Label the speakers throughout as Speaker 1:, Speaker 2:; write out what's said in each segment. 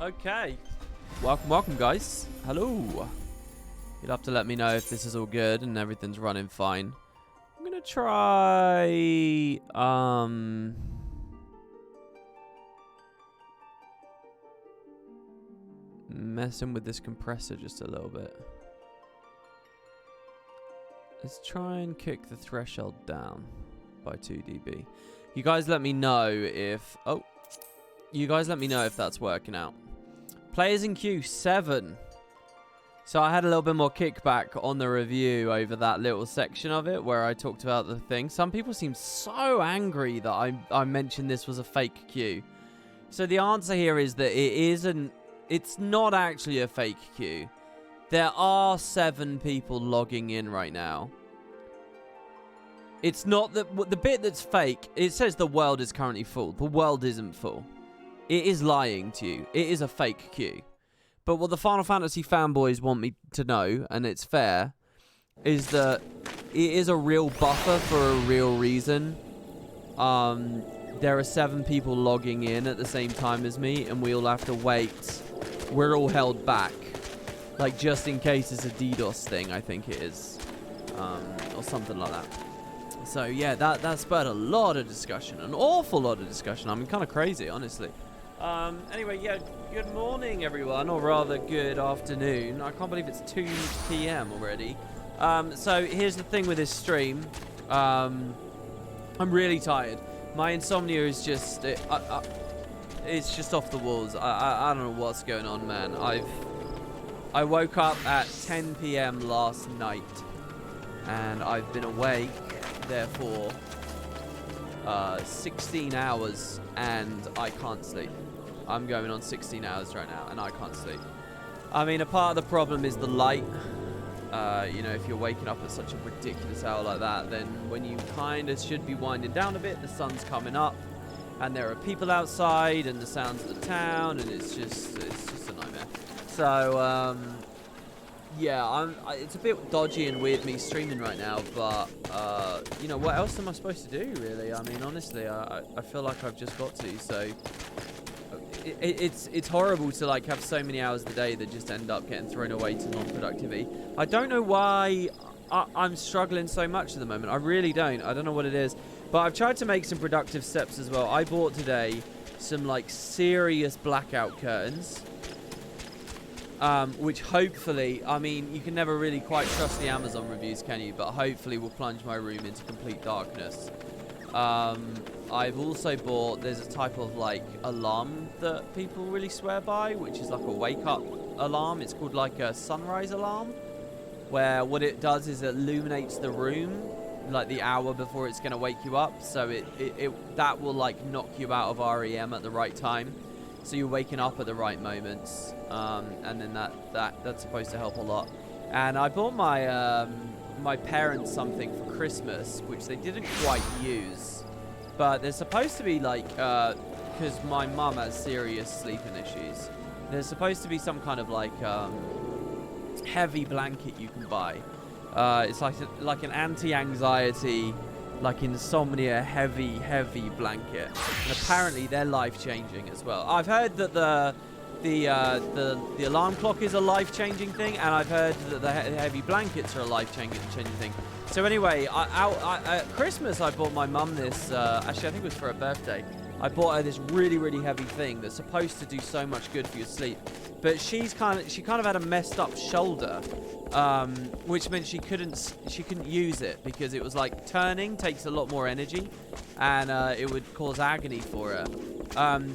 Speaker 1: Okay. Welcome, guys. Hello. You'll have to let me know if this is all good and everything's running fine. I'm gonna try, messing with this compressor just a little bit. Let's try and kick the threshold down by 2 dB. You guys let me know if... Oh. You guys let me know if that's working out. Players in queue, 7. So I had a little bit more kickback on the review over that little section of it where I talked about the thing. Some people seem so angry that I mentioned this was a fake queue. So the answer here is that it's not actually a fake queue. There are 7 people logging in right now. It's not the bit that's fake. It says the world is currently full. The world isn't full. It is lying to you. It is a fake queue. But what the Final Fantasy fanboys want me to know, and it's fair, is that it is a real buffer for a real reason. There are 7 people logging in at the same time as me, and we all have to wait. We're all held back. Like, just in case it's a DDoS thing, I think it is. Or something like that. So, yeah, that spurred a lot of discussion. An awful lot of discussion. I mean, kind of crazy, honestly. Anyway, yeah, good morning, everyone. Or rather, good afternoon. I can't believe it's 2 p.m. already. So, here's the thing with this stream. I'm really tired. My insomnia is just... it's just off the walls. I don't know what's going on, man. I woke up at 10 p.m. last night. And I've been awake, therefore, 16 hours, and I can't sleep. I'm going on 16 hours right now, and I can't sleep. I mean, a part of the problem is the light. You know, if you're waking up at such a ridiculous hour like that, then when you kind of should be winding down a bit, the sun's coming up, and there are people outside, and the sounds of the town, and it's just a nightmare. So, yeah, it's a bit dodgy and weird me streaming right now, but, you know, what else am I supposed to do, really? I mean, honestly, I feel like I've just got to, so... It's horrible to, like, have so many hours of the day that just end up getting thrown away to non-productivity. I don't know why I'm struggling so much at the moment. I really don't. I don't know what it is. But I've tried to make some productive steps as well. I bought today some, like, serious blackout curtains. Which hopefully, I mean, you can never really quite trust the Amazon reviews, can you? But hopefully will plunge my room into complete darkness. I've also bought, there's a type of, like, alarm that people really swear by, which is like a wake-up alarm. It's called, like, a sunrise alarm, where what it does is it illuminates the room, like, the hour before it's going to wake you up. So that will, like, knock you out of REM at the right time. So you're waking up at the right moments, and then that's supposed to help a lot. And I bought my parents something for Christmas, which they didn't quite use, but there's supposed to be, like, because my mum has serious sleeping issues, there's supposed to be some kind of, like, heavy blanket you can buy. It's like an anti-anxiety, like, insomnia heavy blanket, and apparently they're life-changing as well. I've heard that the alarm clock is a life-changing thing, and I've heard that the heavy blankets are a life-changing thing. So anyway, at Christmas I bought my mum this, actually I think it was for her birthday. I bought her this really heavy thing that's supposed to do so much good for your sleep, but she kind of had a messed up shoulder, which meant she couldn't use it because it was like turning takes a lot more energy, and it would cause agony for her.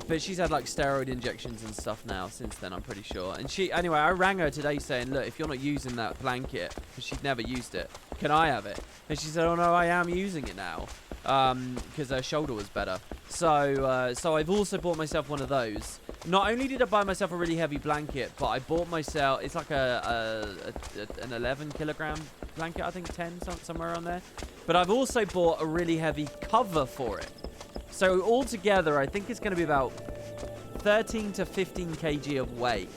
Speaker 1: But she's had, like, steroid injections and stuff now since then, I'm pretty sure. And anyway, I rang her today saying, look, if you're not using that blanket, because she'd never used it, can I have it? And she said, oh no, I am using it now, because her shoulder was better. So I've also bought myself one of those. Not only did I buy myself a really heavy blanket, but I bought myself, it's like an 11 kilogram blanket, I think 10, somewhere around there. But I've also bought a really heavy cover for it. So altogether, I think it's going to be about 13 to 15 kg of weight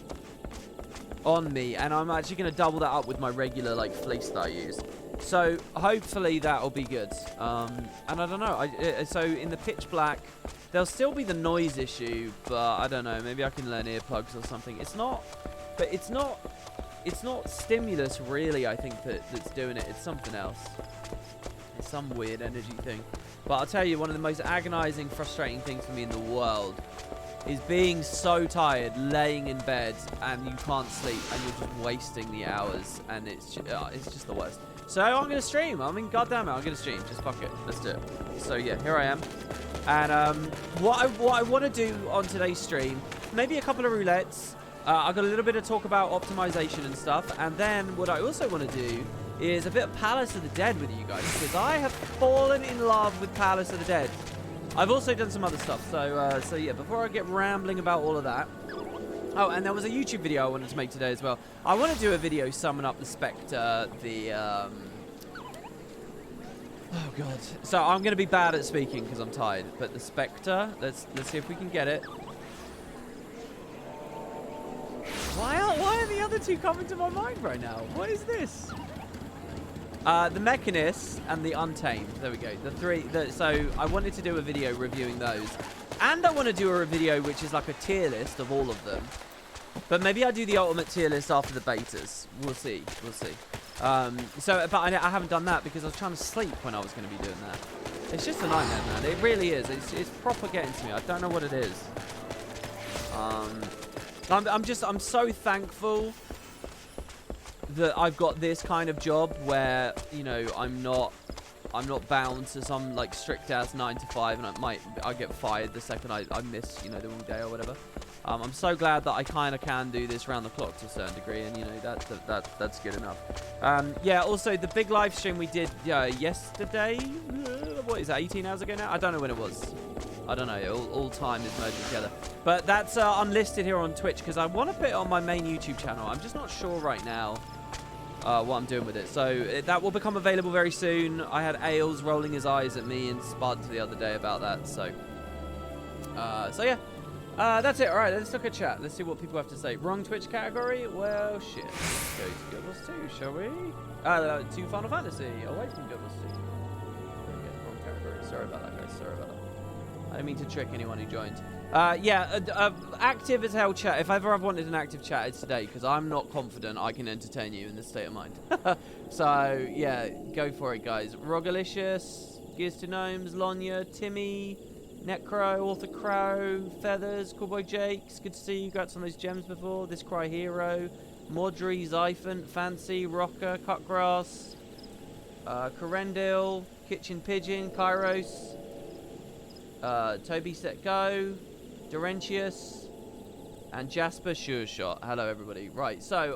Speaker 1: on me, and I'm actually going to double that up with my regular, like, fleece that I use. So hopefully that'll be good. And I don't know. So in the pitch black, There'll still be the noise issue, but I don't know. Maybe I can learn earplugs or something. It's not stimulus really, I think, that's doing it. It's something else. It's some weird energy thing. But I'll tell you, one of the most agonizing, frustrating things for me in the world is being so tired, laying in bed, and you can't sleep, and you're just wasting the hours, and it's just the worst. So I'm going to stream. I mean, goddamn it, I'm going to stream. Just fuck it. Let's do it. So yeah, here I am. And what I want to do on today's stream, maybe a couple of roulettes. I've got a little bit of talk about optimization and stuff. And then what I also want to do is a bit of Palace of the Dead with you guys, because I have fallen in love with Palace of the Dead. I've also done some other stuff. So yeah, before I get rambling about all of that. Oh, and there was a YouTube video I wanted to make today as well. I want to do a video summing up the Spectre, oh god. So I'm going to be bad at speaking because I'm tired. But the Spectre, let's see if we can get it. Why are the other two coming to my mind right now? What is this? The Mechanist and the Untamed. There we go. The three. So I wanted to do a video reviewing those. And I want to do a video which is like a tier list of all of them. But maybe I'll do the ultimate tier list after the betas. We'll see. We'll see. But I haven't done that because I was trying to sleep when I was going to be doing that. It's just a nightmare, man. It really is. It's proper getting to me. I don't know what it is. I'm so thankful that I've got this kind of job where, you know, I'm not bound to some like strict ass 9 to 5, and I get fired the second I miss, you know, the wrong day or whatever. I'm so glad that I kind of can do this round the clock to a certain degree, and you know that's good enough. Yeah. Also, the big live stream we did yesterday. What is that? 18 hours ago now? I don't know when it was. I don't know. All time is merging together. But that's unlisted here on Twitch because I want to put it on my main YouTube channel. I'm just not sure right now what I'm doing with it. So that will become available very soon. I had Ailes rolling his eyes at me and Spud the other day about that. So yeah. That's it. All right, let's look at chat. Let's see what people have to say. Wrong Twitch category? Well, shit. Go to Guild Wars 2, shall we? To Final Fantasy. Away from Guild Wars 2. Wrong category. Sorry about that, guys. Sorry about that. I didn't mean to trick anyone who joined. Yeah, active as hell chat. If ever I've wanted an active chat, it's today, because I'm not confident I can entertain you in this state of mind. So, yeah, go for it, guys. Rogalicious, Gears to Gnomes, Lonya, Timmy, Necro, Author Crow, Feathers, Cowboy Jakes, good to see you. Got some of those gems before. This Cry Hero, Maudry, Zyphant, Fancy, Rocker, Cutgrass, Corendil, Kitchen Pigeon, Kairos, Toby Set Go, Durentius, and Jasper Sure Shot. Hello, everybody. Right, so,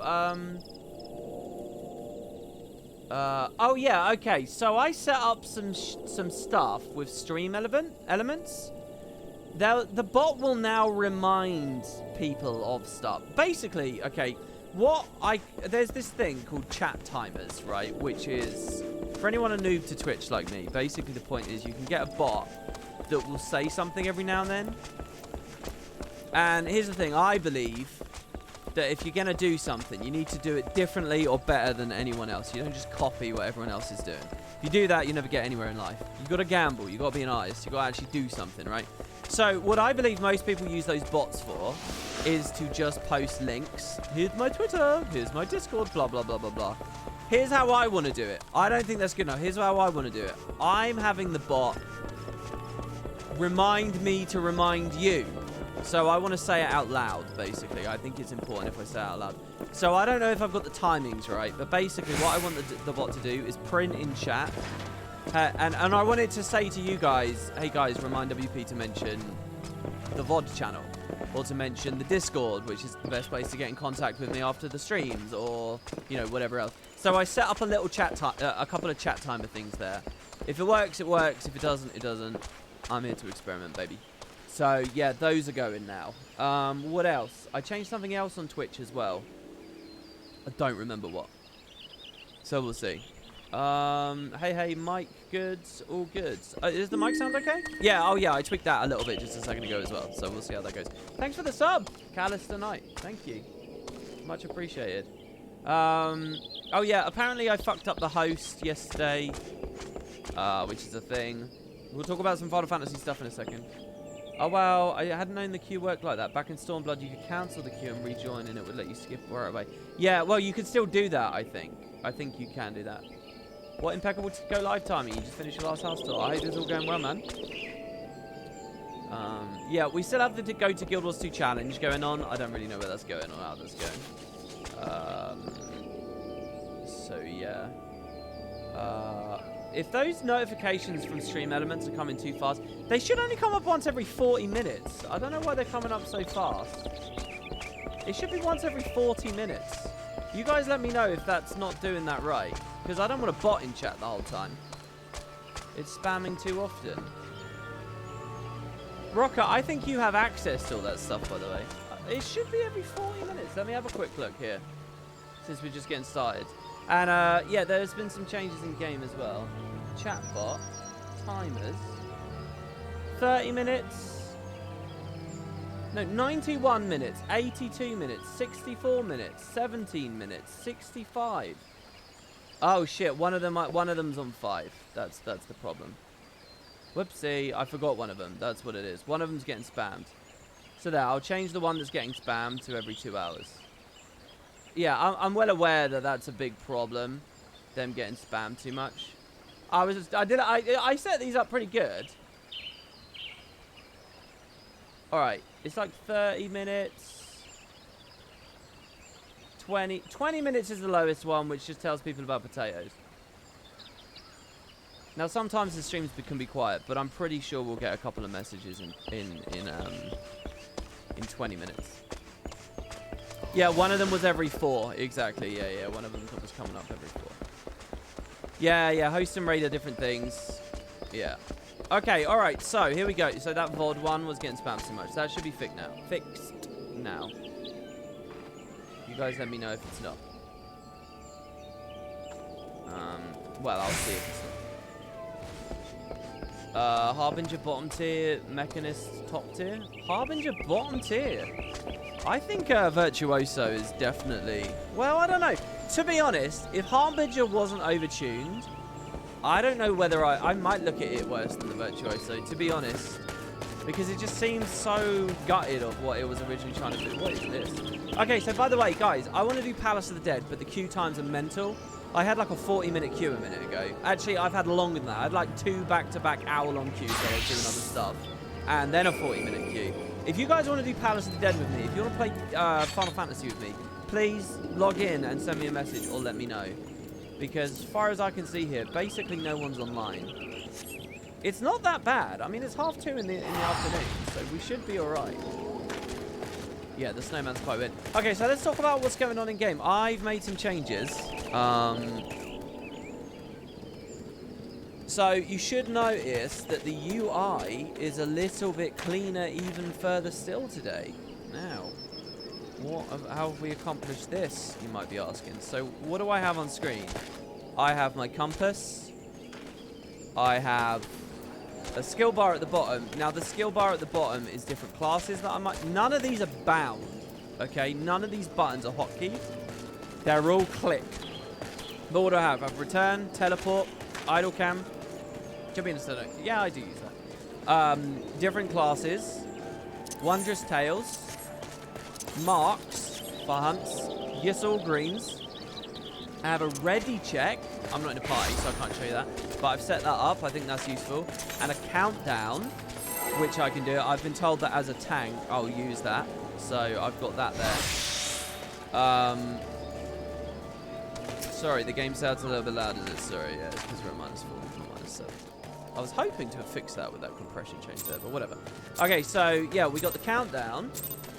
Speaker 1: oh yeah, okay. So I set up some stuff with stream elements. The bot will now remind people of stuff. Basically, okay, there's this thing called chat timers, right? Which is, for anyone a noob to Twitch like me, basically the point is you can get a bot that will say something every now and then. And here's the thing, I believe that if you're going to do something, you need to do it differently or better than anyone else. You don't just copy what everyone else is doing. If you do that, you never get anywhere in life. You've got to gamble. You've got to be an artist. You've got to actually do something, right? So what I believe most people use those bots for is to just post links. Here's my Twitter. Here's my Discord. Blah, blah, blah, blah, blah. Here's how I want to do it. I don't think that's good enough. Here's how I want to do it. I'm having the bot remind me to remind you. So I want to say it out loud, basically. I think it's important if I say it out loud. So I don't know if I've got the timings right, but basically what I want the bot to do is print in chat. And I wanted to say to you guys, hey guys, remind WP to mention the VOD channel. Or to mention the Discord, which is the best place to get in contact with me after the streams, or, you know, whatever else. So I set up a little a couple of chat timer things there. If it works, it works. If it doesn't, it doesn't. I'm here to experiment, baby. So, yeah, those are going now. What else? I changed something else on Twitch as well. I don't remember what. So, we'll see. Hey, mic goods, all goods. Does the mic sound okay? Yeah, oh yeah, I tweaked that a little bit just a second ago as well. So, we'll see how that goes. Thanks for the sub, Callister Knight. Thank you. Much appreciated. Oh yeah, apparently I fucked up the host yesterday, which is a thing. We'll talk about some Final Fantasy stuff in a second. Oh, well, I hadn't known the queue worked like that. Back in Stormblood, you could cancel the queue and rejoin, and it would let you skip right away. Yeah, well, you could still do that, I think. I think you can do that. What impeccable go live timing? You just finished your last house tour. I hope it's all going well, man. Yeah, we still have the Go to Guild Wars 2 challenge going on. I don't really know where that's going or how that's going. So, yeah. If those notifications from Stream Elements are coming too fast, they should only come up once every 40 minutes. I don't know why they're coming up so fast. It should be once every 40 minutes. You guys let me know if that's not doing that right. Because I don't want a bot in chat the whole time. It's spamming too often. Rocker, I think you have access to all that stuff, by the way. It should be every 40 minutes. Let me have a quick look here. Since we're just getting started. And, yeah, there's been some changes in game as well. Chatbot. Timers. 30 minutes. No, 91 minutes. 82 minutes. 64 minutes. 17 minutes. 65. Oh, shit. One of them's on 5. That's the problem. Whoopsie, I forgot one of them. That's what it is. One of them's getting spammed. So there, I'll change the one that's getting spammed to every 2 hours. Yeah, I'm well aware that that's a big problem. Them getting spammed too much. I set these up pretty good. Alright, it's like 30 minutes. 20 minutes is the lowest one, which just tells people about potatoes. Now, sometimes the streams can be quiet, but I'm pretty sure we'll get a couple of messages in 20 minutes. Yeah, one of them was every 4. Exactly, yeah. One of them was coming up every 4. Yeah, host and raid are different things. Yeah. Okay, alright, so here we go. So that VOD one was getting spammed too much. That should be fixed now. You guys let me know if it's not. Well, I'll see if it's not. Harbinger bottom tier, Mechanist top tier. Harbinger bottom tier. I think Virtuoso is definitely... Well, I don't know. To be honest, if Harbinger wasn't overtuned, I don't know whether I might look at it worse than the Virtuoso, to be honest. Because it just seems so gutted of what it was originally trying to do. What is this? Okay, so by the way, guys, I want to do Palace of the Dead, but the queue times are mental. I had like a 40-minute queue a minute ago. Actually, I've had longer than that. I had like 2 back-to-back hour-long queues while I was doing other stuff. And then a 40-minute queue. If you guys want to do Palace of the Dead with me, if you want to play Final Fantasy with me, please log in and send me a message or let me know. Because as far as I can see here, basically no one's online. It's not that bad. I mean, it's 2:30 in the afternoon, so we should be alright. Yeah, the snowman's quite weird. Okay, so let's talk about what's going on in game. I've made some changes. So you should notice that the UI is a little bit cleaner even further still today. Now, how have we accomplished this, you might be asking. So what do I have on screen? I have my compass. I have a skill bar at the bottom. Now, the skill bar at the bottom is different classes that I might... None of these are bound, okay? None of these buttons are hotkeys. They're all click. But what do I have? I have return, teleport, idle cam. Jump in instead of... Yeah, I do use that. Different classes. Wondrous Tales. Marks for hunts. Yes, all greens. I have a ready check. I'm not in a party, so I can't show you that. But I've set that up. I think that's useful. And a countdown, which I can do. I've been told that as a tank, I'll use that. So I've got that there. Sorry, the game sounds a little bit loud, is it? Sorry, yeah, it's because we're at -4, not -7. I was hoping to have fixed that with that compression change there, but whatever. Okay, so, yeah, we got the countdown.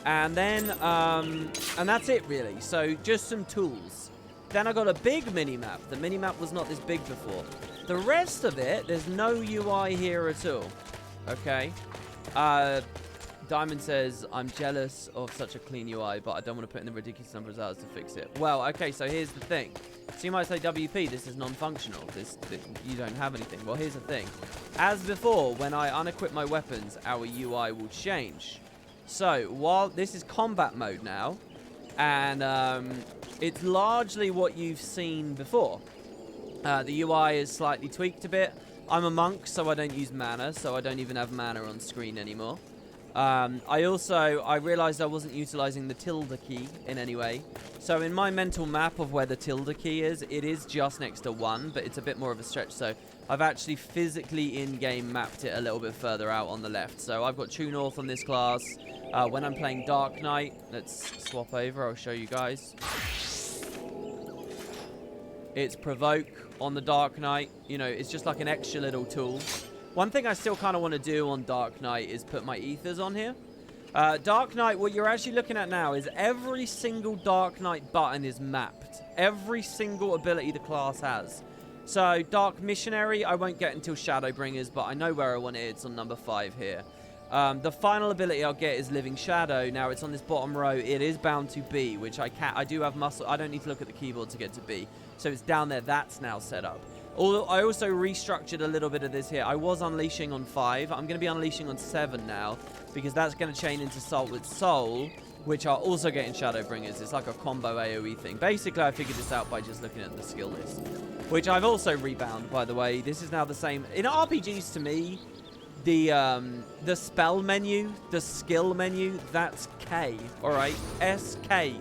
Speaker 1: And then, and that's it, really. So, just some tools. Then I got a big mini-map. The mini-map was not this big before. The rest of it, there's no UI here at all. Okay? Diamond says, I'm jealous of such a clean UI, but I don't want to put in the ridiculous number of hours to fix it. Well, okay, so here's the thing. So you might say, WP, this is non-functional. You don't have anything. Well, here's the thing. As before, when I unequip my weapons, our UI will change. So, while this is combat mode now, and it's largely what you've seen before. The UI is slightly tweaked a bit. I'm a monk, so I don't use mana, so I don't even have mana on screen anymore. I realized I wasn't utilizing the tilde key in any way. So in my mental map of where the tilde key is, it is just next to 1, but it's a bit more of a stretch. So I've actually physically in-game mapped it a little bit further out on the left. So I've got True North on this class. When I'm playing Dark Knight, let's swap over. I'll show you guys. It's Provoke on the Dark Knight. You know, it's just like an extra little tool. One thing I still kind of want to do on Dark Knight is put my ethers on here. Dark Knight, what you're actually looking at now is every single Dark Knight button is mapped. Every single ability the class has. So, Dark Missionary, I won't get until Shadowbringers, but I know where I want it. It's on number 5 here. The final ability I'll get is Living Shadow. Now, it's on this bottom row. It is bound to B, which I do have muscle. I don't need to look at the keyboard to get to B. So, it's down there. That's now set up. Although I also restructured a little bit of this here. I was unleashing on 5. I'm going to be unleashing on 7 now, because that's going to chain into Salt with Soul, which are also getting Shadowbringers. It's like a combo AoE thing. Basically, I figured this out by just looking at the skill list, which I've also rebound, by the way. This is now the same. In RPGs, to me, the spell menu, the skill menu, that's K, all right? S-K.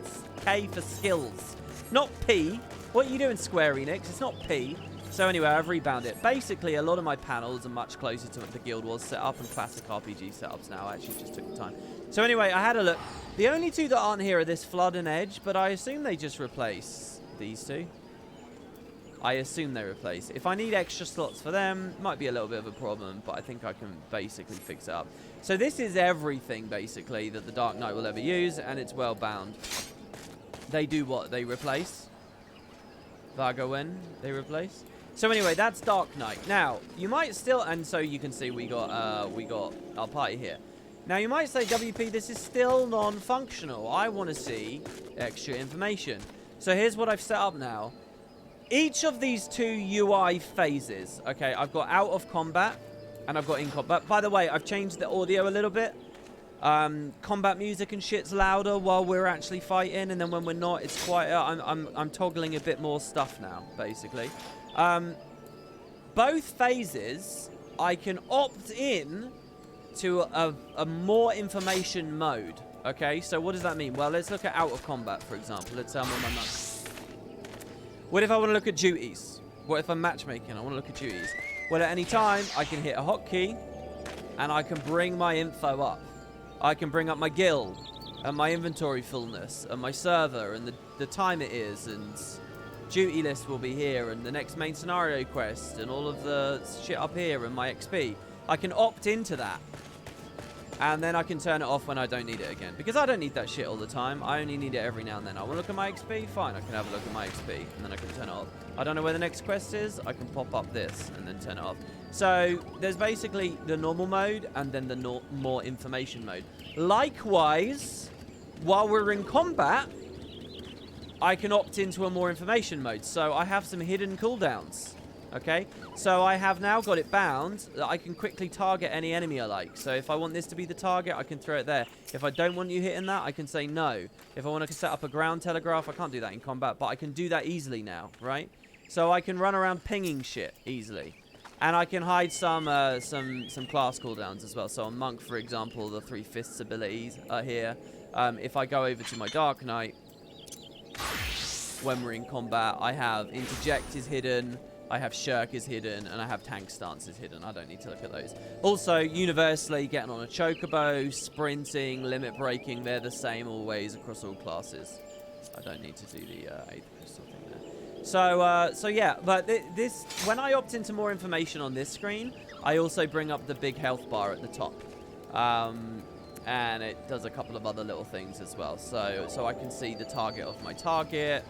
Speaker 1: K for skills. Not P. What are you doing, Square Enix? It's not P. So anyway, I've rebound it. Basically, a lot of my panels are much closer to what the Guild Wars setup and classic RPG setups now. I actually just took the time. So anyway, I had a look. The only two that aren't here are this Flood and Edge, but I assume they just replace these two. I assume they replace. If I need extra slots for them, might be a little bit of a problem, but I think I can basically fix it up. So this is everything, basically, that the Dark Knight will ever use, and it's well bound. They do what? They replace. Vargoen, they replace. So anyway, that's Dark Knight. Now, you might still, and so you can see we got our party here. Now, you might say, WP, this is still non-functional. I want to see extra information. So here's what I've set up now. Each of these two UI phases, okay, I've got out of combat and I've got in combat. By the way, I've changed the audio a little bit. Combat music and shit's louder while we're actually fighting, and then when we're not, it's quieter. I'm toggling a bit more stuff now, basically. Both phases, I can opt in to a more information mode. Okay, so what does that mean? Well, let's look at out of combat, for example. Let's say I'm on my map. What if I want to look at duties? What if I'm matchmaking? I want to look at duties. Well, at any time, I can hit a hotkey, and I can bring my info up. I can bring up my guild, and my inventory fullness, and my server, and the time it is, and duty list will be here, and the next main scenario quest, and all of the shit up here, and my XP. I can opt into that. And then I can turn it off when I don't need it again. Because I don't need that shit all the time. I only need it every now and then. I want to look at my XP? Fine, I can have a look at my XP. And then I can turn it off. I don't know where the next quest is. I can pop up this and then turn it off. So there's basically the normal mode and then the more information mode. Likewise, while we're in combat, I can opt into a more information mode. So I have some hidden cooldowns. Okay, so I have now got it bound that I can quickly target any enemy I like. So if I want this to be the target, I can throw it there. If I don't want you hitting that, I can say no. If I want to set up a ground telegraph, I can't do that in combat, but I can do that easily now, right? So I can run around pinging shit easily. And I can hide some class cooldowns as well. So on Monk, for example, the 3 Fists abilities are here. If I go over to my Dark Knight, when we're in combat, I have Interject is hidden, I have Shirk is hidden, and I have Tank Stance is hidden. I don't need to look at those. Also, universally, getting on a Chocobo, sprinting, limit breaking, they're the same always across all classes. I don't need to do the 8th crystal thing there. So yeah, but this, when I opt into more information on this screen, I also bring up the big health bar at the top. And it does a couple of other little things as well. So I can see the target of my target.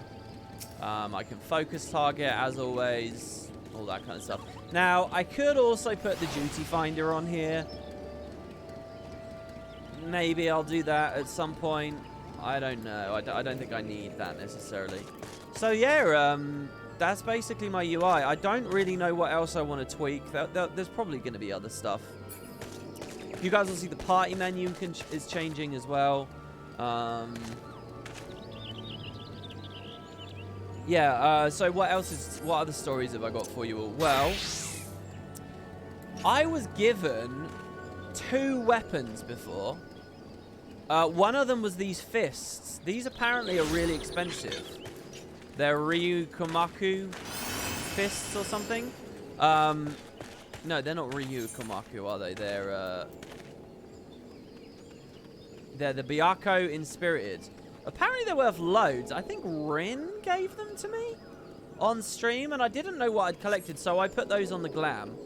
Speaker 1: I can focus target, as always, all that kind of stuff. Now, I could also put the duty finder on here. Maybe I'll do that at some point. I don't know. I don't think I need that necessarily. So, yeah, that's basically my UI. I don't really know what else I want to tweak. There's probably going to be other stuff. You guys will see the party menu is changing as well. Yeah, so what other stories have I got for you all? Well, I was given 2 weapons before. One of them was these fists. These apparently are really expensive. They're Ryukomaku fists or something. No, they're not Ryukomaku, are they? They're the Byako Inspirited. Apparently they're worth loads. I think Rin gave them to me on stream, and I didn't know what I'd collected, so I put those on the glam.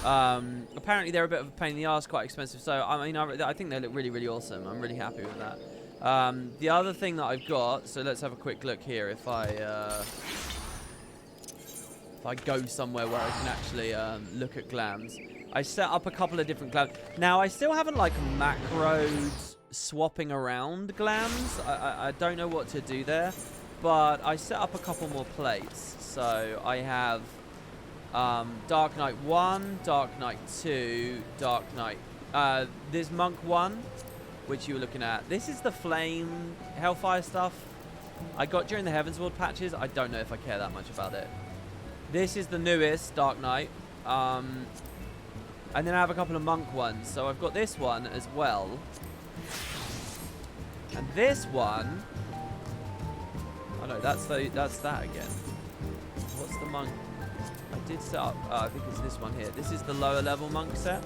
Speaker 1: Apparently they're a bit of a pain in the ass, quite expensive, so I mean, I think they look really, really awesome. I'm really happy with that. The other thing that I've got, so let's have a quick look here. If I go somewhere where I can actually look at glams, I set up a couple of different glams. Now, I still haven't like macroed swapping around glams. I don't know what to do there, but I set up a couple more plates. So I have Dark Knight 1, Dark Knight 2, Dark Knight. There's Monk 1, which you were looking at. This is the Flame Hellfire stuff I got during the Heavensward patches. I don't know if I care that much about it. This is the newest Dark Knight. And then I have a couple of Monk ones. So I've got this one as well. And this one... Oh no, that's that again. What's the Monk? I did set up... I think it's this one here. This is the lower level Monk set.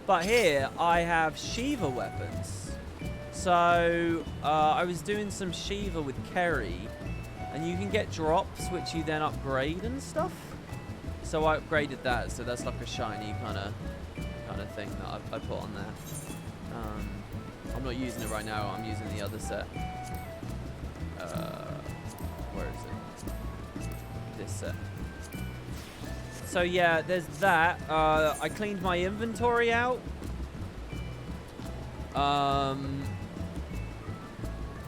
Speaker 1: But here, I have Shiva Weapons. So, I was doing some Shiva with Kerry. And you can get drops, which you then upgrade and stuff. So I upgraded that, so that's like a shiny kind of thing that I put on there. I'm not using it right now. I'm using the other set. Where is it? This set. So yeah, there's that. I cleaned my inventory out.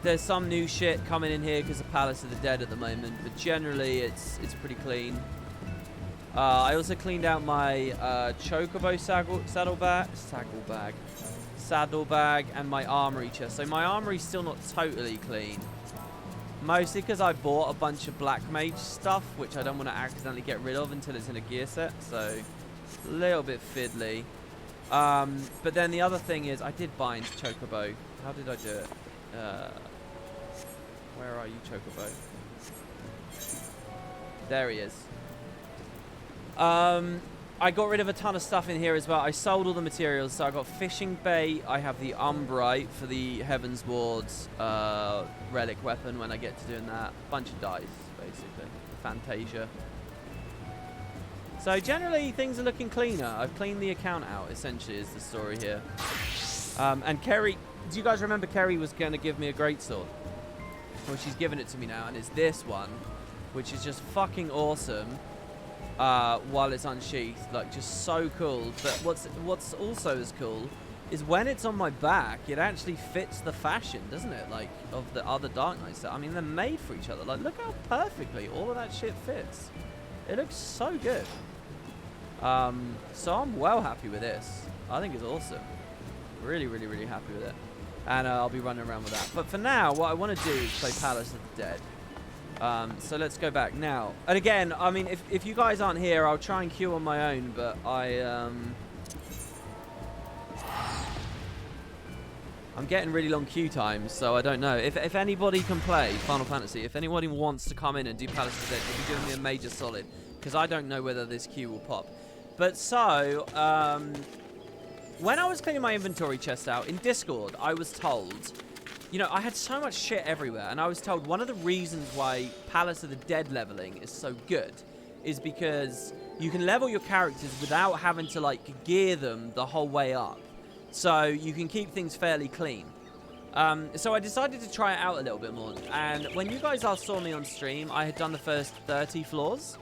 Speaker 1: There's some new shit coming in here because of Palace of the Dead at the moment, but generally it's pretty clean. I also cleaned out my Chocobo saddlebag and my armory chest. So my armory's still not totally clean. Mostly because I bought a bunch of Black Mage stuff, which I don't want to accidentally get rid of until it's in a gear set. So a little bit fiddly. But then the other thing is I did bind Chocobo. How did I do it? Where are you, Chocobo? There he is. I got rid of a ton of stuff in here as well. I sold all the materials, so I got fishing bait. I have the Umbrite for the Heavensward's relic weapon when I get to doing that. Bunch of dice, basically. Fantasia. So generally, things are looking cleaner. I've cleaned the account out, essentially, is the story here. And Kerry, do you guys remember Kerry was going to give me a greatsword? Well, she's given it to me now, and it's this one, which is just fucking awesome. While it's unsheathed, like just so cool. But what's also as cool is when it's on my back, it actually fits the fashion, doesn't it? Like of the other Dark Knight set. I mean, they're made for each other. Like, look how perfectly all of that shit fits. It looks so good. So I'm well happy with this. I think it's awesome. Really, really, really happy with it. And I'll be running around with that. But for now, what I want to do is play Palace of the Dead. So let's go back now. And again, I mean, if you guys aren't here, I'll try and queue on my own, but I'm getting really long queue times, so I don't know. If anybody can play Final Fantasy, if anybody wants to come in and do Palace of the Dead, you'll be doing me a major solid, because I don't know whether this queue will pop. But so, when I was cleaning my inventory chest out, in Discord, I was told... You know, I had so much shit everywhere, and I was told one of the reasons why Palace of the Dead leveling is so good is because you can level your characters without having to, like, gear them the whole way up. So you can keep things fairly clean. So I decided to try it out a little bit more, and when you guys last saw me on stream, I had done the first 30 floors.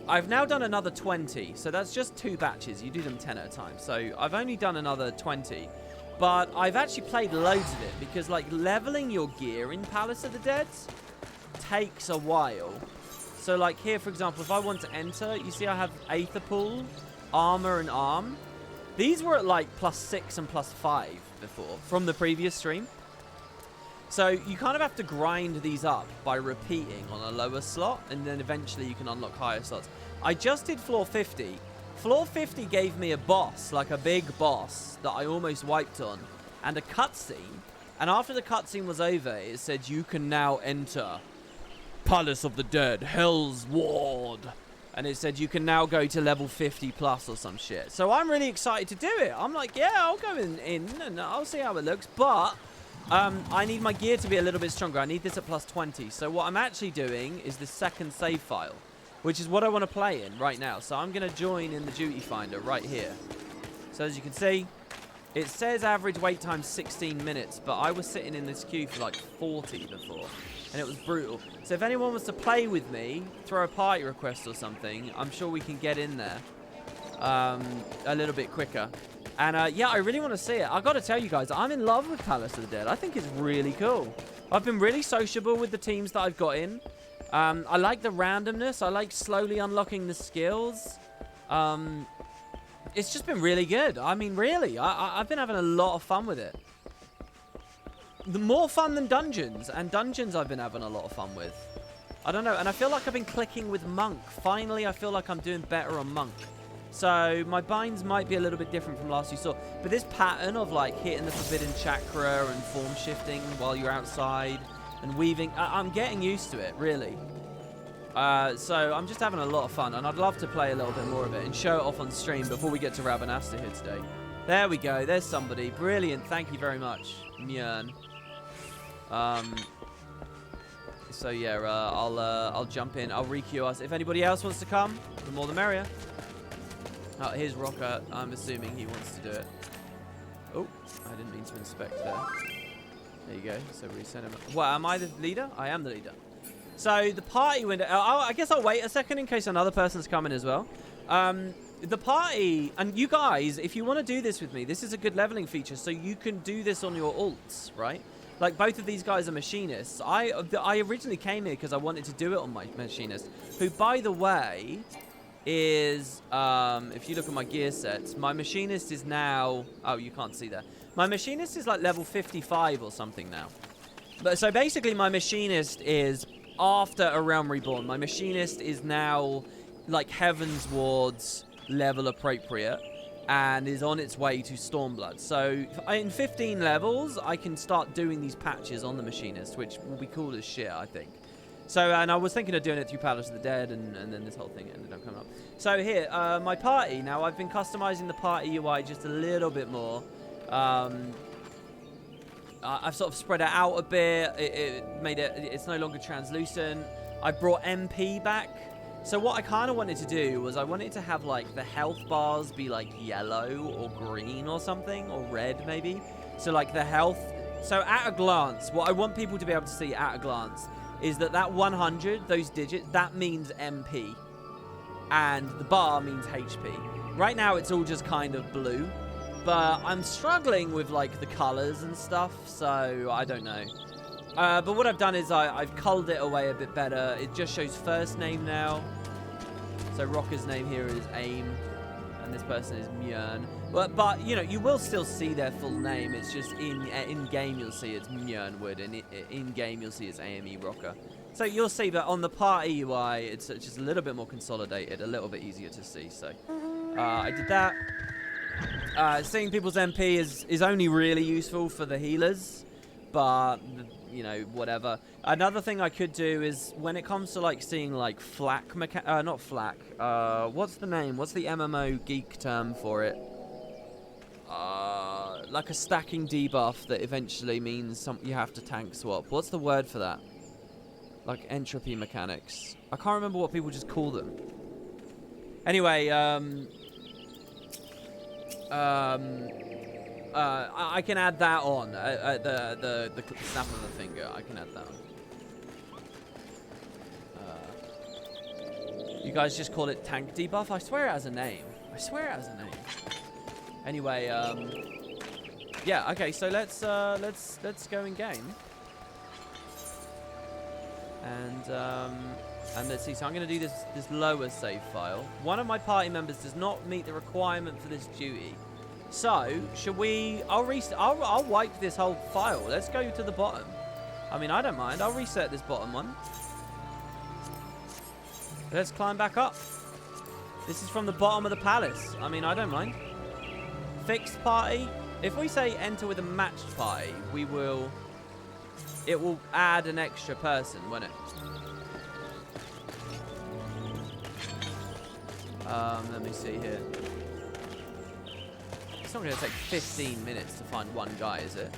Speaker 1: I've now done another 20, so that's just 2 batches. You do them 10 at a time. So I've only done another 20. But I've actually played loads of it because, like, leveling your gear in Palace of the Dead takes a while. So, like, here, for example, if I want to enter, you see I have Aether Pool, Armor, and Arm. These were at, like, +6 and +5 before from the previous stream. So you kind of have to grind these up by repeating on a lower slot, and then eventually you can unlock higher slots. I just did floor 50, Floor 50 gave me a boss, like a big boss that I almost wiped on, and a cutscene. And after the cutscene was over, it said you can now enter Palace of the Dead, Hell's Ward. And it said you can now go to level 50 plus or some shit. So I'm really excited to do it. I'm like, yeah, I'll go in and I'll see how it looks. But I need my gear to be a little bit stronger. I need this at plus 20. So what I'm actually doing is the second save file, which is what I want to play in right now. So I'm going to join in the duty finder right here. So as you can see, it says average wait time 16 minutes, but I was sitting in this queue for like 40 before, and it was brutal. So if anyone wants to play with me, throw a party request or something, I'm sure we can get in there a little bit quicker. And yeah, I really want to see it. I got to tell you guys, I'm in love with Palace of the Dead. I think it's really cool. I've been really sociable with the teams that I've got in. I like the randomness. I like slowly unlocking the skills. It's just been really good. I mean, really, I've been having a lot of fun with it. The more fun than Dungeons. And Dungeons I've been having a lot of fun with. I don't know. And I feel like I've been clicking with Monk. Finally, I feel like I'm doing better on Monk. So my binds might be a little bit different from last you saw. But this pattern of like hitting the Forbidden Chakra and form shifting while you're outside and weaving, I'm getting used to it, really. So I'm just having a lot of fun, and I'd love to play a little bit more of it and show it off on stream before we get to Rabanastre here today. There we go. There's somebody. Brilliant. Thank you very much, Mjörn. So yeah, I'll jump in. I'll requeue us. If anybody else wants to come, the more the merrier. Oh, here's Rocker. I'm assuming he wants to do it. Oh, I didn't mean to inspect there. There you go. So we send him. Well, am I the leader? I am the leader. So the party window, I guess I'll wait a second in case another person's coming as well. The party, and you guys, if you want to do this with me, this is a good leveling feature, so you can do this on your alts, right? Like, both of these guys are machinists. I originally came here because I wanted to do it on my machinist, who, by the way, is, if you look at my gear sets, my machinist is now, oh, you can't see that. My machinist is like level 55 or something now. But so basically my machinist is, after A Realm Reborn, my machinist is now like Heaven's Ward's level appropriate and is on its way to Stormblood. So in 15 levels, I can start doing these patches on the machinist, which will be cool as shit, I think. So, and I was thinking of doing it through Palace of the Dead, and then this whole thing ended up coming up. So here, my party. Now, I've been customizing the party UI just a little bit more. I've sort of spread it out a bit. It made it, it's no longer translucent. I brought MP back. So what I kind of wanted to do was I wanted to have like the health bars be like yellow or green or something, or red maybe. So like the health. So at a glance, what I want people to be able to see at a glance is that 100, those digits, that means MP. And the bar means HP. Right now it's all just kind of blue. But I'm struggling with like the colors and stuff, so I don't know. But what I've done is I've culled it away a bit better. It just shows first name now. So Rocker's name here is AIM, and this person is Mjörn. But you know, you will still see their full name. It's just in game you'll see it's Mjörnwood, and in game you'll see it's AME Rocker. So you'll see that on the party UI, it's just a little bit more consolidated, a little bit easier to see. So I did that. Seeing people's MP is only really useful for the healers, but you know, whatever. Another thing I could do is when it comes to like seeing like flak not flak, what's the name? What's the MMO geek term for it? Like a stacking debuff that eventually means you have to tank swap. What's the word for that? Like entropy mechanics. I can't remember what people just call them. Anyway, I can add that on the snap of the finger. I can add that on. You guys just call it tank debuff. I swear it has a name. I swear it has a name. Anyway, yeah. Okay, so let's go in game. And let's see. So I'm going to do this lower save file. One of my party members does not meet the requirement for this duty. So should we? I'll wipe this whole file. Let's go to the bottom. I mean, I don't mind. I'll reset this bottom one. Let's climb back up. This is from the bottom of the palace. I mean, I don't mind. Fixed party. If we say enter with a matched party, we will... It will add an extra person, won't it? Let me see here. It's not going to take 15 minutes to find one guy, is it?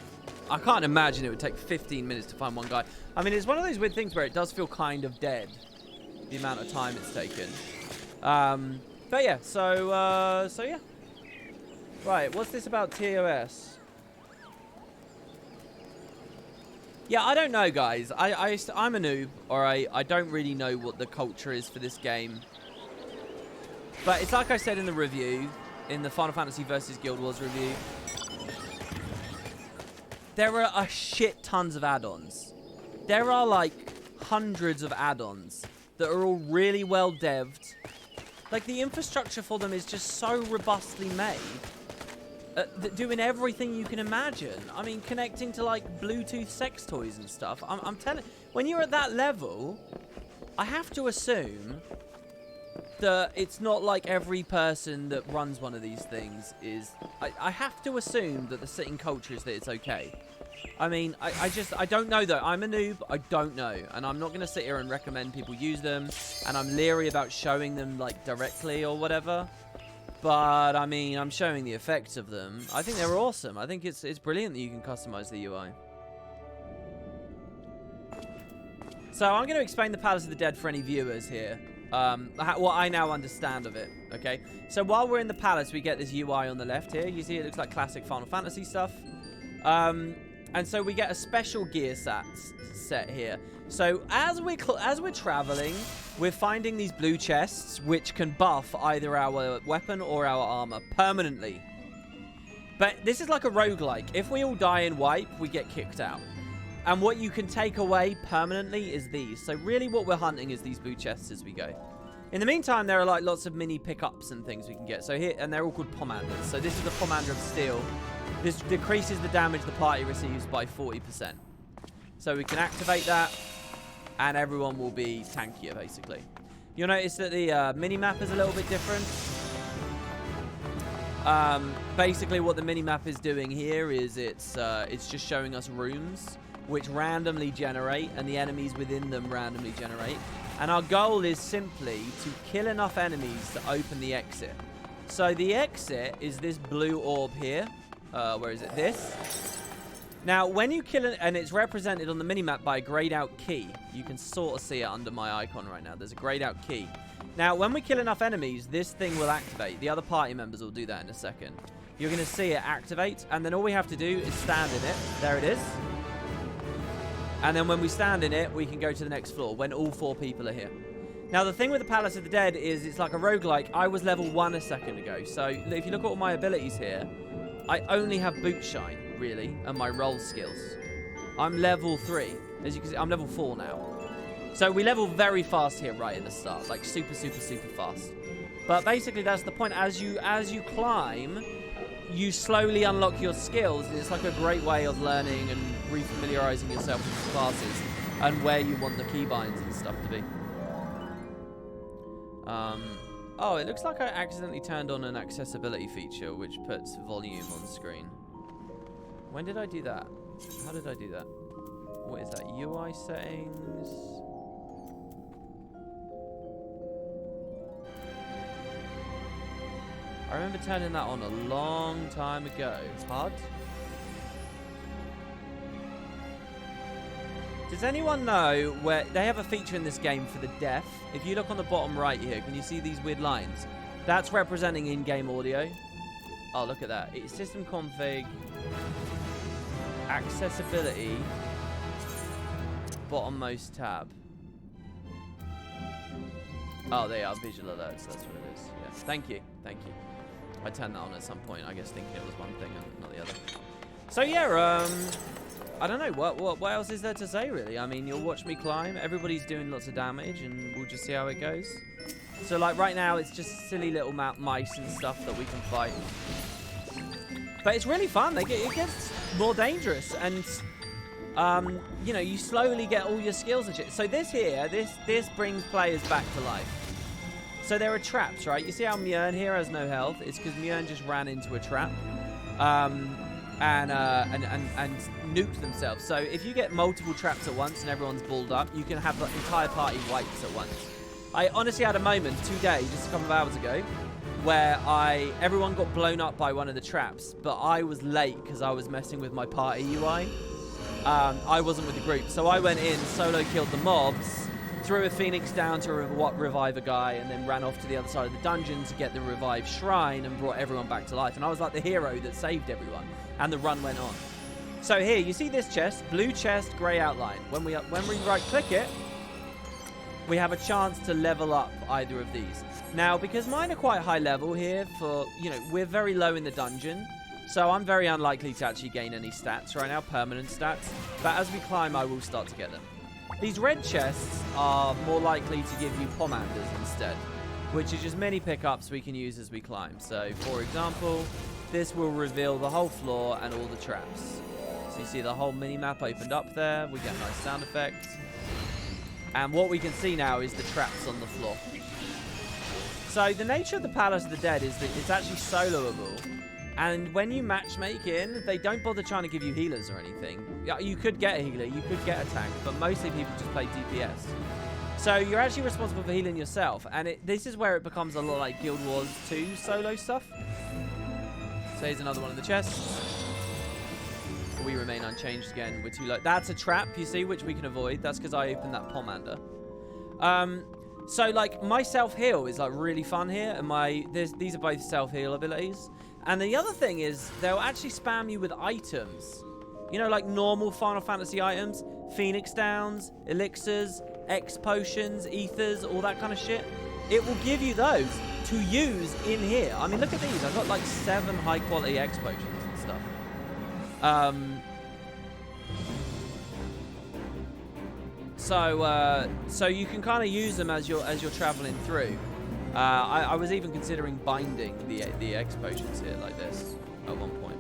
Speaker 1: I can't imagine it would take 15 minutes to find one guy. I mean, it's one of those weird things where it does feel kind of dead, the amount of time it's taken. But yeah, so yeah. Right, what's this about TOS? Yeah, I don't know, guys. I'm a noob, or I don't really know what the culture is for this game. But it's like I said in the review, in the Final Fantasy vs. Guild Wars review, there are a shit tons of add-ons. There are like hundreds of add-ons that are all really well devved. Like, the infrastructure for them is just so robustly made. Doing everything you can imagine. I mean, connecting to like Bluetooth sex toys and stuff. I'm telling, when you're at that level, I have to assume that it's not like every person that runs one of these things is... I have to assume that the sitting culture is that it's okay. I mean, I don't know though. I'm a noob. I don't know. And I'm not going to sit here and recommend people use them. And I'm leery about showing them like directly or whatever. But, I mean, I'm showing the effects of them. I think they're awesome. I think it's brilliant that you can customize the UI. So, I'm going to explain the Palace of the Dead for any viewers here. What I now understand of it, okay? So, while we're in the palace, we get this UI on the left here. You see it looks like classic Final Fantasy stuff. And so, we get a special gear set here. So, as we're traveling, we're finding these blue chests, which can buff either our weapon or our armor permanently. But this is like a roguelike. If we all die and wipe, we get kicked out. And what you can take away permanently is these. So really what we're hunting is these blue chests as we go. In the meantime, there are like lots of mini pickups and things we can get. So here, and they're all called Pomanders. So this is the Pomander of Steel. This decreases the damage the party receives by 40%. So we can activate that, and everyone will be tankier, basically. You'll notice that the mini-map is a little bit different. Basically, what the mini-map is doing here is it's just showing us rooms, which randomly generate, and the enemies within them randomly generate. And our goal is simply to kill enough enemies to open the exit. So the exit is this blue orb here. Where is it? This. Now, when you kill it, and it's represented on the minimap by a grayed out key. You can sort of see it under my icon right now. There's a grayed out key. Now, when we kill enough enemies, this thing will activate. The other party members will do that in a second. You're going to see it activate, and then all we have to do is stand in it. There it is. And then when we stand in it, we can go to the next floor when all 4 people are here. Now, the thing with the Palace of the Dead is it's like a roguelike. I was level 1 a second ago. So, if you look at all my abilities here, I only have boot shine, really, and my roll skills. I'm level 3. As you can see, I'm level 4 now. So we level very fast here right at the start. Like super, super, super fast. But basically, that's the point. As you climb, you slowly unlock your skills. And it's like a great way of learning and refamiliarizing yourself with the classes and where you want the keybinds and stuff to be. Oh, it looks like I accidentally turned on an accessibility feature, which puts volume on screen. When did I do that? How did I do that? What is that? UI settings? I remember turning that on a long time ago. HUD? Does anyone know where they have a feature in this game for the deaf? If you look on the bottom right here, can you see these weird lines? That's representing in-game audio. Oh, look at that. It's system config, accessibility, bottommost tab. Oh, they are visual alerts. That's what it is. Yeah. Thank you. Thank you. I turned that on at some point, I guess, thinking it was one thing and not the other. So yeah, I don't know, what else is there to say, really? I mean, you'll watch me climb. Everybody's doing lots of damage, and we'll just see how it goes. So, like, right now, it's just silly little mice and stuff that we can fight. But it's really fun. It gets more dangerous, and, you know, you slowly get all your skills and shit. So this here, this brings players back to life. So there are traps, right? You see how Mjörn here has no health? It's because Mjörn just ran into a trap and nuked themselves. So if you get multiple traps at once and everyone's balled up, you can have the entire party wipes at once. I honestly had a moment today, just a couple of hours ago, where everyone got blown up by one of the traps, but I was late because I was messing with my party UI. I wasn't with the group, so I went in, solo killed the mobs, threw a phoenix down to revive a guy, and then ran off to the other side of the dungeon to get the revived shrine and brought everyone back to life. And I was like the hero that saved everyone, and the run went on. So here, you see this chest, blue chest, grey outline. When we right-click it, we have a chance to level up either of these. Now, because mine are quite high level here for, we're very low in the dungeon, so I'm very unlikely to actually gain any stats right now, permanent stats. But as we climb, I will start to get them. These red chests are more likely to give you pomanders instead, which is just many pickups we can use as we climb. So, for example, this will reveal the whole floor and all the traps. So you see the whole mini-map opened up there. We get a nice sound effect. And what we can see now is the traps on the floor. So the nature of the Palace of the Dead is that it's actually soloable. And when you matchmake in, they don't bother trying to give you healers or anything. You could get a healer, you could get a tank, but mostly people just play DPS. So you're actually responsible for healing yourself. And this is where it becomes a lot like Guild Wars 2 solo stuff. So here's another one of the chests. We remain unchanged again. We're too low. That's a trap, you see, which we can avoid. That's because I opened that pomander. So, like, my self-heal is, like, really fun here. And these are both self-heal abilities. And the other thing is, they'll actually spam you with items. You know, like normal Final Fantasy items. Phoenix Downs, Elixirs, X Potions, Ethers, all that kind of shit. It will give you those to use in here. I mean, look at these. I've got, like, 7 high-quality X Potions and stuff. So you can kind of use them as you're traveling through. I was even considering binding the X potions here like this at one point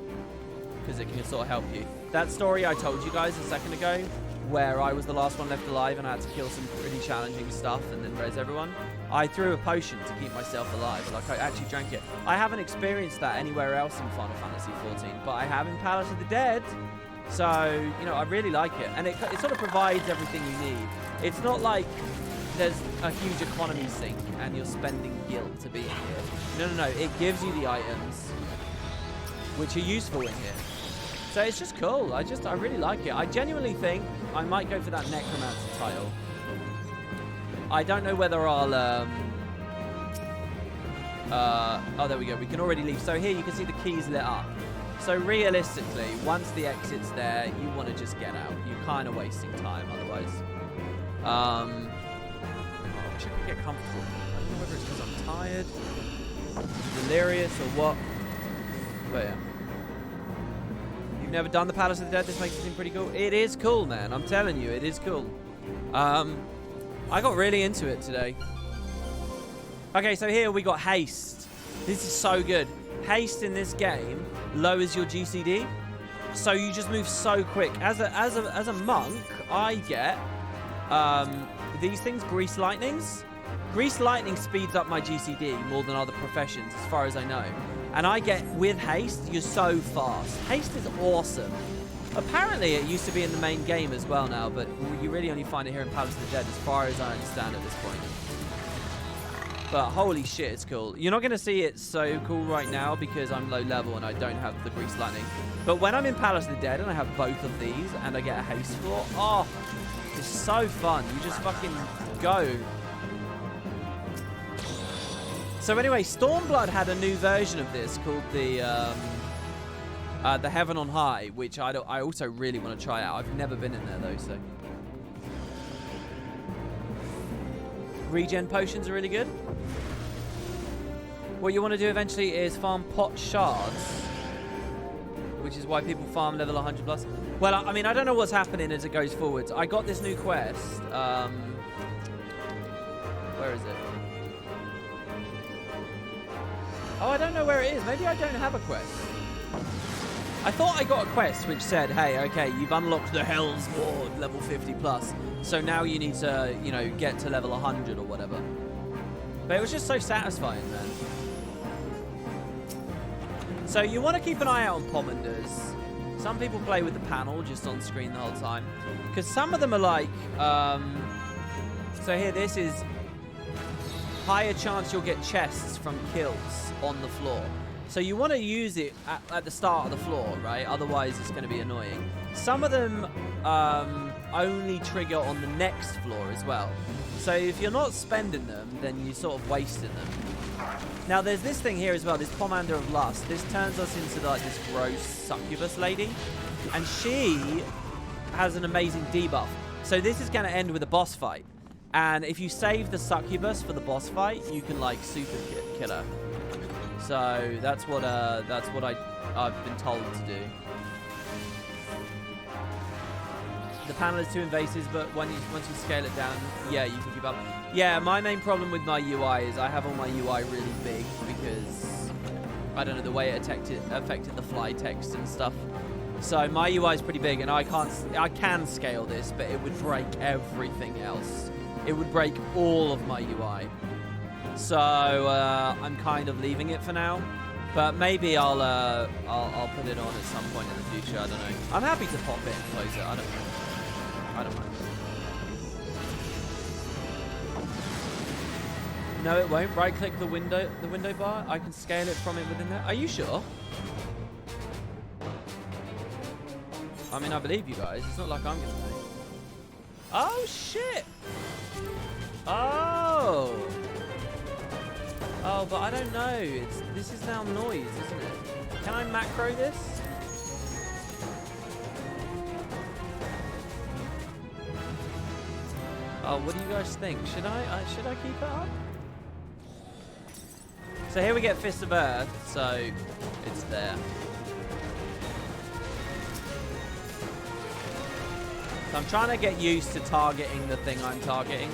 Speaker 1: because it can sort of help you. That story I told you guys a second ago, where I was the last one left alive and I had to kill some pretty challenging stuff and then res everyone. I threw a potion to keep myself alive. Like, I actually drank it. I haven't experienced that anywhere else in Final Fantasy XIV, but I have in Palace of the Dead. So, I really like it. And it sort of provides everything you need. It's not like there's a huge economy sink and you're spending guild to be in here. No. It gives you the items, which are useful in here. So it's just cool. I really like it. I genuinely think I might go for that Necromancer title. I don't know whether I'll... oh, there we go. We can already leave. So here you can see the keys lit up. So realistically, once the exit's there, you want to just get out. You're kind of wasting time otherwise. I wish I could get comfortable. I don't know whether it's because I'm tired, delirious, or what. But yeah. You've never done the Palace of the Dead? This makes it seem pretty cool. It is cool, man. I'm telling you, it is cool. I got really into it today. Okay, so here we got Haste. This is so good. Haste in this game lowers your GCD, so you just move so quick. As a monk, I get these things, Grease Lightnings. Grease Lightning speeds up my GCD more than other professions, as far as I know. And I get, with Haste, you're so fast. Haste is awesome. Apparently, it used to be in the main game as well now, but you really only find it here in Palace of the Dead, as far as I understand at this point. But holy shit, it's cool. You're not going to see it so cool right now because I'm low level and I don't have the Grease Lightning. But when I'm in Palace of the Dead and I have both of these and I get a Haste floor, oh, it's so fun. You just fucking go. So anyway, Stormblood had a new version of this called the Heaven on High, which I also really want to try out. I've never been in there though, so. Regen potions are really good. What you want to do eventually is farm pot shards, which is why people farm level 100 plus. Well, I mean, I don't know what's happening as it goes forwards. I got this new quest. Where is it? Oh, I don't know where it is. Maybe I don't have a quest. I thought I got a quest which said, hey, okay, you've unlocked the Hell's Ward level 50 plus. So now you need to, you know, get to level 100 or whatever. But it was just so satisfying, man. So you want to keep an eye out on Pomanders. Some people play with the panel just on screen the whole time. Because some of them are like... so here, this is... higher chance you'll get chests from kills on the floor. So you want to use it at the start of the floor, right? Otherwise, it's going to be annoying. Some of them only trigger on the next floor as well. So if you're not spending them, then you're sort of wasting them. Now, there's this thing here as well, this Pomander of Lust. This turns us into like this gross succubus lady. And she has an amazing debuff. So this is going to end with a boss fight. And if you save the succubus for the boss fight, you can like super kill her. So that's what I've been told to do. The panel is too invasive, but once you scale it down, yeah, you can keep up. Yeah, my main problem with my UI is I have all my UI really big because I don't know the way it affected the fly text and stuff. So my UI is pretty big, and I can scale this, but it would break everything else. It would break all of my UI. So I'm kind of leaving it for now, but maybe I'll put it on at some point in the future. I don't know. I'm happy to pop it and close it. I don't know. I don't mind. No, it won't. Right-click the window bar. I can scale it from it within there. Are you sure? I mean, I believe you guys. It's not like I'm gonna pay. Oh shit! Oh. Oh, but I don't know. This is now noise, isn't it? Can I macro this? Oh, what do you guys think? Should I keep it up? So here we get Fist of Earth, so it's there. So I'm trying to get used to targeting the thing I'm targeting.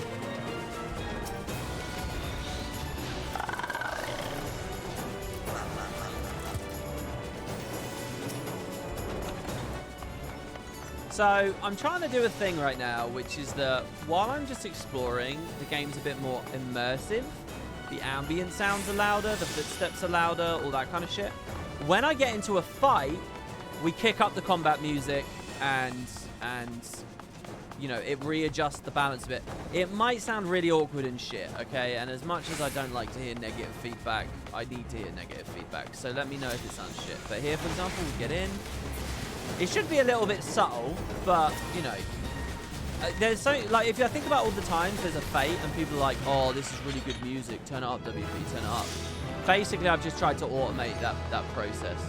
Speaker 1: So I'm trying to do a thing right now, which is that while I'm just exploring, the game's a bit more immersive. The ambient sounds are louder, the footsteps are louder, all that kind of shit. When I get into a fight, we kick up the combat music and you know, it readjusts the balance a bit. It might sound really awkward and shit, okay? And as much as I don't like to hear negative feedback, I need to hear negative feedback. So let me know if it sounds shit. But here, for example, we get in. It should be a little bit subtle, but, you know, there's so, like, if I think about all the times there's a Fate and people are like, oh, this is really good music, turn it up, WP, turn it up. Basically, I've just tried to automate that process.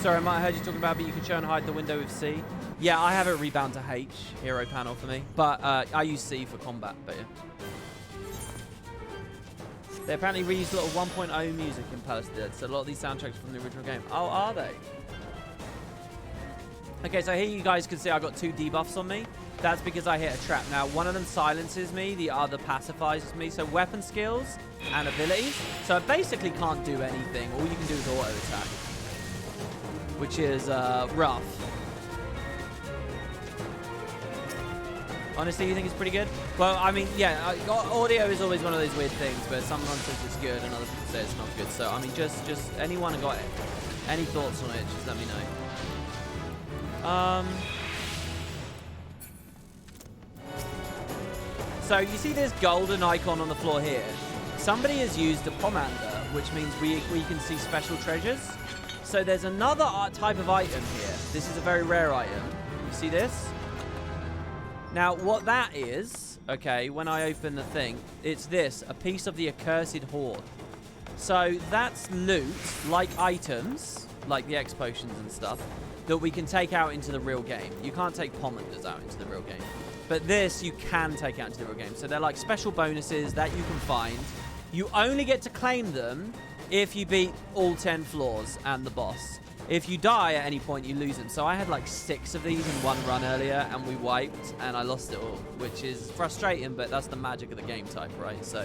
Speaker 1: Sorry, I might have heard you talking about, but you can show and hide the window with C. Yeah, I have it rebound to H, hero panel for me, but I use C for combat, but yeah. They apparently reused a lot of 1.0 music in Palace of the Dead, so a lot of these soundtracks from the original game. Oh, are they? Okay, so here you guys can see I got 2 debuffs on me. That's because I hit a trap. Now, one of them silences me, the other pacifies me. So weapon skills and abilities. So I basically can't do anything. All you can do is auto attack, which is rough. Honestly, you think it's pretty good? Well, I mean, yeah, audio is always one of those weird things, but someone says it's good and other people say it's not good. So, I mean, just anyone got any thoughts on it, just let me know. So, you see this golden icon on the floor here? Somebody has used a Pomander, which means we can see special treasures. So, there's another type of item here. This is a very rare item. You see this? Now, what that is, okay, when I open the thing, it's this, a piece of the accursed horde. So that's loot, like items, like the X potions and stuff, that we can take out into the real game. You can't take Pomanders out into the real game. But this, you can take out into the real game. So they're like special bonuses that you can find. You only get to claim them if you beat all 10 floors and the boss. If you die at any point, you lose them. So I had like 6 of these in one run earlier, and we wiped, and I lost it all, which is frustrating, but that's the magic of the game type, right? So,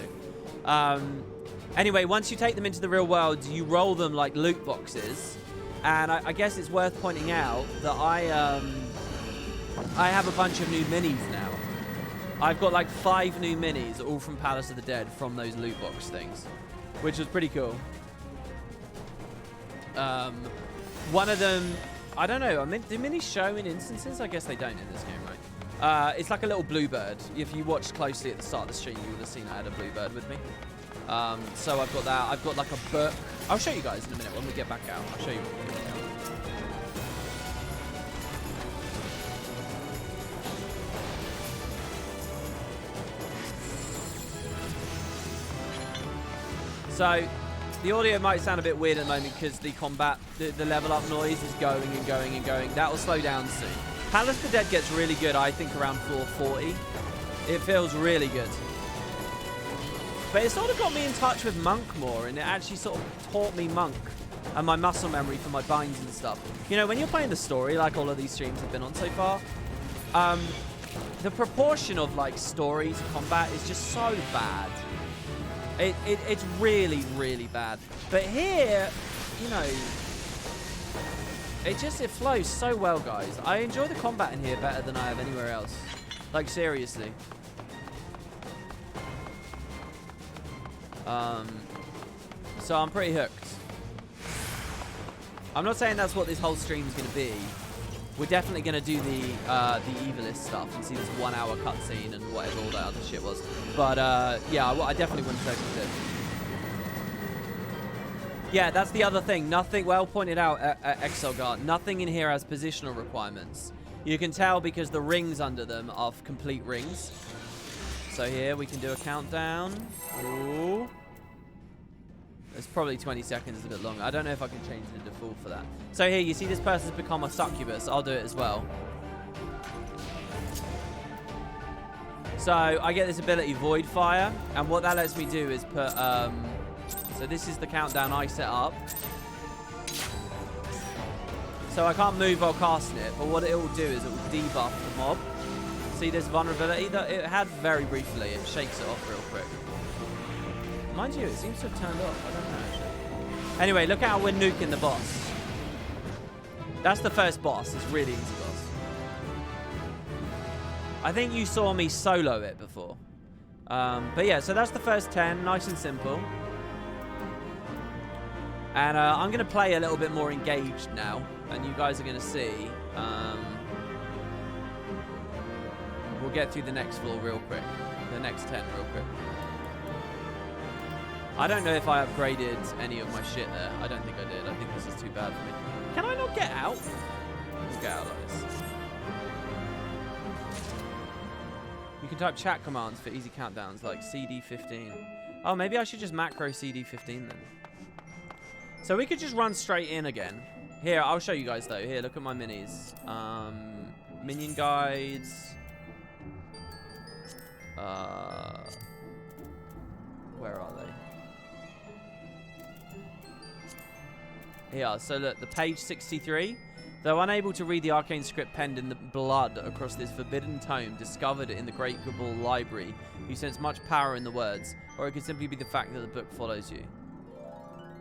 Speaker 1: anyway, once you take them into the real world, you roll them like loot boxes, and I guess it's worth pointing out that I have a bunch of new minis now. I've got like 5 new minis, all from Palace of the Dead, from those loot box things, which was pretty cool. One of them, I don't know. I mean, do minis show in instances? I guess they don't in this game, right? It's like a little bluebird. If you watched closely at the start of the stream, you would have seen I had a bluebird with me. So I've got that. I've got like a book. I'll show you guys in a minute when we get back out. I'll show you what we get out. So, the audio might sound a bit weird at the moment because the combat, the level up noise is going and going and going. That will slow down soon. Palace of the Dead gets really good, I think, around floor 40. It feels really good. But it sort of got me in touch with Monk more, and it actually sort of taught me Monk and my muscle memory for my binds and stuff. You know, when you're playing the story, like all of these streams have been on so far, the proportion of, like, story to combat is just so bad. It's really, really bad. But here, you know, it flows so well, guys. I enjoy the combat in here better than I have anywhere else. Like, seriously. So I'm pretty hooked. I'm not saying that's what this whole stream is going to be. We're definitely going to do the Evilist stuff and see this 1 hour cutscene and whatever all that other shit was. But, yeah, I definitely wouldn't focus it. Yeah, that's the other thing. Nothing, well pointed out, Exelgard. Nothing in here has positional requirements. You can tell because the rings under them are complete rings. So here we can do a countdown. Ooh. It's probably 20 seconds, it's a bit longer. I don't know if I can change the default for that. So here, you see this person's become a succubus. I'll do it as well. So I get this ability, Void Fire. And what that lets me do is put... so this is the countdown I set up. So I can't move while casting it. But what it will do is it will debuff the mob. See this vulnerability that it had very briefly? It shakes it off real quick. Mind you, it seems to have turned off. I don't know, actually. Anyway, look how we're nuking the boss. That's the first boss. It's really easy boss. I think you saw me solo it before. But yeah, so that's the first 10. Nice and simple. And I'm going to play a little bit more engaged now. And you guys are going to see. We'll get through the next floor real quick. The next 10 real quick. I don't know if I upgraded any of my shit there. I don't think I did. I think this is too bad for me. Can I not get out? Let's get out like this. You can type chat commands for easy countdowns like CD15. Oh, maybe I should just macro CD15 then. So we could just run straight in again. Here, I'll show you guys though. Here, look at my minis. Minion guides. Where are they? Here, so look, the page 63. Though unable to read the arcane script penned in the blood across this forbidden tome, discovered in the Great Gabal Library, you sense much power in the words, or it could simply be the fact that the book follows you.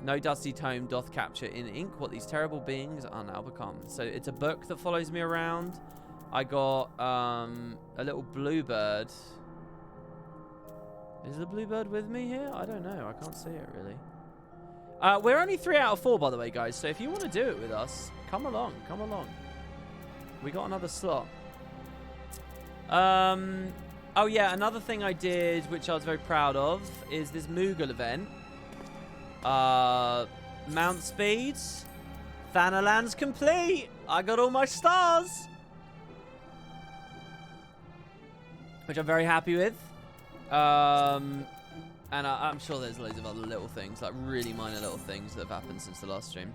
Speaker 1: No dusty tome doth capture in ink what these terrible beings are now become. So it's a book that follows me around. I got a little bluebird. Is the bluebird with me here? I don't know. I can't see it really. We're only 3 out of 4, by the way, guys. So if you want to do it with us, come along. Come along. We got another slot. Oh, yeah. Another thing I did, which I was very proud of, is this Moogle event. Mount speeds. Thanalan's complete. I got all my stars. Which I'm very happy with. And I'm sure there's loads of other little things, like really minor little things that have happened since the last stream.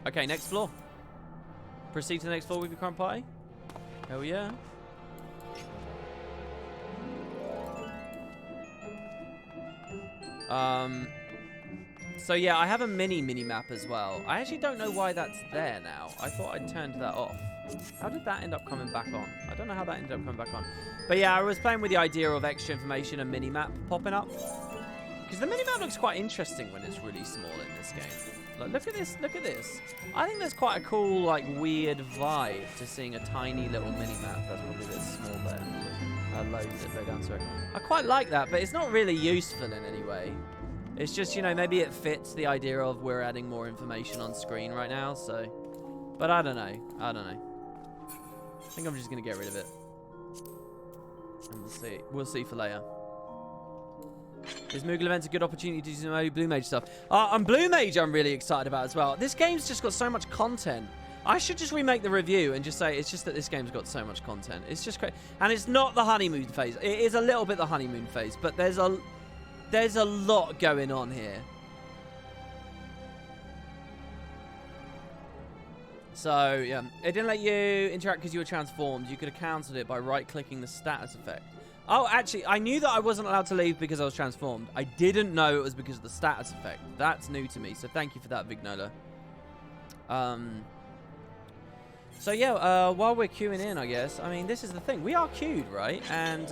Speaker 1: Okay, next floor. Proceed to the next floor with your current party. Hell yeah. So yeah, I have a mini map as well. I actually don't know why that's there now. I thought I'd turned that off. How did that end up coming back on? I don't know how that ended up coming back on. But yeah, I was playing with the idea of extra information and mini map popping up. Because the minimap looks quite interesting when it's really small in this game. Like, look at this, look at this. I think there's quite a cool, like, weird vibe to seeing a tiny little minimap. That's probably this small there. Low down, sorry. I quite like that, but it's not really useful in any way. It's just, you know, maybe it fits the idea of we're adding more information on screen right now, so. But I don't know. I don't know. I think I'm just going to get rid of it. And we'll see. We'll see for later. Is Moogle events a good opportunity to do some Blue Mage stuff? And Blue Mage I'm really excited about as well. This game's just got so much content. I should just remake the review and just say it's just that this game's got so much content. It's just great. And it's not the honeymoon phase. It is a little bit the honeymoon phase, but there's a lot going on here. So, yeah. It didn't let you interact because you were transformed. You could have cancelled it by right-clicking the status effect. Oh, actually, I knew that I wasn't allowed to leave because I was transformed. I didn't know it was because of the status effect. That's new to me, so thank you for that, Vignola. So, yeah, while we're queuing in, I guess, I mean, this is the thing. We are queued, right? And,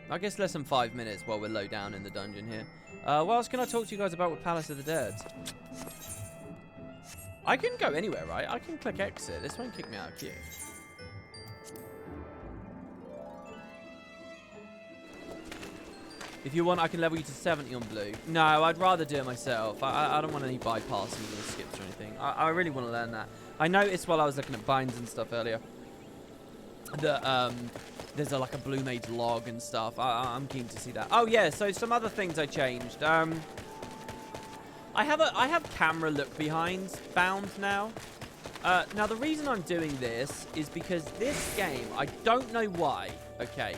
Speaker 1: I guess less than 5 minutes while we're low down in the dungeon here. What else can I talk to you guys about with Palace of the Dead? I can go anywhere, right? I can click exit. This won't kick me out of queue. If you want, I can level you to 70 on blue. No, I'd rather do it myself. I don't want any bypasses or skips or anything. I really want to learn that. I noticed while I was looking at binds and stuff earlier that there's like a Blue Mage log and stuff. I'm keen to see that. Oh yeah, so some other things I changed. I have camera look behind bound now. Now the reason I'm doing this is because this game, I don't know why. Okay.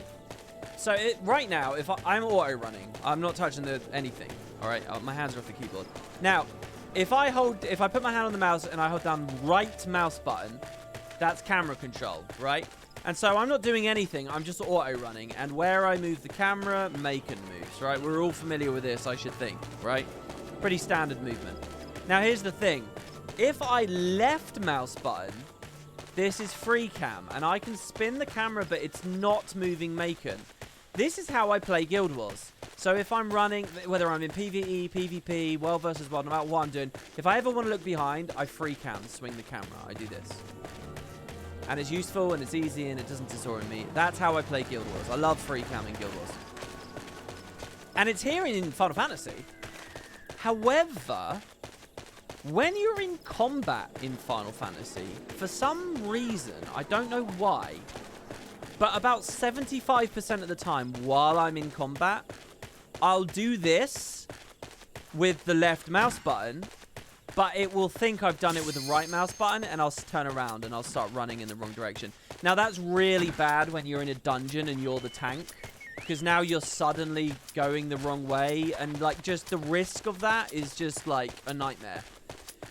Speaker 1: So right now, if I'm auto running, I'm not touching anything. All right, my hands are off the keyboard. Now, if I put my hand on the mouse and I hold down right mouse button, that's camera control, right? And so I'm not doing anything. I'm just auto running, and where I move the camera, Macon moves, right? We're all familiar with this, I should think, right? Pretty standard movement. Now here's the thing: if I left mouse button, this is free cam, and I can spin the camera, but it's not moving Macon. This is how I play Guild Wars. So if I'm running, whether I'm in PvE, PvP, World versus World, no matter what I'm doing, if I ever want to look behind, I free cam, swing the camera. I do this. And it's useful, and it's easy, and it doesn't disorient me. That's how I play Guild Wars. I love free cam in Guild Wars. And it's here in Final Fantasy. However, when you're in combat in Final Fantasy, for some reason, I don't know why, but about 75% of the time while I'm in combat, I'll do this with the left mouse button, but it will think I've done it with the right mouse button, and I'll turn around and I'll start running in the wrong direction. Now, that's really bad when you're in a dungeon and you're the tank, because now you're suddenly going the wrong way, and, like, just the risk of that is just, like, a nightmare.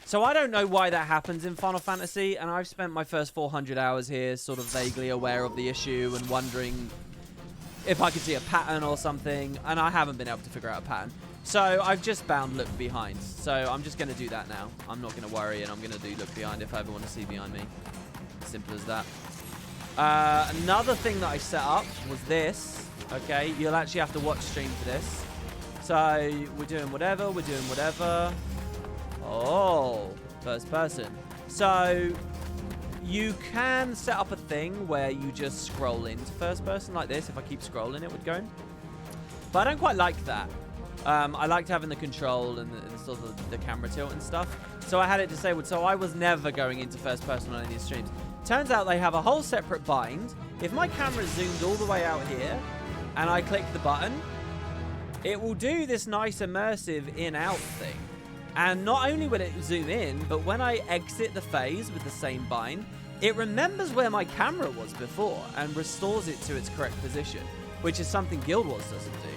Speaker 1: So I don't know why that happens in Final Fantasy, and I've spent my first 400 hours here sort of vaguely aware of the issue and wondering if I could see a pattern or something, and I haven't been able to figure out a pattern. So I've just bound look behind. So I'm just going to do that now. I'm not going to worry, and I'm going to do look behind if I ever want to see behind me. Simple as that. Another thing that I set up was this. Okay, you'll actually have to watch stream for this. So we're doing whatever, we're doing whatever. Oh, first person. So you can set up a thing where you just scroll into first person like this. If I keep scrolling, it would go. But I don't quite like that. I liked having the control and sort of the camera tilt and stuff. So I had it disabled. So I was never going into first person on any streams. Turns out they have a whole separate bind. If my camera zoomed all the way out here and I click the button, it will do this nice immersive in-out thing. And not only will it zoom in, but when I exit the phase with the same bind, it remembers where my camera was before and restores it to its correct position, which is something Guild Wars doesn't do.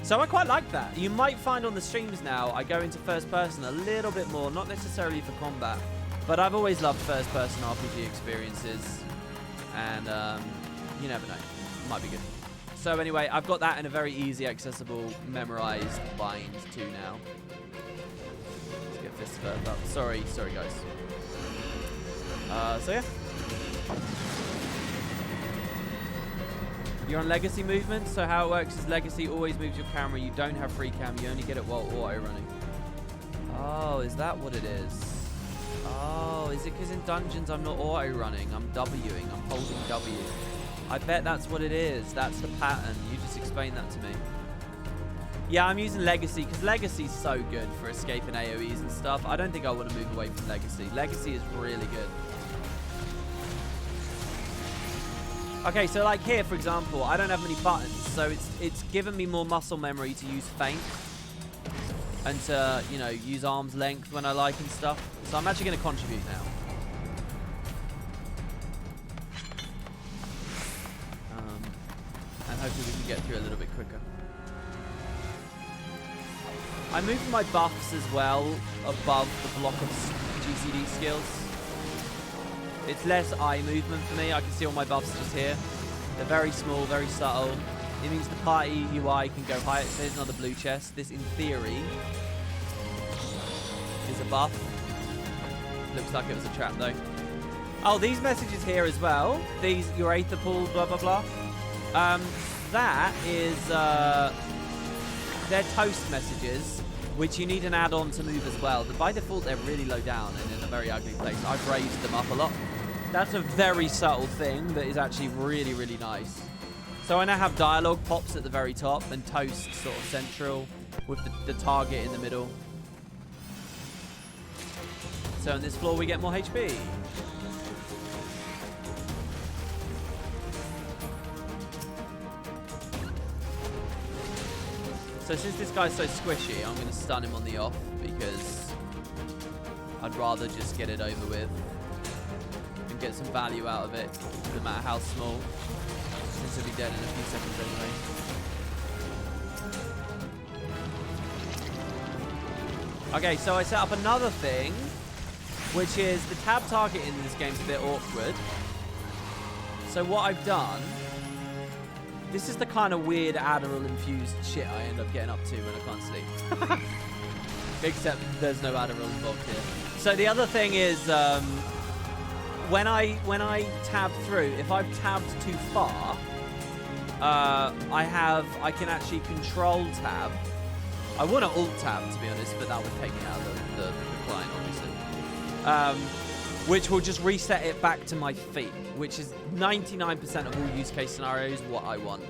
Speaker 1: So I quite like that. You might find on the streams now, I go into first person a little bit more, not necessarily for combat, but I've always loved first person RPG experiences, and you never know, might be good. So anyway, I've got that in a very easy, accessible, memorized bind too now. Fist first up. Sorry guys. So yeah. You're on legacy movement, so how it works is legacy always moves your camera. You don't have free cam, you only get it while auto running. Oh, is that what it is? Oh, is it because in dungeons I'm not auto running, I'm Wing, I'm holding W. I bet that's what it is. That's the pattern. You just explained that to me. Yeah, I'm using Legacy because Legacy's so good for escaping AoEs and stuff. I don't think I want to move away from Legacy. Legacy is really good. Okay, so like here, for example, I don't have many buttons, so it's given me more muscle memory to use feint and to, you know, use arm's length when I like and stuff. So I'm actually going to contribute now. And hopefully we can get through a little bit quicker. I'm moving my buffs as well above the block of GCD skills. It's less eye movement for me. I can see all my buffs just here. They're very small, very subtle. It means the party UI can go higher. So here's another blue chest. This, in theory, is a buff. Looks like it was a trap, though. Oh, these messages here as well. These, your Aether Pool, blah, blah, blah. That is, they're toast messages, which you need an add-on to move as well. But by default, they're really low down and in a very ugly place. I've raised them up a lot. That's a very subtle thing that is actually really, really nice. So I now have dialogue pops at the very top and toast sort of central with the target in the middle. So on this floor, we get more HP. So since this guy's so squishy, I'm going to stun him on the off because I'd rather just get it over with and get some value out of it, no matter how small, since he'll be dead in a few seconds anyway. Okay, so I set up another thing, which is the tab target in this game's a bit awkward. So what I've done... This is the kind of weird Adderall-infused shit I end up getting up to when I can't sleep. Except there's no Adderall involved here. So the other thing is, when I tab through, if I've tabbed too far, I can actually control tab. I want to alt tab, to be honest, but that would take me out of the decline, obviously. Which will just reset it back to my feet, which is 99% of all use case scenarios what I want.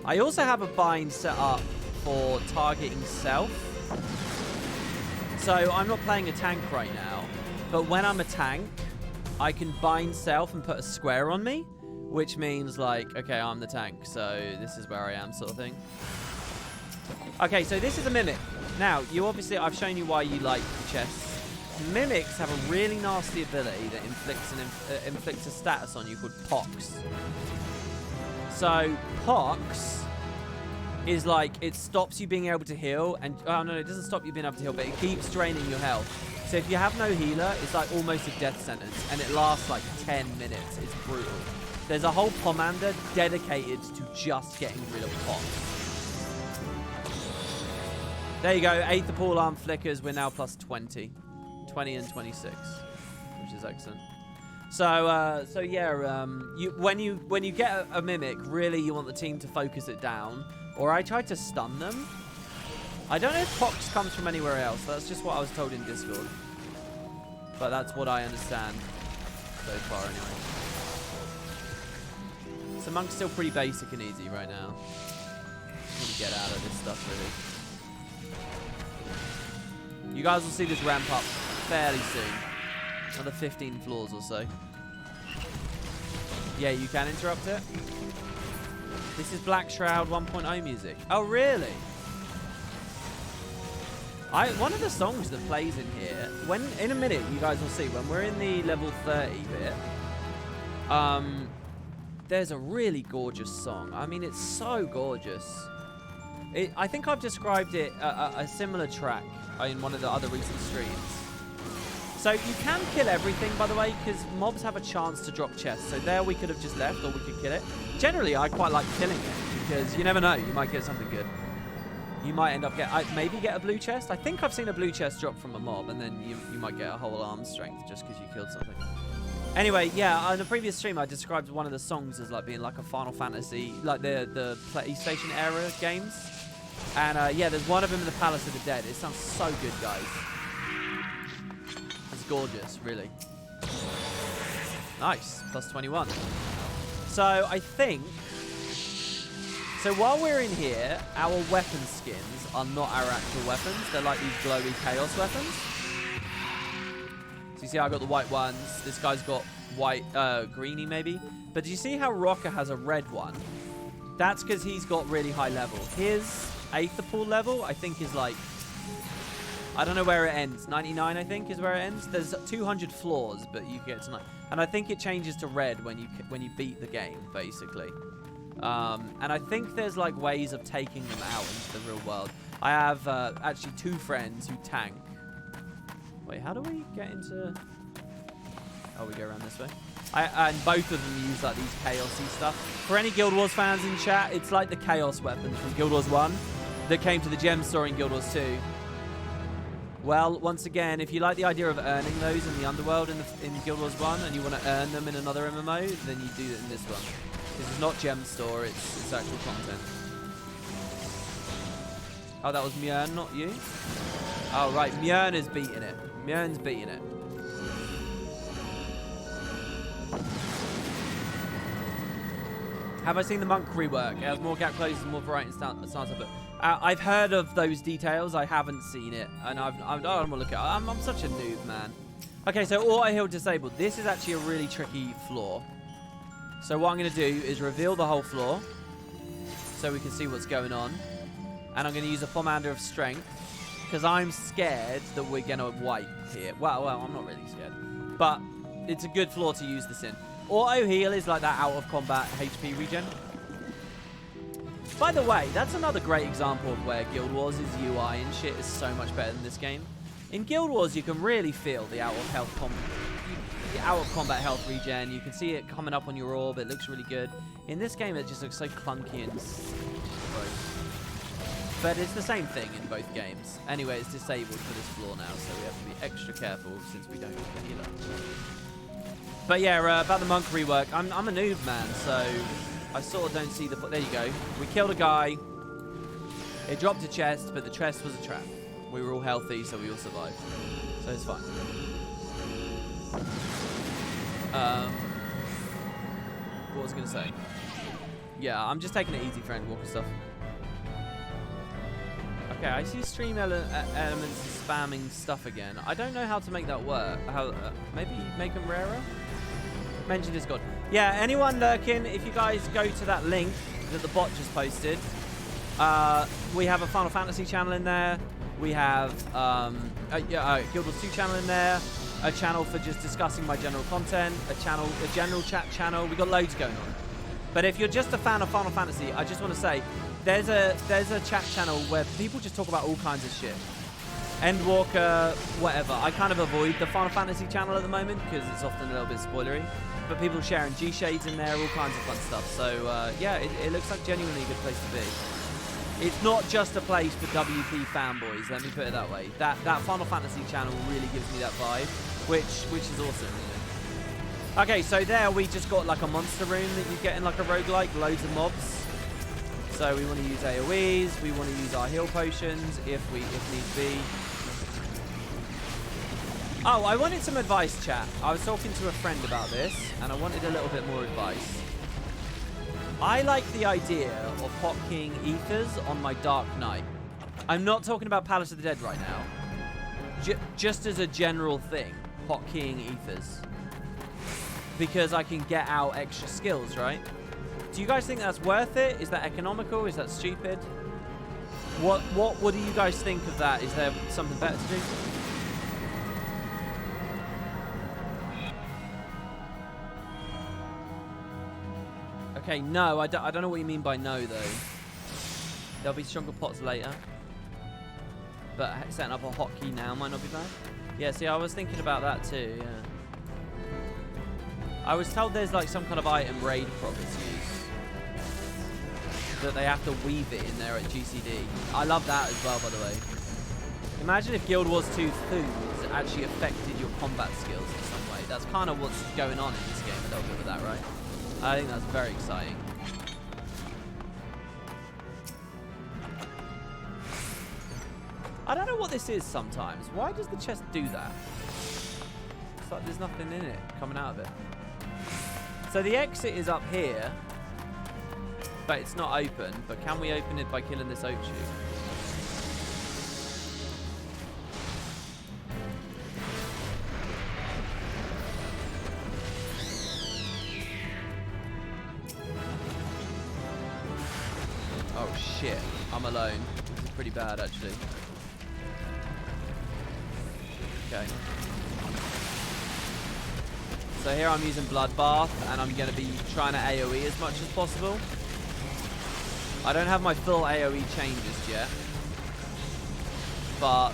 Speaker 1: I also have a bind set up for targeting self. So I'm not playing a tank right now, but when I'm a tank, I can bind self and put a square on me, which means like, okay, I'm the tank, so this is where I am sort of thing. Okay, so this is a mimic. Now, I've shown you why you like the chests. Mimics have a really nasty ability that inflicts a status on you called Pox. So Pox is like, it stops you being able to heal, and oh no, it doesn't stop you being able to heal, but it keeps draining your health. So if you have no healer, it's like almost a death sentence, and it lasts like 10 minutes. It's brutal. There's a whole pomander dedicated to just getting rid of Pox. There you go, Aether Pool arm flickers. We're now plus 20. 20 and 26, which is excellent. So yeah, when you get a mimic, really you want the team to focus it down. Or I tried to stun them. I don't know if Pox comes from anywhere else. That's just what I was told in Discord. But that's what I understand so far, anyway. So Monk's still pretty basic and easy right now. Just want to get out of this stuff, really. You guys will see this ramp up fairly soon. Another 15 floors or so. Yeah, you can interrupt it. This is Black Shroud 1.0 music. Oh, really? One of the songs that plays in here, in a minute, you guys will see, when we're in the level 30 bit, there's a really gorgeous song. I mean, it's so gorgeous. I think I've described it, a similar track, in one of the other recent streams. So you can kill everything, by the way, because mobs have a chance to drop chests. So there we could have just left, or we could kill it. Generally, I quite like killing it, because you never know, you might get something good. You might end up maybe get a blue chest. I think I've seen a blue chest drop from a mob, and then you might get a whole arm strength just because you killed something. Anyway, yeah, on the previous stream, I described one of the songs as like being like a Final Fantasy, like the PlayStation era games. And yeah, there's one of them in the Palace of the Dead. It sounds so good, guys. It's gorgeous, really. Nice, plus 21. So I think, so while we're in here, our weapon skins are not our actual weapons. They're like these glowy chaos weapons. So you see I got the white ones. This guy's got white, greeny maybe. But do you see how Rocker has a red one? That's because he's got really high level. His Aetherpool level, I think, is like, I don't know where it ends. 99, I think, is where it ends. There's 200 floors, but you get to 9. And I think it changes to red when you beat the game, basically. And I think there's like ways of taking them out into the real world. I have actually 2 friends who tank. Wait, how do we get into... Oh, we go around this way. And both of them use like these chaosy stuff. For any Guild Wars fans in chat, it's like the chaos weapons from Guild Wars 1 that came to the gem store in Guild Wars 2. Well, once again, if you like the idea of earning those in the underworld in Guild Wars 1 and you want to earn them in another MMO, then you do it in this one. This is not gem store, it's actual content. Oh, that was Mjörn, not you? Oh, right, Mjörn is beating it. Mjörn's beating it. Have I seen the monk rework? It has more gap closes and more variety in stance, but I've heard of those details. I haven't seen it, and I don't want to look at it. I'm such a noob, man. Okay, so auto heal disabled. This is actually a really tricky floor. So what I'm going to do is reveal the whole floor, so we can see what's going on, and I'm going to use a Pomander of Strength because I'm scared that we're going to wipe here. Well, I'm not really scared, but it's a good floor to use this in. Auto heal is like that out of combat HP regen. By the way, that's another great example of where Guild Wars' UI and shit is so much better than this game. In Guild Wars, you can really feel the out of combat health regen. You can see it coming up on your orb. It looks really good. In this game, it just looks so clunky and gross. But it's the same thing in both games. Anyway, it's disabled for this floor now, so we have to be extra careful since we don't get the healer. But yeah, about the monk rework, I'm a noob, man, so I sort of don't see the... There you go. We killed a guy. It dropped a chest, but the chest was a trap. We were all healthy, so we all survived. So it's fine. What was I going to say? Yeah, I'm just taking it easy for Endwalker stuff. Okay, I see stream elements spamming stuff again. I don't know how to make that work. How? Maybe make them rarer? Mention Discord. Yeah, anyone lurking, if you guys go to that link that the bot just posted, we have a Final Fantasy channel in there. We have Guild Wars 2 channel in there. A channel for just discussing my general content. A general chat channel. We got loads going on. But if you're just a fan of Final Fantasy, I just want to say, there's a chat channel where people just talk about all kinds of shit. Endwalker, whatever. I kind of avoid the Final Fantasy channel at the moment because it's often a little bit spoilery. But people sharing G-Shades in there, all kinds of fun stuff. So, yeah, it looks like genuinely a good place to be. It's not just a place for WP fanboys, let me put it that way. That Final Fantasy channel really gives me that vibe, which is awesome. Okay, so there we just got like a monster room that you get in like a roguelike, loads of mobs. So we want to use AoEs, we want to use our heal potions if need be. Oh, I wanted some advice, chat. I was talking to a friend about this, and I wanted a little bit more advice. I like the idea of hotkeying ethers on my Dark Knight. I'm not talking about Palace of the Dead right now. Just as a general thing, hotkeying ethers. Because I can get out extra skills, right? Do you guys think that's worth it? Is that economical? Is that stupid? What do you guys think of that? Is there something better to do? Okay, no, I don't know what you mean by no, though. There'll be stronger pots later. But setting up a hotkey now might not be bad. Yeah, see, I was thinking about that too, yeah. I was told there's like some kind of item raid properties that they have to weave it in there at GCD. I love that as well, by the way. Imagine if Guild Wars 2 foods actually affected your combat skills in some way. That's kind of what's going on in this game a little bit with that, right? I think that's very exciting. I don't know what this is sometimes. Why does the chest do that? It's like there's nothing in it coming out of it. So the exit is up here, but it's not open. But can we open it by killing this oak shoot? Oh shit, I'm alone. This is pretty bad actually. Okay. So here I'm using Bloodbath, and I'm going to be trying to AoE as much as possible. I don't have my full AoE chain just yet, but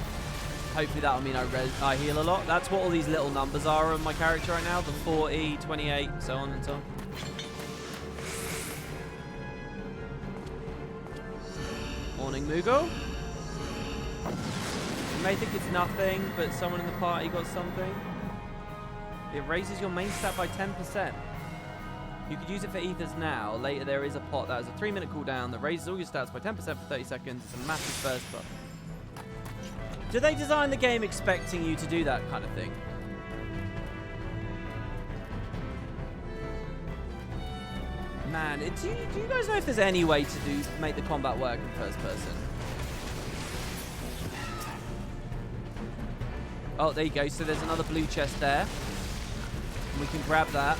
Speaker 1: hopefully that'll mean I heal a lot. That's what all these little numbers are on my character right now, the 40, 28, so on and so on. Morning, Moogle. You may think it's nothing, but someone in the party got something. It raises your main stat by 10%. You could use it for ethers now. Later there is a pot that has a 3-minute cooldown that raises all your stats by 10% for 30 seconds. It's a massive burst buff. Do they design the game expecting you to do that kind of thing? Man, do you guys know if there's any way to make the combat work in first person? Oh, there you go. So there's another blue chest there. We can grab that.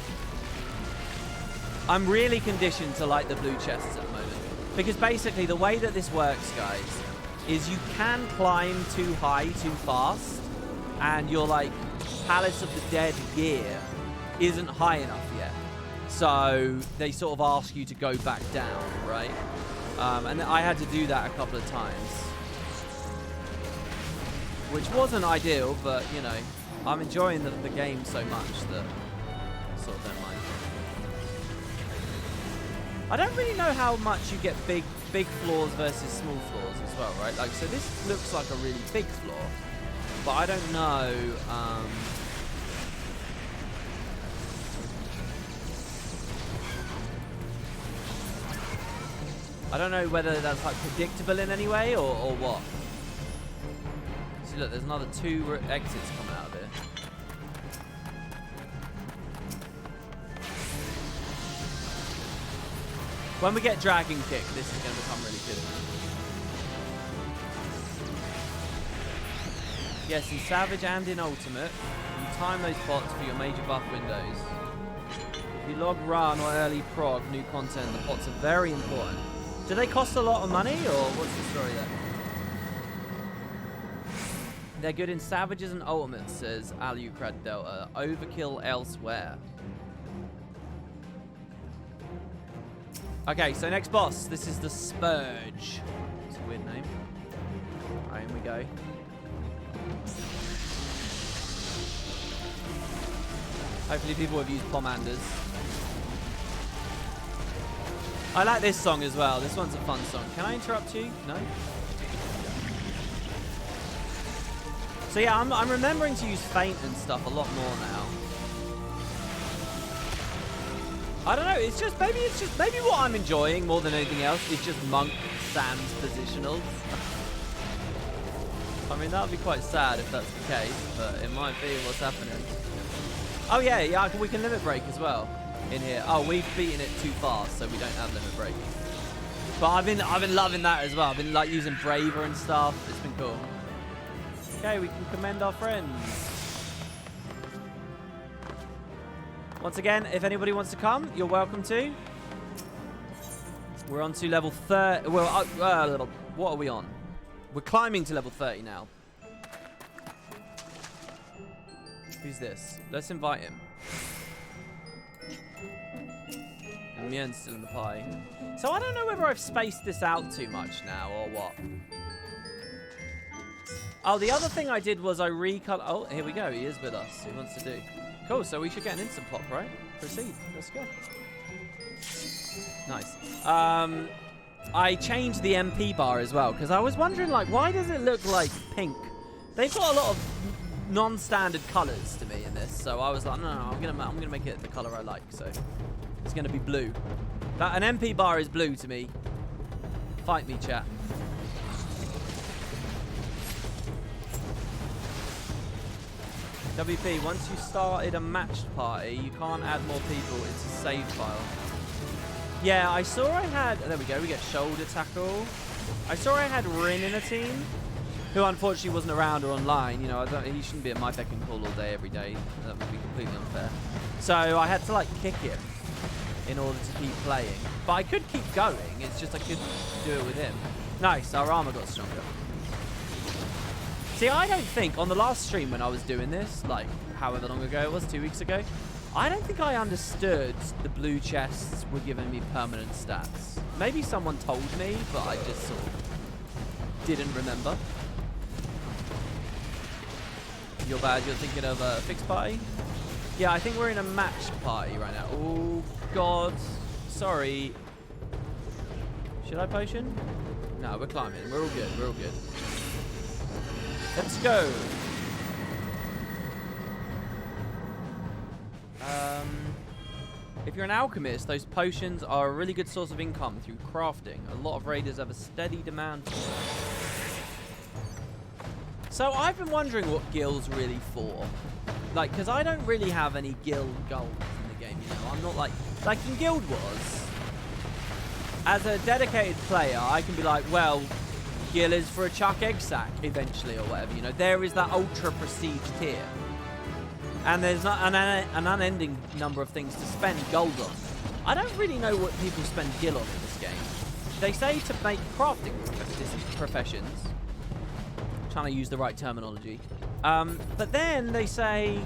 Speaker 1: I'm really conditioned to like the blue chests at the moment. Because basically the way that this works, guys, is you can climb too high too fast, and your like Palace of the Dead gear isn't high enough yet. So they sort of ask you to go back down, right? And I had to do that a couple of times, which wasn't ideal, but you know, I'm enjoying the game so much that I sort of don't mind. I don't really know how much you get big floors versus small floors as well, right? Like, so this looks like a really big floor, but I don't know. I don't know whether that's like predictable in any way or what. See, look, there's another 2 exits coming out of here. When we get Dragon Kick, this is going to become really good. Yes, in Savage and in Ultimate, you time those pots for your major buff windows. If you log run or early prog new content, the pots are very important. Do they cost a lot of money, or what's the story there? They're good in Savages and Ultimates, says Alucrad Delta. Overkill elsewhere. Okay, so next boss. This is the Spurge. It's a weird name. Alright, here we go. Hopefully people have used Pomanders. I like this song as well. This one's a fun song. Can I interrupt you? No? So yeah, I'm remembering to use Feint and stuff a lot more now. I don't know, it's just maybe what I'm enjoying more than anything else is just Monk Sans positionals. I mean, that would be quite sad if that's the case, but it might be what's happening. Oh yeah, we can limit break as well in here. Oh, we've beaten it too fast, so we don't have limit break. But I've been loving that as well. I've been like using Braver and stuff. It's been cool. Okay, we can commend our friends. Once again, if anybody wants to come, you're welcome to. We're on to level 30. Well, what are we on? We're climbing to level 30 now. Who's this? Let's invite him. And Mjern's still in the pie. So I don't know whether I've spaced this out too much now or what. Oh, the other thing I did was I recolor. Oh, here we go. He is with us. He wants to do. Cool. So we should get an instant pop, right? Proceed. Let's go. Nice. I changed the MP bar as well because I was wondering, like, why does it look like pink? They've got a lot of non-standard colors to me in this. So I was like, no, I'm gonna make it the color I like. So it's gonna be blue. An MP bar is blue to me. Fight me, chat. WP, once you started a matched party, you can't add more people. It's a save file. Yeah, I saw I had... There we go. We get shoulder tackle. I saw I had Rin in a team, who unfortunately wasn't around or online. You know, he shouldn't be at my beck and call all day, every day. That would be completely unfair. So I had to, like, kick him in order to keep playing. But I could keep going. It's just I couldn't do it with him. Nice. Our armor got stronger. See, I don't think, on the last stream when I was doing this, like, however long ago it was, 2 weeks ago, I don't think I understood the blue chests were giving me permanent stats. Maybe someone told me, but I just sort of didn't remember. You're bad, you're thinking of a fixed party? Yeah, I think we're in a matched party right now. Oh, God. Sorry. Should I potion? No, we're climbing. We're all good. We're all good. Let's go. If you're an alchemist, those potions are a really good source of income through crafting. A lot of raiders have a steady demand for them. So I've been wondering what guild's really for. Like, because I don't really have any guild goals in the game, you know. I'm not like in Guild Wars, as a dedicated player, I can be like, well, Gil is for a chuck egg sack eventually or whatever, you know. There is that ultra prestige tier. And there's not an unending number of things to spend gold on. I don't really know what people spend gil on in this game. They say to make crafting professions. I'm trying to use the right terminology. But then they say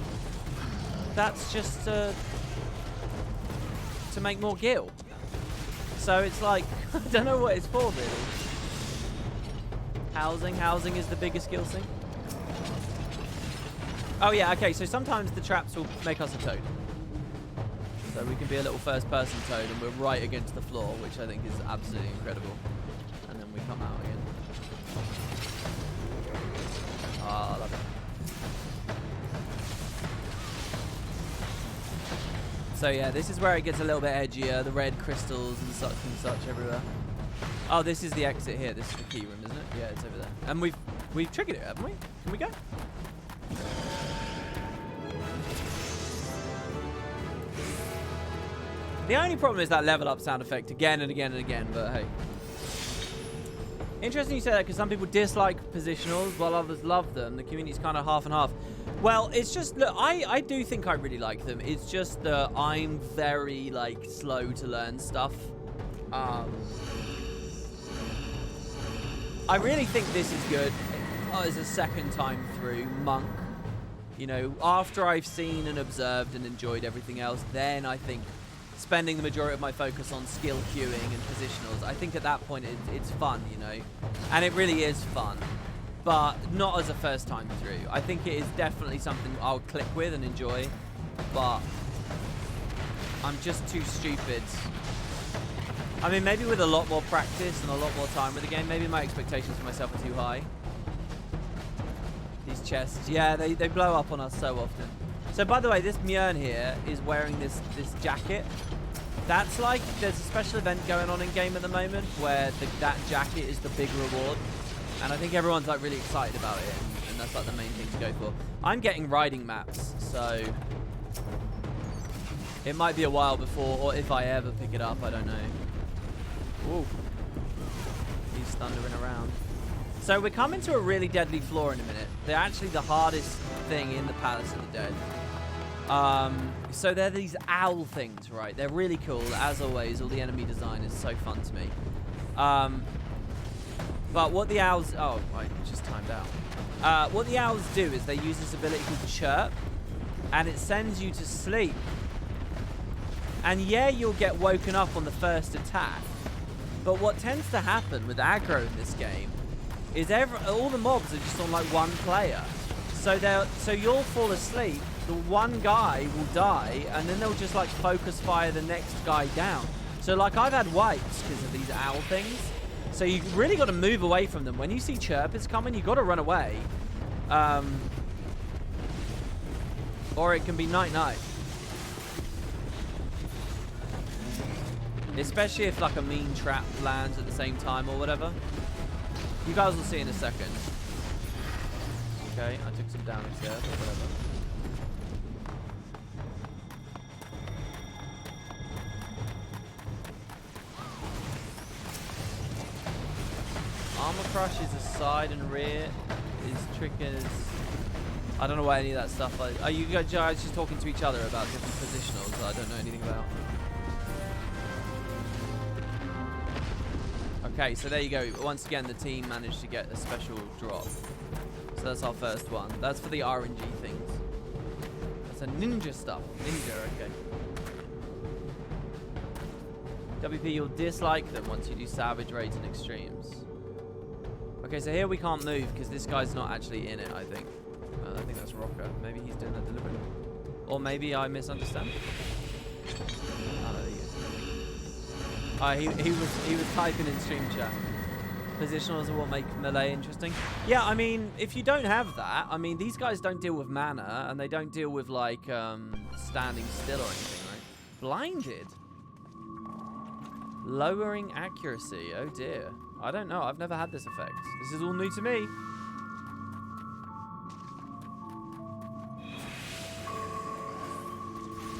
Speaker 1: that's just to make more gil. So it's like, I don't know what it's for really. Housing is the biggest skill thing. Oh yeah, okay, so sometimes the traps will make us a toad. So we can be a little first-person toad and we're right against the floor, which I think is absolutely incredible. And then we come out again. Ah, I love it. So yeah, this is where it gets a little bit edgier. The red crystals and such everywhere. Oh, this is the exit here. This is the key room, isn't it? Yeah, it's over there. And we've triggered it, haven't we? Can we go? The only problem is that level up sound effect again and again and again, but hey. Interesting you say that, because some people dislike positionals while others love them. The community's kind of half and half. Well, it's just, look, I do think I really like them. It's just that I'm very, like, slow to learn stuff. I really think this is good. As a second time through, Monk. You know, after I've seen and observed and enjoyed everything else, then I think spending the majority of my focus on skill queuing and positionals, I think at that point it's fun, you know. And it really is fun. But not as a first time through. I think it is definitely something I'll click with and enjoy. But I'm just too stupid. I mean, maybe with a lot more practice and a lot more time with the game, maybe my expectations for myself are too high. These chests, yeah, they blow up on us so often. So by the way, this Mjörn here is wearing this jacket. That's like, there's a special event going on in game at the moment where that jacket is the big reward. And I think everyone's like really excited about it, and that's like the main thing to go for. I'm getting riding maps, so it might be a while before, or if I ever pick it up, I don't know. Ooh. He's thundering around. So we're coming to a really deadly floor in a minute. They're actually the hardest thing in the Palace of the Dead. So they're these owl things, right? They're really cool. As always, all the enemy design is so fun to me. But what the owls... Oh, I just timed out. What the owls do is they use this ability called Chirp, and it sends you to sleep. And yeah, you'll get woken up on the first attack. But what tends to happen with aggro in this game is all the mobs are just on like one player. So you'll fall asleep, the one guy will die, and then they'll just like focus fire the next guy down. So like I've had wipes because of these owl things. So you really got to move away from them. When you see Chirpers coming, you got to run away. Or it can be night-night. Especially if like a mean trap lands at the same time or whatever. You guys will see in a second. Okay, I took some damage there, but whatever. Armor crush is a side and rear. His trick is... I don't know what any of that stuff is. Are you guys just talking to each other about different positionals that I don't know anything about? Okay, so there you go. Once again, the team managed to get a special drop. So that's our first one. That's for the RNG things. That's a ninja stuff. Ninja, okay. WP, you'll dislike them once you do savage raids and extremes. Okay, so here we can't move because this guy's not actually in it, I think. I think that's Rocker. Maybe he's doing that deliberately. Or maybe I misunderstand. Oh, there he is. He was typing in stream chat. Positionals are what make melee interesting. Yeah, I mean, if you don't have that, I mean, these guys don't deal with mana, and they don't deal with, like, standing still or anything, right? Blinded? Lowering accuracy. Oh, dear. I don't know. I've never had this effect. This is all new to me.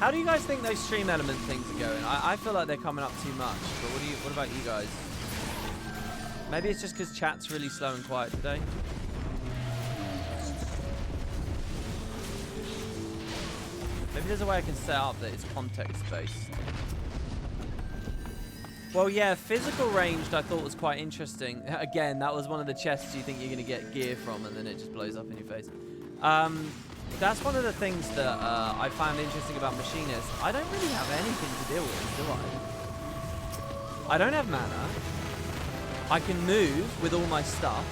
Speaker 1: How do you guys think those stream element things are going? I feel like they're coming up too much, but what about you guys? Maybe it's just because chat's really slow and quiet today. Maybe there's a way I can set up that it's context-based. Well, yeah, physical ranged I thought was quite interesting. Again, that was one of the chests you think you're going to get gear from, and then it just blows up in your face. That's one of the things that I found interesting about Machinist. I don't really have anything to deal with, do I? I don't have mana. I can move with all my stuff.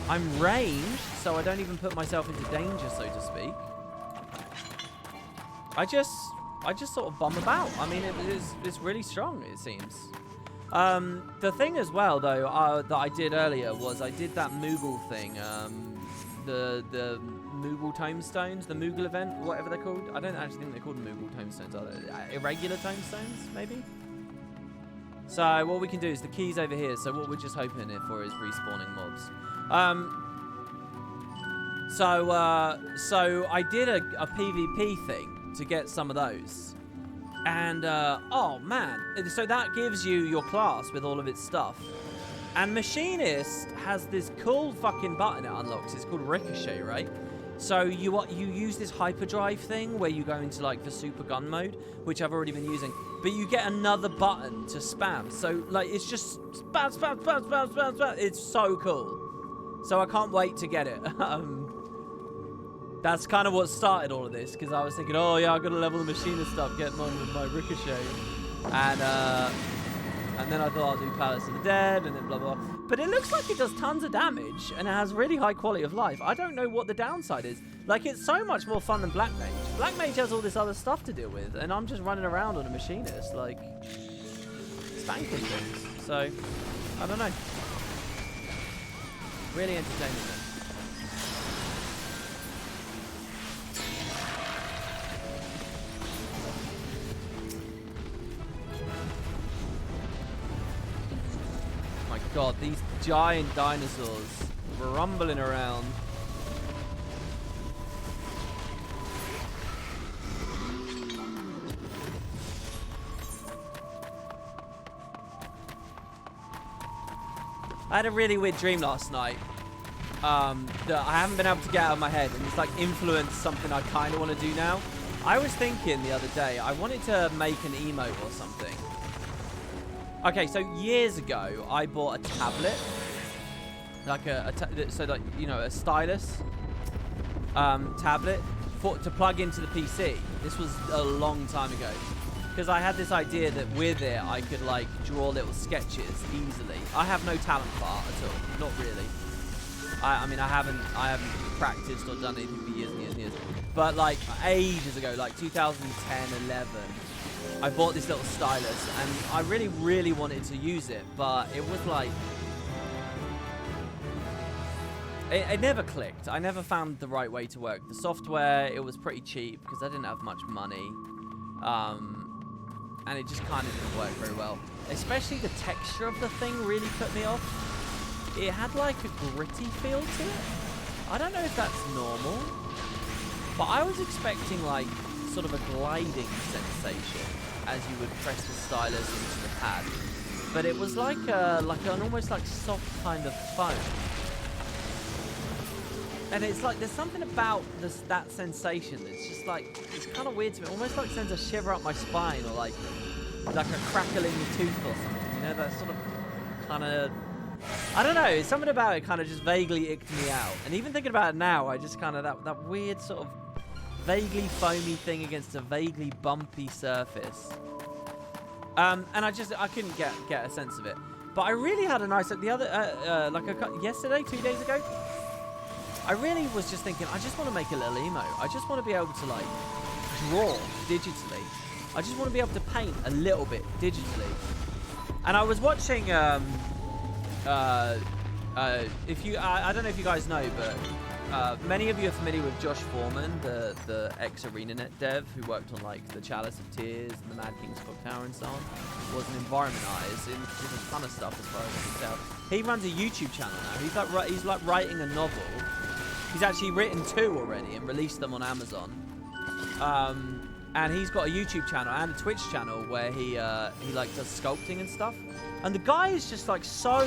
Speaker 1: I'm ranged, so I don't even put myself into danger, so to speak. I just sort of bomb about. I mean, it's really strong, it seems. The thing as well, though, that I did earlier was I did that Moogle thing. The Moogle tomestones, the Moogle event, whatever they're called. I don't actually think they're called Moogle tomestones, are they? Irregular tomestones, maybe? So what we can do is the key's over here. So what we're just hoping for is respawning mobs. So I did a PvP thing to get some of those. And, oh man. So that gives you your class with all of its stuff. And Machinist has this cool fucking button it unlocks. It's called Ricochet, right? So you use this hyperdrive thing where you go into like the super gun mode, which I've already been using, but you get another button to spam. So like it's just spam, spam, spam, spam, spam, spam. It's so cool. So I can't wait to get it. That's kind of what started all of this, because I was thinking, oh yeah, I got to level the Machinist stuff, getting on with my Ricochet, and then I thought I'll do Palace of the Dead, and then blah, blah, blah. But it looks like it does tons of damage, and it has really high quality of life. I don't know what the downside is. Like, it's so much more fun than Black Mage. Black Mage has all this other stuff to deal with, and I'm just running around on a Machinist, like, spanking things. So, I don't know. Really entertaining, though. God, these giant dinosaurs rumbling around. I had a really weird dream last night that I haven't been able to get out of my head, and it's like influenced something I kind of want to do now. I was thinking the other day, I wanted to make an emote or something. Okay, so years ago, I bought a tablet, like a stylus tablet to plug into the PC. This was a long time ago, because I had this idea that with it, I could like draw little sketches easily. I have no talent for art at all, not really. I mean, I haven't practiced or done anything for years and years and years. But like ages ago, like 2010, 11. I bought this little stylus, and I really, really wanted to use it, but it was like... it never clicked. I never found the right way to work the software. It was pretty cheap because I didn't have much money. And it just kind of didn't work very well. Especially the texture of the thing really put me off. It had like a gritty feel to it. I don't know if that's normal, but I was expecting like sort of a gliding sensation as you would press the stylus into the pad. But it was like an almost like soft kind of foam. And it's like there's something about that sensation that's just like, it's kind of weird to me. Almost like sends a shiver up my spine, or like a crackle in the tooth or something. You know, that sort of kind of, I don't know, something about it kind of just vaguely icked me out. And even thinking about it now, I just kind of, that weird sort of vaguely foamy thing against a vaguely bumpy surface. And I couldn't get a sense of it. But I really had a nice, the other, yesterday, 2 days ago, I really was just thinking, I just want to make a little emote. I just want to be able to like draw digitally. I just want to be able to paint a little bit digitally. And I was watching, I don't know if you guys know, but many of you are familiar with Josh Foreman, the ex-ArenaNet dev who worked on like the Chalice of Tears and the Mad King's Clock Tower and so on. Was an environment artist, did a ton of stuff as far as I can tell. He runs a YouTube channel now. He's like writing a novel. He's actually written 2 already and released them on Amazon. And he's got a YouTube channel and a Twitch channel where he like does sculpting and stuff. And the guy is just like so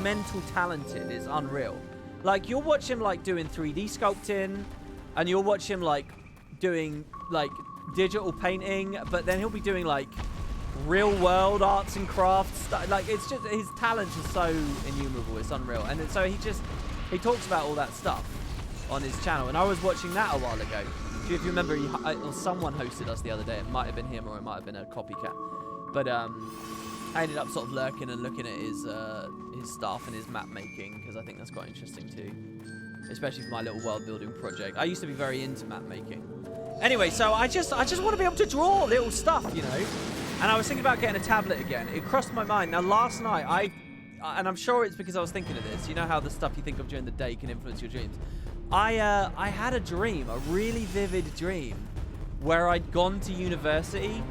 Speaker 1: mental talented, it's unreal. Like you'll watch him like doing 3D sculpting, and you'll watch him like doing like digital painting, but then he'll be doing like real world arts and crafts stuff. Like it's just, his talent is so innumerable, it's unreal. And so he talks about all that stuff on his channel, and I was watching that a while ago. If you remember, someone hosted us the other day. It might have been him, or it might have been a copycat. But I ended up sort of lurking and looking at his stuff and his map making, because I think that's quite interesting too, especially for my little world building project. I used to be very into map making. Anyway, so I just want to be able to draw little stuff, you know. And I was thinking about getting a tablet again. It crossed my mind. Now last night and I'm sure it's because I was thinking of this. You know how the stuff you think of during the day can influence your dreams. I had a dream, a really vivid dream, where I'd gone to university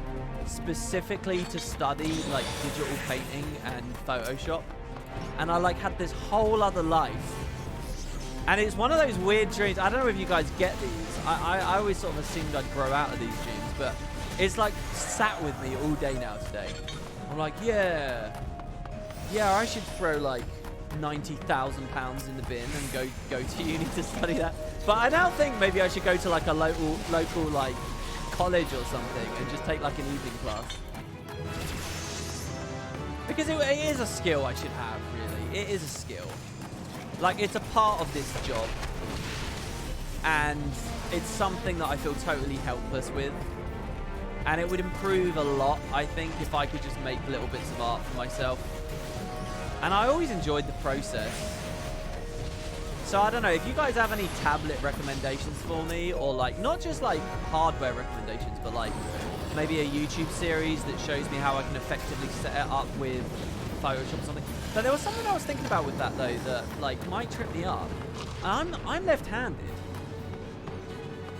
Speaker 1: specifically to study like digital painting and Photoshop, and I like had this whole other life. And it's one of those weird dreams. I don't know if you guys get these. I always sort of assumed I'd grow out of these dreams, but it's like sat with me all day now today. I'm like, yeah, I should throw like £90,000 in the bin and go to uni to study that. But I now think maybe I should go to like a local like college or something and just take like an evening class, because it is a skill I should have. Really, it is a skill. Like it's a part of this job, and it's something that I feel totally helpless with. And it would improve a lot, I think, if I could just make little bits of art for myself. And I always enjoyed the process. So I don't know, if you guys have any tablet recommendations for me, or like, not just like hardware recommendations, but like maybe a YouTube series that shows me how I can effectively set it up with Photoshop or something. But there was something I was thinking about with that though, that like might trip me up. And I'm left-handed.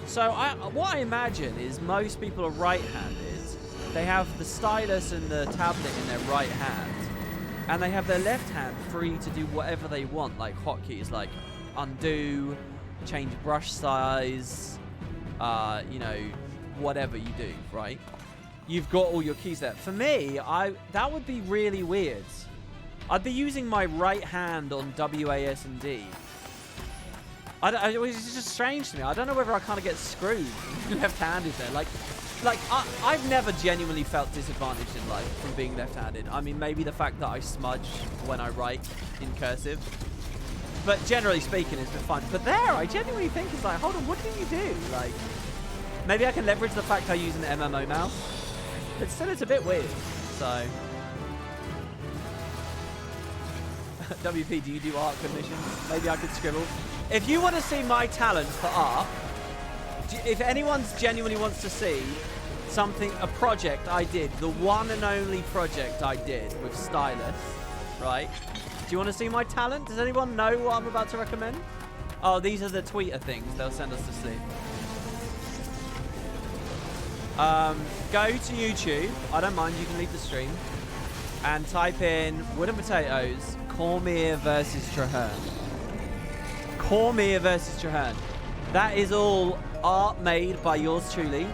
Speaker 1: So what I imagine is most people are right-handed. They have the stylus and the tablet in their right hand, and they have their left hand free to do whatever they want, like hotkeys, like undo, change brush size, you know, whatever you do, right? You've got all your keys there. For me, that would be really weird. I'd be using my right hand on WASD. It's just strange to me. I don't know whether I kind of get screwed left-handed there. Like I've never genuinely felt disadvantaged in life from being left-handed. I mean, maybe the fact that I smudge when I write in cursive. But generally speaking, it's been fun. But there, I genuinely think it's like, hold on, what do you do? Like, maybe I can leverage the fact I use an MMO mouse. But still, it's a bit weird. So, WP, do you do art commissions? Maybe I could scribble. If you want to see my talent for art, if anyone genuinely wants to see something, a project I did, the one and only project I did with stylus, right? Do you want to see my talent? Does anyone know what I'm about to recommend? Oh, these are the tweeter things. They'll send us to sleep. Go to YouTube. I don't mind. You can leave the stream. And type in Wood and Potatoes, Cormier versus Traherne. Cormier versus Traherne. That is all art made by yours truly.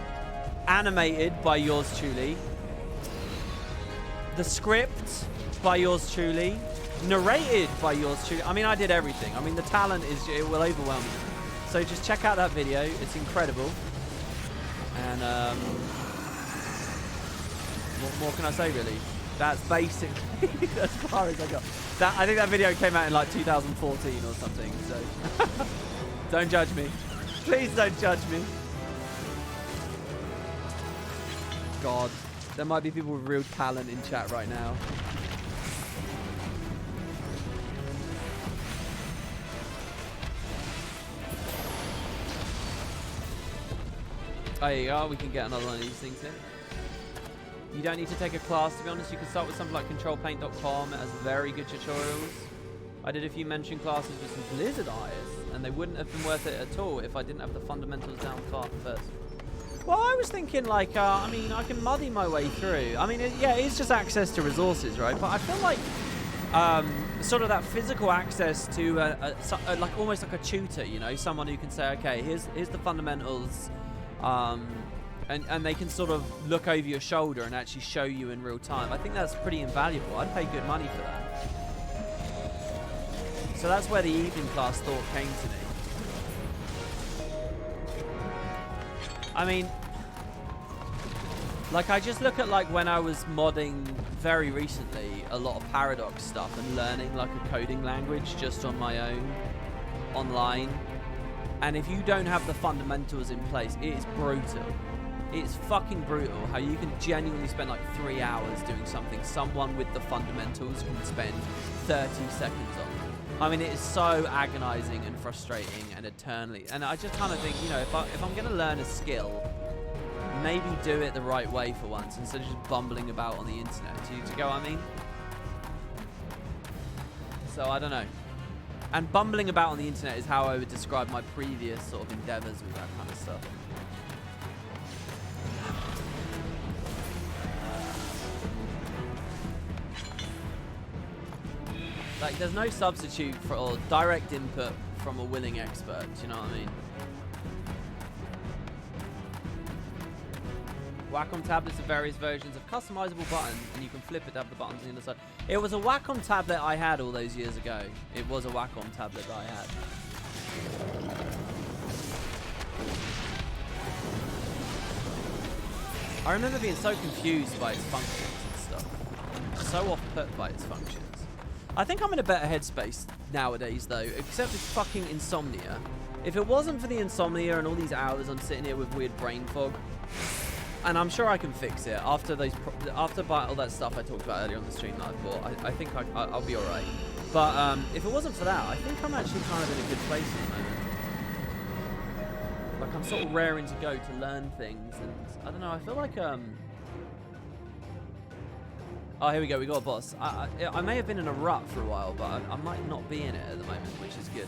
Speaker 1: Animated by yours truly. The script by yours truly. Narrated by yours truly. I mean, I did everything. I mean, the talent it will overwhelm you. So just check out that video. It's incredible. And what more can I say, really? That's basically as far as I got. I think that video came out in like 2014 or something. So don't judge me. Please don't judge me. God, there might be people with real talent in chat right now. There you go, we can get another one of these things in. You don't need to take a class, to be honest. You can start with something like controlpaint.com. It has very good tutorials. I did a few mention classes with some Blizzard eyes, and they wouldn't have been worth it at all if I didn't have the fundamentals down first. Well, I was thinking, like, I mean, I can muddy my way through. I mean, yeah, it's just access to resources, right? But I feel like sort of that physical access to, like, almost like a tutor, you know? Someone who can say, okay, here's the fundamentals. And they can sort of look over your shoulder and actually show you in real time. I think that's pretty invaluable. I'd pay good money for that. So that's where the evening class thought came to me. I mean, like, I just look at, like, when I was modding very recently a lot of Paradox stuff and learning, like, a coding language just on my own online. And if you don't have the fundamentals in place, it is brutal. It's fucking brutal how you can genuinely spend like 3 hours doing something someone with the fundamentals can spend 30 seconds on. I mean, it is so agonizing and frustrating and eternally. And I just kind of think, you know, if I'm going to learn a skill, maybe do it the right way for once instead of just bumbling about on the internet. Do you get what I mean? So I don't know. And bumbling about on the internet is how I would describe my previous sort of endeavors with that kind of stuff. Like, there's no substitute for or direct input from a willing expert, do you know what I mean? Wacom tablets are various versions of customizable buttons, and you can flip it to have the buttons on the other side. It was a Wacom tablet I had all those years ago. It was a Wacom tablet that I had. I remember being so confused by its functions and stuff. So off-put by its functions. I think I'm in a better headspace nowadays, though, except it's fucking insomnia. If it wasn't for the insomnia and all these hours I'm sitting here with weird brain fog, and I'm sure I can fix it after all that stuff I talked about earlier on the stream that I bought. I think I'll be all right. But if it wasn't for that, I think I'm actually kind of in a good place at the moment. Like, I'm sort of raring to go to learn things, and I don't know. I feel like oh, here we go. We got a boss. I may have been in a rut for a while, but I might not be in it at the moment, which is good.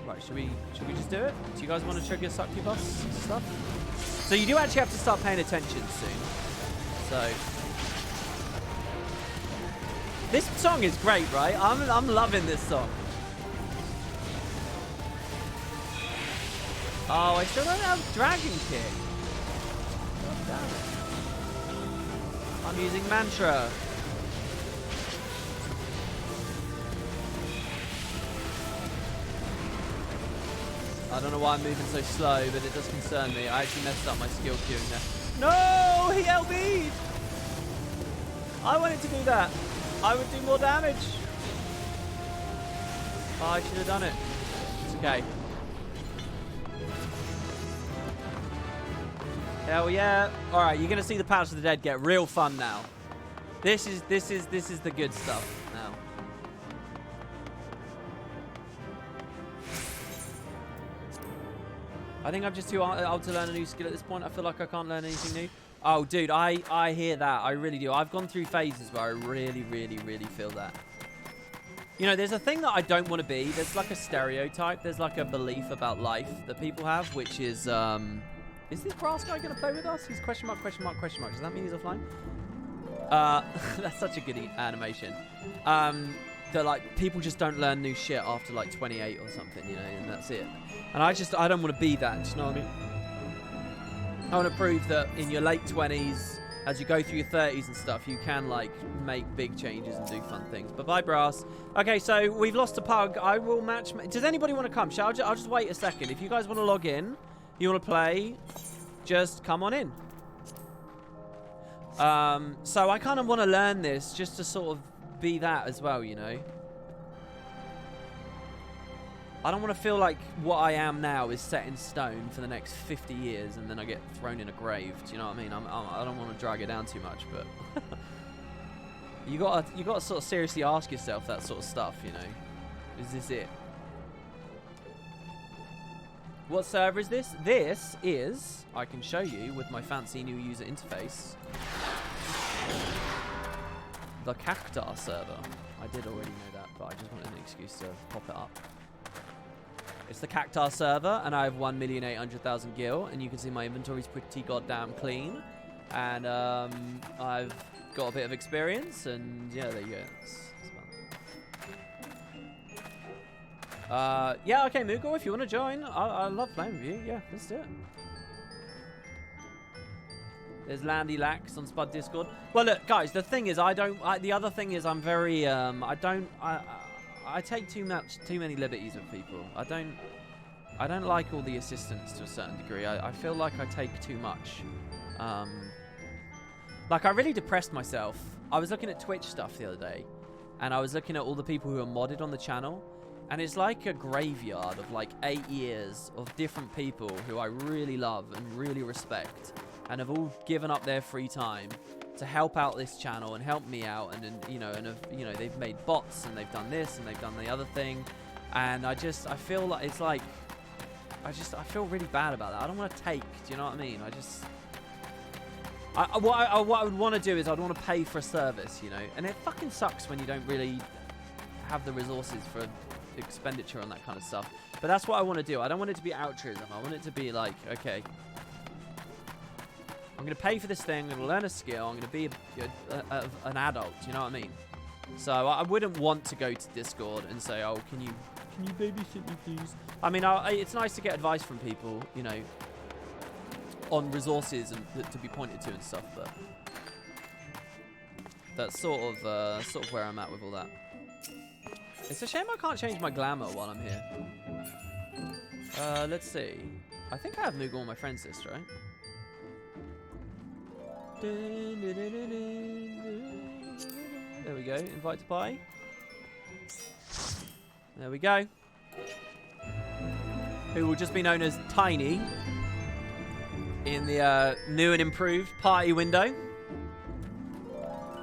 Speaker 1: Right, should we just do it? Do you guys want to trigger succubus stuff? So you do actually have to start paying attention soon. So this song is great, right? I'm loving this song. Oh, I still don't have Dragon Kick. God damn it. I'm using Mantra. I don't know why I'm moving so slow, but it does concern me. I actually messed up my skill queuing there. No, he LB'd! I wanted to do that. I would do more damage. Oh, I should have done it. It's okay. Hell yeah. Alright, you're gonna see the Palace of the Dead get real fun now. This is the good stuff now. I think I'm just too old to learn a new skill at this point. I feel like I can't learn anything new. Oh, dude, I hear that. I really do. I've gone through phases where I really, really, really feel that. You know, there's a thing that I don't want to be. There's like a stereotype. There's like a belief about life that people have, which is this brass guy going to play with us? He's question mark, question mark, question mark. Does that mean he's offline? That's such a good animation. That like people just don't learn new shit after like 28 or something, you know, and that's it. And I don't want to be that. Do you know what I mean? I want to prove that in your late 20s, as you go through your 30s and stuff, you can like make big changes and do fun things. But bye, brass. Okay, so we've lost a pug. I will match. Does anybody want to come? I'll just wait a second. If you guys want to log in, you want to play, just come on in. So I kind of want to learn this just to sort of be that as well, you know. I don't want to feel like what I am now is set in stone for the next 50 years and then I get thrown in a grave. Do you know what I mean? I don't want to drag it down too much, but you gotta sort of seriously ask yourself that sort of stuff, you know. Is this it? What server is this? This is, I can show you with my fancy new user interface, the Cactar server. I did already know that, but I just wanted an excuse to pop it up. It's the Cactar server, and I have 1,800,000 gil, and you can see my inventory's pretty goddamn clean. And I've got a bit of experience, and yeah, there you go. It's fun. Yeah, okay, Moogle, if you want to join, I love playing with you. Yeah, let's do it. There's Landy Lax on Spud Discord. Well, look, guys, the thing is, the other thing is, I'm very, I take too many liberties with people. I don't like all the assistance to a certain degree. I feel like I take too much. Like, I really depressed myself. I was looking at Twitch stuff the other day, and I was looking at all the people who are modded on the channel, and it's like a graveyard of like 8 years of different people who I really love and really respect, and have all given up their free time to help out this channel and help me out, and you know, they've made bots and they've done this and they've done the other thing, and I feel like it's like I feel really bad about that. I don't want to take. Do you know what I mean? What I would want to do is I'd want to pay for a service, you know, and it fucking sucks when you don't really have the resources for expenditure on that kind of stuff. But that's what I want to do. I don't want it to be altruism. I want it to be like, okay, I'm going to pay for this thing, I'm going to learn a skill, I'm going to be an adult, you know what I mean? So I wouldn't want to go to Discord and say, oh, can you babysit me, please? I mean, it's nice to get advice from people, you know, on resources and to be pointed to and stuff, but that's sort of where I'm at with all that. It's a shame I can't change my glamour while I'm here. Let's see. I think I have Moogle on my friends list, right? There we go. Invite to party. There we go. Who will just be known as Tiny in the new and improved party window.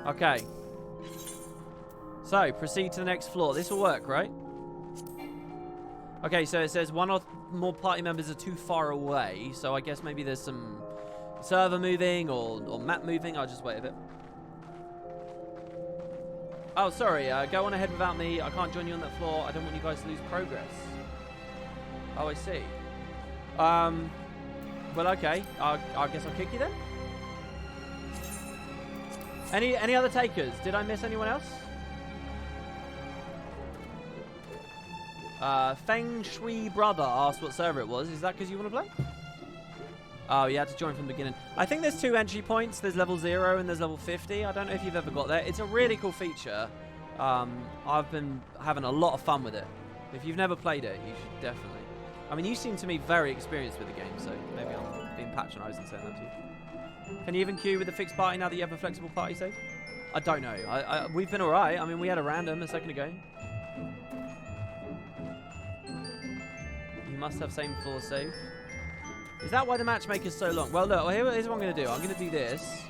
Speaker 1: Okay. So, proceed to the next floor. This will work, right? Okay, so it says one or more party members are too far away. So I guess maybe there's some server moving or map moving. I'll just wait a bit. Oh, sorry. Go on ahead without me. I can't join you on that floor. I don't want you guys to lose progress. Oh, I see. Well, okay. I guess I'll kick you then. Any other takers? Did I miss anyone else? Feng Shui Brother asked what server it was. Is that because you want to play? Oh, you had to join from the beginning. I think there's 2 entry points. There's level 0 and there's level 50. I don't know if you've ever got there. It's a really cool feature. I've been having a lot of fun with it. If you've never played it, you should definitely. I mean, you seem to me very experienced with the game, so maybe I'm being patronised and saying that to you. Can you even queue with a fixed party now that you have a flexible party save? I don't know. We've been alright. I mean, we had a random a second ago. You must have same floor save. Is that why the matchmaker's so long? Well, look, here's what I'm going to do. I'm going to do this.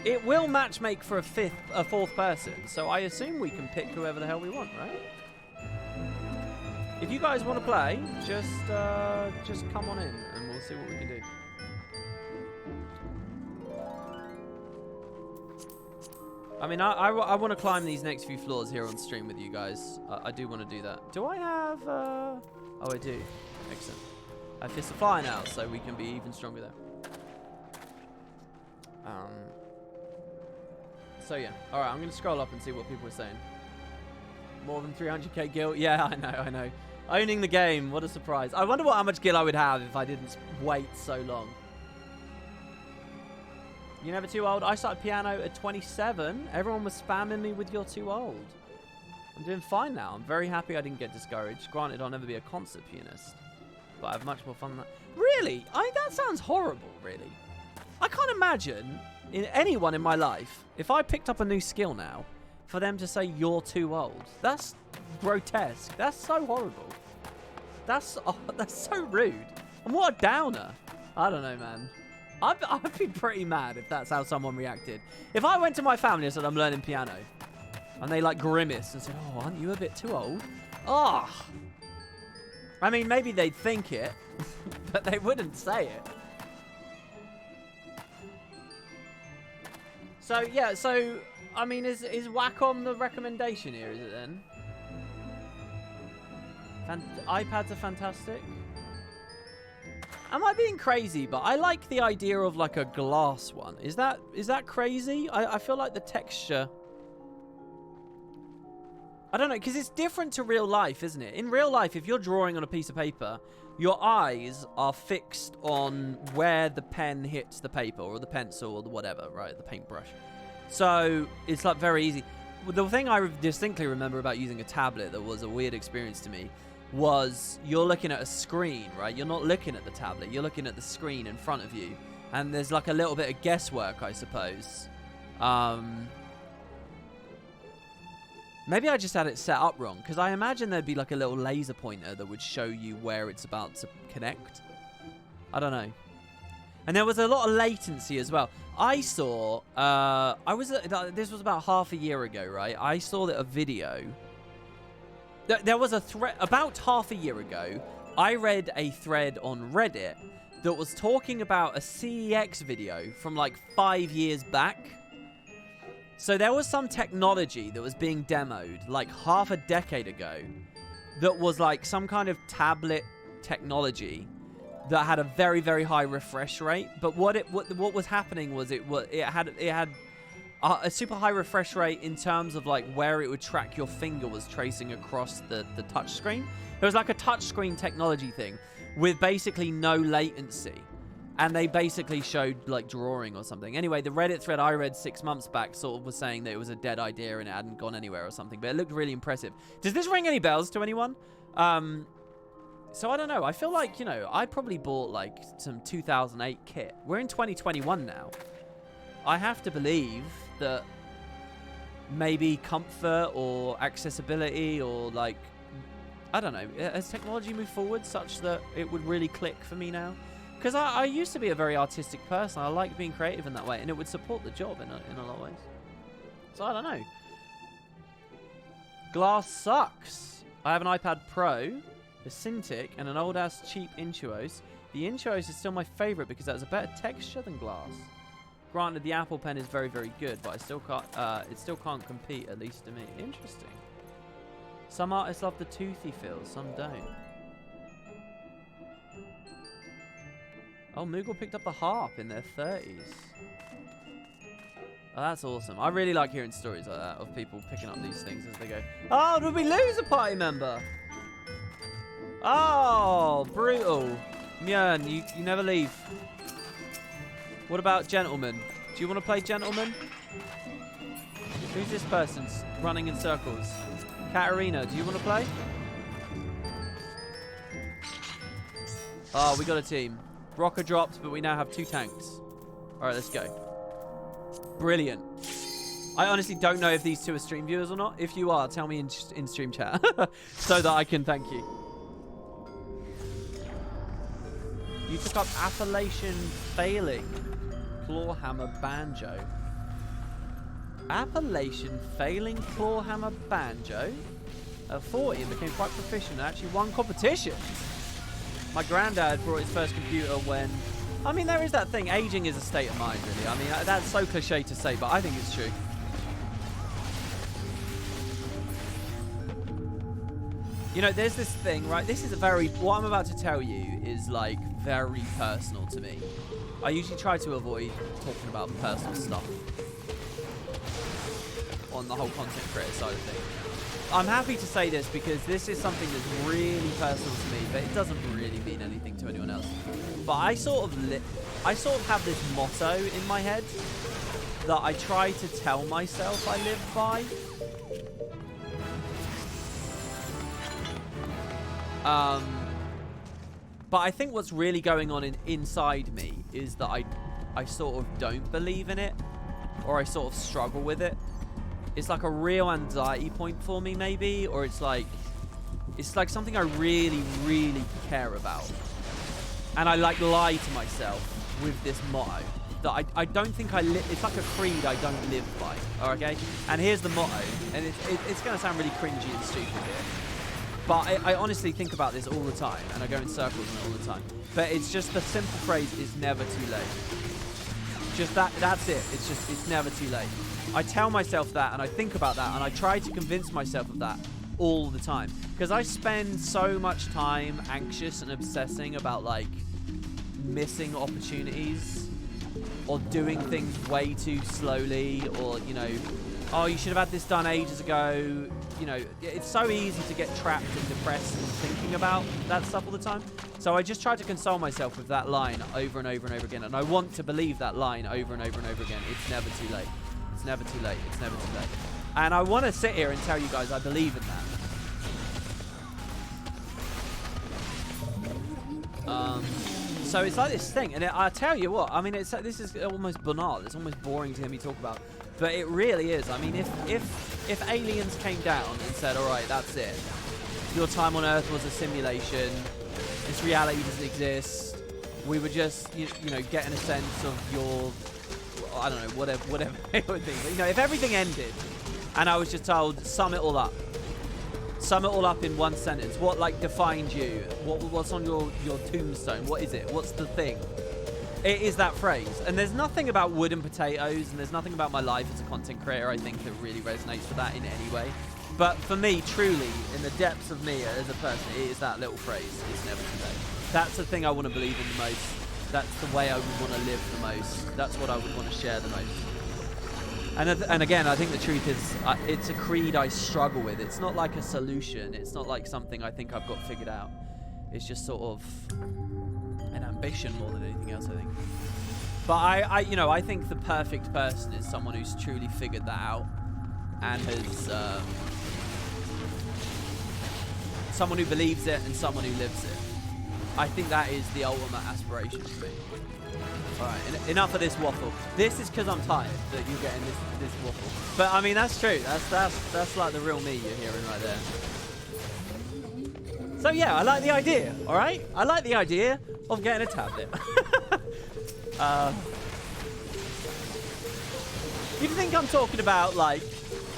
Speaker 1: It will matchmake for a fourth person, so I assume we can pick whoever the hell we want, right? If you guys want to play, just come on in, and we'll see what we can do. I mean, I want to climb these next few floors here on stream with you guys. I do want to do that. Do I have... Oh, I do. Excellent. I have Fist of Fire now, so we can be even stronger there. So, yeah. All right, I'm going to scroll up and see what people are saying. More than 300k gil? Yeah, I know. Owning the game. What a surprise. I wonder how much gil I would have if I didn't wait so long. You're never too old. I started piano at 27. Everyone was spamming me with "you're too old." I'm doing fine now. I'm very happy I didn't get discouraged. Granted, I'll never be a concert pianist, but I have much more fun than that. Really? That sounds horrible, really. I can't imagine anyone in my life, if I picked up a new skill now, for them to say "you're too old." That's grotesque. That's so horrible. That's so rude. And what a downer. I don't know, man. I'd be pretty mad if that's how someone reacted. If I went to my family and said I'm learning piano, and they like grimaced and said, "Oh, aren't you a bit too old?" Oh. I mean, maybe they'd think it, but they wouldn't say it. So, yeah, I mean, is Wacom the recommendation here, is it then? iPads are fantastic. Am I being crazy? But I like the idea of like a glass one. Is that crazy? I feel like the texture... I don't know, because it's different to real life, isn't it? In real life, if you're drawing on a piece of paper, your eyes are fixed on where the pen hits the paper, or the pencil, or the whatever, right? The paintbrush. So it's like very easy. The thing I distinctly remember about using a tablet that was a weird experience to me was you're looking at a screen, right? You're not looking at the tablet. You're looking at the screen in front of you. And there's like a little bit of guesswork, I suppose. Maybe I just had it set up wrong, because I imagine there'd be like a little laser pointer that would show you where it's about to connect. I don't know. And there was a lot of latency as well. I saw, this was about half a year ago, right? I saw that a video... There was a thread about half a year ago. I read a thread on Reddit that was talking about a CEX video from like 5 years back. So there was some technology that was being demoed like half a decade ago that was like some kind of tablet technology that had a very, very high refresh rate. But what was happening was it had a super high refresh rate in terms of like where it would track your finger was tracing across the touch screen. There was like a touch screen technology thing with basically no latency. And they basically showed like drawing or something. Anyway, the Reddit thread I read 6 months back sort of was saying that it was a dead idea and it hadn't gone anywhere or something. But it looked really impressive. Does this ring any bells to anyone? So I don't know. I feel like, you know, I probably bought like some 2008 kit. We're in 2021 now. I have to believe that maybe comfort or accessibility or like, I don't know, has technology moved forward such that it would really click for me now? Because I used to be a very artistic person. I like being creative in that way, and it would support the job in a lot of ways. So I don't know. Glass sucks. I have an iPad Pro, a Cintiq, and an old-ass cheap Intuos. The Intuos is still my favorite because it has a better texture than glass. Granted, the Apple Pen is very, very good, but I still can't. It still can't compete, at least to me. Interesting. Some artists love the toothy feel, some don't. Oh, Moogle picked up the harp in their 30s. Oh, that's awesome. I really like hearing stories like that of people picking up these things as they go. Oh, did we lose a party member? Oh, brutal. Mjörn, you never leave. What about Gentleman? Do you want to play Gentleman? Who's this person running in circles? Katarina, do you want to play? Oh, we got a team. Rocker dropped, but we now have 2 tanks. All right, let's go. Brilliant. I honestly don't know if these two are stream viewers or not. If you are, tell me in stream chat so that I can thank you. You took up Appalachian Failing Clawhammer Banjo. Appalachian Failing Clawhammer Banjo. At 40 and became quite proficient and actually won competitions. My granddad brought his first computer when... I mean, there is that thing. Aging is a state of mind, really. I mean, that's so cliche to say, but I think it's true. You know, there's this thing, right? This is a very, what I'm about to tell you is like very personal to me. I usually try to avoid talking about personal stuff on the whole content creator side of things. I'm happy to say this because this is something that's really personal to me, but it doesn't really mean anything to anyone else. But I sort of have this motto in my head that I try to tell myself I live by. But I think what's really going on inside me is that I sort of don't believe in it, or I sort of struggle with it. It's like a real anxiety point for me, maybe, or it's like something I really, really care about. And I like lie to myself with this motto that I don't think I live. It's like a creed I don't live by. Okay, and here's the motto, and it's going to sound really cringy and stupid here. But I honestly think about this all the time, and I go in circles on it all the time. But it's just the simple phrase is never too late. Just that's it. It's never too late. I tell myself that, and I think about that, and I try to convince myself of that all the time. Because I spend so much time anxious and obsessing about, like, missing opportunities, or doing things way too slowly, or, you know, oh, you should have had this done ages ago. You know, it's so easy to get trapped and depressed and thinking about that stuff all the time. So I just try to console myself with that line over and over and over again. And I want to believe that line over and over and over again. It's never too late. It's never too late. It's never too late. And I want to sit here and tell you guys I believe in that. So it's like this thing. And I tell you what, I mean, this is almost banal. It's almost boring to hear me talk about. But it really is. I mean, if aliens came down and said, all right, that's it. Your time on Earth was a simulation. This reality doesn't exist. We were just, you know, getting a sense of your, I don't know, whatever it would be. But, you know, if everything ended and I was just told, sum it all up. Sum it all up in one sentence. What, like, defined you? What's on your tombstone? What is it? What's the thing? It is that phrase. And there's nothing about wood and potatoes, and there's nothing about my life as a content creator, I think, that really resonates with that in any way. But for me, truly, in the depths of me as a person, it is that little phrase, it's never too late. That's the thing I want to believe in the most. That's the way I would want to live the most. That's what I would want to share the most. And again, I think the truth is, it's a creed I struggle with. It's not like a solution. It's not like something I think I've got figured out. It's just sort of an ambition more than anything else, I think. But I think the perfect person is someone who's truly figured that out and has someone who believes it and someone who lives it. I think that is the ultimate aspiration for me. All right, enough of this waffle. This is because I'm tired that you're getting this waffle. But I mean, that's true. That's like the real me you're hearing right there. So yeah, I like the idea, all right? I like the idea of getting a tablet. You'd think I'm talking about, like,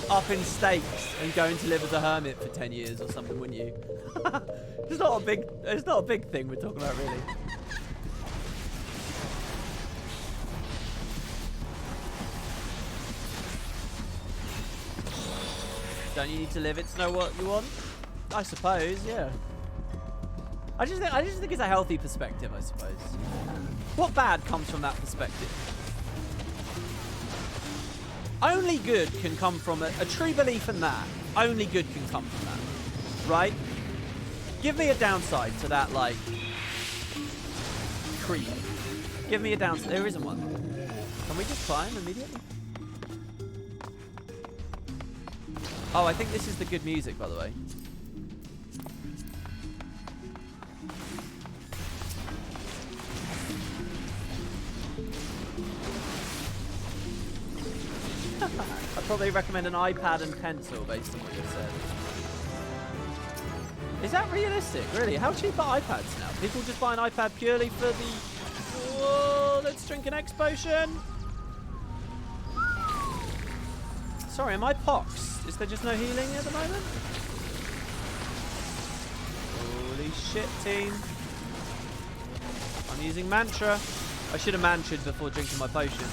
Speaker 1: upping stakes and going to live as a hermit for 10 years or something, wouldn't you? It's not a big thing we're talking about, really. Don't you need to live it to know what you want? I suppose, yeah. I just think it's a healthy perspective, I suppose. What bad comes from that perspective? Only good can come from a true belief in that. Only good can come from that, right? Give me a downside to that, like, creed. Give me a downside. There isn't one. Can we just climb immediately? Oh, I think this is the good music, by the way. I'd probably recommend an iPad and pencil based on what you said. Is that realistic? Really? How cheap are iPads now? People just buy an iPad purely for the... Whoa, let's drink an X potion. Sorry, am I poxed? Is there just no healing at the moment? Holy shit, team. I'm using mantra. I should have mantraed before drinking my potion.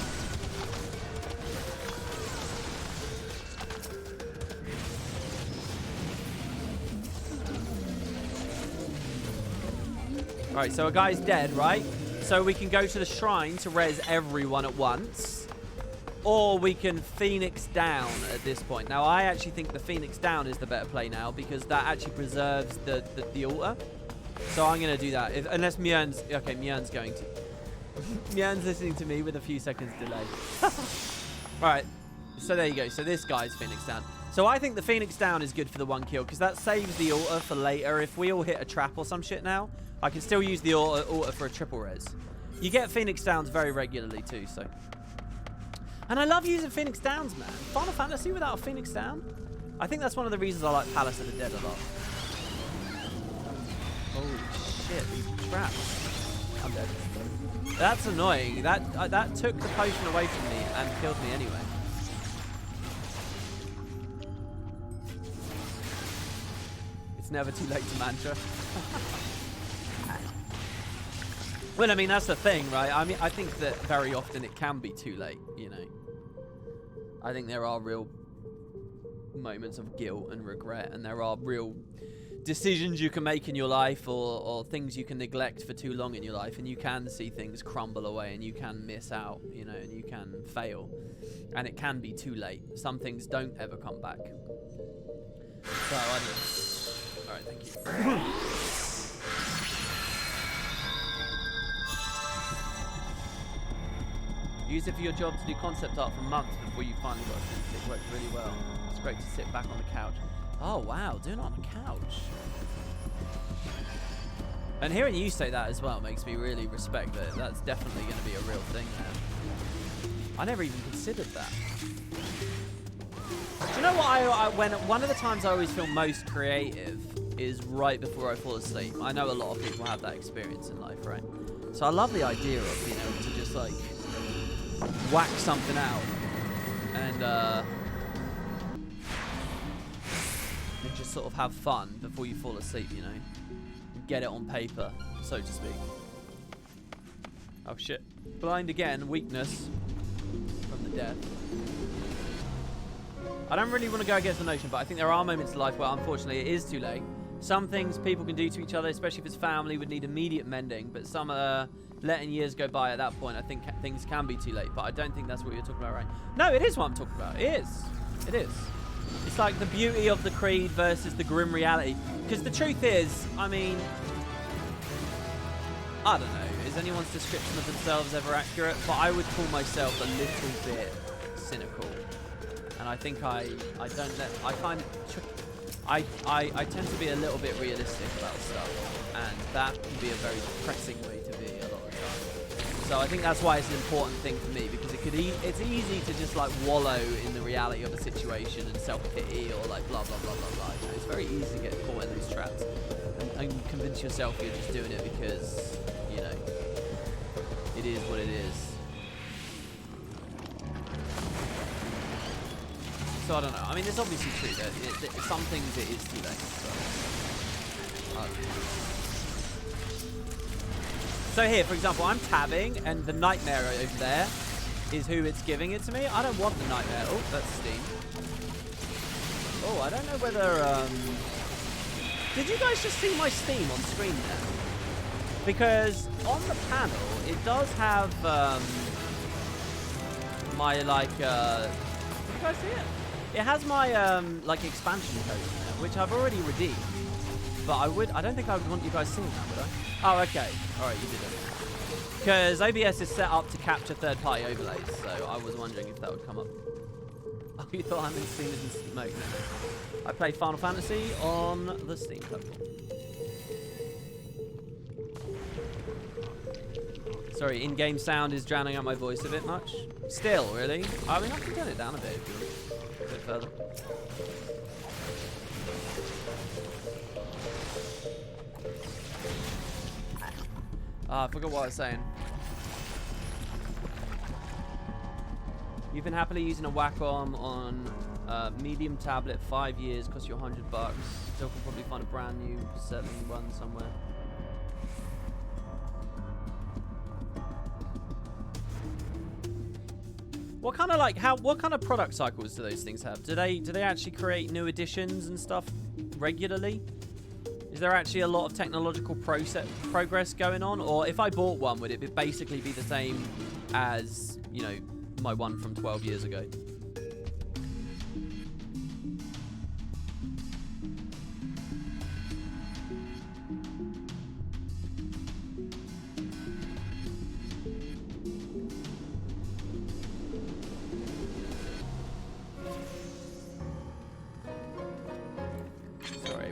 Speaker 1: Right, so a guy's dead, right? So we can go to the shrine to res everyone at once. Or we can Phoenix down at this point. Now, I actually think the Phoenix down is the better play now because that actually preserves the altar. So I'm going to do that. Unless Mjörn's... Okay, Mjörn's going to. Mjörn's listening to me with a few seconds delay. Right, so there you go. So this guy's Phoenix down. So I think the Phoenix down is good for the 1 kill because that saves the altar for later. If we all hit a trap or some shit now, I can still use the altar for a triple res. You get Phoenix downs very regularly too, so... And I love using Phoenix downs, man. Final Fantasy without a Phoenix down? I think that's one of the reasons I like Palace of the Dead a lot. Holy shit, these traps. I'm dead. That's annoying. That took the potion away from me and killed me anyway. It's never too late to mantra. Well, I mean, that's the thing, right? I mean, I think that very often it can be too late, you know. I think there are real moments of guilt and regret, and there are real decisions you can make in your life or things you can neglect for too long in your life, and you can see things crumble away and you can miss out, you know, and you can fail. And it can be too late. Some things don't ever come back. So, I don't... Alright, thank you. Use it for your job to do concept art for months before you finally got it. It worked really well. It's great to sit back on the couch. Oh, wow. Doing it on the couch. And hearing you say that as well makes me really respect that. That's definitely going to be a real thing there. I never even considered that. Do you know what? When one of the times I always feel most creative is right before I fall asleep. I know a lot of people have that experience in life, right? So I love the idea of being able to just like whack something out and just sort of have fun before you fall asleep, you know, get it on paper, so to speak. Oh shit, blind again. Weakness from the death. I don't really want to go against the notion, but I think there are moments in life where unfortunately it is too late. Some things people can do to each other, especially if it's family, would need immediate mending, but some letting years go by at that point, I think things can be too late, but I don't think that's what you're talking about, right? No, it is what I'm talking about. It is. It is. It's like the beauty of the creed versus the grim reality. Because the truth is, I mean, I don't know. Is anyone's description of themselves ever accurate? But I would call myself a little bit cynical. And I think I tend to be a little bit realistic about stuff. And that can be a very depressing way to be a lot of the time. So I think that's why it's an important thing for me, because it's easy to just like wallow in the reality of a situation and self-pity or like blah, blah, blah, blah, blah. You know, it's very easy to get caught in those traps and convince yourself you're just doing it because, you know, it is what it is. So I don't know. I mean, it's obviously true that some things it is too late. So here, for example, I'm tabbing, and the nightmare over there is who it's giving it to me. I don't want the nightmare. Oh, that's Steam. Oh, I don't know whether... Did you guys just see my Steam on screen there? Because on the panel, it does have my, like... did you guys see it? It has my, like, expansion code in there, which I've already redeemed. But I don't think I would want you guys seeing that, would I? Oh, okay. Alright, you did it. Because OBS is set up to capture third-party overlays, so I was wondering if that would come up. Oh, you thought I'm in Steam in smoke? No. I play Final Fantasy on the Steam platform. Sorry, in-game sound is drowning out my voice a bit much. Still, really? I mean, I can turn it down a bit if you want. A bit further. I forgot what I was saying. You've been happily using a Wacom on medium tablet, 5 years, cost you $100. Still can probably find a brand new selling one somewhere. What kind of like what kind of product cycles do those things have? Do they actually create new editions and stuff regularly? Is there actually a lot of technological progress going on? Or if I bought one, would it basically be the same as, you know, my one from 12 years ago?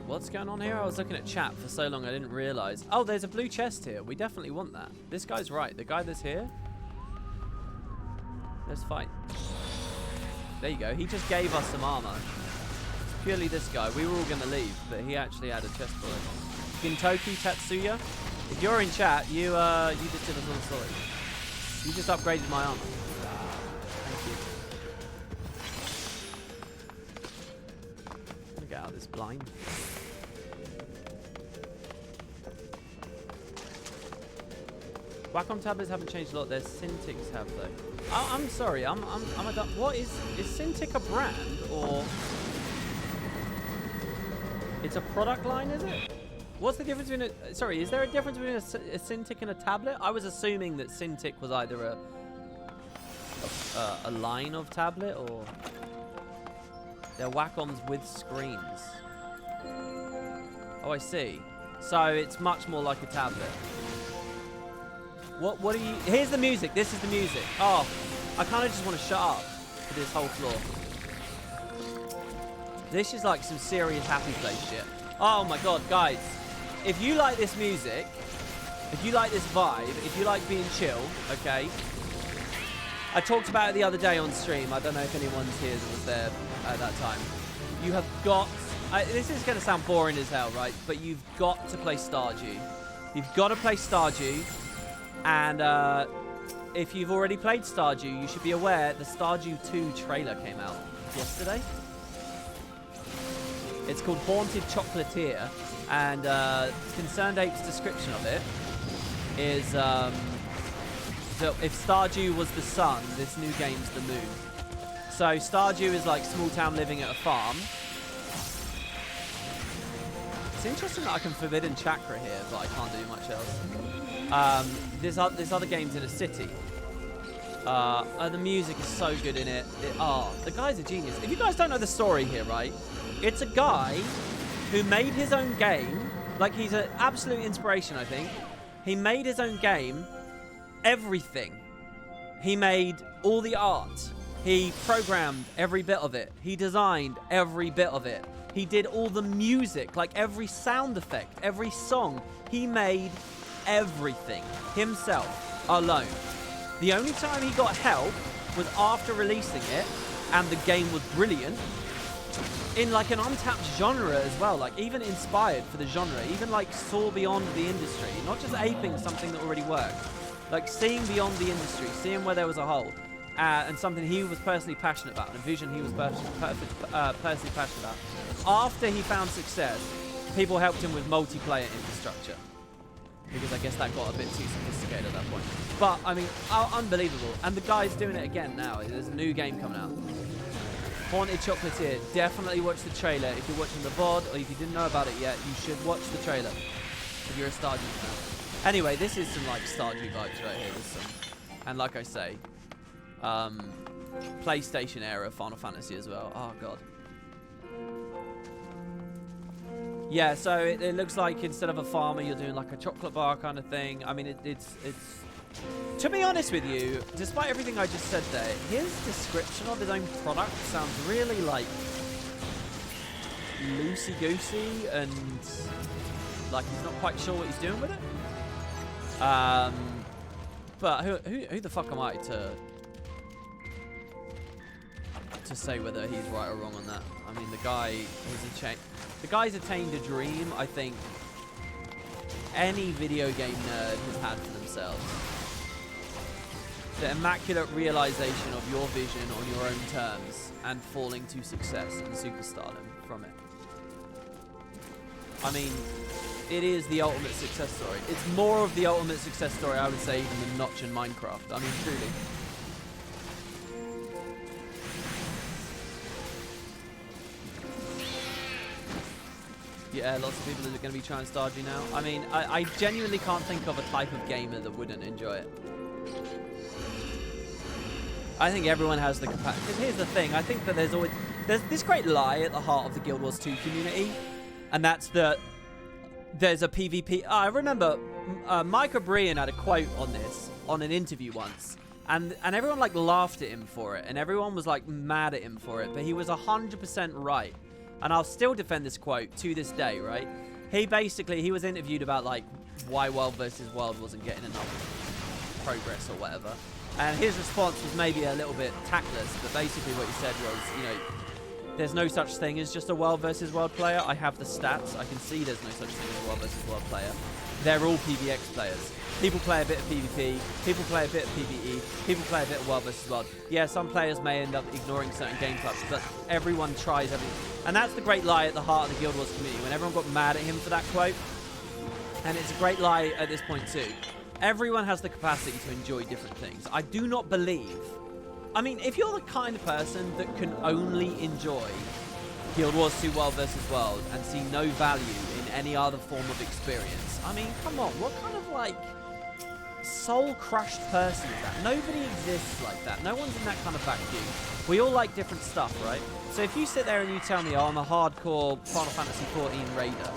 Speaker 1: What's going on here? I was looking at chat for so long I didn't realize. Oh, there's a blue chest here. We definitely want that. This guy's right. The guy that's here. Let's fight. There you go. He just gave us some armor. It's purely this guy. We were all going to leave, but he actually had a chest for us. Gintoki Tatsuya. If you're in chat, you just did us all sorry. You just upgraded my armor. Thank you. I'm gonna get out of this blind. Wacom tablets haven't changed a lot. Their Cintiqs have though. Oh, I'm sorry. I'm a dumb. What is Cintiq a brand or? It's a product line, is it? What's the difference between a? Sorry, is there a difference between a Cintiq and a tablet? I was assuming that Cintiq was either a line of tablet or they're Wacoms with screens. Oh, I see. So it's much more like a tablet. What are you... Here's the music. This is the music. Oh, I kind of just want to shut up for this whole floor. This is like some serious happy place shit. Oh my god, guys. If you like this music, if you like this vibe, if you like being chill, okay? I talked about it the other day on stream. I don't know if anyone's here that was there at that time. You have got... this is going to sound boring as hell, right? But you've got to play Stardew. You've got to play Stardew. And if you've already played Stardew, you should be aware the Stardew 2 trailer came out yesterday. It's called Haunted Chocolatier, and Concerned Ape's description of it is that if Stardew was the sun, this new game's the moon. So Stardew is like small town living at a farm. It's interesting that I can forbidden chakra here, but I can't do much else. This other game's in a city. The music is so good in it. The guy's a genius. If you guys don't know the story here, right? It's a guy who made his own game. Like, he's an absolute inspiration, I think. He made his own game. Everything. He made all the art. He programmed every bit of it. He designed every bit of it. He did all the music, like every sound effect, every song. He made everything himself alone. The only time he got help was after releasing it, and the game was brilliant in like an untapped genre as well, like even inspired for the genre, even like saw beyond the industry, not just aping something that already worked, like seeing beyond the industry, seeing where there was a hole, and something he was personally passionate about, and a vision he was personally passionate about. After he found success, people helped him with multiplayer infrastructure, because I guess that got a bit too sophisticated at that point. But, I mean, unbelievable. And the guy's doing it again now. There's a new game coming out. Haunted Chocolatier. Definitely watch the trailer. If you're watching the VOD, or if you didn't know about it yet, you should watch the trailer. If you're a Stardew fan. Anyway, this is some, like, Stardew vibes right here. There's some, and like I say, PlayStation era Final Fantasy as well. Oh, God. Yeah, so it looks like instead of a farmer, you're doing like a chocolate bar kind of thing. I mean, it's... To be honest with you, despite everything I just said there, his description of his own product sounds really like loosey-goosey and like he's not quite sure what he's doing with it. But who the fuck am I to say whether he's right or wrong on that? I mean, the guy's attained a dream I think any video game nerd has had for themselves. The immaculate realization of your vision on your own terms and falling to success and superstardom from it. I mean, it is the ultimate success story. It's more of the ultimate success story, I would say, even than Notch in Minecraft. I mean, truly. Yeah, lots of people are going to be trying Stardew now. I mean, I genuinely can't think of a type of gamer that wouldn't enjoy it. I think everyone has the capacity. Because here's the thing. I think that there's this great lie at the heart of the Guild Wars 2 community. And that's that there's a PvP. I remember Mike O'Brien had a quote on this on an interview once. And everyone like laughed at him for it. And everyone was like mad at him for it. But he was 100% right. And I'll still defend this quote to this day, right? He was interviewed about like why World versus World wasn't getting enough progress or whatever. And his response was maybe a little bit tactless, but basically what he said was, you know, there's no such thing as just a World versus World player. I have the stats. I can see there's no such thing as a World versus World player. They're all PvX players. People play a bit of PvP. People play a bit of PvE. People play a bit of World versus World. Yeah, some players may end up ignoring certain game types, but everyone tries everything. And that's the great lie at the heart of the Guild Wars community. When everyone got mad at him for that quote, and it's a great lie at this point too. Everyone has the capacity to enjoy different things. I do not believe... I mean, if you're the kind of person that can only enjoy Guild Wars 2 World vs. World and see no value in any other form of experience, I mean, come on, what kind of, like, soul-crushed person is that? Nobody exists like that. No one's in that kind of vacuum. We all like different stuff, right? So if you sit there and you tell me, oh, I'm a hardcore Final Fantasy 14 raider,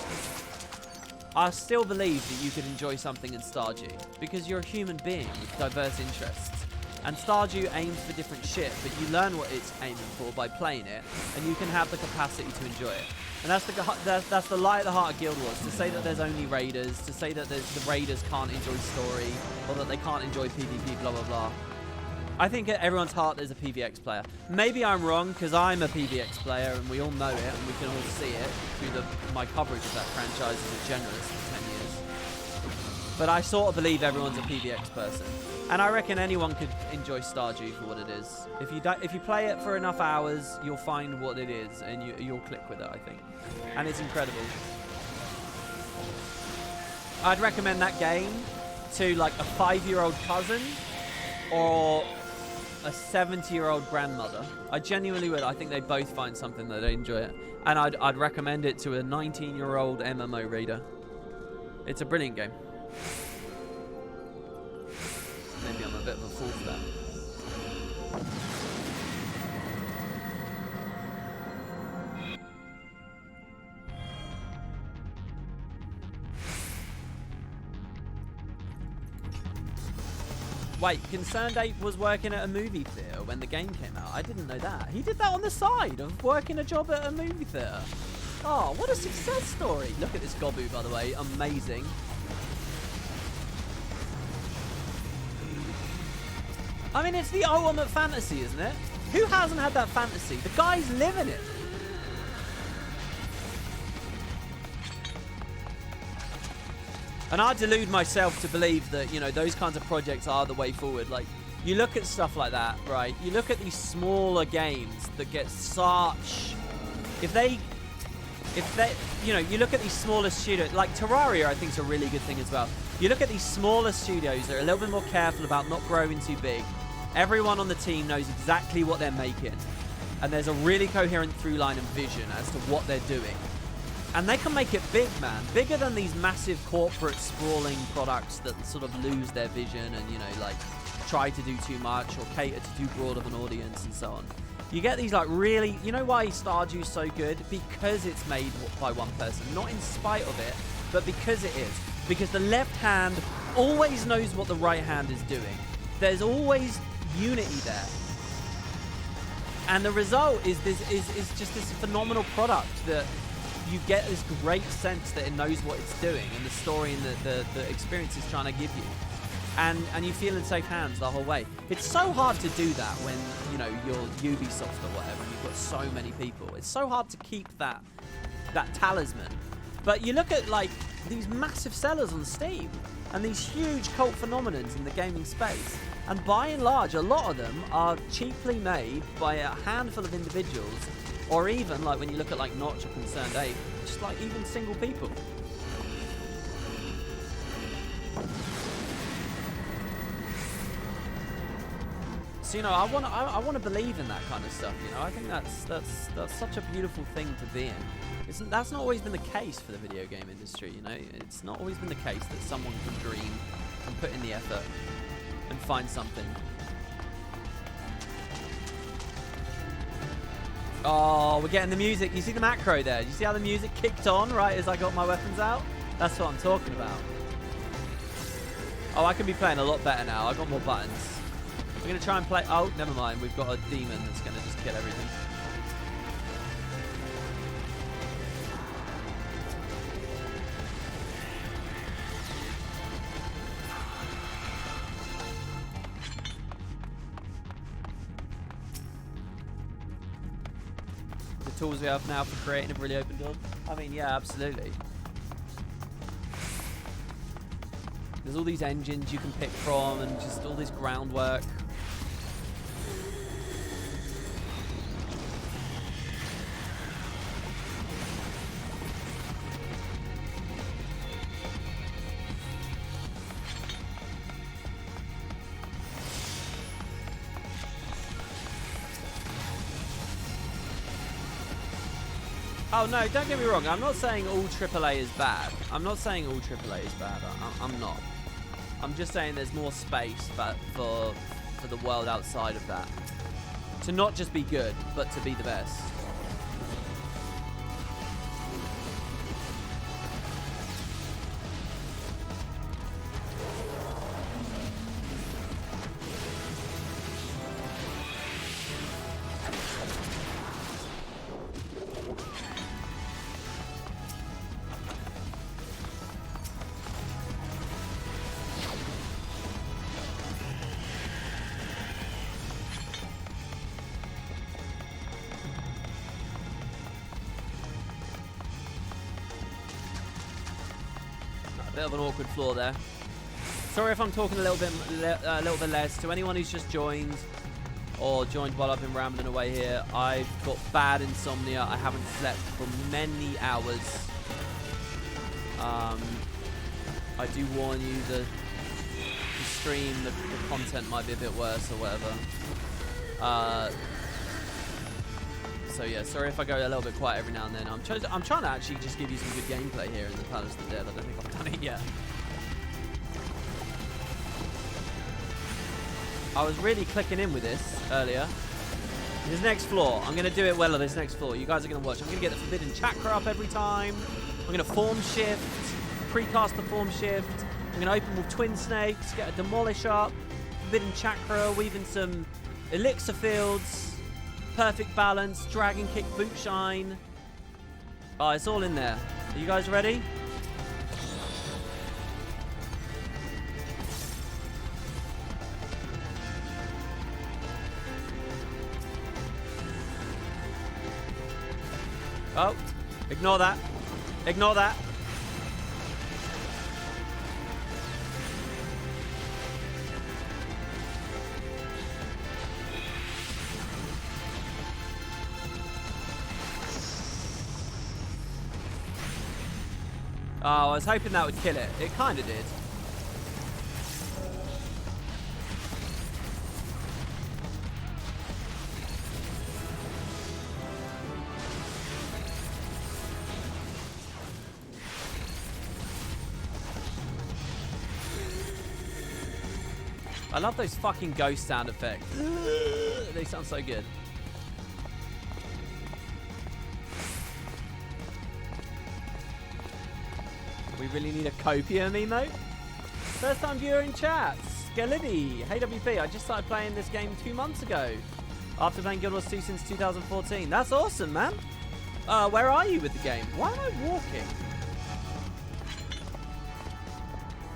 Speaker 1: I still believe that you could enjoy something in Stardew because you're a human being with diverse interests. And Stardew aims for different shit, but you learn what it's aiming for by playing it, and you can have the capacity to enjoy it. And that's the lie at the heart of Guild Wars, to say that there's only raiders, to say that the raiders can't enjoy story, or that they can't enjoy PvP, blah, blah, blah. I think at everyone's heart there's a PvX player. Maybe I'm wrong, because I'm a PvX player, and we all know it, and we can all see it through my coverage of that franchise as a generalist for 10 years. But I sort of believe everyone's a PvX person. And I reckon anyone could enjoy Stardew for what it is. If you play it for enough hours, you'll find what it is, and you'll click with it, I think. And it's incredible. I'd recommend that game to like a 5-year-old cousin or a 70-year-old grandmother. I genuinely would. I think they both find something that they enjoy it. And I'd recommend it to a 19-year-old MMO raider. It's a brilliant game. Maybe I'm a bit of a fool for that. Wait, Concerned Ape was working at a movie theatre when the game came out. I didn't know that. He did that on the side of working a job at a movie theatre. Oh, what a success story. Look at this Gobu, by the way. Amazing. I mean, it's the ultimate fantasy, isn't it? Who hasn't had that fantasy? The guys live in it. And I delude myself to believe that, you know, those kinds of projects are the way forward. Like, you look at stuff like that, right? You look at these smaller games that get such... If they, you know, you look at these smaller studios, like Terraria, I think is a really good thing as well. You look at these smaller studios that are a little bit more careful about not growing too big. Everyone on the team knows exactly what they're making. And there's a really coherent through line and vision as to what they're doing. And they can make it big, man. Bigger than these massive corporate sprawling products that sort of lose their vision and, you know, like try to do too much or cater to too broad of an audience and so on. You get these like really, you know why Stardew's so good? Because it's made by one person. Not in spite of it, but because it is. Because the left hand always knows what the right hand is doing. There's always unity there. And the result is just this phenomenal product that you get this great sense that it knows what it's doing and the story and the experience it's trying to give you. And you feel in safe hands the whole way. It's so hard to do that when, you know, you're Ubisoft or whatever and you've got so many people. It's so hard to keep that talisman. But you look at, like, these massive sellers on Steam and these huge cult phenomenons in the gaming space. And by and large, a lot of them are cheaply made by a handful of individuals, or even, like, when you look at, like, Notch or Concerned Ape, just, like, even single people. So, you know, I want to believe in that kind of stuff. You know, I think that's such a beautiful thing to be in. That's not always been the case for the video game industry. You know, it's not always been the case that someone can dream and put in the effort and find something. Oh, we're getting the music. You see the macro there? You see how the music kicked on right as I got my weapons out? That's what I'm talking about. Oh, I can be playing a lot better now. I've got more buttons. I'm going to try and play... Oh, never mind. We've got a demon that's going to just kill everything. The tools we have now for creating have really opened up. I mean, yeah, absolutely. There's all these engines you can pick from and just all this groundwork. Oh no, don't get me wrong. I'm not saying all AAA is bad. I'm not saying all AAA is bad. I'm not. I'm just saying there's more space for the world outside of that. To not just be good, but to be the best. Bit of an awkward floor there. Sorry if I'm talking a little bit less. To anyone who's just joined or joined while I've been rambling away here, I've got bad insomnia. I haven't slept for many hours. I do warn you the stream, the content might be a bit worse or whatever. So yeah, sorry if I go a little bit quiet every now and then. I'm trying to actually just give you some good gameplay here in the Palace of the Dead. I don't think I've done it yet. I was really clicking in with this earlier. This next floor, I'm going to do it well on this next floor. You guys are going to watch. I'm going to get the Forbidden Chakra up every time. I'm going to form shift, precast the form shift. I'm going to open with Twin Snakes, get a Demolish up, Forbidden Chakra, weave in some Elixir Fields. Perfect balance, dragon kick, boot shine. Oh, it's all in there. Are you guys ready? Oh, ignore that. Ignore that. Oh, I was hoping that would kill it. It kind of did. I love those fucking ghost sound effects. They sound so good. We really need a copium emote. First time viewer in chat. Skelly. Hey WP, I just started playing this game 2 months ago. After playing Guild Wars 2 since 2014. That's awesome, man. Where are you with the game? Why am I walking?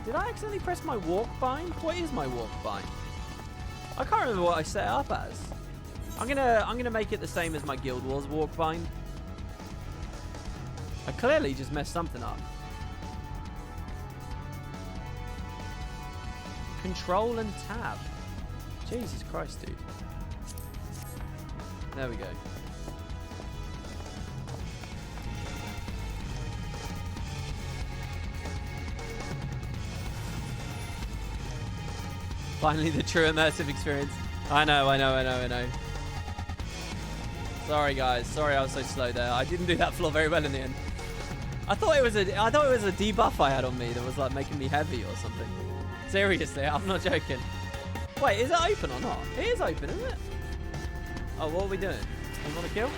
Speaker 1: Did I accidentally press my walk bind? What is my walk bind? I can't remember what I set it up as. I'm gonna make it the same as my Guild Wars walk bind. I clearly just messed something up. Control and tab. Jesus Christ, dude. There we go. Finally, the true immersive experience. I know. Sorry, guys. Sorry I was so slow there. I didn't do that floor very well in the end. I thought it was a debuff I had on me that was like making me heavy or something. Seriously, I'm not joking. Wait, is it open or not? It is open, isn't it? Oh, what are we doing? We want to kill?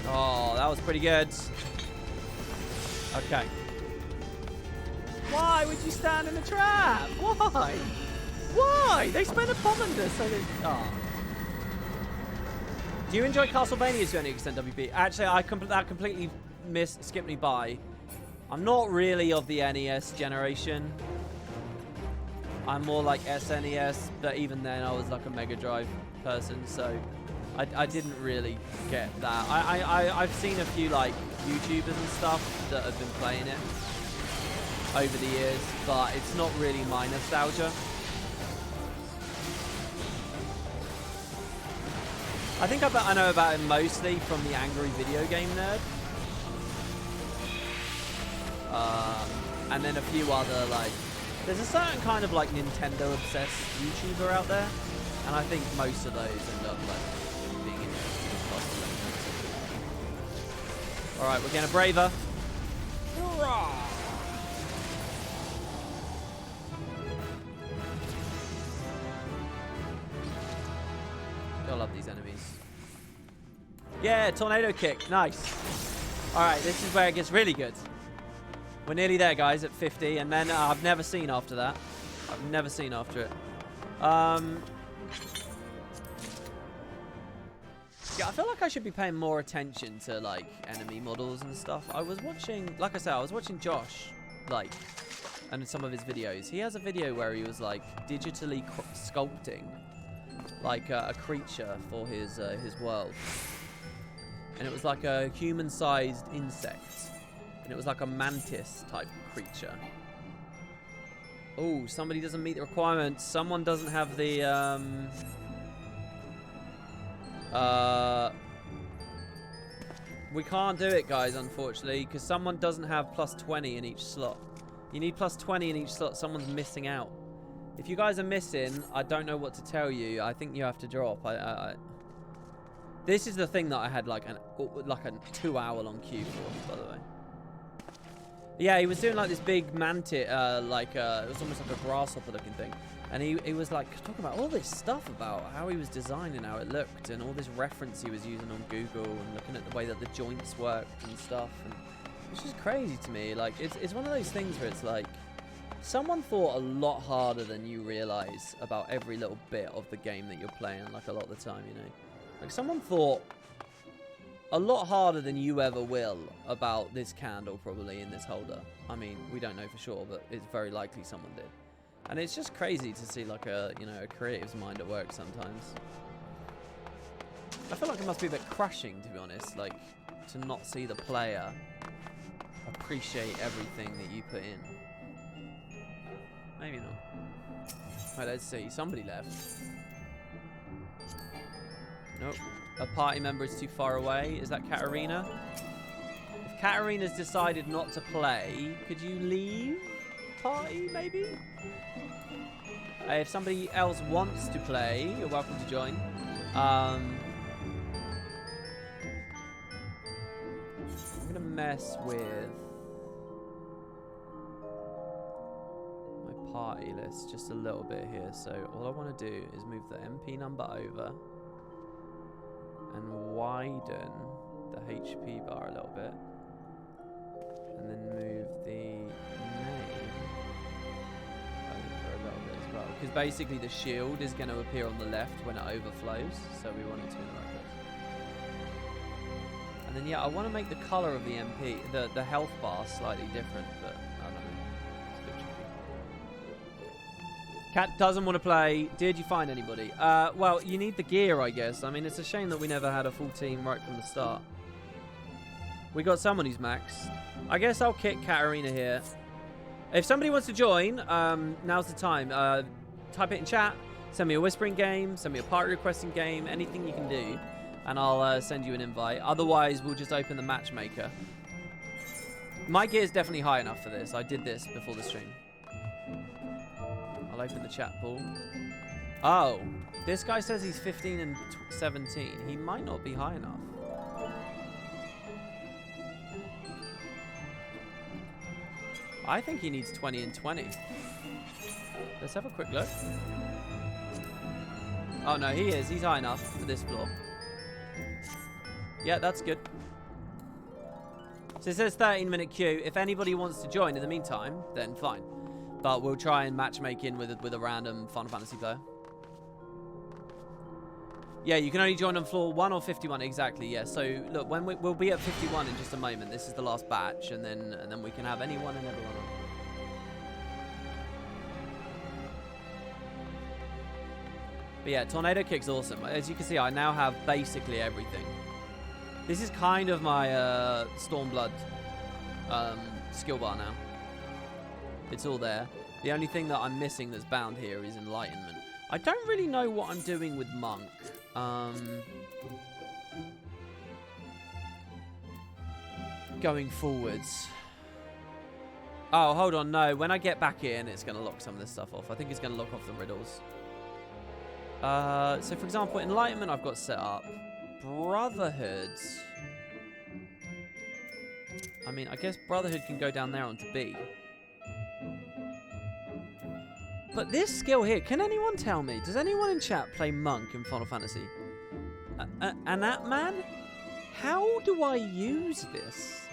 Speaker 1: Oh, that was pretty good. Okay. Why would you stand in the trap? Why? Why? They spent a bomb under so they... Oh. Do you enjoy Castlevania to any extent, WP? Actually, that completely skipped me by. I'm not really of the NES generation. I'm more like SNES, but even then I was like a Mega Drive person, so I didn't really get that. I've seen a few like YouTubers and stuff that have been playing it over the years, but it's not really my nostalgia. I think I know about it mostly from the Angry Video Game Nerd. And then a few other, like, there's a certain kind of like Nintendo obsessed YouTuber out there, and I think most of those end up like being interested in Castlevania. Alright, we're getting a braver. Hurrah! I love these enemies. Yeah, tornado kick. Nice. Alright, this is where it gets really good. We're nearly there, guys, at 50, and then I've never seen after that. I've never seen after it. Yeah, I feel like I should be paying more attention to, like, enemy models and stuff. I was watching, like I said, I was watching Josh, like, and some of his videos. He has a video where he was, like, digitally sculpting, like, a creature for his world. And it was like a human-sized insect. And it was like a mantis-type creature. Oh, somebody doesn't meet the requirements. Someone doesn't have the, we can't do it, guys, unfortunately, because someone doesn't have plus 20 in each slot. You need plus 20 in each slot. Someone's missing out. If you guys are missing, I don't know what to tell you. I think you have to drop. This is the thing that I had like a 2-hour-long queue for, by the way. Yeah, he was doing like this big mantis, it was almost like a grasshopper-looking thing, and he was like talking about all this stuff about how he was designing, how it looked, and all this reference he was using on Google, and looking at the way that the joints worked and stuff, and it's just crazy to me. Like it's one of those things where it's like someone thought a lot harder than you realize about every little bit of the game that you're playing, like a lot of the time, you know. Like someone thought a lot harder than you ever will about this candle probably in this holder. I mean, we don't know for sure, but it's very likely someone did. And it's just crazy to see like a creative's mind at work sometimes. I feel like it must be a bit crushing, to be honest, like to not see the player appreciate everything that you put in. Maybe not. Right, let's see. Somebody left. Nope. A party member is too far away. Is that Katarina? If Katarina's decided not to play, could you leave party, maybe? If somebody else wants to play, you're welcome to join. I'm going to mess with my party list just a little bit here. So all I want to do is move the MP number over and widen the HP bar a little bit, and then move the name over a little bit as well, because basically the shield is going to appear on the left when it overflows, so we want it to be in the right place. And then yeah, I want to make the color of the MP, the health bar slightly different, but I don't know. It's a bit tricky. Cat doesn't want to play. Did you find anybody? Well, you need the gear, I guess. I mean, it's a shame that we never had a full team right from the start. We got someone who's maxed. I guess I'll kick Katarina here. If somebody wants to join, now's the time. Type it in chat. Send me a whispering game. Send me a party requesting game. Anything you can do. and I'll send you an invite. Otherwise, we'll just open the matchmaker. My gear is definitely high enough for this. I did this before the stream. I'll open the chat pool. Oh, this guy says he's 15 and 17. He might not be high enough. I think he needs 20 and 20. Let's have a quick look. Oh, no, he is. He's high enough for this floor. Yeah, that's good. So it says 13-minute queue. If anybody wants to join in the meantime, then fine. But we'll try and matchmake in with a random Final Fantasy player. Yeah, you can only join on floor 1 or 51. Exactly, yeah. So, look, when we'll be at 51 in just a moment. This is the last batch, and then we can have anyone and everyone on. But yeah, Tornado Kick's awesome. As you can see, I now have basically everything. This is kind of my Stormblood skill bar now. It's all there. The only thing that I'm missing that's bound here is Enlightenment. I don't really know what I'm doing with Monk. Going forwards. Oh, hold on. No, when I get back in, it's going to lock some of this stuff off. I think it's going to lock off the riddles. So, for example, Enlightenment I've got set up. Brotherhood. I mean, I guess Brotherhood can go down there onto B. But this skill here, can anyone tell me? Does anyone in chat play Monk in Final Fantasy? Anatman? How do I use this?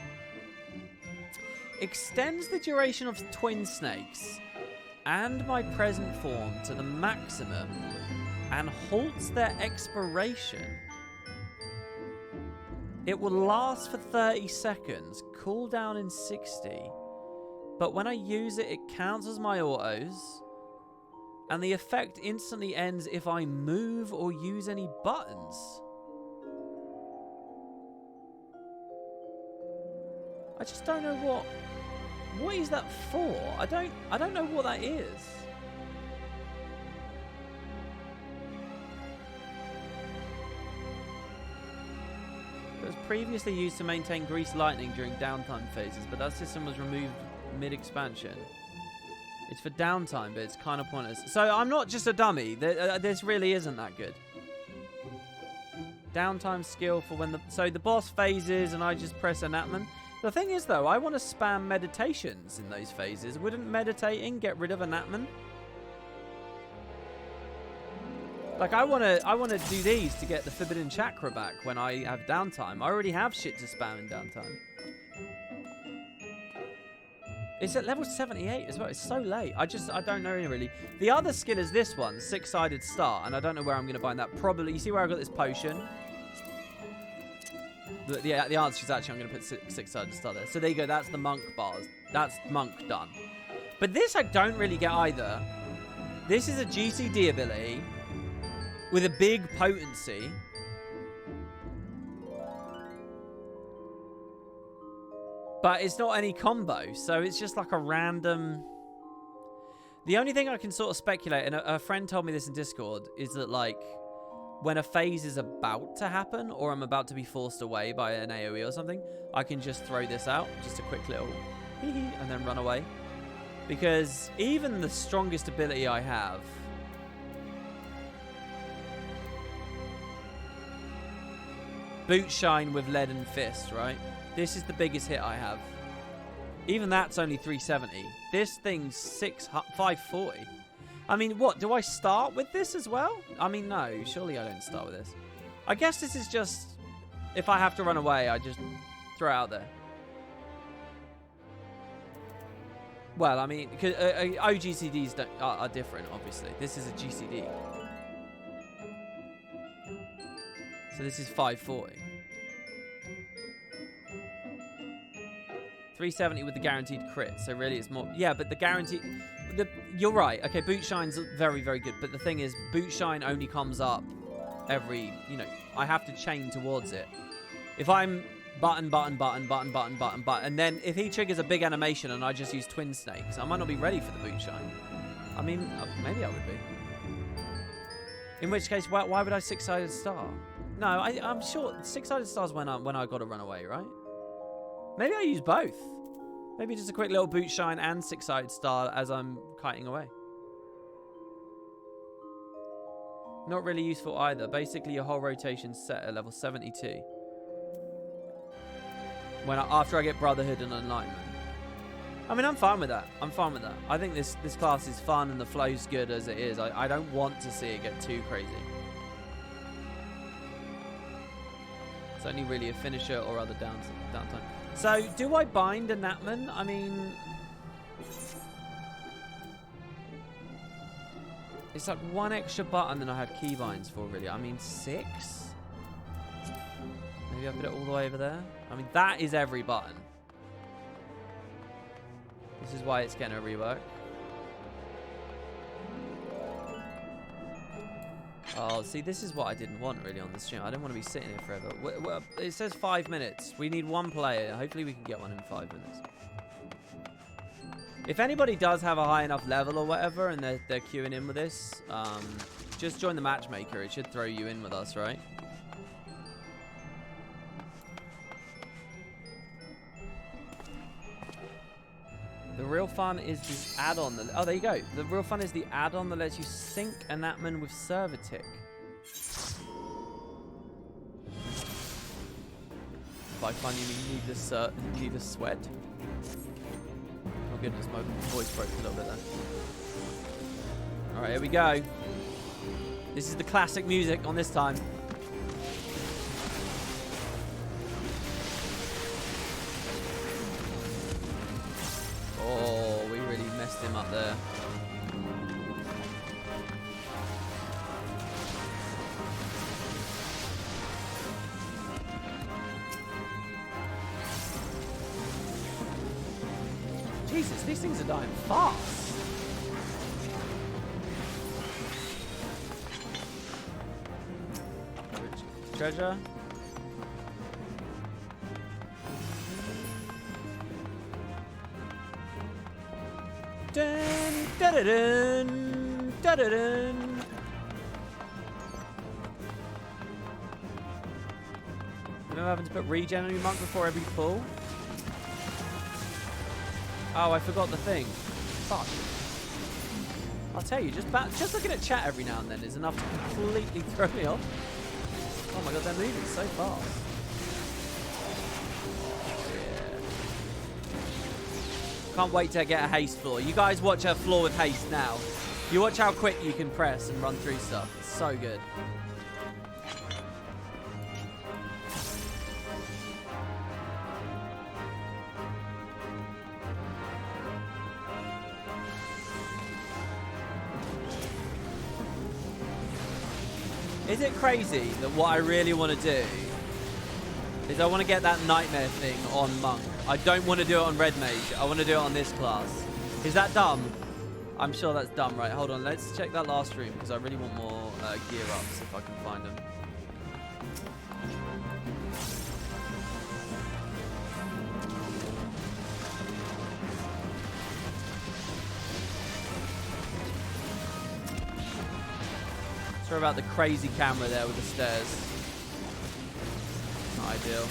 Speaker 1: Extends the duration of twin snakes and my present form to the maximum and halts their expiration. It will last for 30 seconds, cooldown in 60. But when I use it, it cancels my autos. And the effect instantly ends if I move or use any buttons. I just don't know what is that for? I don't know what that is. It was previously used to maintain grease lightning during downtime phases, but that system was removed mid-expansion. It's for downtime, but it's kind of pointless. So I'm not just a dummy. This really isn't that good. Downtime skill for when the boss phases and I just press Anatman. The thing is, though, I want to spam meditations in those phases. Wouldn't meditating get rid of Anatman? Like, I want to do these to get the Forbidden Chakra back when I have downtime. I already have shit to spam in downtime. It's at level 78 as well. It's so late. I don't know really. The other skill is this one, Six-Sided Star, and I don't know where I'm going to find that. Probably, you see where I got this potion? The answer is actually I'm going to put Six-Sided Star there. So there you go. That's the Monk bars. That's Monk done. But this I don't really get either. This is a GCD ability with a big potency. But it's not any combo, so it's just like a random... The only thing I can sort of speculate, and a friend told me this in Discord, is that, like, when a phase is about to happen, or I'm about to be forced away by an AoE or something, I can just throw this out, just a quick little hee-hee, and then run away. Because even the strongest ability I have... Boot Shine with Lead and Fist, right? This is the biggest hit I have. Even that's only 370. This thing's 540. I mean, what? Do I start with this as well? I mean, no. Surely I don't start with this. I guess this is just... If I have to run away, I just throw it out there. Well, I mean, OGCDs are different, obviously. This is a GCD. So this is 540. 370 with the guaranteed crit, so really it's more... Yeah, but the guaranteed... You're right. Okay, Boot Shine's very, very good, but the thing is, Boot Shine only comes up every... You know, I have to chain towards it. If I'm button, and then if he triggers a big animation and I just use Twin Snakes, I might not be ready for the Boot Shine. I mean, maybe I would be. In which case, why would I Six-Sided Star? No, I'm sure six-sided stars when I got to run away, right? Maybe I use both. Maybe just a quick little boot shine and six-sided star as I'm kiting away. Not really useful either. Basically, your whole rotation's set at level 72. After I get Brotherhood and Enlightenment. I mean, I'm fine with that. I'm fine with that. I think this class is fun and the flow's good as it is. I don't want to see it get too crazy. It's only really a finisher or other downtime. So, do I bind a Natman? I mean... It's like one extra button than I had keybinds for, really. I mean, 6? Maybe I put it all the way over there? I mean, that is every button. This is why it's getting a rework. Oh, see, this is what I didn't want, really, on the stream. I don't want to be sitting here forever. Well, it says 5 minutes. We need one player. Hopefully we can get one in 5 minutes. If anybody does have a high enough level or whatever and they're queuing in with this, just join the matchmaker. It should throw you in with us, right? The real fun is this add-on. Oh, there you go. The real fun is the add-on that lets you sync a Natman with server tick. By fun, you mean need the sweat. Oh goodness, my voice broke a little bit there. All right, here we go. This is the classic music on this time. Oh, we really messed him up there. Jesus, these things are dying fast. Treasure. Dun, dun, dun, dun, dun, dun. Remember having to put regen on your monk before every pull? Oh, I forgot the thing. Fuck. I'll tell you, just looking at chat every now and then is enough to completely throw me off. Oh my god, they're moving so fast. Can't wait to get a haste floor. You guys watch a floor with haste now. You watch how quick you can press and run through stuff. It's so good. Is it crazy that what I really want to do is I want to get that nightmare thing on monk? I don't want to do it on red mage. I want to do it on this class. Is that dumb? I'm sure that's dumb, right? Hold on, let's check that last room because I really want more gear ups if I can find them. Sorry about the crazy camera there with the stairs. Not ideal.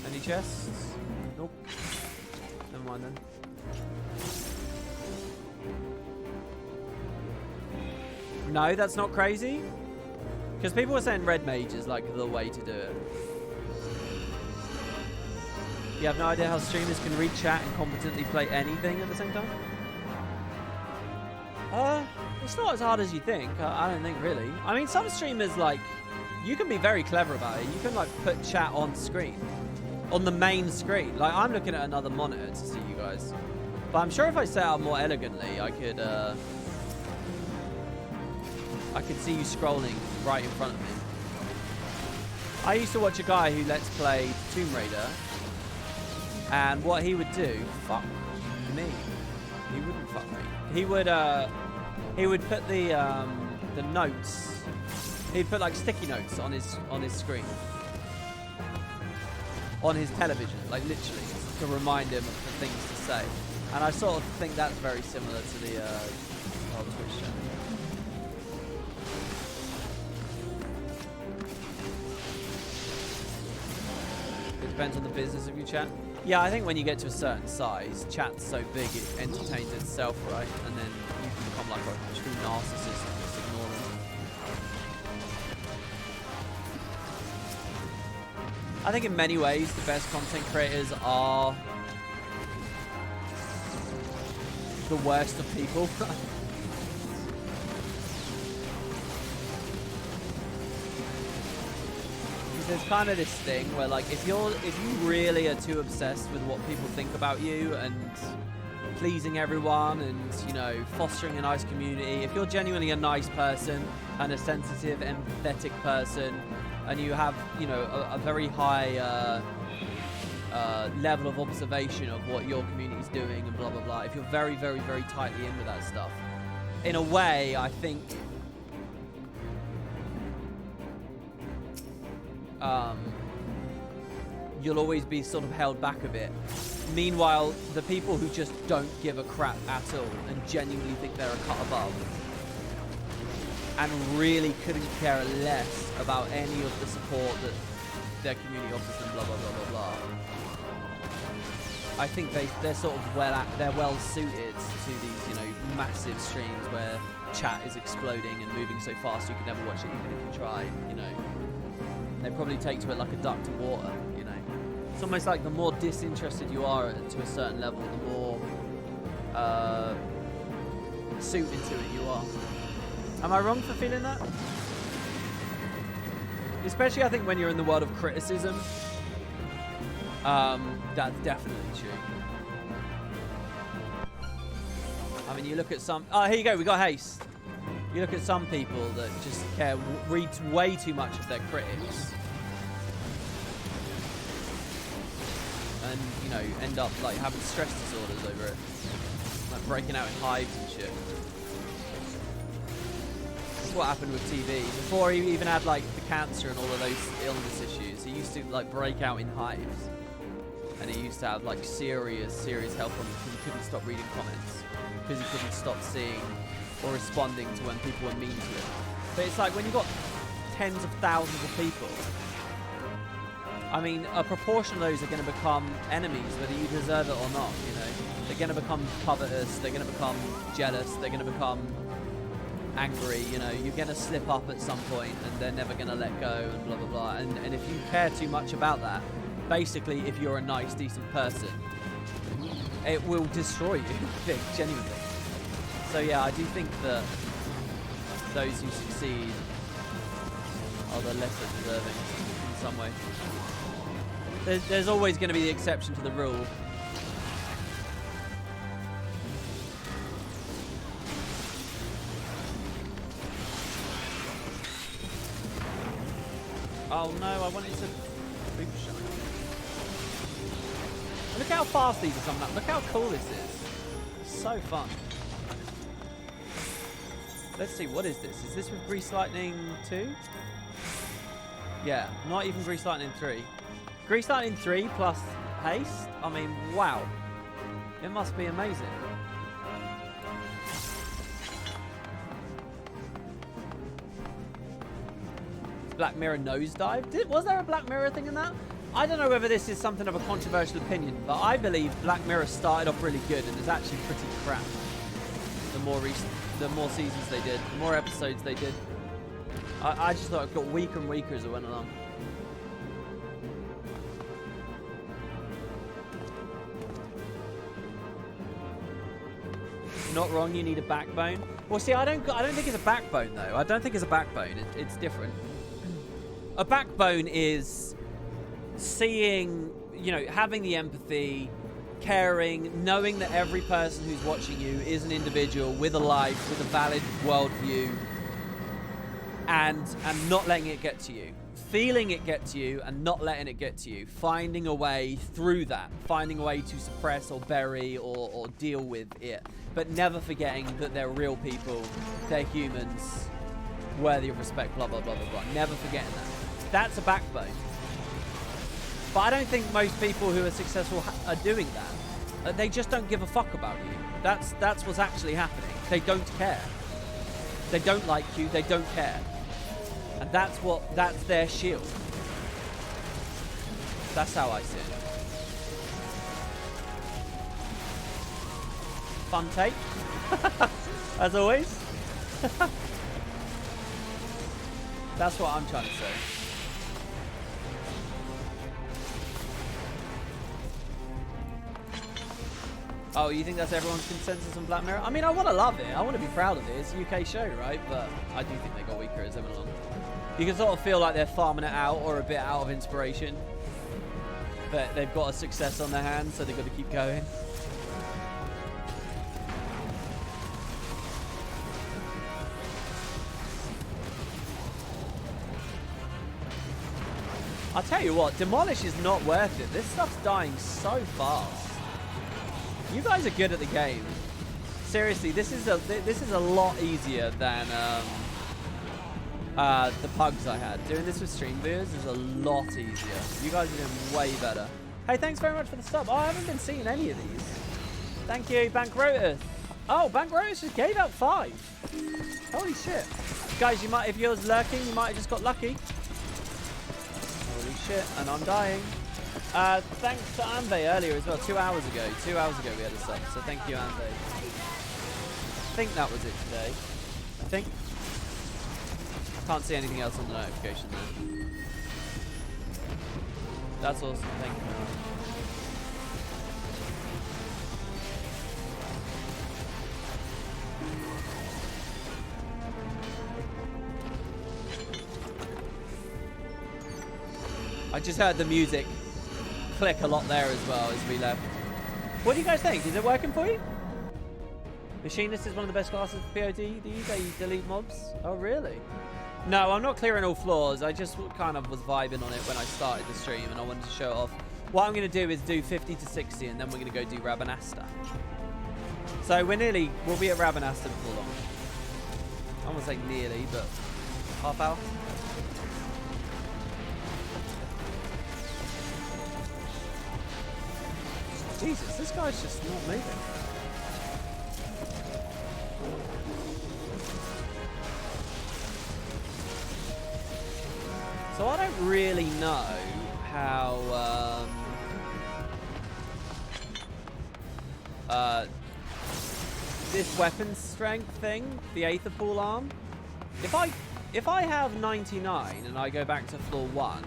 Speaker 1: Any chests? Nope. Never mind then. No, that's not crazy. Because people were saying red mage is like the way to do it. You have no idea how streamers can read chat and competently play anything at the same time? It's not as hard as you think. I don't think really. I mean, some streamers, like, you can be very clever about it. You can, like, put chat on screen. On the main screen. Like, I'm looking at another monitor to see you guys. But I'm sure if I set up more elegantly, I could see you scrolling right in front of me. I used to watch a guy who let's play Tomb Raider. And what he would do... Fuck me. He wouldn't fuck me. He would put the notes. He'd put like sticky notes on his screen, on his television, like literally, to remind him of the things to say. And I sort of think that's very similar to the old Twitch channel. Depends on the business of your chat. Yeah, I think when you get to a certain size, chat's so big it entertains itself, right? And then you can become like a true narcissist and just ignore them. I think in many ways the best content creators are the worst of people. There's kind of this thing where, like, if you really are too obsessed with what people think about you and pleasing everyone and, you know, fostering a nice community, if you're genuinely a nice person and a sensitive, empathetic person, and you have, you know, a very high level of observation of what your community is doing and blah blah blah, if you're very, very, very tightly in with that stuff, in a way, I think you'll always be sort of held back a bit. Meanwhile, the people who just don't give a crap at all and genuinely think they're a cut above and really couldn't care less about any of the support that their community offers them, blah blah blah blah blah, I think they're sort of well suited to these, you know, massive streams where chat is exploding and moving so fast you can never watch it even if you try, you know. They probably take to it like a duck to water, you know. It's almost like the more disinterested you are to a certain level, the more suited to it you are. Am I wrong for feeling that? Especially, I think, when you're in the world of criticism. That's definitely true. I mean, you look at some... Oh, here you go. We got Haste. You look at some people that just read way too much of their critics. And, you know, end up, like, having stress disorders over it. Like, breaking out in hives and shit. That's what happened with TV. Before he even had, like, the cancer and all of those illness issues, he used to, like, break out in hives. And he used to have, like, serious health problems because he couldn't stop reading comments. Because he couldn't stop seeing or responding to when people were mean to him. But it's like when you've got tens of thousands of people, I mean, a proportion of those are going to become enemies, whether you deserve it or not, you know. They're going to become covetous, they're going to become jealous, they're going to become angry, you know. You're going to slip up at some point and they're never going to let go and blah, blah, blah. And if you care too much about that, basically, if you're a nice, decent person, it will destroy you, I think, genuinely. So yeah, I do think that those who succeed are the lesser deserving in some way. There's always going to be the exception to the rule. Oh no, I wanted to boot shot. Look how fast these are coming up. Look how cool this is. So fun. Let's see, what is this? Is this with Grease Lightning 2? Yeah, not even Grease Lightning 3. Grease Lightning 3 plus Haste? I mean, wow. It must be amazing. Black Mirror nosedive? Was there a Black Mirror thing in that? I don't know whether this is something of a controversial opinion, but I believe Black Mirror started off really good and is actually pretty crap. The more seasons they did, the more episodes they did. I just thought it got weaker and weaker as it went along. Not wrong, you need a backbone. Well, see, I don't think it's a backbone though. I don't think it's a backbone. It's different. A backbone is seeing, you know, having the empathy, caring, knowing that every person who's watching you is an individual with a life, with a valid worldview, and not letting it get to you. Feeling it get to you and not letting it get to you. Finding a way through that. Finding a way to suppress or bury or deal with it. But never forgetting that they're real people, they're humans, worthy of respect, blah, blah, blah, blah, blah. Never forgetting that. That's a backbone. But I don't think most people who are successful are doing that. They just don't give a fuck about you. That's what's actually happening. They don't care. They don't like you, they don't care. And that's their shield. That's how I see it. Fun take. As always. That's what I'm trying to say. Oh, you think that's everyone's consensus on Black Mirror? I mean, I want to love it. I want to be proud of it. It's a UK show, right? But I do think they got weaker as they went along. You can sort of feel like they're farming it out or a bit out of inspiration. But they've got a success on their hands, so they've got to keep going. I'll tell you what, Demolish is not worth it. This stuff's dying so fast. You guys are good at the game. Seriously, this is a lot easier than the pugs I had. Doing this with stream viewers is a lot easier. You guys are doing way better. Hey, thanks very much for the sub. Oh, I haven't been seeing any of these. Thank you, Bankrotus. Oh, Bankrotus just gave out 5. Holy shit. Guys, you might, if you're lurking, you might have just got lucky. Holy shit, and I'm dying. Thanks to Ambe earlier as well, 2 hours ago. 2 hours ago we had a sub, so thank you, Ambe. I think that was it today. I think. Can't see anything else on the notification there. That's awesome, thank you very much. I just heard the music click a lot there as well as we left. What do you guys think? Is it working for you? Machinist is one of the best classes for POD. Do you delete mobs? Oh, really? No, I'm not clearing all floors. I just kind of was vibing on it when I started the stream and I wanted to show it off. What I'm going to do is do 50 to 60 and then we're going to go do Rabanastre. So we'll be at Rabanastre before long. I won't say nearly, but half hour. Jesus, this guy's just not moving. So I don't really know how this weapon strength thing, the Aether Pool arm. If I have 99 and I go back to floor 1,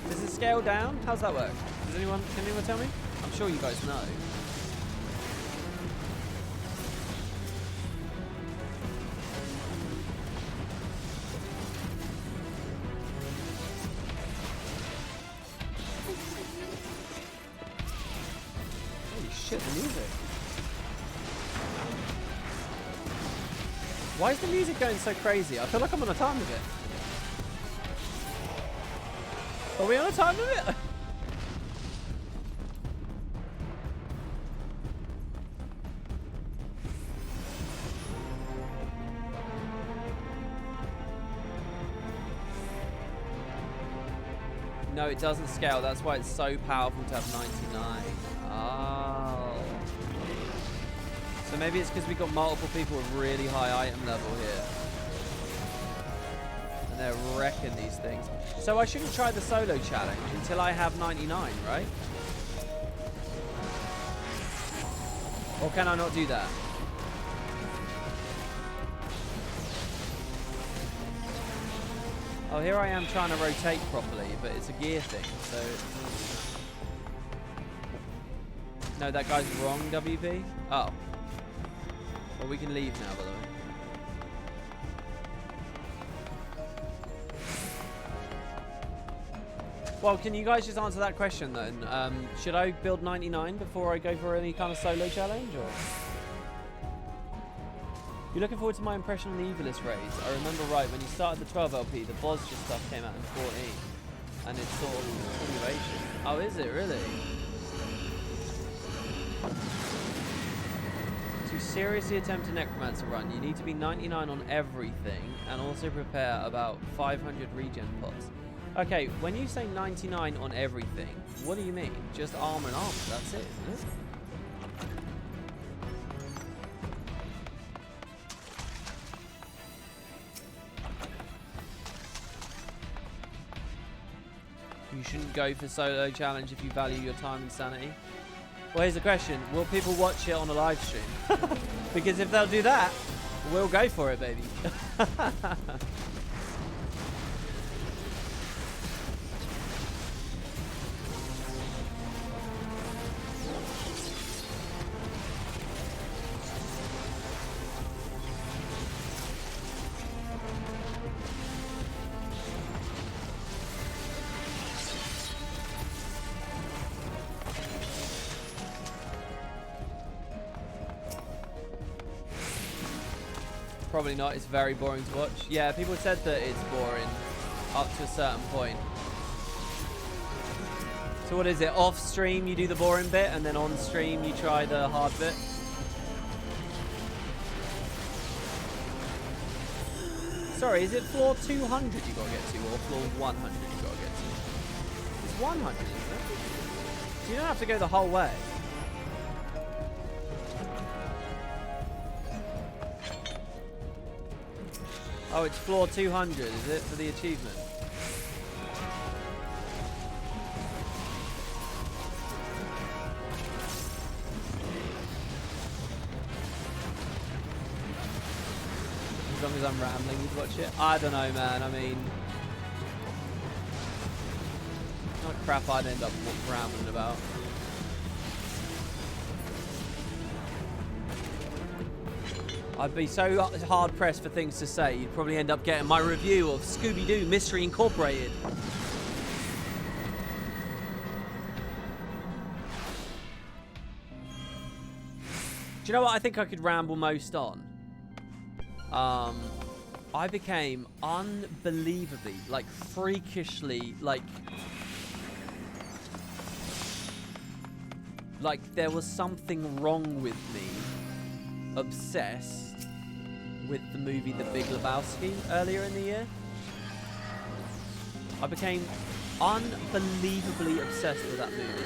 Speaker 1: does it scale down? How's that work? Can anyone tell me? I'm sure you guys know. Holy shit, the music. Why is the music going so crazy? I feel like I'm on a time limit. Are we on a time limit? No, it doesn't scale. That's why it's so powerful to have 99. Oh. So maybe it's because we've got multiple people with really high item level here. And they're wrecking these things. So I shouldn't try the solo challenge until I have 99, right? Or can I not do that? Oh, here I am trying to rotate properly, but it's a gear thing, so... No, that guy's wrong, WP? Oh. Well, we can leave now, by the way. Well, can you guys just answer that question, then? Should I build 99 before I go for any kind of solo challenge, or...? You're looking forward to my impression on the Evilist raids. I remember right, when you started the 12 LP, the Bozja stuff came out in 14. And it's sort of continuation. Oh, is it really? To seriously attempt a Necromancer run, you need to be 99 on everything and also prepare about 500 regen pots. Okay, when you say 99 on everything, what do you mean? Just armor and armor, that's it, isn't it? You shouldn't go for solo challenge if you value your time and sanity. Well, here's the question. Will people watch it on a live stream? Because if they'll do that, we'll go for it, baby. Probably not. It's very boring to watch. Yeah, people said that it's boring up to a certain point. So what is it? Off stream you do the boring bit, and then on stream you try the hard bit? Sorry, is it floor 200 you gotta get to, or floor 100 you gotta get to? It's 100, isn't it? So you don't have to go the whole way. Oh, it's floor 200, is it, for the achievement? As long as I'm rambling, you'd watch it? I don't know, man. I mean, what crap I'd end up rambling about. I'd be so hard pressed for things to say, you'd probably end up getting my review of Scooby-Doo Mystery Incorporated. Do you know what I think I could ramble most on? I became unbelievably, like freakishly, like there was something wrong with me, obsessed with the movie The Big Lebowski earlier in the year. I became unbelievably obsessed with that movie.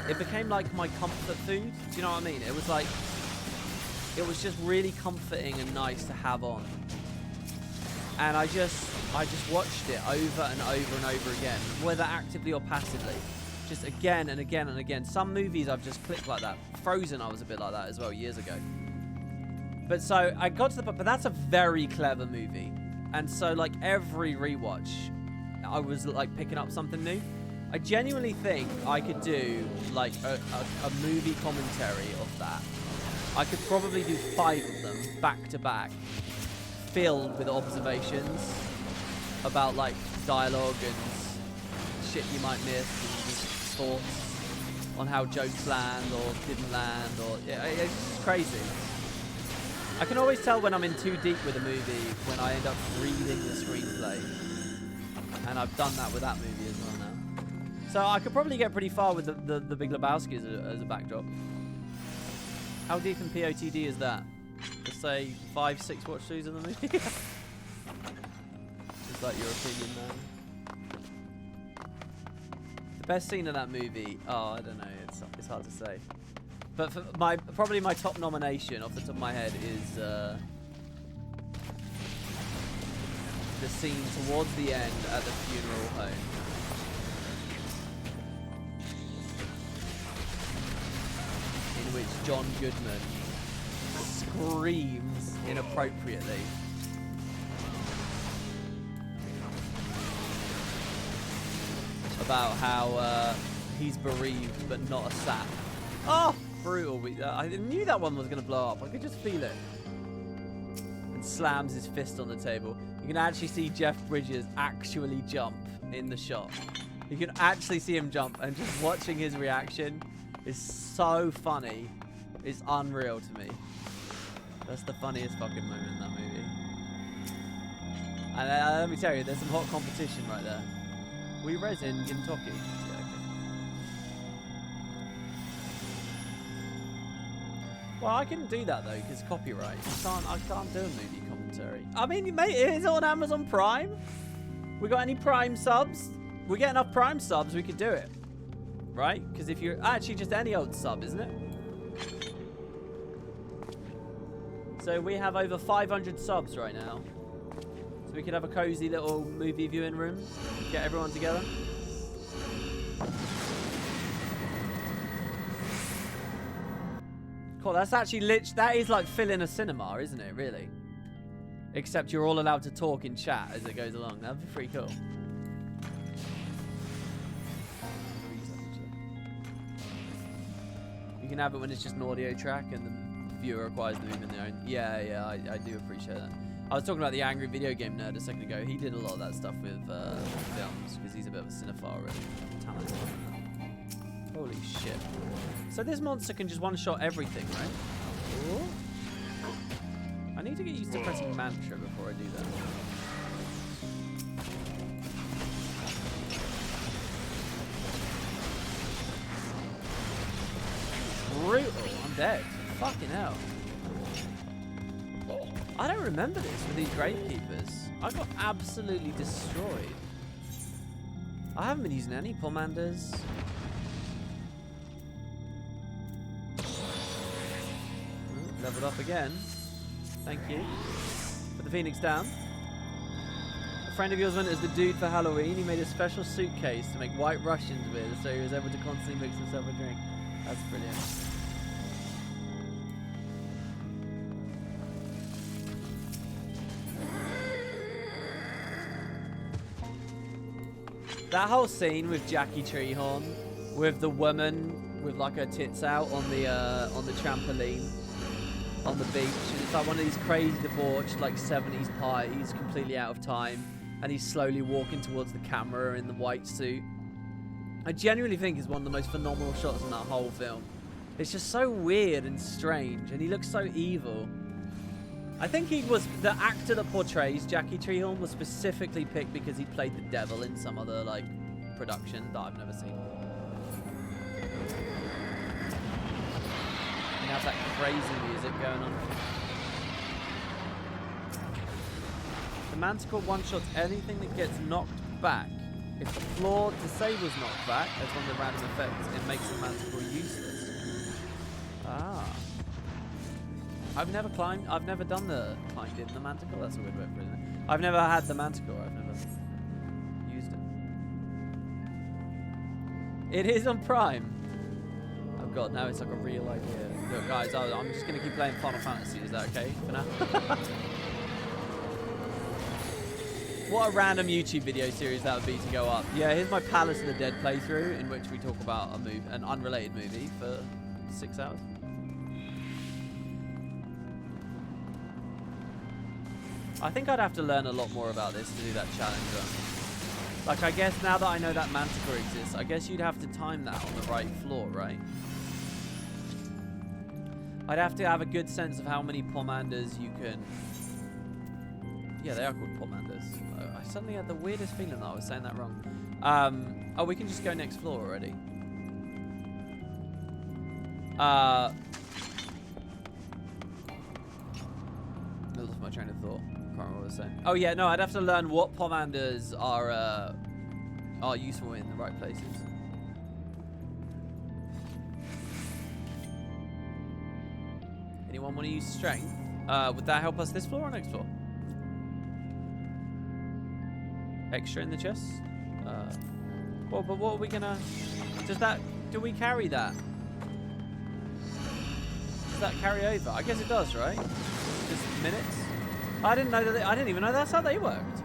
Speaker 1: It became like my comfort food. Do you know what I mean? It was like, it was just really comforting and nice to have on. And I just watched it over and over and over again, whether actively or passively. Just again and again and again. Some movies I've just clicked like that. Frozen, I was a bit like that as well years ago. But so I got to the point, but that's a very clever movie. And so like every rewatch, I was like picking up something new. I genuinely think I could do like a movie commentary of that. I could probably do 5 of them back to back, filled with observations about like dialogue and shit you might miss, and just thoughts on how jokes land or didn't land, or yeah, it's just crazy. I can always tell when I'm in too deep with a movie when I end up reading the screenplay, and I've done that with that movie as well now. So I could probably get pretty far with the Big Lebowski as a backdrop. How deep in POTD is that? Let's say 5-6 watch throughs of the movie. Just like your opinion, man. The best scene of that movie, oh, I don't know, it's hard to say. But for probably my top nomination off the top of my head is the scene towards the end at the funeral home. In which John Goodman screams inappropriately. About how he's bereaved but not a sap. Oh, brutal. I knew that one was going to blow up. I could just feel it. And slams his fist on the table. You can actually see Jeff Bridges actually jump in the shot. You can actually see him jump, and just watching his reaction is so funny. It's unreal to me. That's the funniest fucking moment in that movie. And let me tell you, there's some hot competition right there. We resin Gintoki. Yeah, okay. Well, I couldn't do that though, because copyright. I can't do a movie commentary. I mean, mate, it is on Amazon Prime. We got any Prime subs? We get enough Prime subs, we could do it. Right? Because if you're actually just any old sub, isn't it? So we have over 500 subs right now. So we could have a cozy little movie viewing room. Get everyone together. Cool, that's actually that is like filling a cinema, isn't it, really? Except you're all allowed to talk in chat as it goes along. That'd be pretty cool. You can have it when it's just an audio track and the viewer acquires the movement their own. Yeah, I do appreciate that. I was talking about the Angry Video Game Nerd a second ago. He did a lot of that stuff with films because he's a bit of a cinephile, really. Talented. Holy shit. So this monster can just one-shot everything, right? Ooh. I need to get used to pressing mantra before I do that. Brutal. I'm dead. Fucking hell. I don't remember this with these Gravekeepers. I got absolutely destroyed. I haven't been using any Pomanders. Leveled up again. Thank you. Put the Phoenix down. A friend of yours went as the dude for Halloween. He made a special suitcase to make White Russians with, so he was able to constantly mix himself a drink. That's brilliant. That whole scene with Jackie Treehorn, with the woman with like her tits out on the trampoline on the beach, and it's like one of these crazy debauched like 70s parties, completely out of time, and he's slowly walking towards the camera in the white suit. I genuinely think is one of the most phenomenal shots in that whole film. It's just so weird and strange, and he looks so evil. I think he was the actor that portrays Jackie Treehorn was specifically picked because he played the devil in some other like production that I've never seen. You have that crazy music going on. The Manticore one-shots anything that gets knocked back. If the floor disables knockback as one of the random effects, it makes the Manticore useless. Ah. I've never done the climbed in the Manticore. That's a weird word for it, isn't it? I've never had the Manticore. I've never used it. It is on Prime. Oh god, now it's like a real idea. Look, guys, I'm just going to keep playing Final Fantasy. Is that okay for now? What a random YouTube video series that would be to go up. Yeah, here's my Palace of the Dead playthrough in which we talk about an unrelated movie for 6 hours. I think I'd have to learn a lot more about this to do that challenge run. Like, I guess now that I know that Manticore exists, I guess you'd have to time that on the right floor, right? I'd have to have a good sense of how many Pomanders you can... Yeah, they are called Pomanders. I suddenly had the weirdest feeling that I was saying that wrong. Oh, we can just go next floor already. I lost my train of thought. Can't remember what I was saying. Oh yeah, no, I'd have to learn what Pomanders are useful in the right places. Anyone want to use strength? Would that help us this floor or next floor? Extra in the chest? Well, but what are we gonna... Do we carry that? Does that carry over? I guess it does, right? Just minutes? I didn't even know that's how they worked.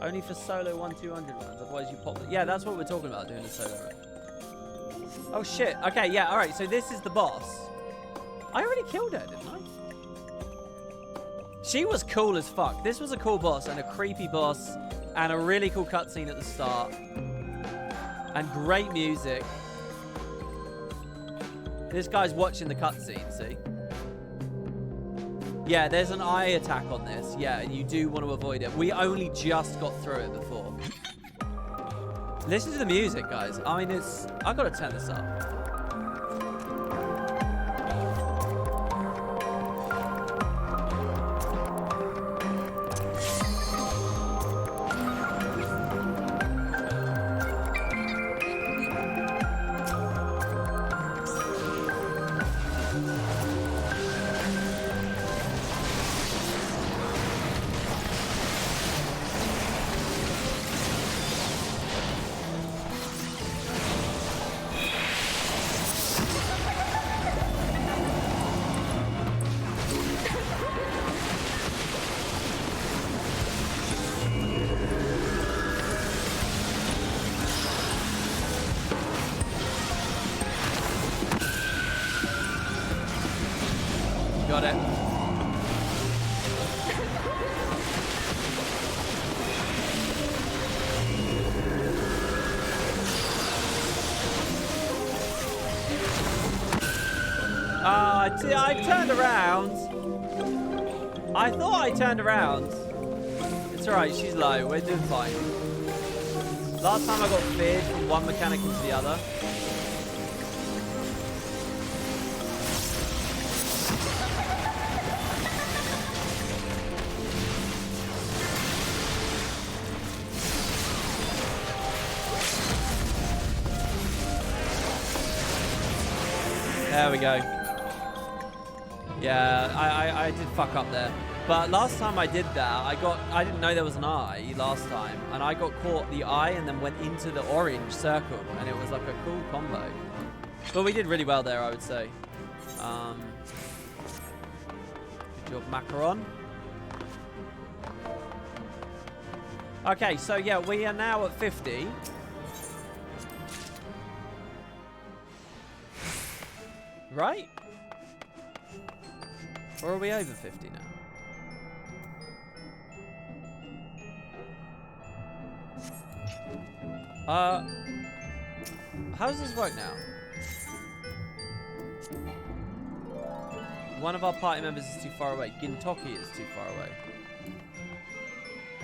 Speaker 1: Only for solo 1-200 runs, otherwise you pop it. Yeah, that's what we're talking about, doing a solo run. Oh shit, okay, yeah, alright, so this is the boss. I already killed her, didn't I? She was cool as fuck. This was a cool boss and a creepy boss and a really cool cutscene at the start. And great music. This guy's watching the cutscene, see? Yeah, there's an eye attack on this. Yeah, and you do want to avoid it. We only just got through it before. Listen to the music, guys. I mean, I've got to turn this up. Got it. I turned around. I thought I turned around. It's alright, she's low. We're doing fine. Last time I got feared from one mechanic into the other. There we go. Yeah, I did fuck up there. But last time I did that, I didn't know there was an eye last time, and I got caught the eye and then went into the orange circle, and it was like a cool combo. But we did really well there, I would say. Good job, Macaron. Okay, so yeah, we are now at 50. Right? Or are we over 50 now? How does this work now? One of our party members is too far away. Gintoki is too far away.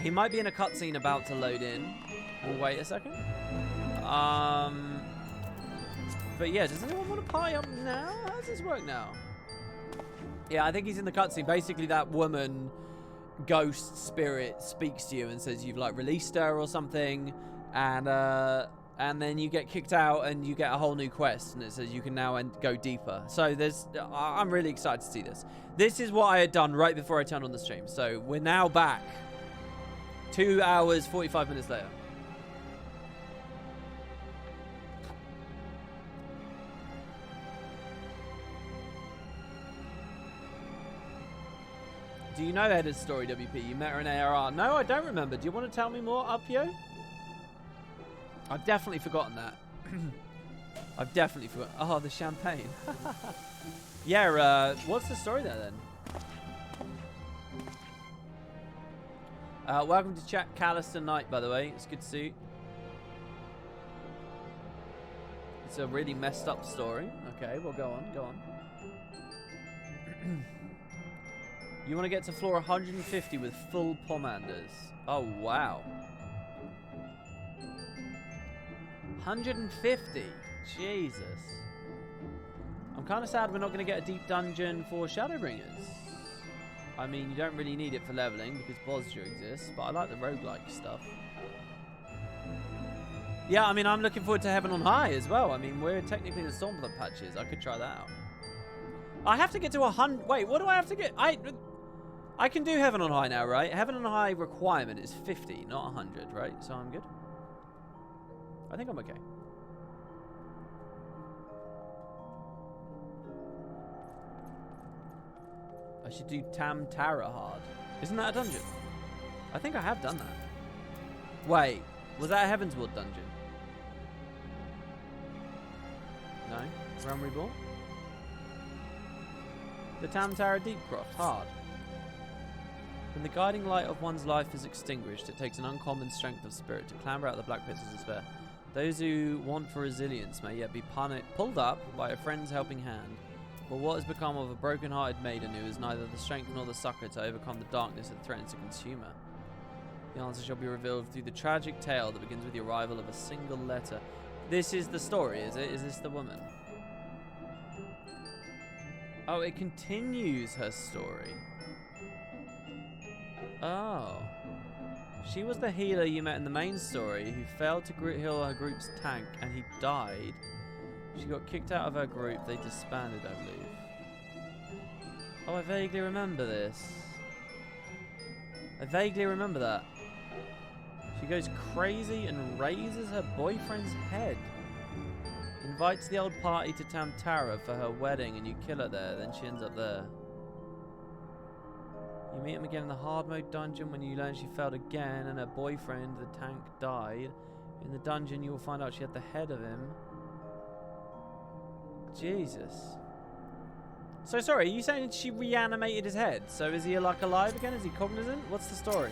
Speaker 1: He might be in a cutscene about to load in. We'll wait a second. But yeah, does anyone want to party up now? How does this work now? Yeah, I think he's in the cutscene. Basically, that woman, ghost spirit, speaks to you and says you've like released her or something, and then you get kicked out and you get a whole new quest, and it says you can now go deeper. So I'm really excited to see this. This is what I had done right before I turned on the stream. So we're now back. 2 hours, 45 minutes later. Do you know Edda's story, WP? You met her in ARR. No, I don't remember. Do you want to tell me more, Upyo? I've definitely forgotten that. I've definitely forgotten. Oh, the champagne. Yeah, what's the story there, then? Welcome to chat, Callister Knight, by the way. It's good to see you. It's a really messed up story. Okay, well, go on, go on. You want to get to floor 150 with full pomanders. Oh, wow. 150? Jesus. I'm kind of sad we're not going to get a deep dungeon for Shadowbringers. I mean, you don't really need it for leveling because Bosja exists, but I like the roguelike stuff. Yeah, I mean, I'm looking forward to Heaven on High as well. I mean, we're technically the Stormblood patches. I could try that out. I have to get to 100... Wait, what do I have to get? I can do Heaven on High now, right? Heaven on High requirement is 50, not 100, right? So I'm good. I think I'm okay. I should do Tam Tara hard. Isn't that a dungeon? I think I have done that. Wait, was that a Heavensward dungeon? No? Realm Reborn? The Tam Tara Deepcroft hard. When the guiding light of one's life is extinguished, it takes an uncommon strength of spirit to clamber out the black pits of despair. Those who want for resilience may yet be pulled up by a friend's helping hand. But what has become of a broken-hearted maiden who has neither the strength nor the succor to overcome the darkness that threatens to consume her? The answer shall be revealed through the tragic tale that begins with the arrival of a single letter. This is the story, is it? Is this the woman? Oh, it continues her story. Oh. She was the healer you met in the main story who failed to heal her group's tank and he died. She got kicked out of her group. They disbanded, I believe. Oh, I vaguely remember this. I vaguely remember that. She goes crazy and raises her boyfriend's head. Invites the old party to Tam Tara for her wedding and you kill her there. Then she ends up there. You meet him again in the hard mode dungeon when you learn she failed again and her boyfriend, the tank, died. In the dungeon you will find out she had the head of him. Jesus. So sorry, are you saying she reanimated his head? So is he like alive again? Is he cognizant? What's the story?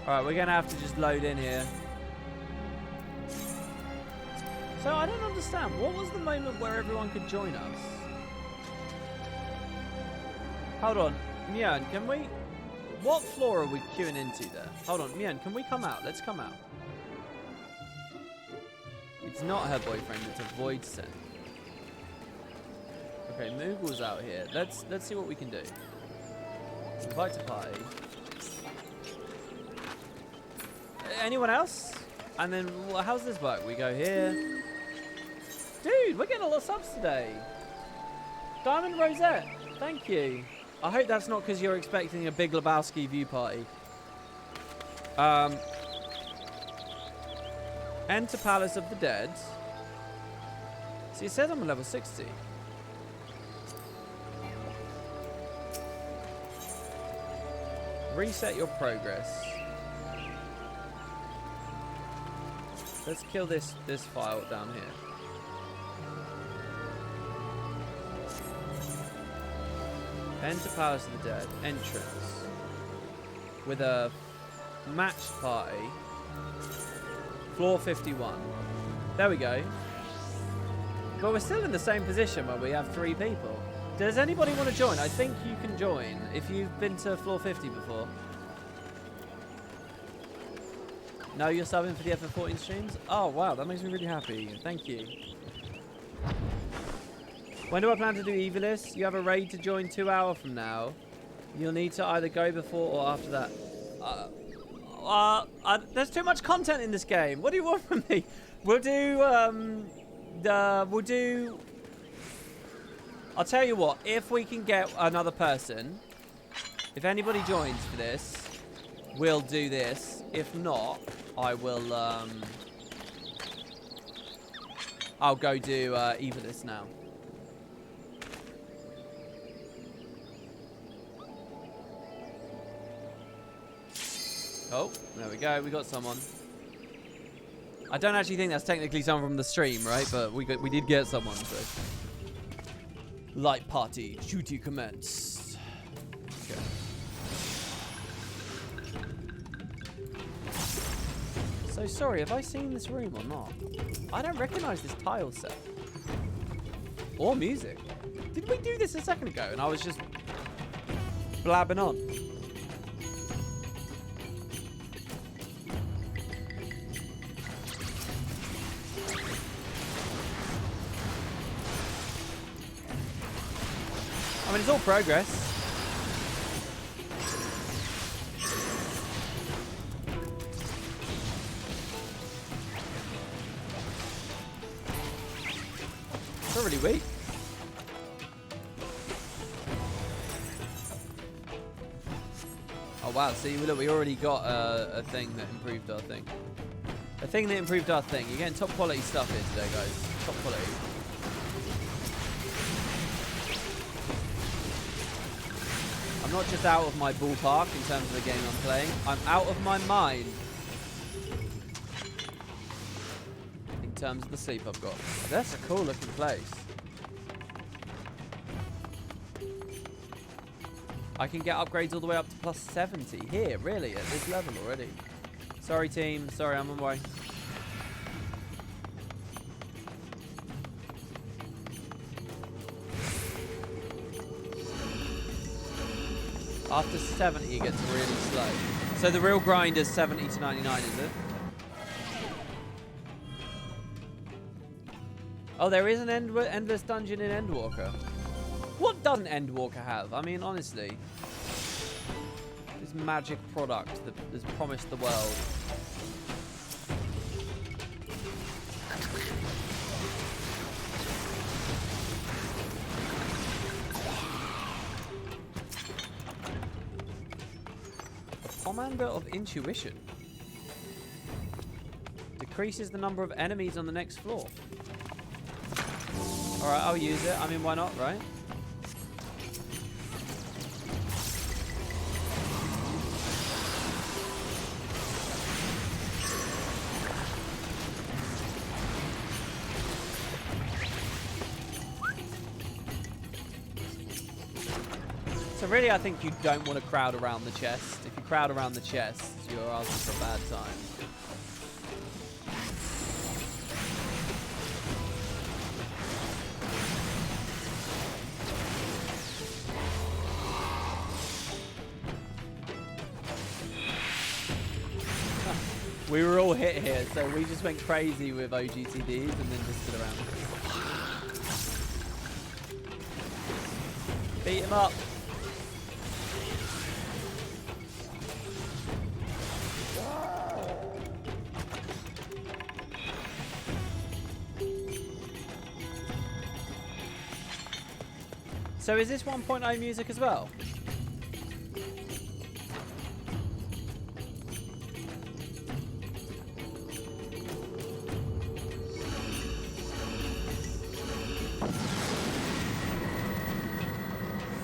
Speaker 1: Alright, we're gonna have to just load in here. So I don't understand. What was the moment where everyone could join us? Hold on. Mian, can we... What floor are we queuing into there? Hold on. Mian, can we come out? Let's come out. It's not her boyfriend. It's a void sent. Okay, Moogle's out here. Let's see what we can do. Invite to party. Anyone else? And then, how's this work? We go here. Dude, we're getting a lot of subs today. Diamond Rosette, thank you. I hope that's not because you're expecting a Big Lebowski view party. Enter Palace of the Dead. See, it says I'm on level 60. Reset your progress. Let's kill this file down here. Enter Palace of the Dead. Entrance. With a matched party. Floor 51. There we go. But we're still in the same position where we have 3 people. Does anybody want to join? I think you can join if you've been to floor 50 before. No, you're subbing for the FF14 streams? Oh, wow. That makes me really happy. Thank you. When do I plan to do Evilis? You have a raid to join 2 hours from now. You'll need to either go before or after that. There's too much content in this game. What do you want from me? We'll do, I'll tell you what, if we can get another person, if anybody joins for this, we'll do this. If not, I will, I'll go do Evilis now. Oh, there we go. We got someone. I don't actually think that's technically someone from the stream, right? But we did get someone. So. Light party. Duty commenced. Okay. So sorry, have I seen this room or not? I don't recognize this tile set. Or music. Did we do this a second ago and I was just blabbing on? I mean, it's all progress. It's not really weak. Oh wow, see, look, we already got a thing that improved our thing. A thing that improved our thing. You're getting top quality stuff here today, guys. Top quality. I'm not just out of my ballpark in terms of the game I'm playing. I'm out of my mind in terms of the sleep I've got. That's a cool looking place. I can get upgrades all the way up to plus 70 here, really, at this level already. Sorry, team. Sorry, I'm on my way. After 70, it gets really slow. So the real grind is 70 to 99, is it? Oh, there is an endless dungeon in Endwalker. What doesn't Endwalker have? I mean, honestly. This magic product that has promised the world. Commander of Intuition. Decreases the number of enemies on the next floor. Alright, I'll use it. I mean, why not, right? really, I think you don't want to crowd around the chest. If you crowd around the chest, you're asking for a bad time. We were all hit here, so we just went crazy with OGTDs and then just stood around. Beat him up. So is this 1.0 music as well?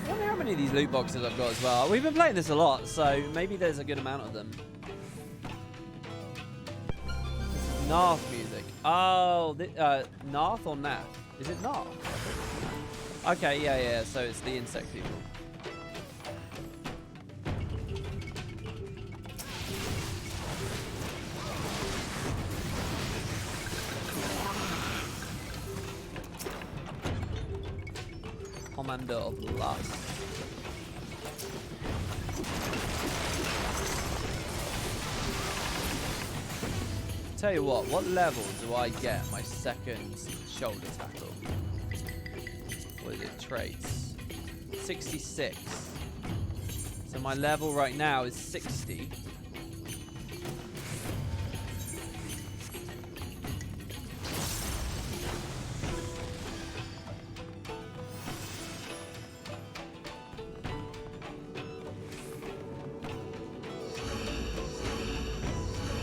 Speaker 1: I wonder how many of these loot boxes I've got as well. We've been playing this a lot, so maybe there's a good amount of them. This is Narth music. Oh, Narth or Nath? Is it Narth? Okay, yeah, so it's the insect people. Commander of Lust. Tell you what level do I get my second shoulder tackle? What is it? Traits. 66. So my level right now is 60.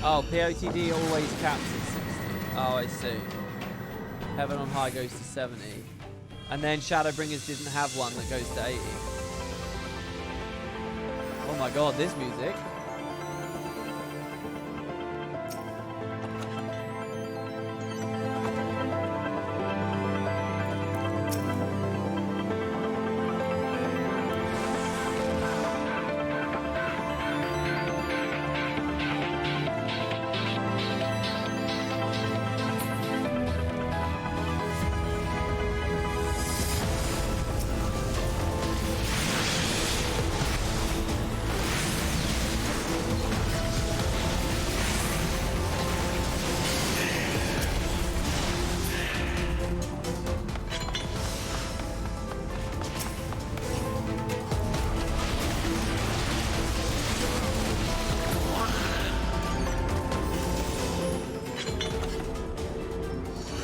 Speaker 1: Oh, POTD always caps at 60. Oh, I see. Heaven on High goes to 70. And then Shadowbringers didn't have one that goes to 80. Oh my god, this music.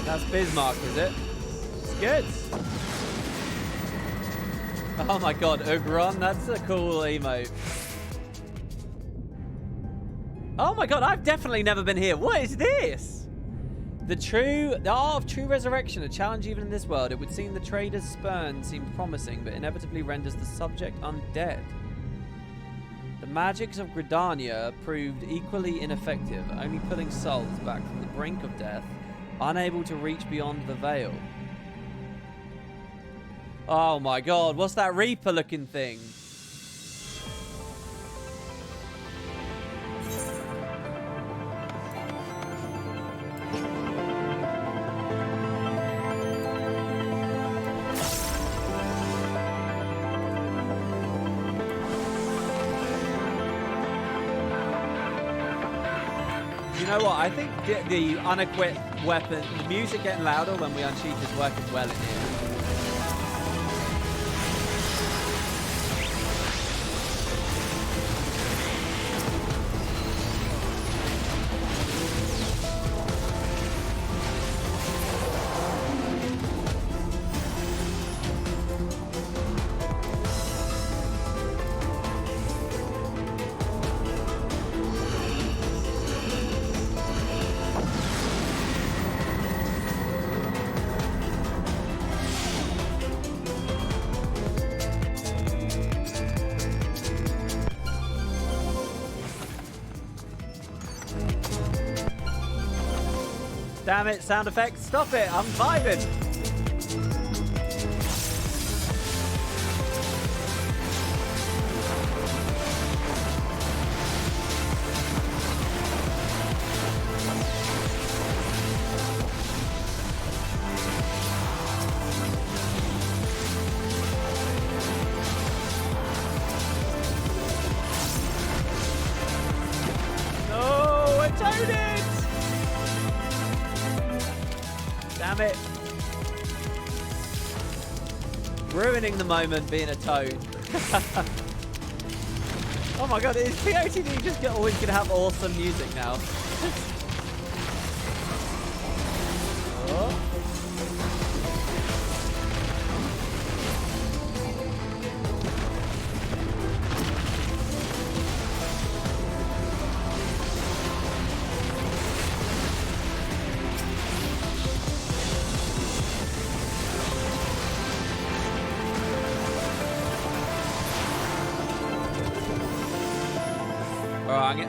Speaker 1: That's Bismarck, is it? It's good. Oh my god, Ugron, that's a cool emote. Oh my god, I've definitely never been here. What is this? The art of true resurrection, a challenge even in this world. It would seem the trader's spurn seemed promising, but inevitably renders the subject undead. The magics of Gridania proved equally ineffective, only pulling souls back from the brink of death, unable to reach beyond the veil. Oh my god, what's that Reaper looking thing? You know what? I think the unequipped weapon, the music getting louder when we unsheath is working well in here. Damn it, sound effects, stop it, I'm vibing. ruined it! Damn it. Ruining the moment being a toad. Oh my god, is POTD just always going to have awesome music now? Oh.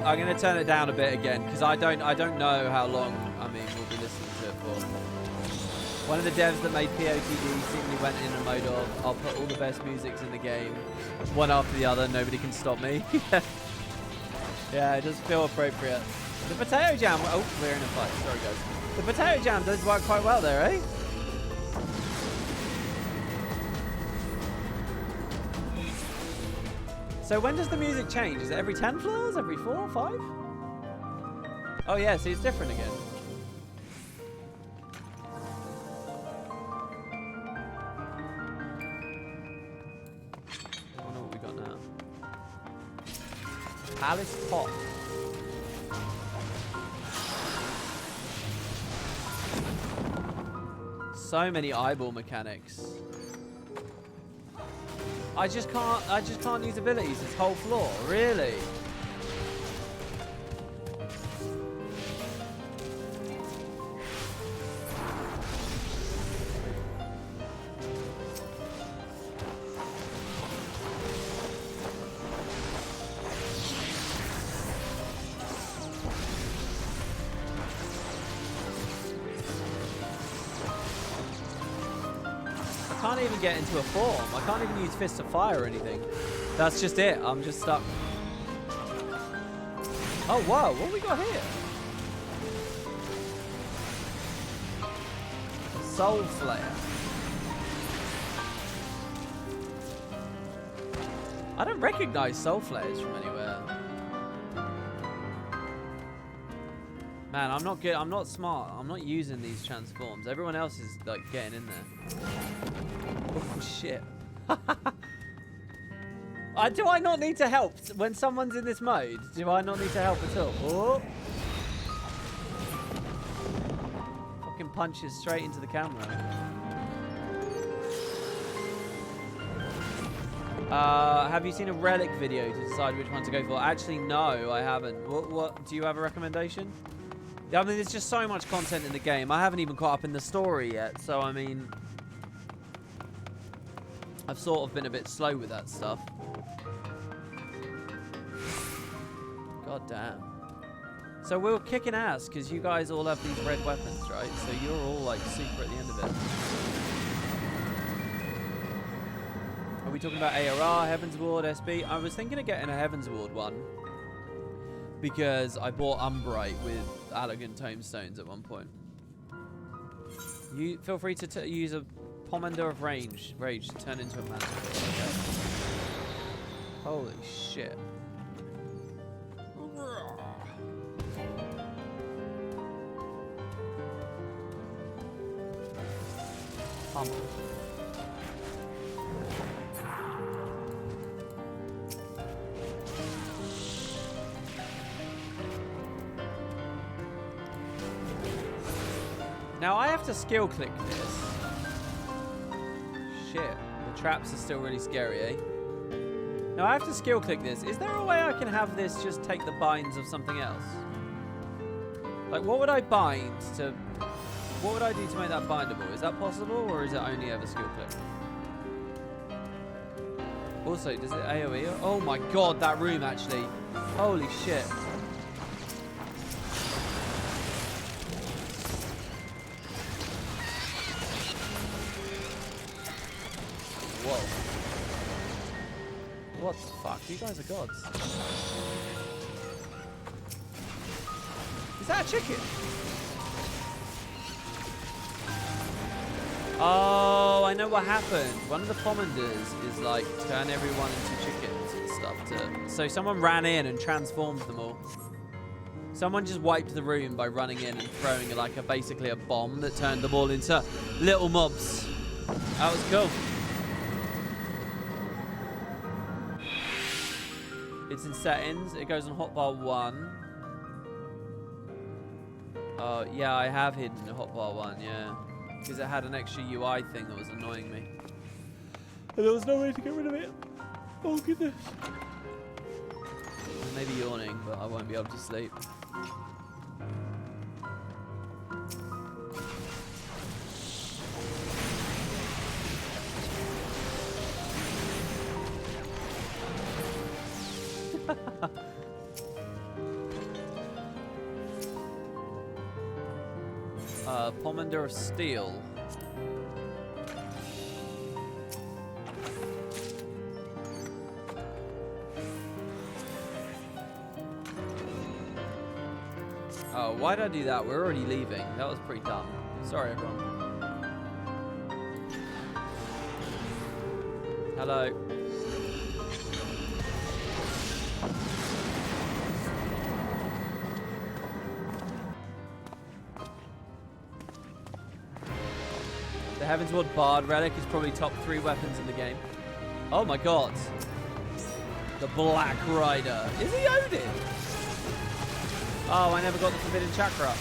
Speaker 1: I'm going to turn it down a bit again because I don't know how long we'll be listening to it for. One of the devs that made POTD seemingly went in a mode of I'll put all the best musics in the game one after the other, nobody can stop me. Yeah, it does feel appropriate. The potato jam, oh, we're in a fight, sorry guys. The potato jam does work quite well there, eh? So when does the music change? Is it every 10 floors? Every 4? 5? Oh yeah, see it's different again. I don't know what we got now. Palace Pop. So many eyeball mechanics. I just can't use abilities this whole floor, really? I can't even get into a form. I can't even use Fist of Fire or anything. That's just it. I'm just stuck. Oh, whoa. What have we got here? Soul Slayer. I don't recognize Soul Slayers from anywhere. Man, I'm not good. I'm not smart. I'm not using these transforms. Everyone else is like getting in there. Oh shit. Do I not need to help when someone's in this mode? Do I not need to help at all? Oh. Fucking punches straight into the camera. Have you seen a relic video to decide which one to go for? Actually, no, I haven't. What? Do you have a recommendation? I mean, there's just so much content in the game. I haven't even caught up in the story yet, so I mean, I've sort of been a bit slow with that stuff. God damn. So we're kicking ass because you guys all have these red weapons, right? So you're all like super at the end of it. Are we talking about ARR, Heaven's Ward, SB? I was thinking of getting a Heaven's Ward one because I bought Umbrite with Allegan Tomestones at one point. You feel free to use a Pomander of Rage to turn into a man. Okay. Holy shit. Pummel. Now I have to skill click this. Shit, the traps are still really scary, eh? Now I have to skill click this. Is there a way I can have this just take the binds of something else? Like, what would I bind to... What would I do to make that bindable? Is that possible, or is it only ever skill click? Also, does it AoE? Oh my god, that room actually. Holy shit. Whoa. What the fuck? You guys are gods. Is that a chicken? Oh, I know what happened. One of the commanders is like turn everyone into chickens and stuff. So someone ran in and transformed them all. Someone just wiped the room by running in and throwing like basically a bomb that turned them all into little mobs. That was cool. It's in settings. It goes on hotbar 1. Oh, yeah, I have hidden hotbar 1, yeah. Because it had an extra UI thing that was annoying me. And there was no way to get rid of it. Oh, goodness. Maybe yawning, but I won't be able to sleep. Pomander of Steel. Oh, why did I do that? We're already leaving. That was pretty dumb. Sorry, everyone. Hello. The Heavensward Bard Relic is probably top 3 weapons in the game. Oh my god. The Black Rider. Is he Odin? Oh, I never got the Forbidden Chakra.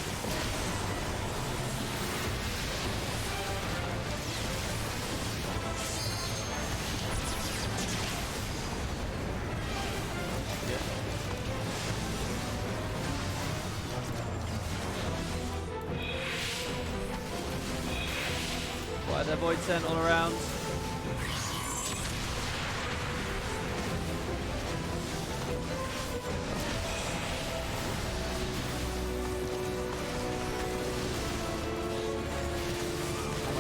Speaker 1: Why are there Void Scent all around?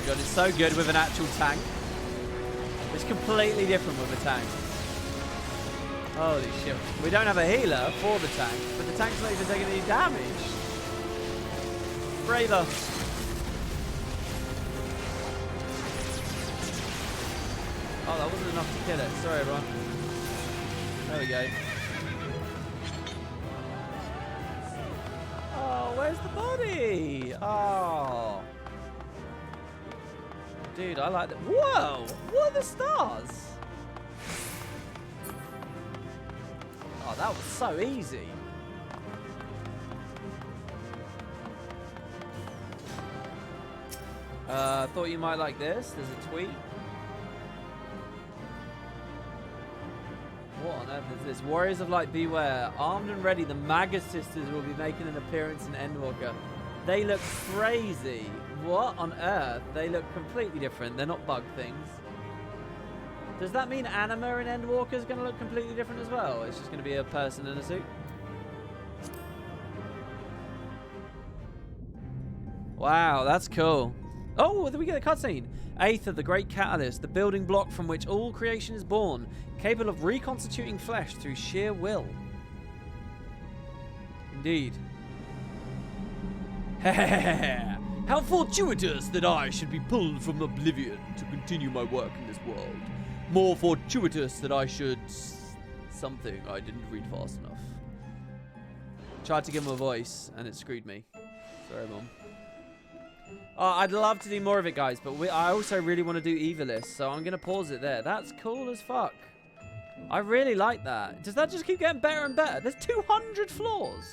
Speaker 1: God, it's so good with an actual tank. It's completely different with a tank. Holy shit. We don't have a healer for the tank, but the tank's not even taking any damage. Braver. Oh, that wasn't enough to kill it. Sorry, everyone. There we go. Oh, where's the body? Oh. Dude, I like that. Whoa! What are the stars? Oh, that was so easy. Thought you might like this. There's a tweet. What on earth is this? Warriors of Light, beware. Armed and ready, the Magus sisters will be making an appearance in Endwalker. They look crazy. What on earth? They look completely different. They're not bug things. Does that mean Anima in Endwalker is going to look completely different as well? It's just going to be a person in a suit? Wow, that's cool. Oh, we get a cutscene. 8th of the Great Catalyst, the building block from which all creation is born, capable of reconstituting flesh through sheer will. Indeed. How fortuitous that I should be pulled from oblivion to continue my work in this world. More fortuitous that I should... something I didn't read fast enough. Tried to give him a voice, and it screwed me. Sorry, Mom. I'd love to do more of it, guys, but I also really want to do Evilist, so I'm going to pause it there. That's cool as fuck. I really like that. Does that just keep getting better and better? There's 200 floors.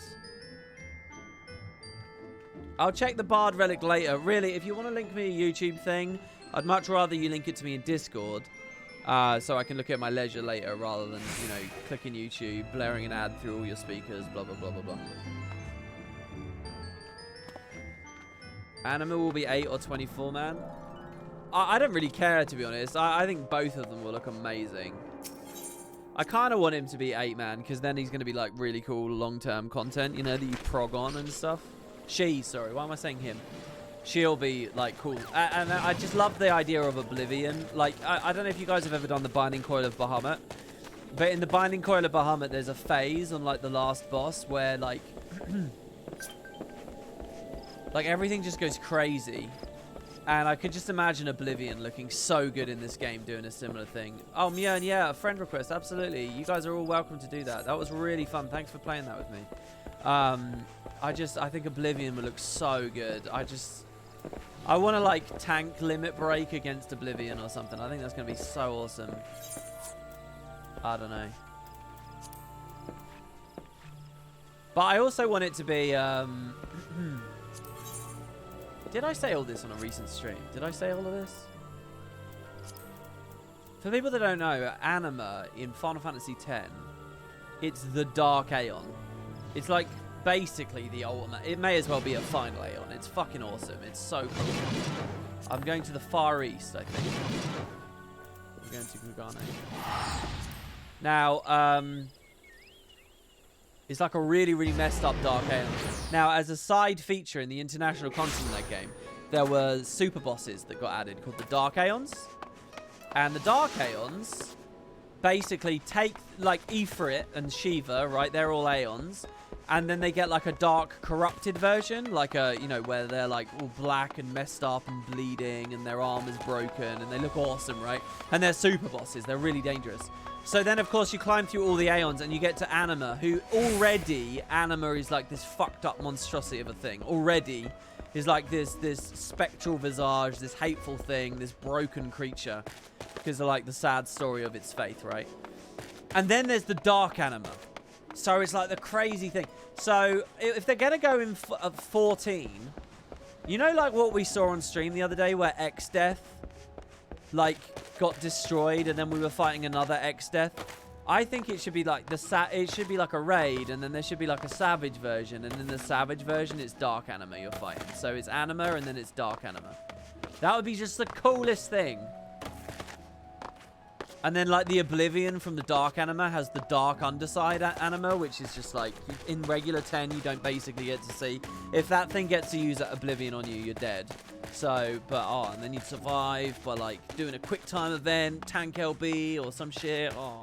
Speaker 1: I'll check the Bard Relic later. Really, if you want to link me a YouTube thing, I'd much rather you link it to me in Discord. So I can look at my leisure later rather than, you know, clicking YouTube, blaring an ad through all your speakers, blah, blah, blah, blah, blah. Anima will be 8 or 24, man. I don't really care, to be honest. I think both of them will look amazing. I kind of want him to be 8, man, because then he's going to be, like, really cool long-term content, you know, that you prog on and stuff. Sorry, why am I saying him? She'll be, like, cool. And I just love the idea of Oblivion. Like, I don't know if you guys have ever done the Binding Coil of Bahamut, but in the Binding Coil of Bahamut, there's a phase on, like, the last boss where, like... like, everything just goes crazy. And I could just imagine Oblivion looking so good in this game doing a similar thing. Oh, Mjörn, yeah, a friend request, absolutely. You guys are all welcome to do that. That was really fun. Thanks for playing that with me. I think Oblivion would look so good. I want to like tank limit break against Oblivion or something. I think that's going to be so awesome. I don't know. But I also want it to be... Did I say all this on a recent stream? Did I say all of this? For people that don't know, Anima in Final Fantasy X, it's the Dark Aeon. It's like basically the ultimate. It may as well be a final Aeon. It's fucking awesome. It's so cool. I'm going to the Far East, I think. We're going to Kugane. Now, it's like a really, really messed up Dark Aeon. Now, as a side feature in the international content of that game, there were super bosses that got added called the Dark Aeons. And the Dark Aeons basically take, like, Ifrit and Shiva, right? They're all Aeons. And then they get, like, a dark, corrupted version. Like, you know, where they're, like, all black and messed up and bleeding. And their armor's broken. And they look awesome, right? And they're super bosses. They're really dangerous. So then, of course, you climb through all the Aeons. And you get to Anima, who already... Anima is, like, this fucked up monstrosity of a thing. Already is, like, this spectral visage, this hateful thing, this broken creature. Because of, like, the sad story of its faith, right? And then there's the Dark Anima. So it's like the crazy thing. So if they're going to go in 14, you know like what we saw on stream the other day where X-Death like got destroyed and then we were fighting another X-Death? I think it should be like it should be like a raid and then there should be like a savage version and in the savage version it's Dark Anima you're fighting. So it's Anima and then it's Dark Anima. That would be just the coolest thing. And then, like, the Oblivion from the Dark Anima has the Dark Underside Anima, which is just, like, in regular 10, you don't basically get to see. If that thing gets to use that Oblivion on you, you're dead. So, but, and then you'd survive by, like, doing a quick time event, tank LB or some shit. Oh.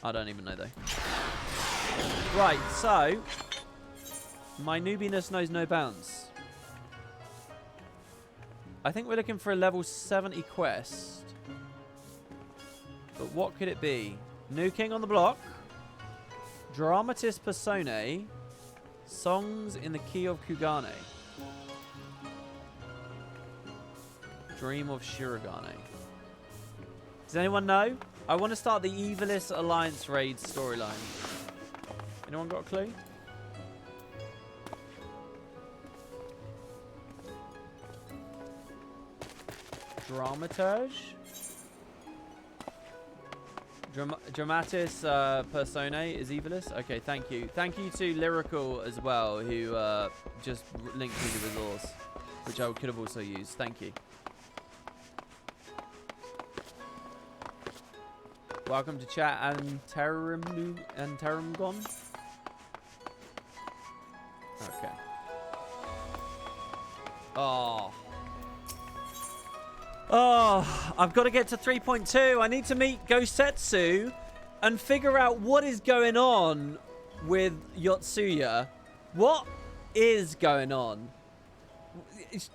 Speaker 1: I don't even know, though. Right, so, my noobiness knows no bounds. I think we're looking for a level 70 quest. But what could it be? New King on the Block. Dramatis Personae. Songs in the Key of Kugane. Dream of Shirogane. Does anyone know? I want to start the Evilist Alliance Raid storyline. Anyone got a clue? Dramaturge? Dramatis Personae is Evilist? Okay, thank you. Thank you to Lyrical as well, who just linked me the resource, which I could have also used. Thank you. Welcome to chat and Terumgon. Okay. Oh, I've got to get to 3.2. I need to meet Gosetsu and figure out what is going on with Yotsuya. What is going on?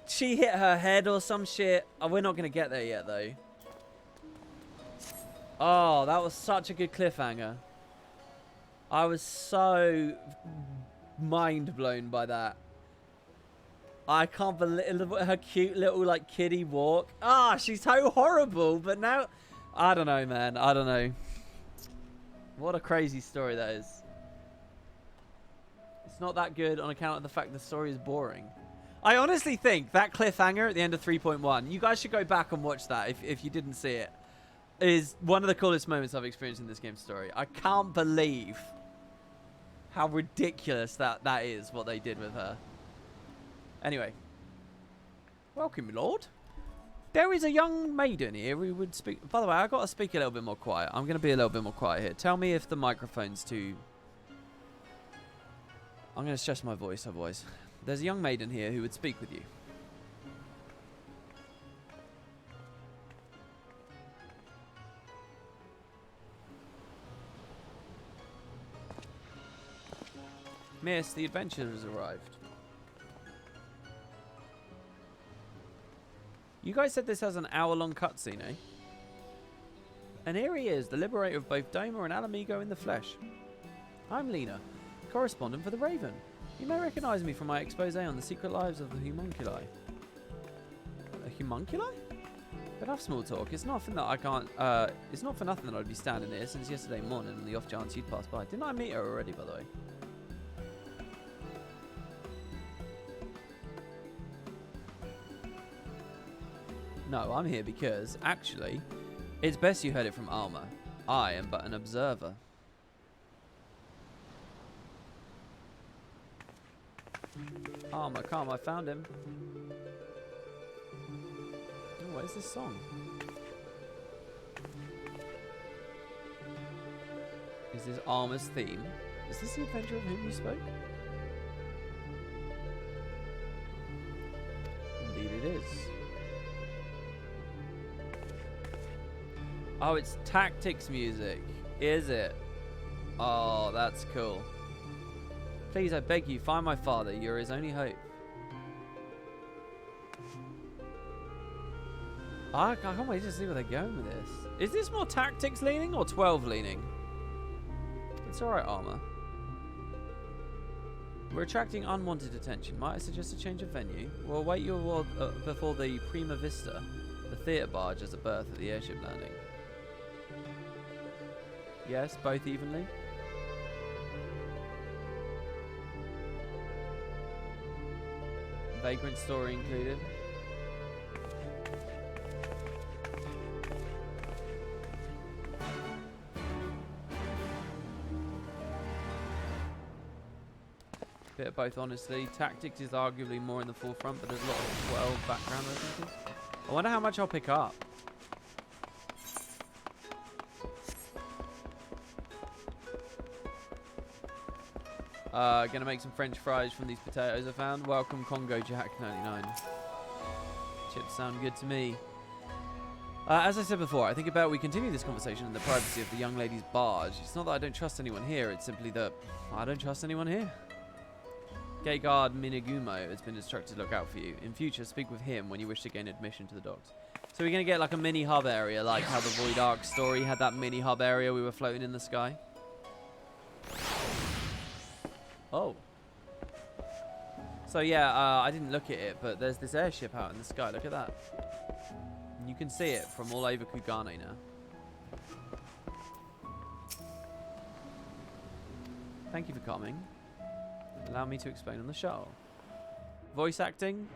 Speaker 1: She hit her head or some shit. Oh, we're not going to get there yet, though. Oh, that was such a good cliffhanger. I was so mind blown by that. I can't believe her cute little, like, kiddie walk. Ah, she's so horrible. But now, I don't know, man. I don't know. What a crazy story that is. It's not that good on account of the fact the story is boring. I honestly think that cliffhanger at the end of 3.1, you guys should go back and watch that if you didn't see it, is one of the coolest moments I've experienced in this game's story. I can't believe how ridiculous that is, what they did with her. Anyway, welcome, Lord. There is a young maiden here who would speak. By the way, I've got to speak a little bit more quiet. I'm going to be a little bit more quiet here. Tell me if the microphone's too... I'm going to stress my voice otherwise. There's a young maiden here who would speak with you. Miss, the adventure has arrived. You guys said this has an hour-long cutscene, eh? And here he is, the liberator of both Doma and Alamigo in the flesh. I'm Lena. correspondent for the Raven. You may recognize me from my expose on the secret lives of the homunculi. Homunculi? But have small talk. It's not for that I can't. It's not for nothing that I'd be standing here since yesterday morning on the off chance you'd pass by. Didn't I meet her already, by the way? No, I'm here because, actually, it's best you heard it from Alma. I am but an observer. Alma, come, I found him. Oh, what is this song? Is this Alma's theme? Is this the adventure of whom you spoke? Indeed it is. Oh, it's tactics music, is it? Oh, that's cool. Please, I beg you, find my father. You're his only hope. I can't wait to see where they're going with this. Is this more tactics leaning or 12 leaning? It's alright, Armor. We're attracting unwanted attention. Might I suggest a change of venue? We'll wait you before the Prima Vista. The theatre barge has a berth at the airship landing. Yes, both evenly. Vagrant story included. Bit of both, honestly. Tactics is arguably more in the forefront, but there's a lot of 12 background references. I wonder how much I'll pick up. Gonna make some French fries from these potatoes I found. Welcome, Congo Jack 99. Chips sound good to me. As I said before, I think about we continue this conversation in the privacy of the young lady's barge. It's not that I don't trust anyone here, it's simply that I don't trust anyone here. Gate guard Minagumo has been instructed to look out for you. In future, speak with him when you wish to gain admission to the docks. So we're going to get like a mini hub area, like how the Void Ark story had that mini hub area we were floating in the sky. Oh. So yeah, I didn't look at it, but there's this airship out in the sky. Look at that. And you can see it from all over Kugane now. Thank you for coming. Allow me to explain on the shuttle. Voice acting.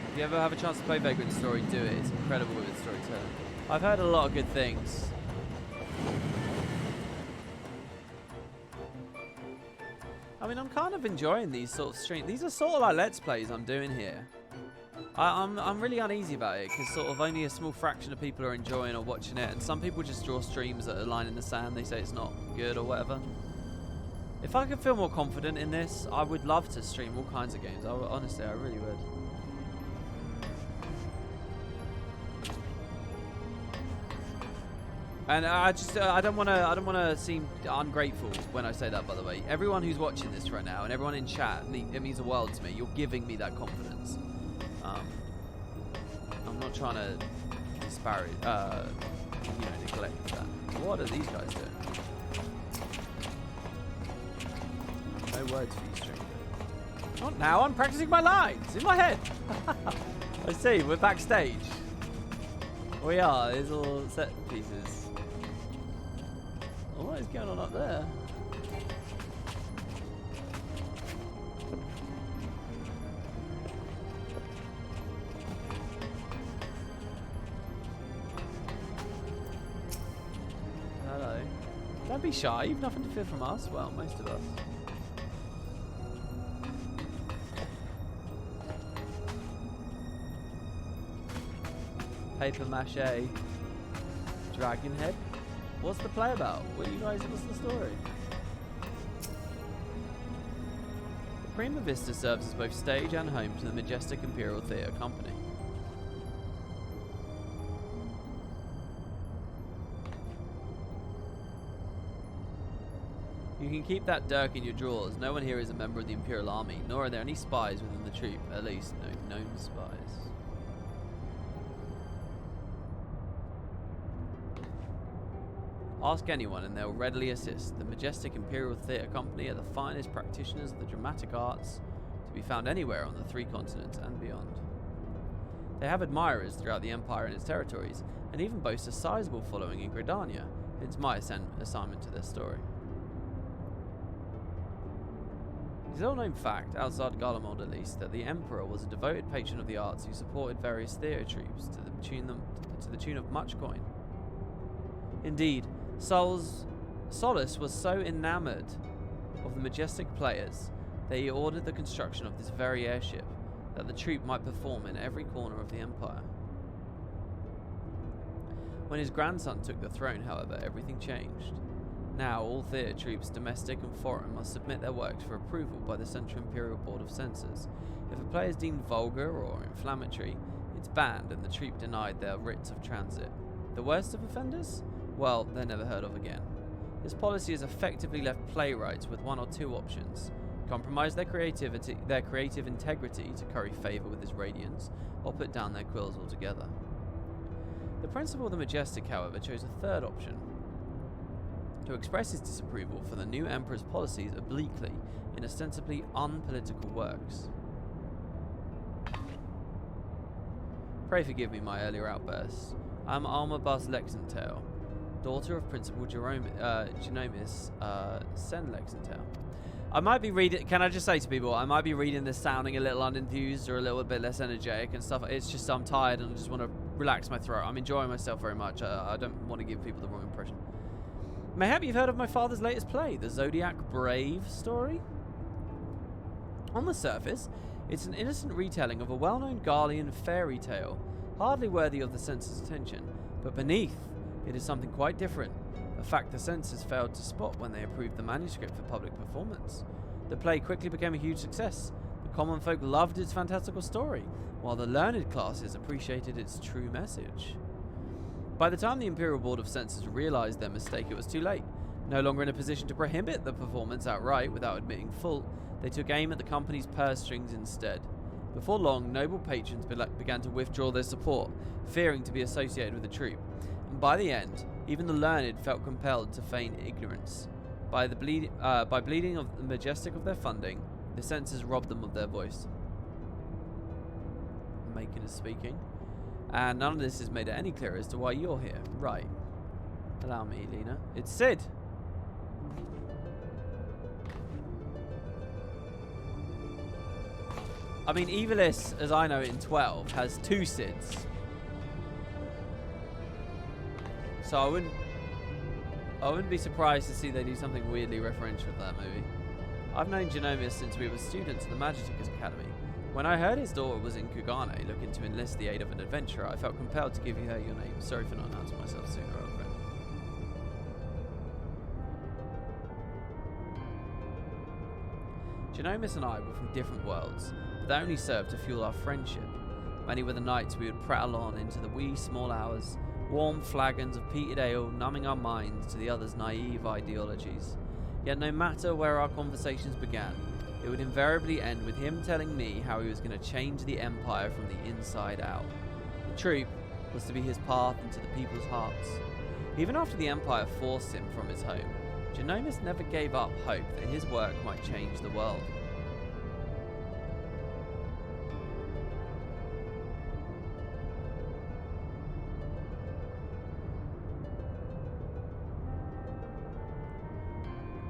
Speaker 1: If you ever have a chance to play Vagrant Story, do it. It's incredible with its storytelling. I've heard a lot of good things. I mean, I'm kind of enjoying these sort of streams. These are sort of like Let's Plays I'm doing here. I'm really uneasy about it because sort of only a small fraction of people are enjoying or watching it, and some people just draw streams that are a line in the sand. They say it's not good or whatever. If I could feel more confident in this, I would love to stream all kinds of games. Honestly, I really would. And I don't want to seem ungrateful when I say that, by the way. Everyone who's watching this right now and everyone in chat, it means the world to me. You're giving me that confidence. I'm not trying to disparage, neglect that. What are these guys doing? No words for you, stranger. Not now, I'm practicing my lines in my head. I see, we're backstage. We are, these all set pieces. What is going on up there? Hello. Don't be shy, you've nothing to fear from us. Well, most of us. Paper mache. Dragon head. What's the play about? What's the story? The Prima Vista serves as both stage and home to the majestic Imperial Theatre Company. You can keep that dirk in your drawers. No one here is a member of the Imperial Army, nor are there any spies within the troop. At least, no known spies. Ask anyone and they'll readily assist. The majestic Imperial Theatre Company are the finest practitioners of the dramatic arts to be found anywhere on the 3 continents and beyond. They have admirers throughout the Empire and its territories, and even boast a sizable following in Gridania, hence my assignment to their story. It is a well-known fact, outside Garlemald at least, that the Emperor was a devoted patron of the arts who supported various theatre troupes to the tune of much coin. Indeed, Solus was so enamoured of the majestic players that he ordered the construction of this very airship, that the troupe might perform in every corner of the Empire. When his grandson took the throne, however, everything changed. Now, all theatre troupes, domestic and foreign, must submit their works for approval by the Central Imperial Board of Censors. If a play is deemed vulgar or inflammatory, it's banned and the troupe denied their writs of transit. The worst of offenders? Well, they're never heard of again. This policy has effectively left playwrights with 1 or 2 options: compromise their creative integrity to curry favour with his radiance, or put down their quills altogether. The Principal of the Majestic, however, chose a 3rd option: to express his disapproval for the new Emperor's policies obliquely in ostensibly unpolitical works. Pray forgive me my earlier outbursts. I am Alma Bas Lexentale, daughter of Principal Genomis Sen Lexentale. I might be reading, can I just say to people, I might be reading this sounding a little unenthused or a little bit less energetic and stuff. It's just I'm tired and I just want to relax my throat. I'm enjoying myself very much. I don't want to give people the wrong impression. Mayhap you've heard of my father's latest play, the Zodiac Brave story? On the surface, it's an innocent retelling of a well-known Garlean fairy tale, hardly worthy of the censors' attention, but beneath, it is something quite different, a fact the censors failed to spot when they approved the manuscript for public performance. The play quickly became a huge success. The common folk loved its fantastical story, while the learned classes appreciated its true message. By the time the Imperial Board of Censors realized their mistake, it was too late. No longer in a position to prohibit the performance outright without admitting fault, they took aim at the company's purse strings instead. Before long, noble patrons began to withdraw their support, fearing to be associated with the troupe. And by the end, even the learned felt compelled to feign ignorance. By bleeding of the majestic of their funding, the censors robbed them of their voice. Macon is speaking. And none of this is made any clearer as to why you're here. Right. Allow me, Lena. It's Sid! I mean, Evilis, as I know it in 12, has 2 Sids. So I wouldn't be surprised to see they do something weirdly referential to that movie. I've known Genomius since we were students at the Magicus Academy. When I heard his daughter was in Kugane looking to enlist the aid of an adventurer, I felt compelled to give her your name. Sorry for not announcing myself sooner, old friend. Genomis and I were from different worlds, but they only served to fuel our friendship. Many were the nights we would prattle on into the wee small hours, warm flagons of peated ale numbing our minds to the other's naive ideologies. Yet no matter where our conversations began, it would invariably end with him telling me how he was going to change the Empire from the inside out. The troupe was to be his path into the people's hearts. Even after the Empire forced him from his home, Genomis never gave up hope that his work might change the world.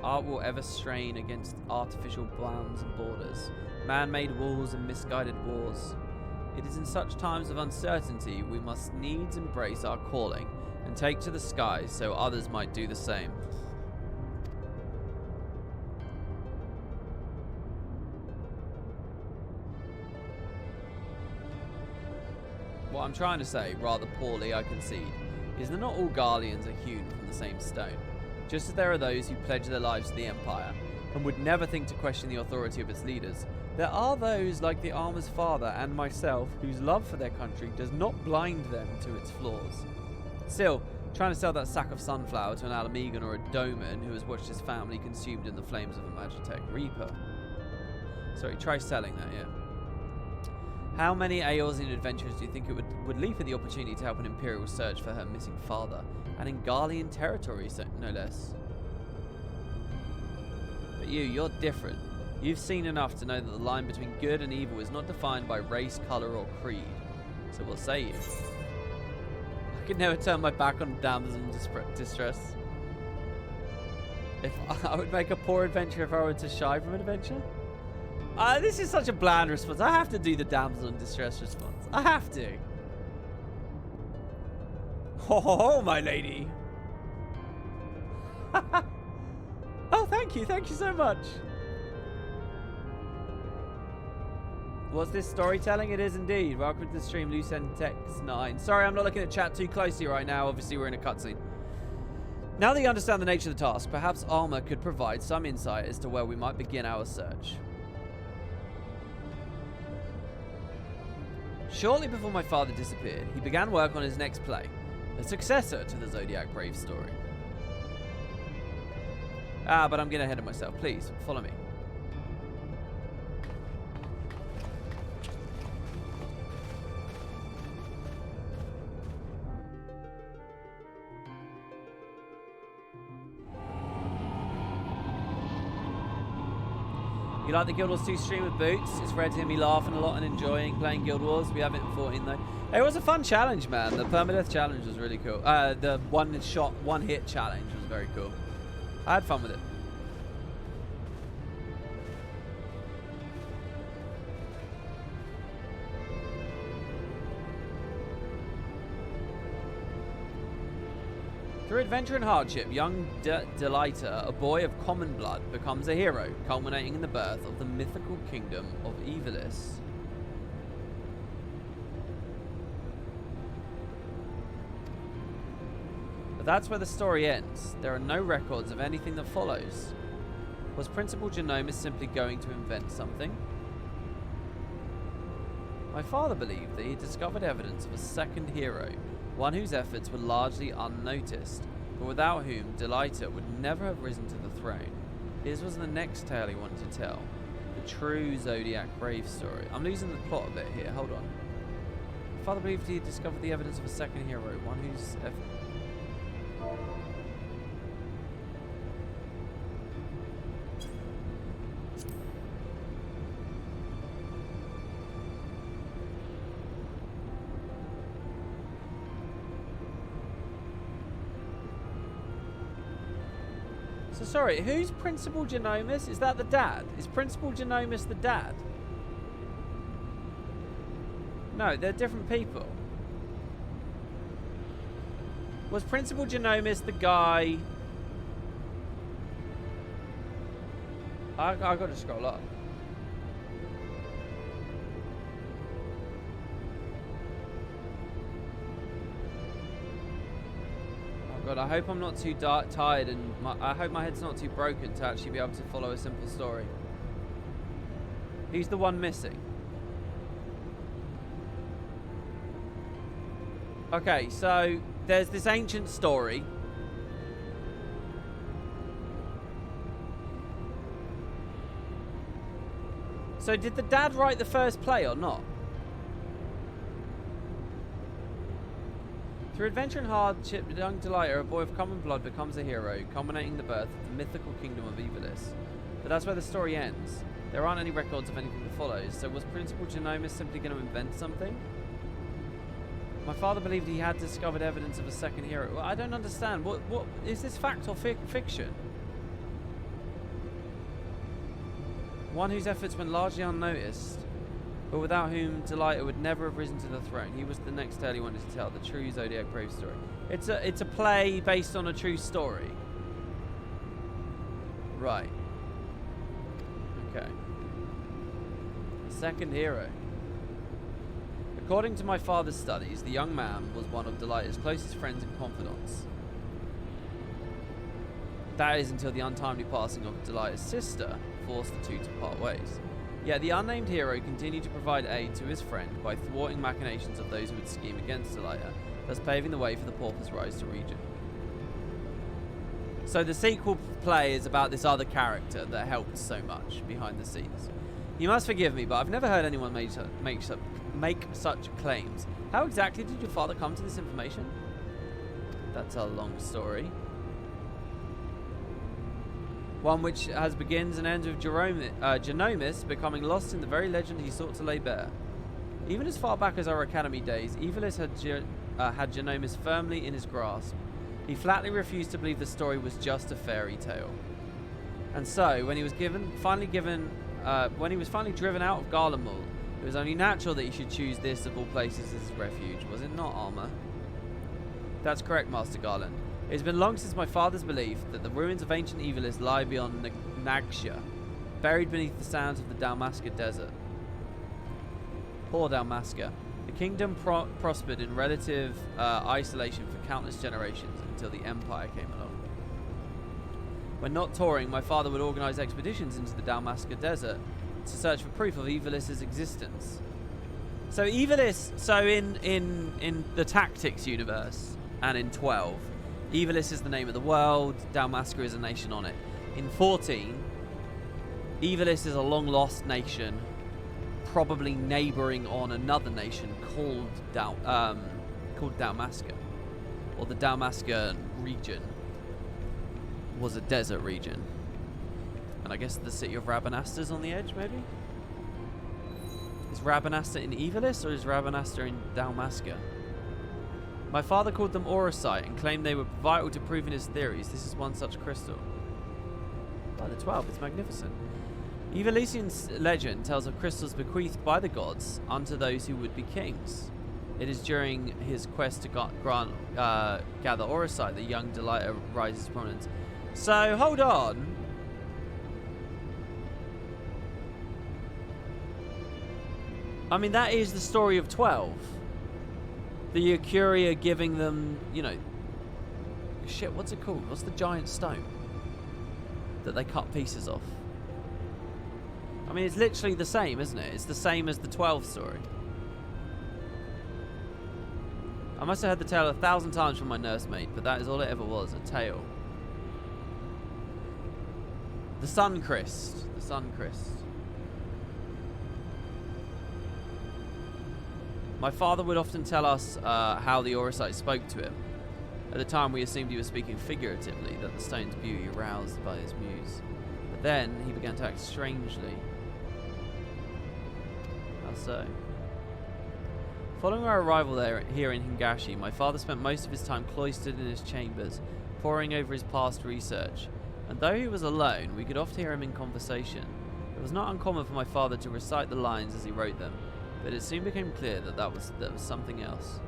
Speaker 1: Art will ever strain against artificial bounds and borders, man-made walls and misguided wars. It is in such times of uncertainty we must needs embrace our calling and take to the skies so others might do the same. What I'm trying to say, rather poorly I concede, is that not all Garleans are hewn from the same stone. Just as there are those who pledge their lives to the Empire and would never think to question the authority of its leaders, there are those like the Armor's father and myself whose love for their country does not blind them to its flaws. Still, Trying to sell that sack of sunflower to an Alamegan or a Doman who has watched his family consumed in the flames of a Magitech Reaper. Sorry, try selling that, yeah. How many Aeorzean adventurers do you think it would leap at the opportunity to help an Imperial search for her missing father? And in Garlean territory, so no less. But you're different. You've seen enough to know that the line between good and evil is not defined by race, colour or creed. So we'll say you. I could never turn my back on damsel in distress. If I would make a poor adventure if I were to shy from an adventure. This is such a bland response. I have to do the damsel in distress response. I have to. Ho ho ho, my lady. Oh, thank you. Thank you so much. Was this storytelling? It is indeed. Welcome to the stream, Lucentex9. Sorry, I'm not looking at chat too closely right now. Obviously, we're in a cutscene. Now that you understand the nature of the task, perhaps Alma could provide some insight as to where we might begin our search. Shortly before my father disappeared, he began work on his next play, a successor to the Zodiac Brave story. But I'm getting ahead of myself. Please, follow me. You like the Guild Wars 2 stream with Boots? It's rare to hear me laughing a lot and enjoying playing Guild Wars. We have it in 14 though. It was a fun challenge, man. The permadeath challenge was really cool. The one hit challenge was very cool. I had fun with it. Through adventure and hardship, young Delita, a boy of common blood, becomes a hero, culminating in the birth of the mythical kingdom of Evilis. But that's where the story ends. There are no records of anything that follows. Was Principal Genomus simply going to invent something? My father believed that he discovered evidence of a second hero, one whose efforts were largely unnoticed, but without whom Delita would never have risen to the throne. His was the next tale he wanted to tell, the true Zodiac Brave story. I'm losing the plot a bit here, hold on. My father believed he had discovered the evidence of a second hero, one whose efforts... So sorry, who's Principal Genomus? Is that the dad? Is Principal Genomus the dad? No, they're different people. Was Principal Genomus the guy... I got to scroll up. God, I hope I'm not too tired and I hope my head's not too broken to actually be able to follow a simple story. He's the one missing. Okay, so there's this ancient story. So did the dad write the first play or not? Through adventure and hardship, young Delita, a boy of common blood, becomes a hero, culminating the birth of the mythical kingdom of Evilis. But that's where the story ends. There aren't any records of anything that follows, so was Principal Genomus simply going to invent something? My father believed he had discovered evidence of a second hero. Well, I don't understand. What is this fact or fiction? One whose efforts went largely unnoticed, but without whom Delita would never have risen to the throne. He was the next tale he wanted to tell, the true Zodiac Brave story. It's a play based on a true story. Right. Okay. Second hero. According to my father's studies, the young man was one of Delita's closest friends and confidants. That is until the untimely passing of Delita's sister forced the two to part ways. Yet the unnamed hero continued to provide aid to his friend by thwarting machinations of those who would scheme against Delilah, thus paving the way for the Pauper's rise to Regent. So the sequel play is about this other character that helped so much behind the scenes. You must forgive me, but I've never heard anyone make such claims. How exactly did your father come to this information? That's a long story. One which has begins and ends with Genomus becoming lost in the very legend he sought to lay bare. Even as far back as our academy days, Evilis had Genomus firmly in his grasp. He flatly refused to believe the story was just a fairy tale. And so, when he was finally driven out of Garlemald, it was only natural that he should choose this of all places as his refuge, was it not, Armor? That's correct, Master Garland. It has been long since my father's belief that the ruins of ancient Evilis lie beyond Nagsha, buried beneath the sands of the Dalmasca desert. Poor Dalmasca. The kingdom prospered in relative isolation for countless generations until the Empire came along. When not touring, my father would organize expeditions into the Dalmasca desert to search for proof of Evilis' existence. So Evilis, in the Tactics universe and in 12, Evilis is the name of the world, Dalmasca is a nation on it. In 14, Evilis is a long-lost nation, probably neighbouring on another nation called Dalmasca. Or the Dalmasca region was a desert region. And I guess the city of Rabanastre is on the edge, maybe? Is Rabanastre in Evilis or is Rabanastre in Dalmasca? My father called them Aurosite and claimed they were vital to proving his theories. This is one such crystal. By the 12, it's magnificent. Evilisian's legend tells of crystals bequeathed by the gods unto those who would be kings. It is during his quest to gather Aurosite that young Delilah rises to prominence. So, hold on. I mean, that is the story of 12. The Eucuria giving them, you know... Shit, what's it called? What's the giant stone that they cut pieces off? I mean, it's literally the same, isn't it? It's the same as the 12 story. I must have heard the tale 1,000 times from my nursemaid, but that is all it ever was, a tale. The Suncrist. The Suncrist. My father would often tell us how the Aurosite spoke to him. At the time, we assumed he was speaking figuratively, that the stone's beauty aroused by his muse. But then, he began to act strangely. How so? Following our arrival here in Hingashi, my father spent most of his time cloistered in his chambers, poring over his past research. And though he was alone, we could oft hear him in conversation. It was not uncommon for my father to recite the lines as he wrote them, but it soon became clear that that was something else.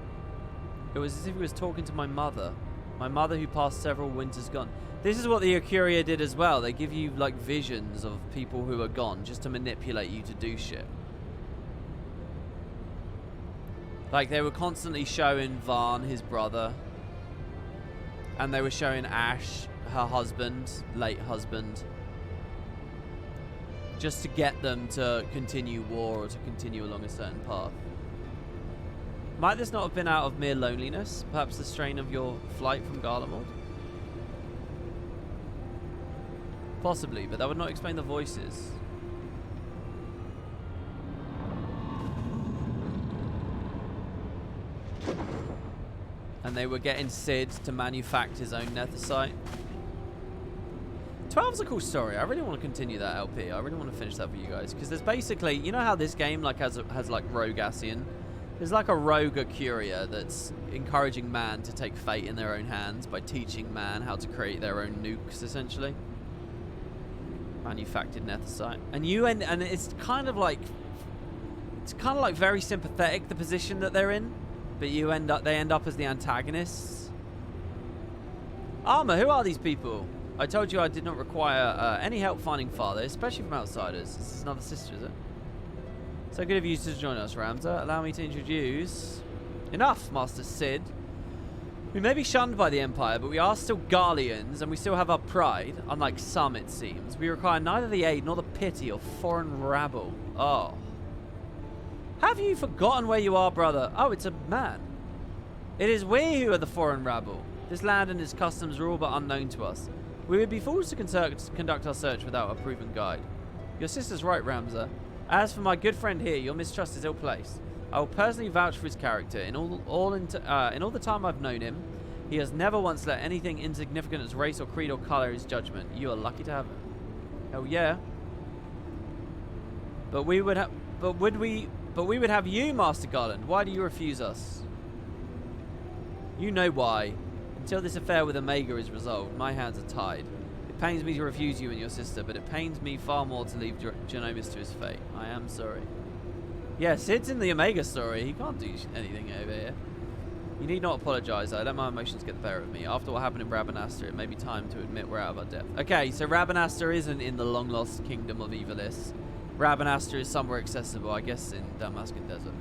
Speaker 1: It was as if he was talking to my mother who passed several winters gone. This is what the Eucuria did as well. They give you like visions of people who are gone just to manipulate you to do shit. Like they were constantly showing Varn, his brother, and they were showing Ash, her husband, late husband, just to get them to continue war or to continue along a certain path. Might this not have been out of mere loneliness? Perhaps the strain of your flight from Garlemald? Possibly, but that would not explain the voices. And they were getting Sid to manufacture his own Nethicite. 12's a cool story. I really want to continue that LP. I really want to finish that for you guys. Because there's basically, you know how this game like has like Rogue Ascian? There's like a rogue Eucuria that's encouraging man to take fate in their own hands by teaching man how to create their own nukes, essentially. Manufactured Nethicite. And it's kind of like very sympathetic, the position that they're in. But they end up as the antagonists. Armor, who are these people? I told you I did not require any help finding father, especially from outsiders. This is another sister, is it? So good of you to join us, Ramza. Allow me to introduce... Enough, Master Sid. We may be shunned by the Empire, but we are still Garleans, and we still have our pride, unlike some, it seems. We require neither the aid nor the pity of foreign rabble. Oh. Have you forgotten where you are, brother? Oh, it's a man. It is we who are the foreign rabble. This land and its customs are all but unknown to us. We would be fools to conduct our search without a proven guide. Your sister's right, Ramza. As for my good friend here, your mistrust is ill-placed. I will personally vouch for his character. In all the time I've known him, he has never once let anything insignificant as race or creed or color his judgment. You are lucky to have him. Oh yeah. But we would have you, Master Garland. Why do you refuse us? You know why. Until this affair with Omega is resolved, my hands are tied. It pains me to refuse you and your sister, but it pains me far more to leave Genomus to his fate. I am sorry. Yeah, Sid's in the Omega story. He can't do anything over here. You need not apologise. I let my emotions get the better of me. After what happened in Rabanastre, it may be time to admit we're out of our depth. Okay, so Rabanastre isn't in the long-lost kingdom of Evilis. Rabanastre is somewhere accessible, I guess, in Damascus Desert.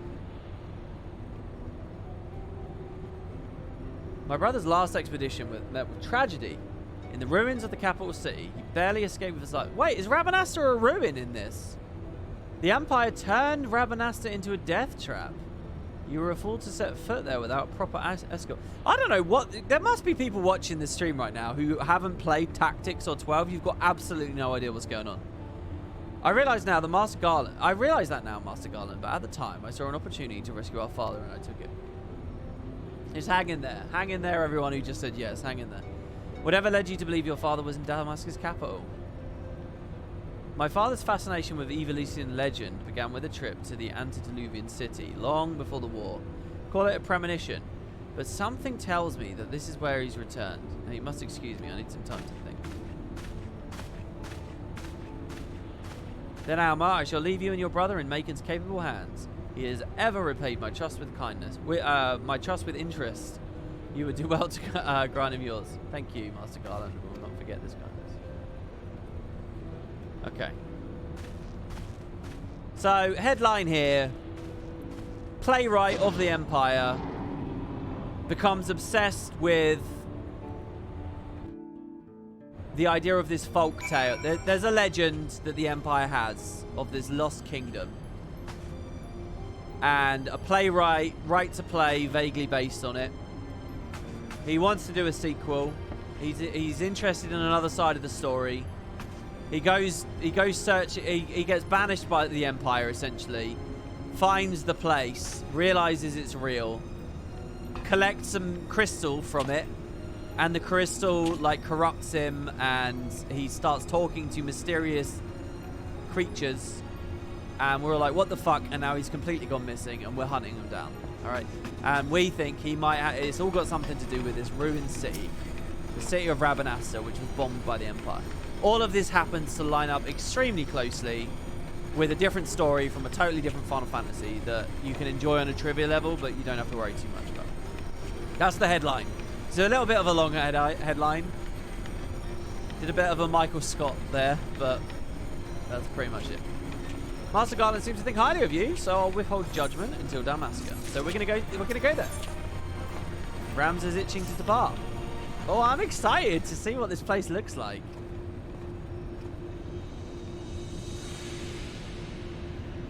Speaker 1: My brother's last expedition met with tragedy. In the ruins of the capital city, he barely escaped with his life. Wait, is Rabanastre a ruin in this? The Empire turned Rabanastre into a death trap. You were a fool to set foot there without proper escort. I don't know what... There must be people watching this stream right now who haven't played Tactics or 12. You've got absolutely no idea what's going on. I realise now that Master Garland... I realise that now, Master Garland, but at the time, I saw an opportunity to rescue our father and I took it. Just hang in there. Hang in there, everyone who just said yes. Hang in there. Whatever led you to believe your father was in Damascus' capital? My father's fascination with Evilisian legend began with a trip to the antediluvian city long before the war. Call it a premonition, but something tells me that this is where he's returned. Now, you must excuse me, I need some time to think. Then, Alma, I shall leave you and your brother in Macon's capable hands. He has ever repaid my trust with kindness, my trust with interest. You would do well to grant him yours. Thank you, Master Garland. We will not forget this kindness. Okay. So, headline here. Playwright of the Empire becomes obsessed with the idea of this folk tale. There's a legend that the Empire has of this lost kingdom. And a playwright writes a play vaguely based on it. He wants to do a sequel. He's interested in another side of the story. He goes search. He gets banished by the Empire essentially. Finds the place, realizes it's real, collects some crystal from it, and the crystal like corrupts him, and he starts talking to mysterious creatures. And we're all like, what the fuck? And now he's completely gone missing, and we're hunting him down. All right, and we think he might. It's all got something to do with this ruined city, the city of Rabanastre, which was bombed by the Empire. All of this happens to line up extremely closely with a different story from a totally different Final Fantasy that you can enjoy on a trivia level, but you don't have to worry too much about. That's the headline. So a little bit of a longer headline. Did a bit of a Michael Scott there, but that's pretty much it. Master Garland seems to think highly of you, so I'll withhold judgment until Damascus. So we're gonna go there. Rams is itching to depart. Oh, I'm excited to see what this place looks like.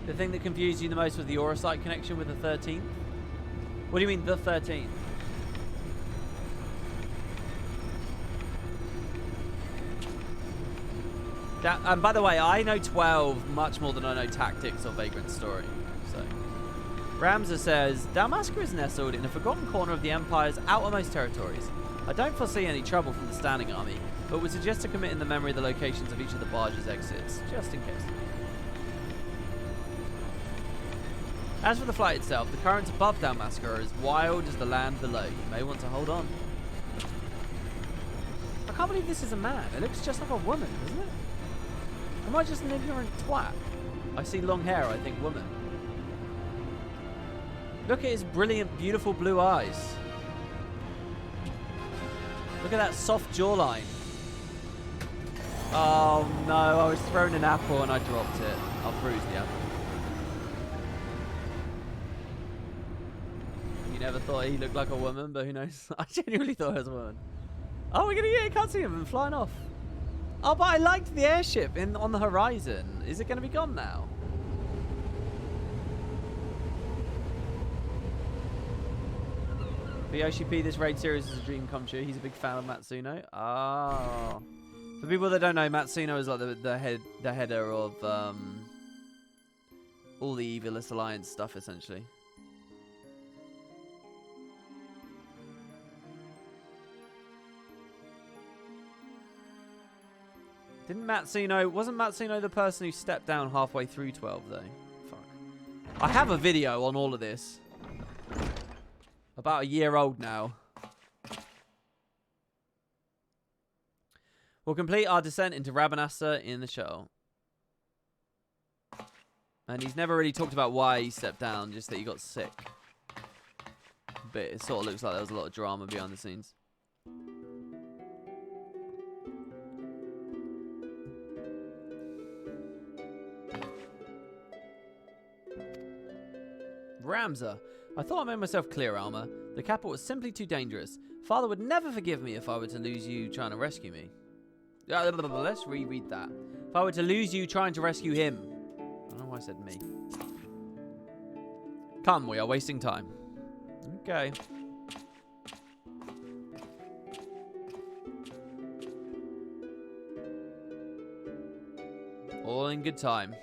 Speaker 1: The thing that confused you the most was the Aura Site connection with the 13th? What do you mean, the 13th? And by the way, I know 12 much more than I know Tactics or Vagrant Story. So, Ramza says, Damascus is nestled in a forgotten corner of the Empire's outermost territories. I don't foresee any trouble from the standing army, but would suggest to commit in the memory the locations of each of the barge's exits, just in case. As for the flight itself, the currents above Damascus are as wild as the land below. You may want to hold on. I can't believe this is a man. It looks just like a woman, doesn't it? Am I just an ignorant twat? I see long hair, I think woman. Look at his brilliant, beautiful blue eyes. Look at that soft jawline. Oh no, I was throwing an apple and I dropped it. I'll bruise the apple. You never thought he looked like a woman, but who knows? I genuinely thought it was a woman. Oh, we're gonna get a cutscene of him flying off. Oh, but I liked the airship on the horizon. Is it going to be gone now? For Yoshi P, this raid series is a dream come true. He's a big fan of Matsuno. Oh. For people that don't know, Matsuno is like the header of all the Evilist Alliance stuff, essentially. Wasn't Matsuno the person who stepped down halfway through 12, though? Fuck. I have a video on all of this. About a year old now. We'll complete our descent into Rabanastre in the show. And he's never really talked about why he stepped down, just that he got sick. But it sort of looks like there was a lot of drama behind the scenes. Ramza. I thought I made myself clear, Alma. The capital was simply too dangerous. Father would never forgive me if I were to lose you trying to rescue me. Let's reread that. If I were to lose you trying to rescue him. I don't know why I said me. Come, we are wasting time. Okay. All in good time.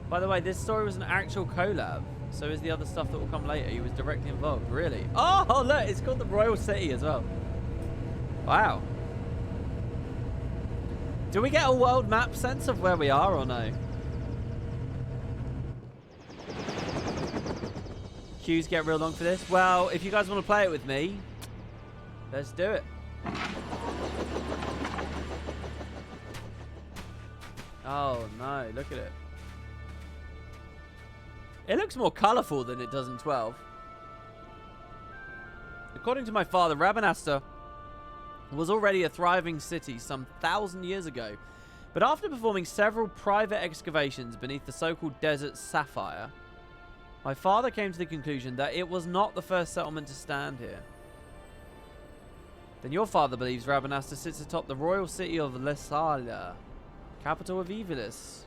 Speaker 1: By the way, this story was an actual collab. So is the other stuff that will come later. He was directly involved. Really? Oh, look. It's called the Royal City as well. Wow. Do we get a world map sense of where we are or no? Queues get real long for this? Well, if you guys want to play it with me, let's do it. Oh, no. Look at it. It looks more colourful than it does in 12. According to my father, Rabanastre was already a thriving city some 1,000 years ago. But after performing several private excavations beneath the so-called Desert Sapphire, my father came to the conclusion that it was not the first settlement to stand here. Then your father believes Rabanastre sits atop the royal city of Lesalia, capital of Evilis.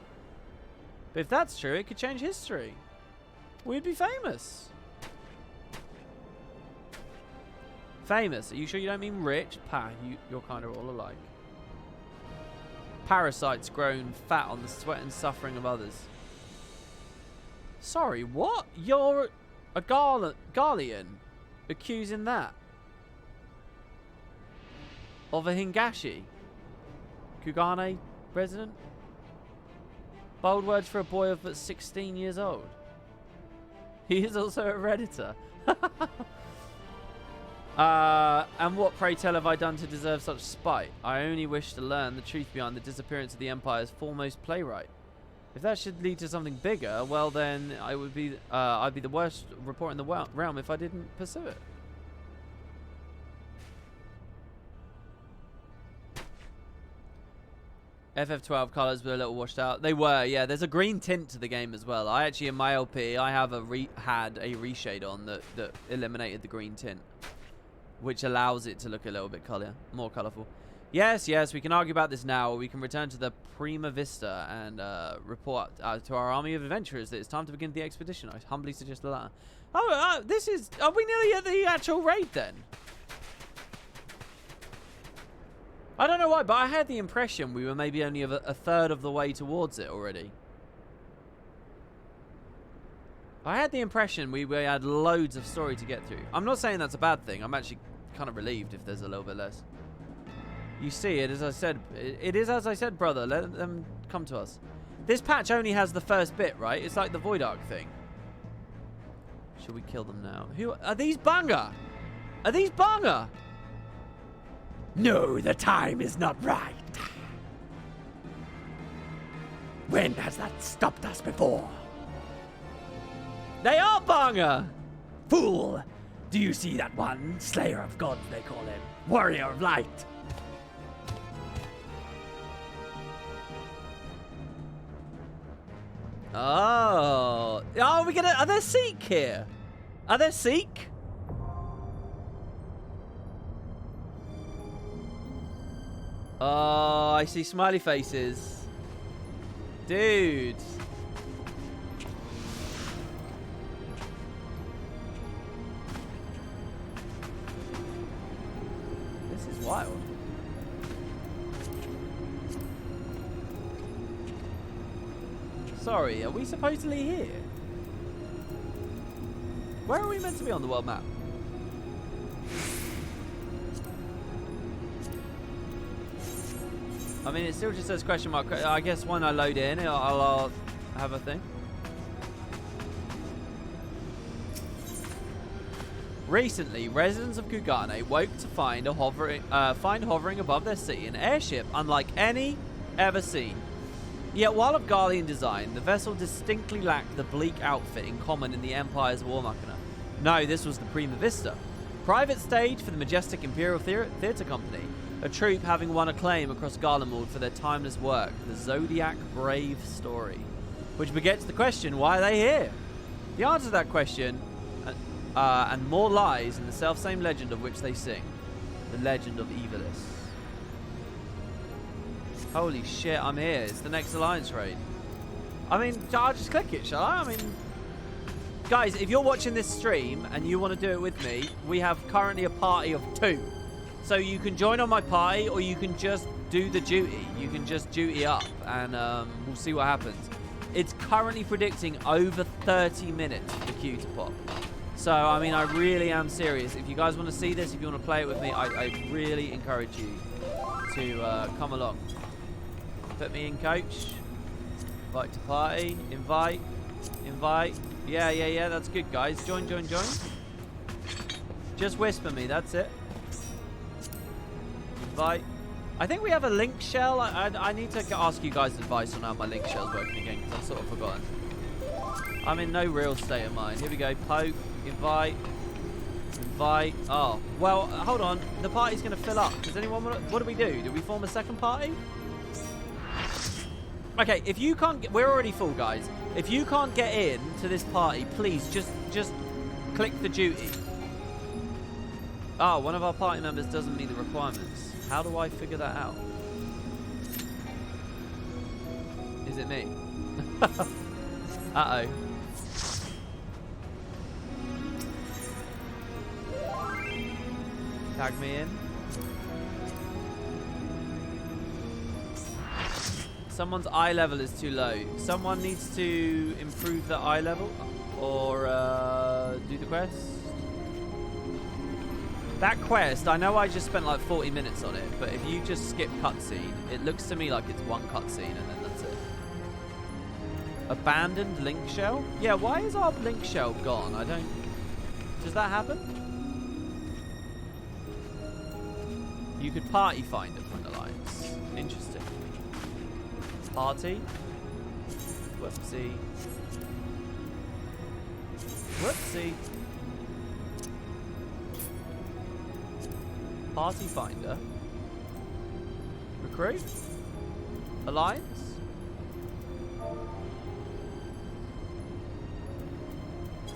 Speaker 1: But if that's true, it could change history. We'd be famous. Famous? Are you sure you don't mean rich? You're kind of all alike. Parasites grown fat on the sweat and suffering of others. Sorry, what? You're a Garlean accusing that of a Hingashi Kugane resident? Bold words for a boy of but 16 years old. He is also a Redditor. And what, pray tell, have I done to deserve such spite? I only wish to learn the truth behind the disappearance of the Empire's foremost playwright. If that should lead to something bigger, well then, I'd be the worst reporter in the realm if I didn't pursue it. FF12 colours were a little washed out. They were, yeah. There's a green tint to the game as well. I actually, in my LP, I have had a reshade on that eliminated the green tint, which allows it to look a little bit more colourful. Yes, we can argue about this now. We can return to the Prima Vista and report to our army of adventurers that it's time to begin the expedition. I humbly suggest the latter. Oh, are we nearly at the actual raid then? I don't know why, but I had the impression we were maybe only a third of the way towards it already. I had the impression we had loads of story to get through. I'm not saying that's a bad thing. I'm actually kind of relieved if there's a little bit less. You see, it is as I said, brother. Let them come to us. This patch only has the first bit, right? It's like the Void Ark thing. Should we kill them now? Who are these? Banga? Are these Banga?
Speaker 2: No, the time is not right. When has that stopped us before?
Speaker 1: They are Banga!
Speaker 2: Fool! Do you see that one? Slayer of gods, they call him. Warrior of light.
Speaker 1: Oh. Are there Sikh here? Are there Sikh? Oh, I see smiley faces. Dude. Sorry, are we supposedly here? Where are we meant to be on the world map? I mean, it still just says question mark. I guess when I load in, I'll have a thing. Recently, residents of Kugane woke to find hovering above their city an airship unlike any ever seen. Yet while of Garlean design, the vessel distinctly lacked the bleak outfit in common in the Empire's War Machina. No, this was the Prima Vista. Private stage for the majestic Imperial Theatre Company, a troupe having won acclaim across Garlemald for their timeless work, the Zodiac Brave story. Which begets the question, why are they here? The answer to that question, and more, lies in the selfsame legend of which they sing, the legend of Evilis. Holy shit, I'm here. It's the next Alliance raid. I mean, I'll just click it, shall I? I mean, guys, if you're watching this stream and you want to do it with me, we have currently a party of 2. So you can join on my party or you can just do the duty. You can just duty up and we'll see what happens. It's currently predicting over 30 minutes for the queue to pop. So, I mean, I really am serious. If you guys want to see this, if you want to play it with me, I really encourage you to come along. Put me in, coach. Invite to party. Invite. Invite. Yeah, that's good, guys. Join. Just whisper me, that's it. Invite. I think we have a link shell. I need to ask you guys advice on how my link shell's working again, because I've sort of forgotten. I'm in no real state of mind. Here we go. Poke. Invite. Invite. Oh, well, hold on. The party's going to fill up. Does anyone want to, what do we do? Do we form a second party? Okay, if you can't get, we're already full, guys. If you can't get in to this party, please just click the duty. Oh, one of our party members doesn't meet the requirements. How do I figure that out? Is it me? Uh-oh. Tag me in. Someone's eye level is too low. Someone needs to improve their eye level or do the quest. That quest, I know I just spent like 40 minutes on it, but if you just skip cutscene, it looks to me like it's one cutscene and then that's it. Abandoned link shell? Yeah, why is our link shell gone? I don't... Does that happen? You could party find it from the Alliance. Interesting. Party. Whoopsie. Whoopsie. Party finder. Recruit. Alliance.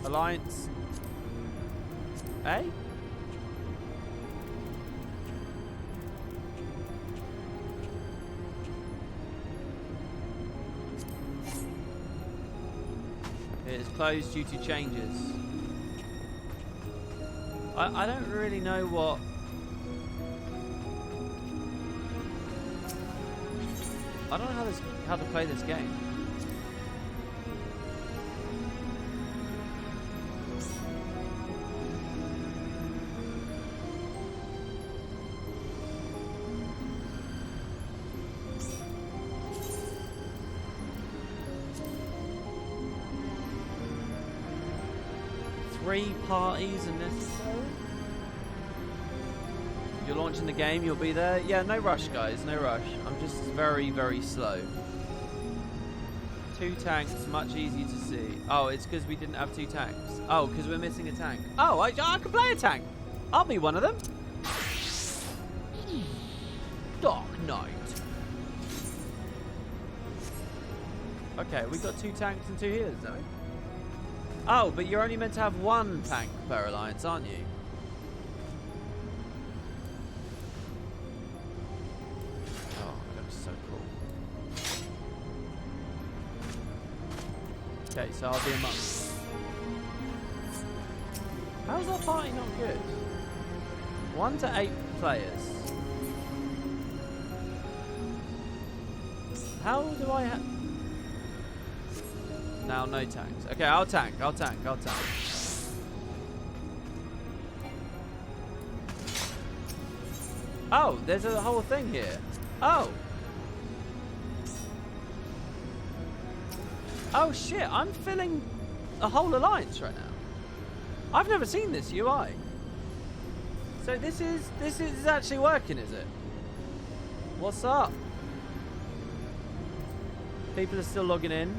Speaker 1: Alliance. A? It is closed due to changes. I don't really know what... I don't know how to play this game. Three parties are necessary. You're launching the game, you'll be there. Yeah, no rush, guys, no rush. I'm just very, very slow. 2 tanks, much easier to see. Oh, it's because we didn't have 2 tanks. Oh, because we're missing a tank. Oh, I can play a tank. I'll be one of them. Dark Knight. Okay, we got 2 tanks and 2 healers, don't we? Oh, but you're only meant to have 1 tank per alliance, aren't you? Oh, that looks so cool. Okay, so I'll be a monk. How's our party not good? 1 to 8 players. How do I have... Now no tanks. Okay, I'll tank. Oh, there's a whole thing here. Oh. Oh shit, I'm filling a whole alliance right now. I've never seen this UI. So this is actually working, is it? What's up? People are still logging in.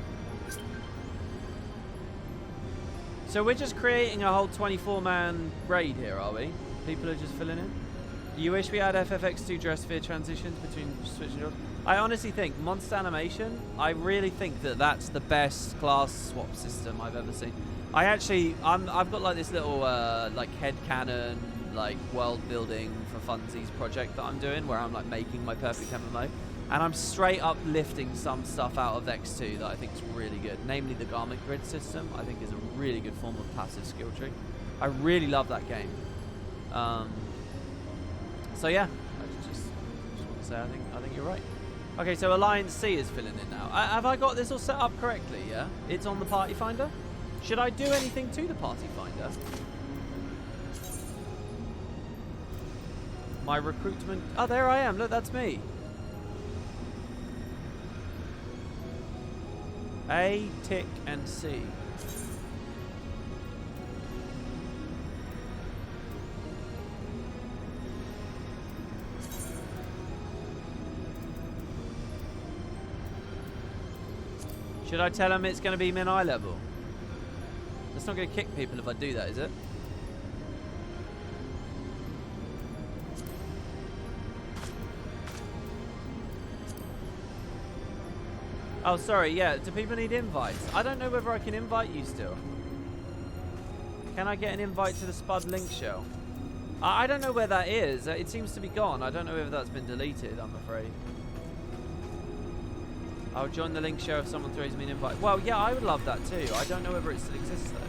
Speaker 1: So we're just creating a whole 24-man raid here, are we? People are just filling in? You wish we had FFX2 dress sphere transitions between switching jobs? I honestly think monster animation, I really think that that's the best class swap system I've ever seen. I've got like this little like headcanon, like world building for funsies project that I'm doing where I'm like making my perfect MMO. And I'm straight up lifting some stuff out of X2 that I think is really good. Namely the garment grid system, I think is a really good form of passive skill tree. I really love that game. So yeah, I just want to say I think you're right. Okay, so Alliance C is filling in now. Have I got this all set up correctly? Yeah, it's on the party finder. Should I do anything to the party finder? My recruitment. Oh, there I am. Look, that's me. A, tick, and C. Should I tell them it's going to be min eye level? That's not going to kick people if I do that, is it? Oh, sorry, yeah. Do people need invites? I don't know whether I can invite you still. Can I get an invite to the Spud link shell? I don't know where that is. It seems to be gone. I don't know whether that's been deleted, I'm afraid. I'll join the link share if someone throws me an invite. Well, yeah, I would love that too. I don't know whether it still exists though.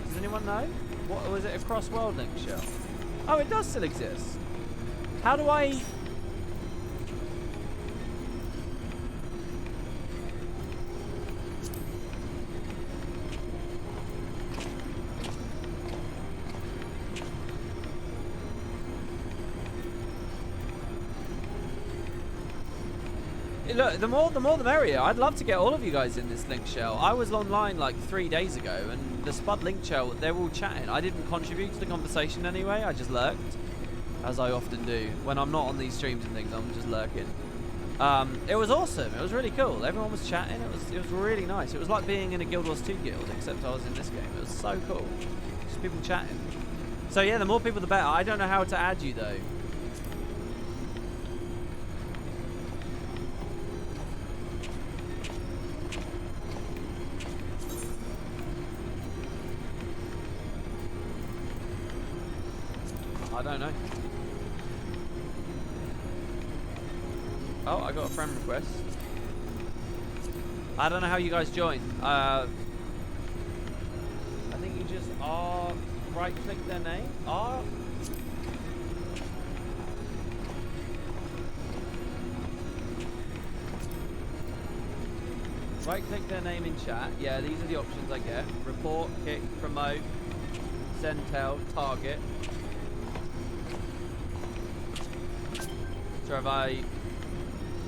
Speaker 1: Does anyone know? What was it? A cross-world link share? Oh, it does still exist. How do I? Look, the more the merrier. I'd love to get all of you guys in this link shell. I was online like 3 days ago, and the Spud link shell, they were all chatting. I didn't contribute to the conversation anyway. I just lurked, as I often do when I'm not on these streams and things. I'm just lurking. It was awesome. It was really cool. Everyone was chatting. It was really nice. It was like being in a Guild Wars 2 guild, except I was in this game. It was so cool. Just people chatting. So yeah, the more people, the better. I don't know how to add you though. I don't know. Oh, I got a friend request. I don't know how you guys join. I think you just right-click their name. Right-click their name in chat. Yeah, these are the options I get. Report, kick, promote, send, tell, target. So have I...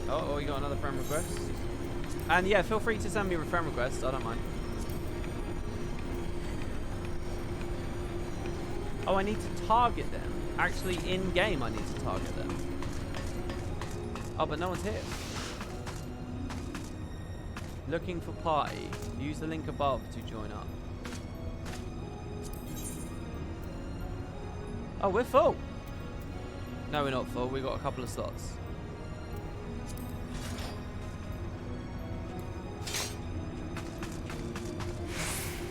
Speaker 1: Oh, we got another friend request. And yeah, feel free to send me a friend request. I don't mind. Oh, I need to target them. Actually, in-game I need to target them. Oh, but no one's here. Looking for party. Use the link above to join up. Oh, we're full. No, we're not full. We've got a couple of slots.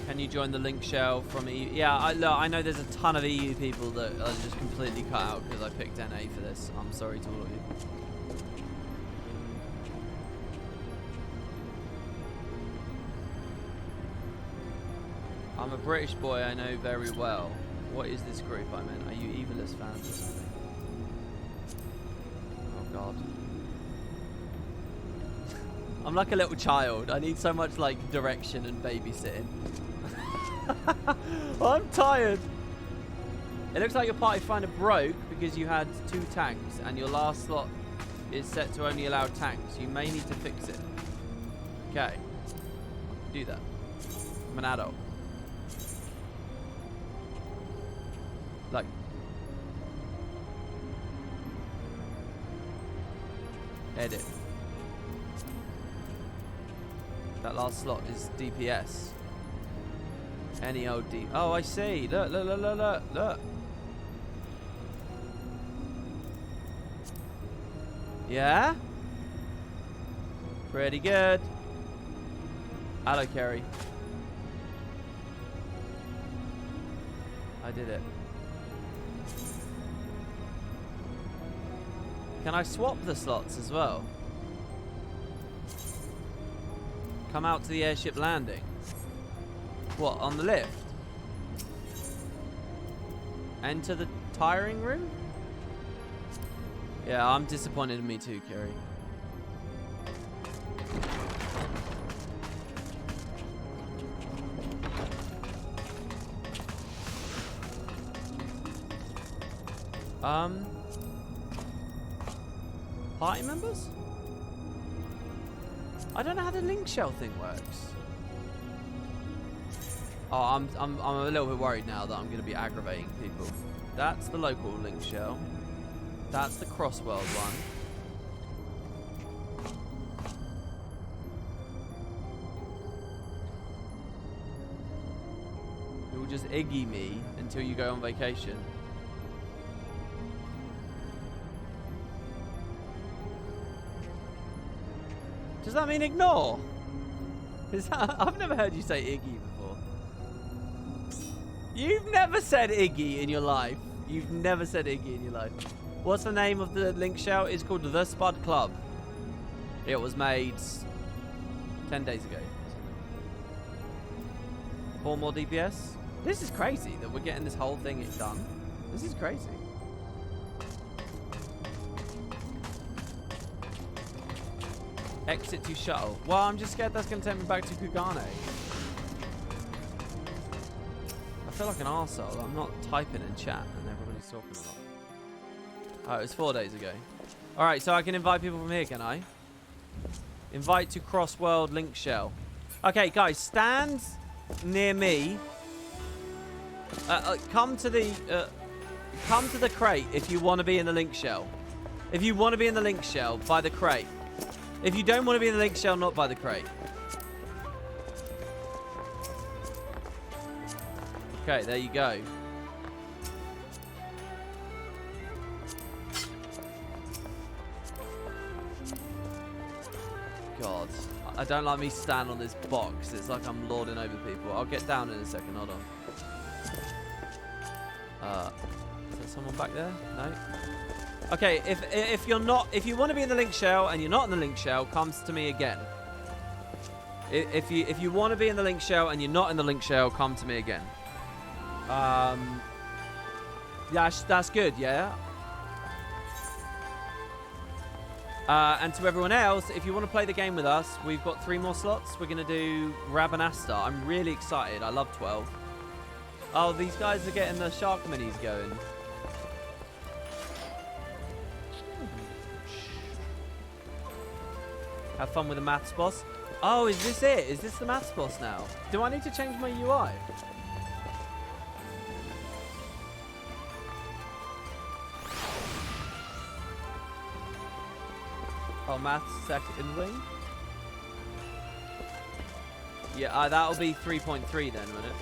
Speaker 1: Can you join the link shell from EU? Yeah, I know there's a ton of EU people that are just completely cut out because I picked NA for this. I'm sorry to all of you. I'm a British boy I know very well. What is this group I'm in? Are you Evilist fans or something? Oh god. I'm like a little child. I need so much like direction and babysitting. I'm tired. It looks like your party finder broke because you had 2 tanks and your last slot is set to only allow tanks. You may need to fix it. Okay. Do that. I'm an adult. Like. Edit. That last slot is DPS. Any old D. Oh, I see. Look, look, look, look, look, look. Yeah? Pretty good. Hello, Kerry. I did it. Can I swap the slots as well? Come out to the airship landing. What, on the lift? Enter the tiring room? Yeah, I'm disappointed in me too, Kerry. Party members? I don't know how the link shell thing works. Oh, I'm a little bit worried now that I'm going to be aggravating people. That's the local link shell. That's the crossworld one. It will just Iggy me until you go on vacation. Does that mean ignore? Is that, I've never heard you say Iggy before. You've never said Iggy in your life. You've never said Iggy in your life. What's the name of the link shell? It's called the Spud Club. It was made 10 days ago. 4 more DPS. This is crazy that we're getting this whole thing done. This is crazy. Exit to shuttle. Well, I'm just scared that's going to take me back to Kugane. I feel like an arsehole. I'm not typing in chat and everybody's talking a lot. Oh, it was 4 days ago. Alright, so I can invite people from here, can I? Invite to cross-world link shell. Okay, guys, stand near me. Come to the crate if you want to be in the link shell. If you want to be in the link shell, by the crate. If you don't want to be in the link shell, not by the crate. Okay, there you go. God, I don't like me stand on this box. It's like I'm lording over people. I'll get down in a second. Hold on. Is there someone back there? No. Okay, if you want to be in the link shell and you're not in the link shell, comes to me again. If you want to be in the link shell and you're not in the link shell, come to me again. That's good, yeah. And to everyone else, if you want to play the game with us, we've got 3 more slots. We're going to do Rabanastre. I'm really excited. I love 12. Oh, these guys are getting the shark minis going. Have fun with the maths boss. Oh, is this it? Is this the maths boss now? Do I need to change my UI? Oh, maths second wing? Yeah, that'll be 3.3 then, won't it?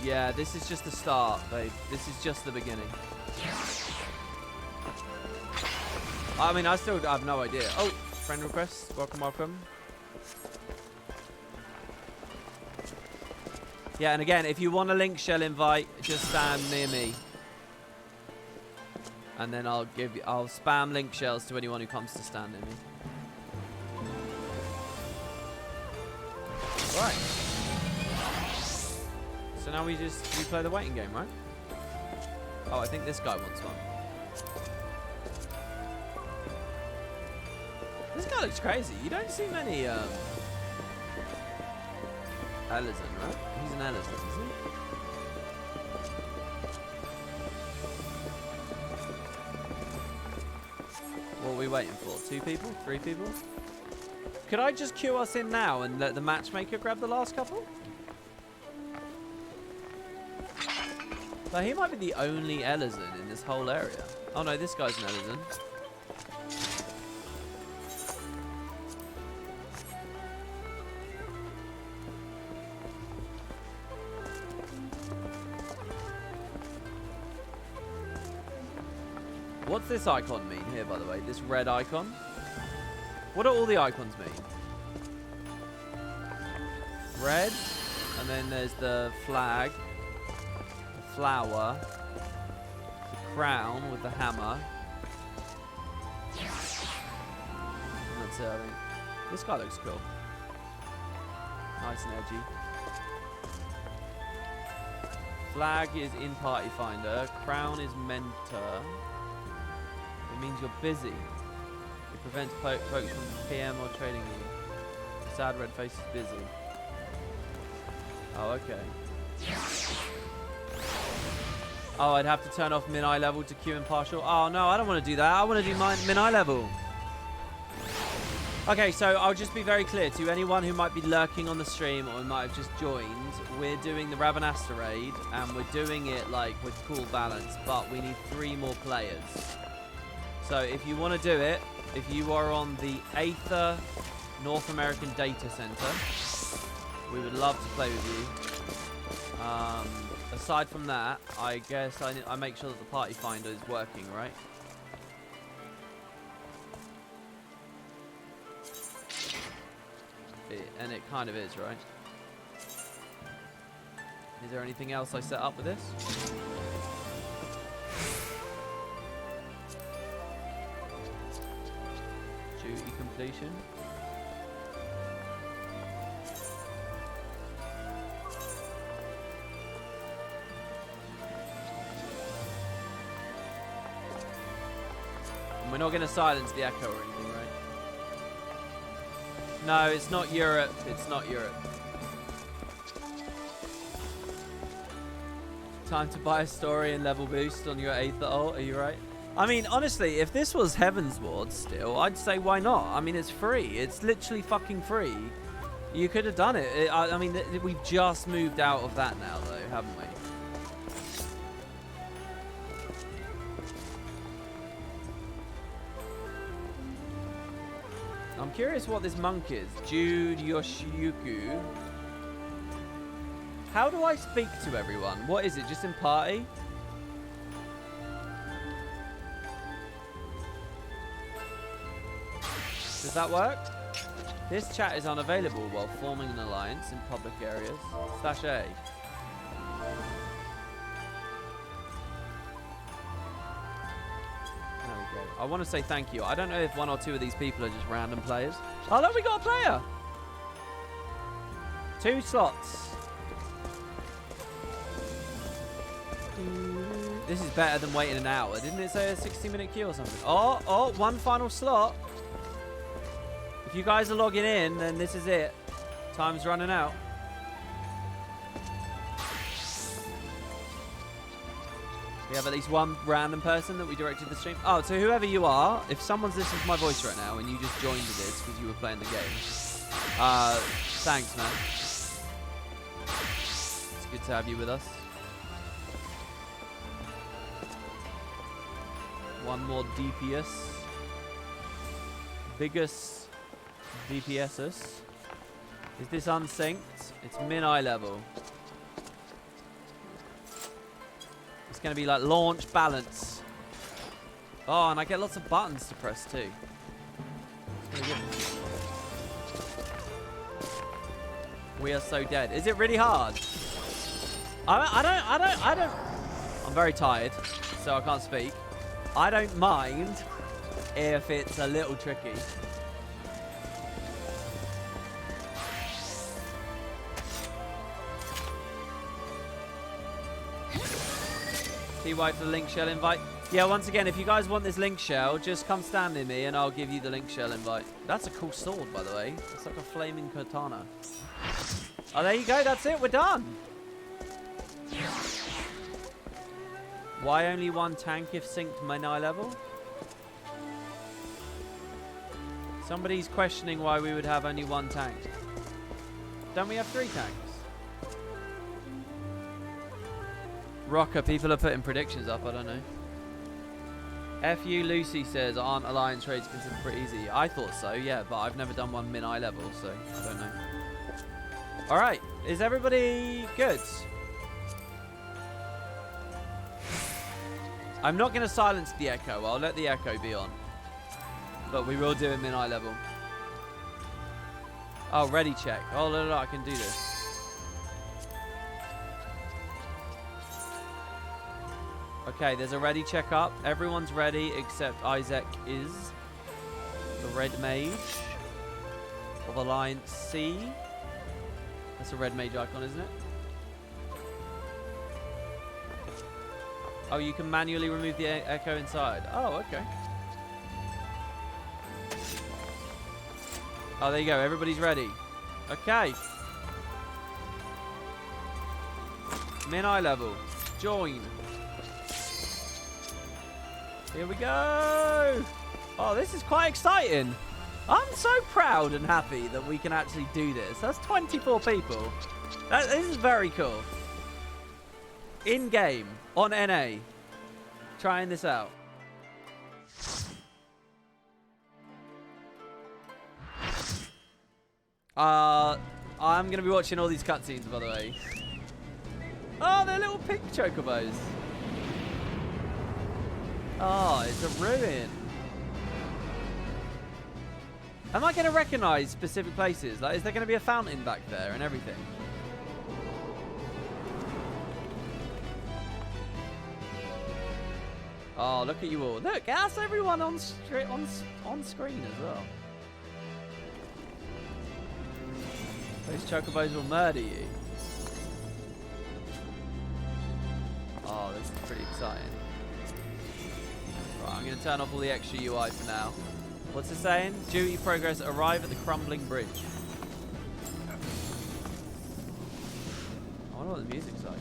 Speaker 1: Yeah, this is just the start, babe. This is just the beginning. I mean, I still have no idea. Oh, friend request. Welcome, welcome. Yeah, and again, if you want a link shell invite, just stand near me. And then I'll spam link shells to anyone who comes to stand near me. Right. So now we play the waiting game, right? Oh, I think this guy wants one. This guy looks crazy. You don't see many Ellison, right? He's an Ellison, is he? What are we waiting for? 2 people? 3 people? Could I just queue us in now and let the matchmaker grab the last couple? But he might be the only Ellison in this whole area. Oh no, this guy's an Ellison. What's this icon mean here, by the way? This red icon? What do all the icons mean? Red, and then there's the flag, the flower, the crown with the hammer. And that's it, I think. This guy looks cool. Nice and edgy. Flag is in party finder. Crown is mentor. It means you're busy. It prevents folks from PM or trading you. Sad red face is busy. Oh, okay. Oh, I'd have to turn off min-eye level to queue impartial. Oh, no, I don't want to do that. I want to do min-eye level. Okay, so I'll just be very clear to anyone who might be lurking on the stream or who might have just joined. We're doing the Rabanastre raid, and we're doing it like with cool balance, but we need 3 more players. So if you want to do it, if you are on the Aether North American Data Center, we would love to play with you. Aside from that, I guess I make sure that the party finder is working, right? And it kind of is, right? Is there anything else I set up with this? Duty completion. And we're not going to silence the echo or anything, right? No, it's not Europe. It's not Europe. Time to buy a story and level boost on your Aether ult. Are you right? I mean, honestly, if this was Heaven's Ward still, I'd say why not? I mean, it's free. It's literally fucking free. You could have done it. I mean, we've just moved out of that now, though, haven't we? I'm curious what this monk is. Jude Yoshiyuku. How do I speak to everyone? What is it? Just in party? Does that work? This chat is unavailable while forming an alliance in public areas. /A. There we go. I want to say thank you. I don't know if 1 or 2 of these people are just random players. Oh, look, we got a player! 2 slots. This is better than waiting an hour. Didn't it say a 60-minute queue or something? Oh, 1 final slot. If you guys are logging in, then this is it. Time's running out. We have at least 1 random person that we directed the stream. Oh, so whoever you are, if someone's listening to my voice right now and you just joined this because you were playing the game, thanks, man. It's good to have you with us. 1 more DPS. Biggest DPSs. Is this unsynced? It's min-eye level. It's going to be like launch balance. Oh, and I get lots of buttons to press too. We are so dead. Is it really hard? I don't. I'm very tired, so I can't speak. I don't mind if it's a little tricky. TY for the link shell invite. Yeah, once again, if you guys want this link shell, just come stand near me and I'll give you the link shell invite. That's a cool sword, by the way. It's like a flaming katana. Oh, there you go. That's it. We're done. Why only one tank if synced Menai level? Somebody's questioning why we would have only one tank. Don't we have 3 tanks? Rocker, people are putting predictions up. I don't know. FU Lucy says, aren't alliance raids considered pretty easy? I thought so, yeah, but I've never done one min-eye level, so I don't know. Alright, is everybody good? I'm not going to silence the echo. I'll let the echo be on. But we will do a min-eye level. Oh, ready check. Oh, no, I can do this. Okay, there's a ready check up. Everyone's ready except Isaac is. The red mage of Alliance C. That's a red mage icon, isn't it? Oh, you can manually remove the echo inside. Oh, okay. Oh, there you go. Everybody's ready. Okay. Min-eye level. Join. Here we go. Oh, this is quite exciting. I'm so proud and happy that we can actually do this. That's 24 people. This is very cool. In-game, on NA. Trying this out. I'm going to be watching all these cutscenes, by the way. Oh, they're little pink chocobos. Oh, it's a ruin. Am I going to recognize specific places? Like, is there going to be a fountain back there and everything? Oh, look at you all. Look, that's everyone on screen as well. Those chocobos will murder you. Oh, this is pretty exciting. Right, I'm going to turn off all the extra UI for now. What's it saying? Duty progress, arrive at the crumbling bridge. I wonder what the music's like.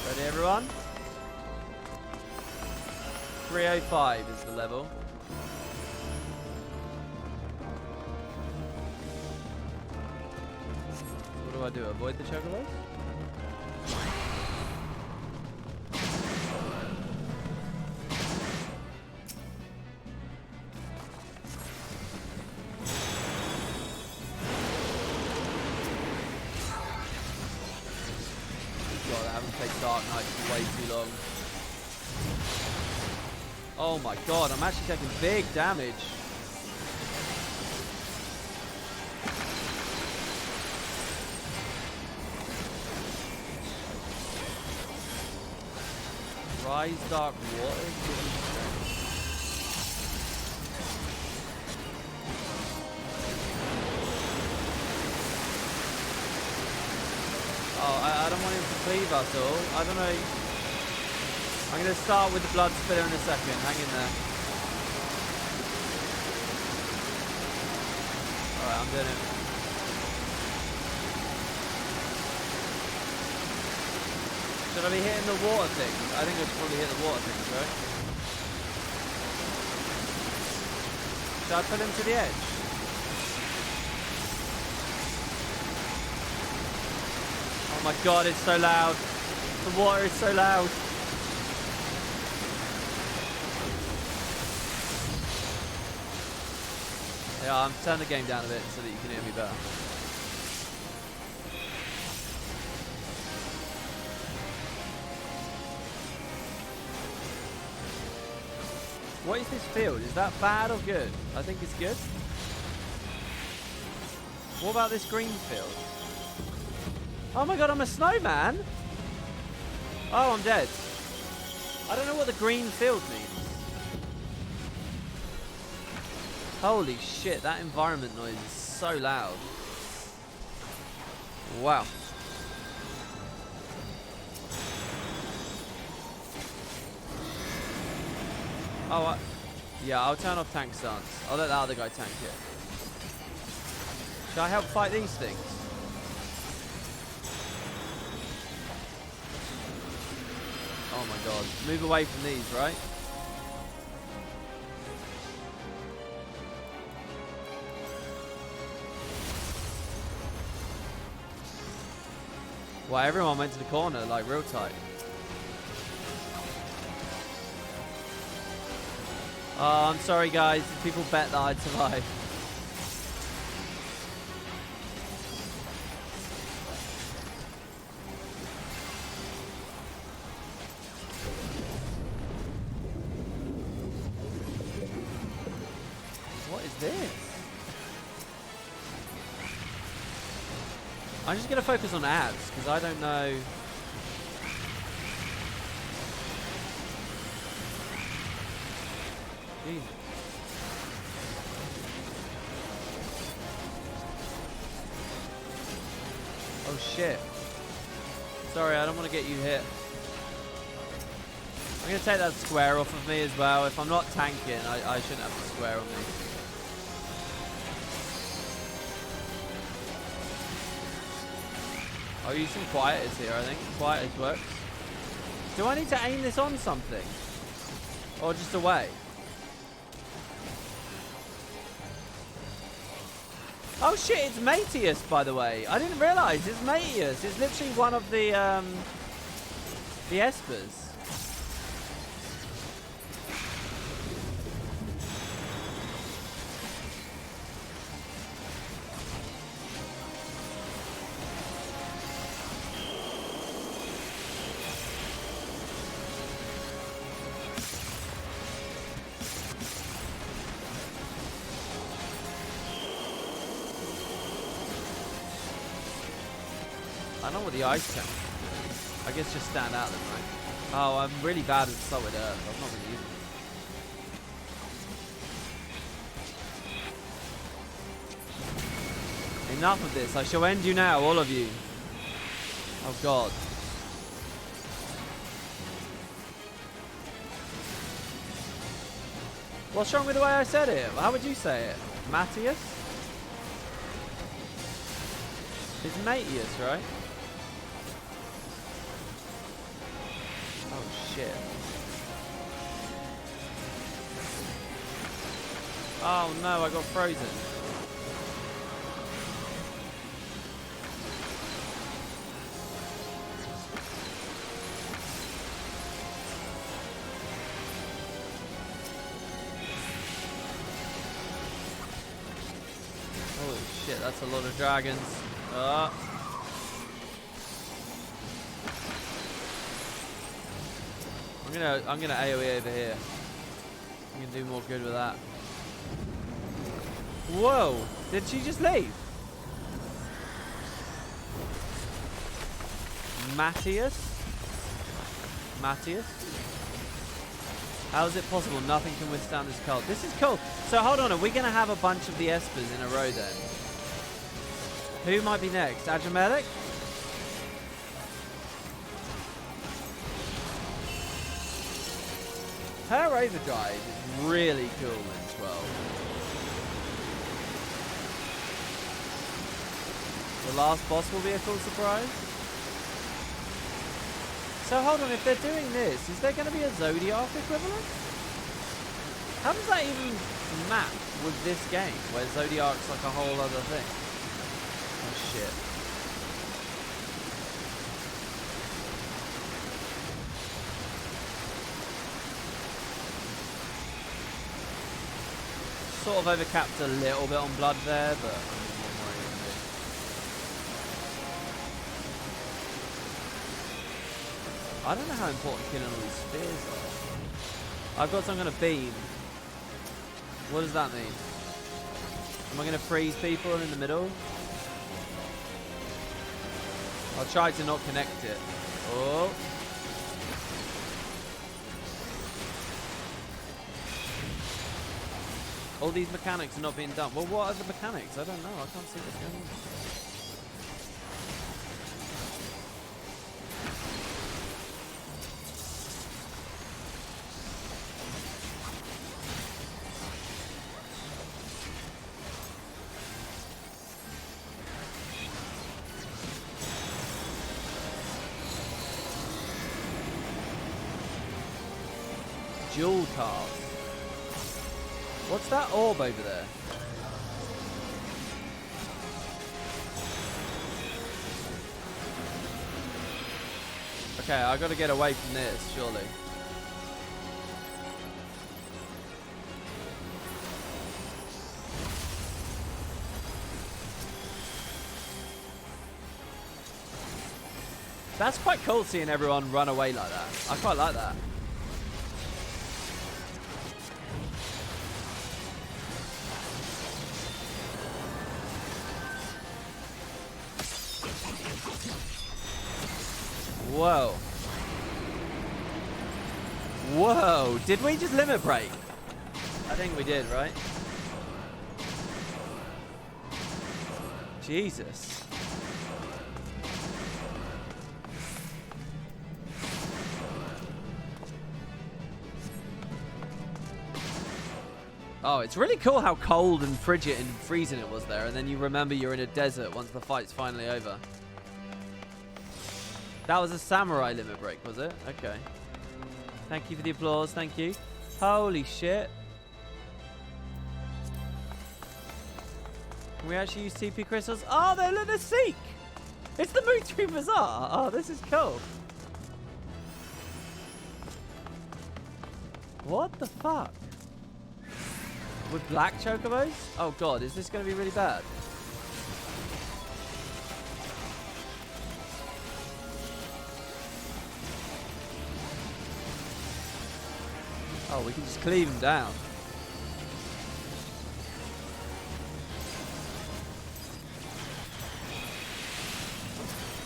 Speaker 1: Ready, everyone? 305 is the level. What do? Avoid the chocobos? God, I haven't played Dark Knight for way too long. Oh my god, I'm actually taking big damage. Rise dark water. Oh, I don't want him to cleave us all. I don't know. I'm going to start with the blood spitter in a second. Hang in there. Alright, I'm doing it. Should I be hitting the water thing? I think I should probably hit the water things, right? Should I pull him to the edge? Oh my god, it's so loud. The water is so loud. Yeah, I'm turning the game down a bit so that you can hear me better. What is this field? Is that bad or good? I think it's good. What about this green field? Oh my god, I'm a snowman! Oh, I'm dead. I don't know what the green field means. Holy shit, that environment noise is so loud. Wow. Oh, yeah, I'll turn off tank stance. I'll let the other guy tank it. Should I help fight these things? Oh my god. Move away from these, right? Well, everyone went to the corner, like, real tight. Oh, I'm sorry, guys. People bet that I'd survive. What is this? I'm just going to focus on ads, because I don't know... Jesus. Oh shit. Sorry, I don't want to get you hit. I'm going to take that square off of me as well. If I'm not tanking, I shouldn't have the square on me. I'll use some quieters here, I think. Quieters works. Do I need to aim this on something? Or just away? Oh shit, it's Mateus, by the way. I didn't realise it's Mateus. It's literally one of the espers. I know what the ice tank is. I guess just stand out then, right? Oh, I'm really bad at solid earth. I'm not really using it. Enough of this. I shall end you now, all of you. Oh, God. What's wrong with the way I said it? How would you say it? Matthias? It's Mateus, right? Oh, shit. Oh, no, I got frozen. Holy shit, that's a lot of dragons. I'm gonna AoE over here. You can do more good with that. Whoa! Did she just leave? Matthias? How is it possible nothing can withstand this cult? This is cool. So hold on, are we gonna have a bunch of the espers in a row then? Who might be next? Adramelic? Her overdrive is really cool in 12. The last boss will be a cool surprise. So hold on, if they're doing this, is there going to be a Zodiac equivalent? How does that even map with this game, where Zodiac's like a whole other thing? Oh shit. Sort of overcapped a little bit on blood there, but I'm not worried about it. I don't know how important killing all these spears are. I've got some kind of beam. What does that mean? Am I going to freeze people in the middle? I'll try to not connect it. Oh. All these mechanics are not being done. Well, what are the mechanics? I don't know. I can't see what's going on. Jewel cards. What's that orb over there? Okay, I gotta get away from this, surely. That's quite cool seeing everyone run away like that. I quite like that. Whoa. Whoa. Did we just limit break? I think we did, right? Jesus. Oh, it's really cool how cold and frigid and freezing it was there, and then you remember you're in a desert once the fight's finally over. That was a samurai limit break, was it? Okay. Thank you for the applause, thank you. Holy shit. Can we actually use TP crystals? Oh, they're in a Seek! It's the Mutri Bazaar! Oh, this is cool. What the fuck? With black chocobos? Oh god, is this going to be really bad? Oh, we can just cleave them down.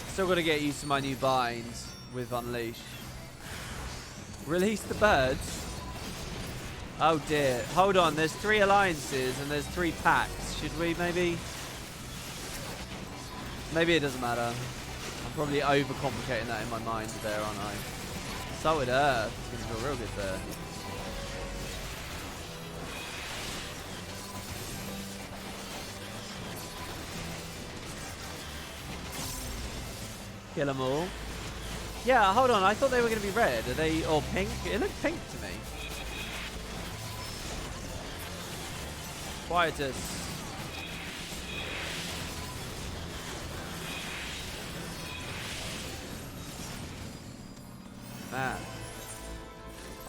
Speaker 1: Still got to get used to my new binds with Unleash. Release the birds. Oh dear. Hold on, there's 3 alliances and there's 3 packs. Should we maybe? Maybe it doesn't matter. I'm probably overcomplicating that in my mind there, aren't I? Salted Earth. It's going to feel real good there. Kill them all. Yeah, hold on. I thought they were going to be red. Are they all pink? It looked pink to me. Quietus. Man.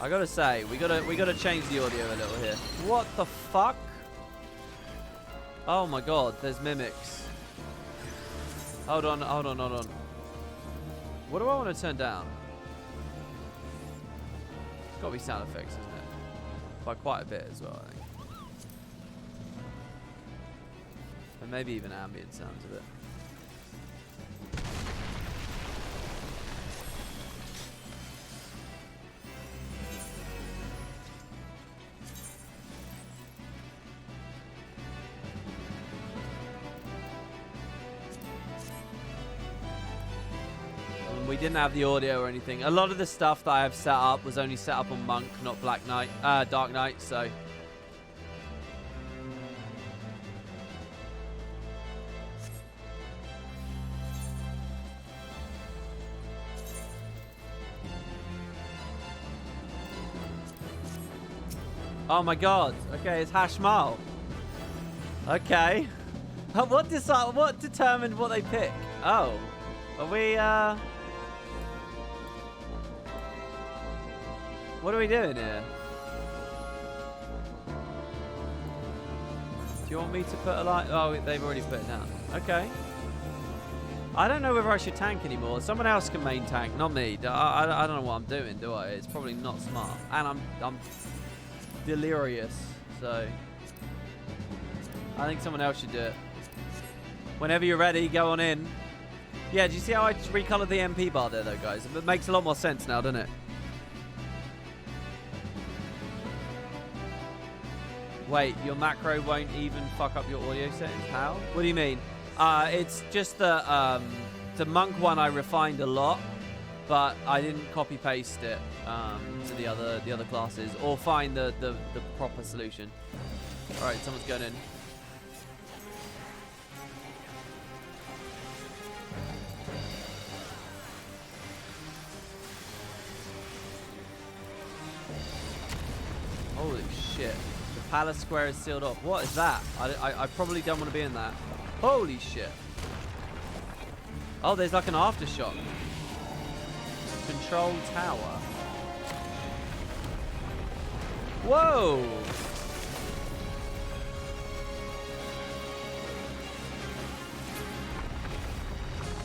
Speaker 1: I gotta say, we gotta change the audio a little here. What the fuck? Oh my god, there's mimics. Hold on. What do I want to turn down? It's got to be sound effects, isn't it? By quite a bit as well, I think. And maybe even ambient sounds of it. We didn't have the audio or anything. A lot of the stuff that I have set up was only set up on Monk, not Black Knight, Dark Knight, so. Oh my god. Okay, it's Hashmal. Okay. What determined what they pick? Oh. Are we, what are we doing here? Do you want me to put a light? Oh, they've already put it down. Okay. I don't know whether I should tank anymore. Someone else can main tank, not me. I don't know what I'm doing, do I? It's probably not smart. And I'm delirious, so I think someone else should do it. Whenever you're ready, go on in. Yeah, do you see how I recolored the MP bar there, though, guys? It makes a lot more sense now, doesn't it? Wait, your macro won't even fuck up your audio settings? How? What do you mean? It's just the Monk one I refined a lot, but I didn't copy paste it to the other classes or find the proper solution. All right, someone's going in. Palace Square is sealed off. What is that? I probably don't want to be in that. Holy shit. Oh, there's like an aftershock. Control tower. Whoa!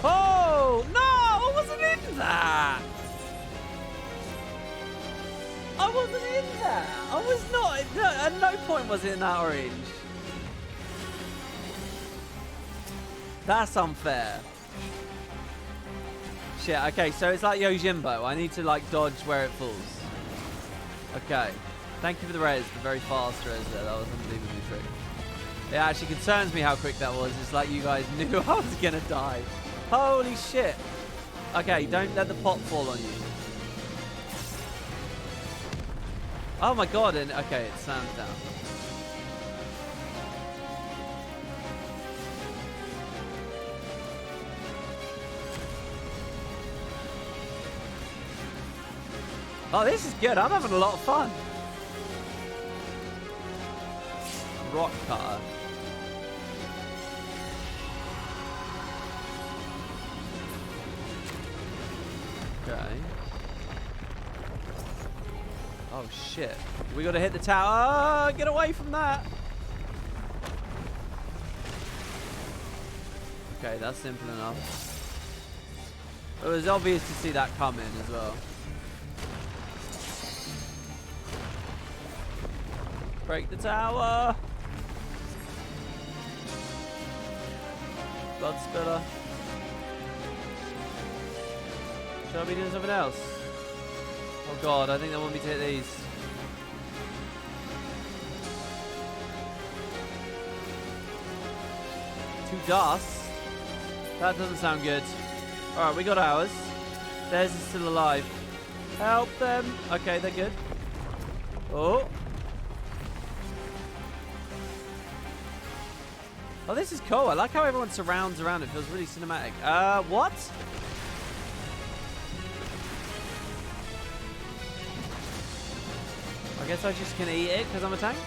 Speaker 1: Oh! No! I wasn't in that! I wasn't in that! I was not! At no point was it in that orange. That's unfair. Shit, okay, so it's like Yojimbo. I need to, like, dodge where it falls. Okay. Thank you for the res, the very fast res there. That was unbelievably true. It actually concerns me how quick that was. It's like you guys knew I was going to die. Holy shit. Okay, don't let the pot fall on you. Oh my god, and okay, it stands down. Oh, this is good. I'm having a lot of fun. Rock cutter. Okay. Oh shit. We gotta hit the tower. Oh, get away from that. Okay, that's simple enough. It was obvious to see that coming as well. Break the tower. Blood spiller. Shall I be doing something else? Oh god, I think they want me to hit these. Two dust? That doesn't sound good. Alright, we got ours. Theirs is still alive. Help them. Okay, they're good. Oh. Oh, this is cool. I like how everyone surrounds around. It feels really cinematic. What? I guess I just can eat it because I'm a tank.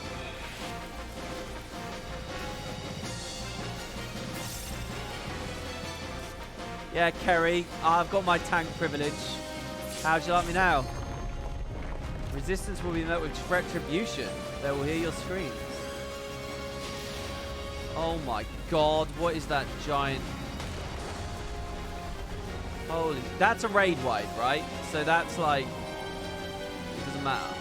Speaker 1: Yeah, Kerry. I've got my tank privilege. How'd you like me now? Resistance will be met with retribution. They will hear your screams. Oh my god, what is that giant? Holy, that's a raid wide, right? So that's like, it doesn't matter.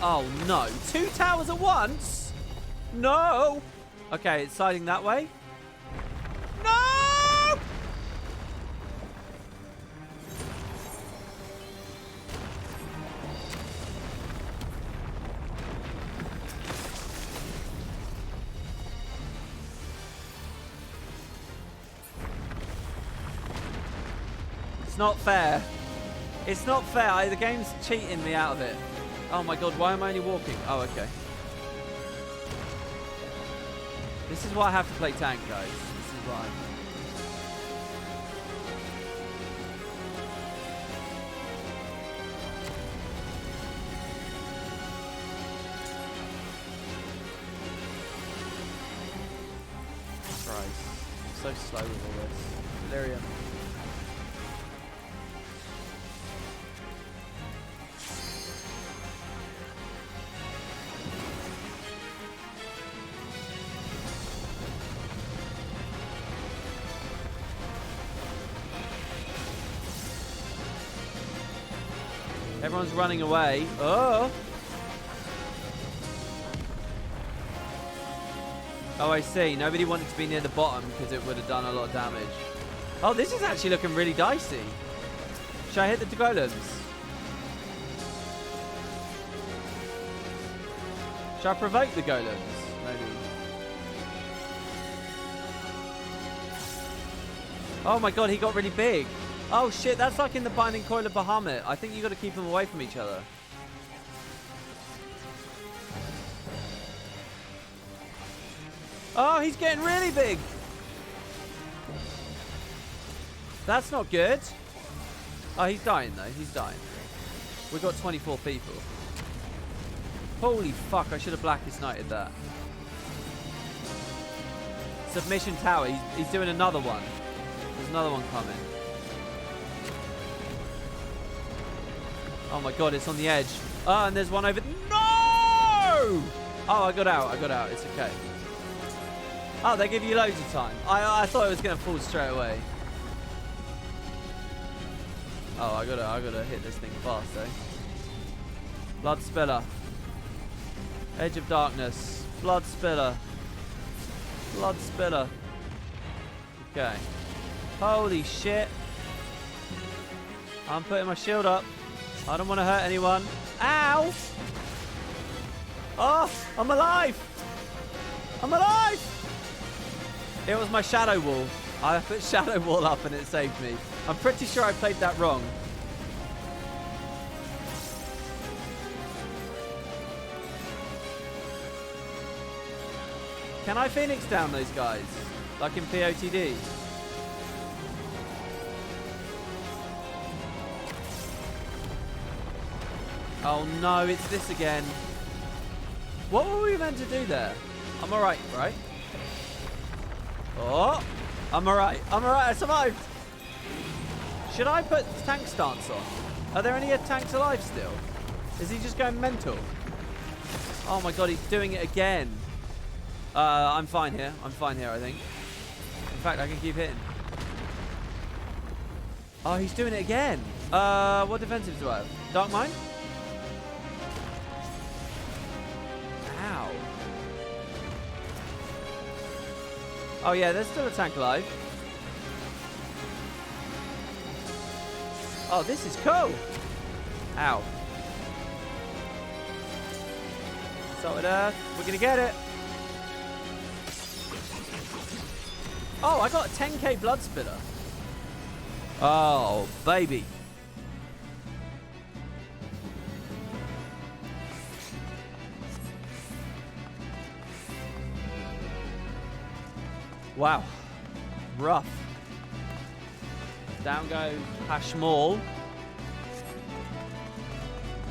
Speaker 1: Oh no, 2 towers at once? No! Okay, it's sliding that way. No! It's not fair. It's not fair. The game's cheating me out of it. Oh my god, why am I only walking? Oh, okay. This is why I have to play tank, guys. This is why. Christ. I'm so slow with all this. Delirium. Everyone's running away. Oh! Oh, I see. Nobody wanted to be near the bottom because it would have done a lot of damage. Oh, this is actually looking really dicey. Should I hit the golems? Should I provoke the golems? Maybe. Oh my god, he got really big. Oh shit, that's like in the Binding Coil of Bahamut. I think you got to keep them away from each other. Oh, he's getting really big. That's not good. Oh, he's dying though. He's dying. We got 24 people. Holy fuck, I should have Blackest Knighted that. Submission tower. He's doing another one. There's another one coming. Oh my god, it's on the edge. Oh, and there's one over... No! Oh, I got out. I got out. It's okay. Oh, they give you loads of time. I thought it was going to fall straight away. Oh, I gotta hit this thing fast, eh? Blood Spiller. Edge of Darkness. Blood Spiller. Blood Spiller. Okay. Holy shit. I'm putting my shield up. I don't want to hurt anyone. Ow! Oh, I'm alive! I'm alive! It was my Shadow Wall. I put Shadow Wall up and it saved me. I'm pretty sure I played that wrong. Can I Phoenix down those guys? Like in POTD? Oh no, it's this again. What were we meant to do there? I'm alright, right? Oh, I'm alright. I'm alright, I survived. Should I put tank stance on? Are there any tanks alive still? Is he just going mental? Oh my god, he's doing it again. I'm fine here. I'm fine here, I think. In fact, I can keep hitting. Oh, he's doing it again. What defensives do I have? Dark Mine? Ow. Oh yeah, there's still a tank alive. Oh, this is cool. Ow. Salted Earth. We're gonna get it. Oh, I got a 10k Blood Spitter. Oh, baby. Wow. Rough. Down go Hashmall.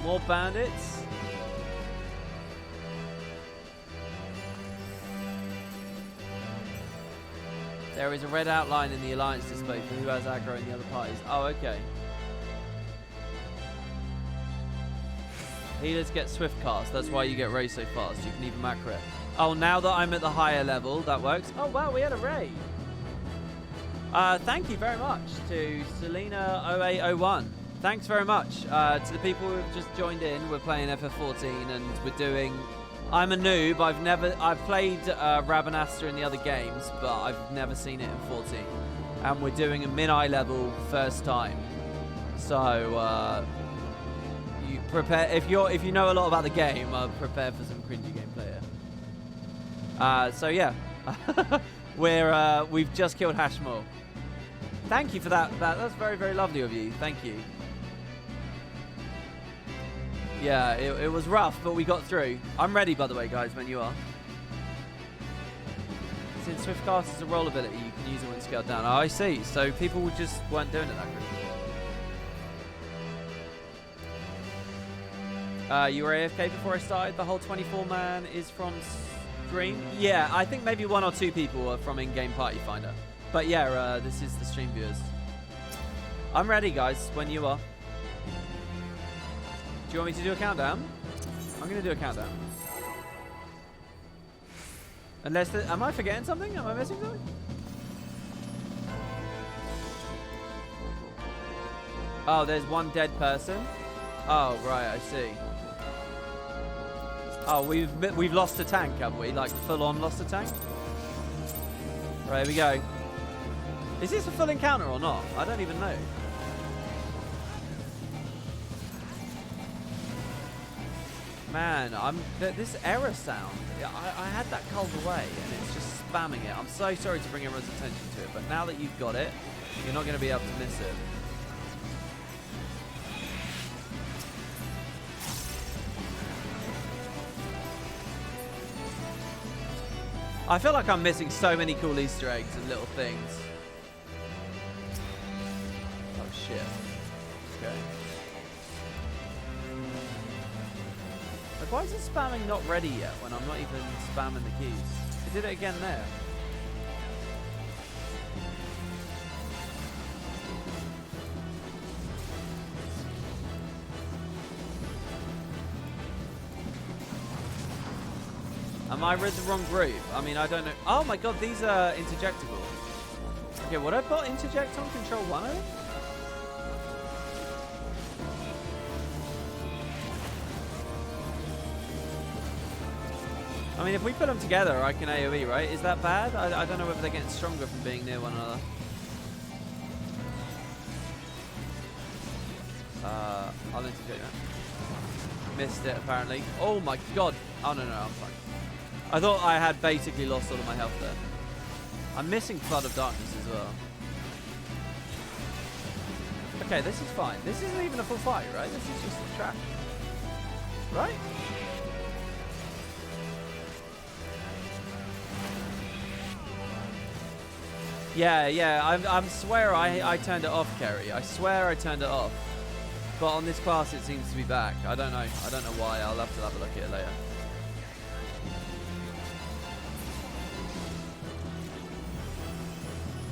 Speaker 1: More bandits. There is a red outline in the alliance display for who has aggro in the other parties. Oh, okay. Healers get swift cast. That's why you get raised so fast. You can even macro it. Oh, now that I'm at the higher level, that works. Oh, wow, we had a raid. Thank you very much to Selena0801. Thanks very much to the people who have just joined in. We're playing FF14 and we're doing... I'm a noob. I've played Rabanastre in the other games, but I've never seen it in 14. And we're doing a mid-eye level first time. So you prepare if you know a lot about the game, prepare for some cringy gameplay here. So yeah, we've just killed Hashmore. Thank you for that. That's very, very lovely of you. Thank you. Yeah, it was rough, but we got through. I'm ready, by the way, guys, when you are. Since Swiftcast is a roll ability, you can use it when scaled down. Oh, I see. So people just weren't doing it that quickly. You were AFK before I started. The whole 24-man is from stream. Yeah, I think maybe 1 or 2 people are from in-game Party Finder. But yeah, this is the stream viewers. I'm ready, guys, when you are. Do you want me to do a countdown? I'm going to do a countdown. Unless... am I forgetting something? Am I missing something? Oh, there's one dead person. Oh, right, I see. Oh, we've lost a tank, haven't we? Like, full-on lost a tank? Right, here we go. Is this a full encounter or not? I don't even know. Man, this error sound. I had that culled away, and it's just spamming it. I'm so sorry to bring everyone's attention to it, but now that you've got it, you're not going to be able to miss it. I feel like I'm missing so many cool Easter eggs and little things. Oh shit. Okay. Like, why is it spamming not ready yet when I'm not even spamming the keys? It did it again there. Am I read the wrong group? I mean, I don't know. Oh my god, these are interjectable. Okay, would I put interject on control 1 of it? I mean, if we put them together, I can AoE, right? Is that bad? I don't know whether they're getting stronger from being near one another. I'll interject that. Missed it, apparently. Oh my god. Oh, no, I'm fine. I thought I had basically lost all of my health there. I'm missing Flood of Darkness as well. Okay, this is fine. This isn't even a full fight, right? This is just trash. Right? Yeah. I swear I turned it off, Kerry. I swear I turned it off. But on this class, it seems to be back. I don't know. I don't know why. I'll have to have a look at it later.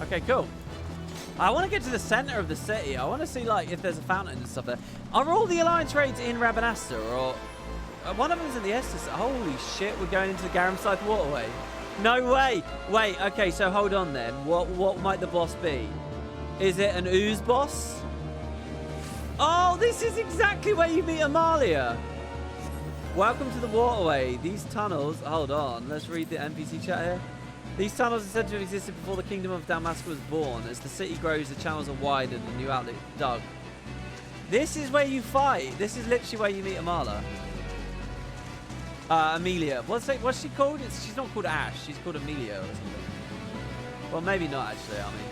Speaker 1: Okay, cool. I want to get to the center of the city. I want to see, like, if there's a fountain and stuff there. Are all the Alliance raids in Rabanastre, or one of them's in the Estes? Holy shit, we're going into the Garamscythe waterway. No way. Wait, okay, so hold on then. What might the boss be? Is it an ooze boss? Oh, this is exactly where you meet Amalia. Welcome to the waterway. These tunnels, hold on, let's read the NPC chat here. These tunnels are said to have existed before the kingdom of Dalmasca was born. As the city grows, the channels are widened and new outlets dug. This is where you fight. This is literally where you meet Amala. Amelia. What's she called? She's not called Ash. She's called Amelia or something. Well, maybe not actually. I mean,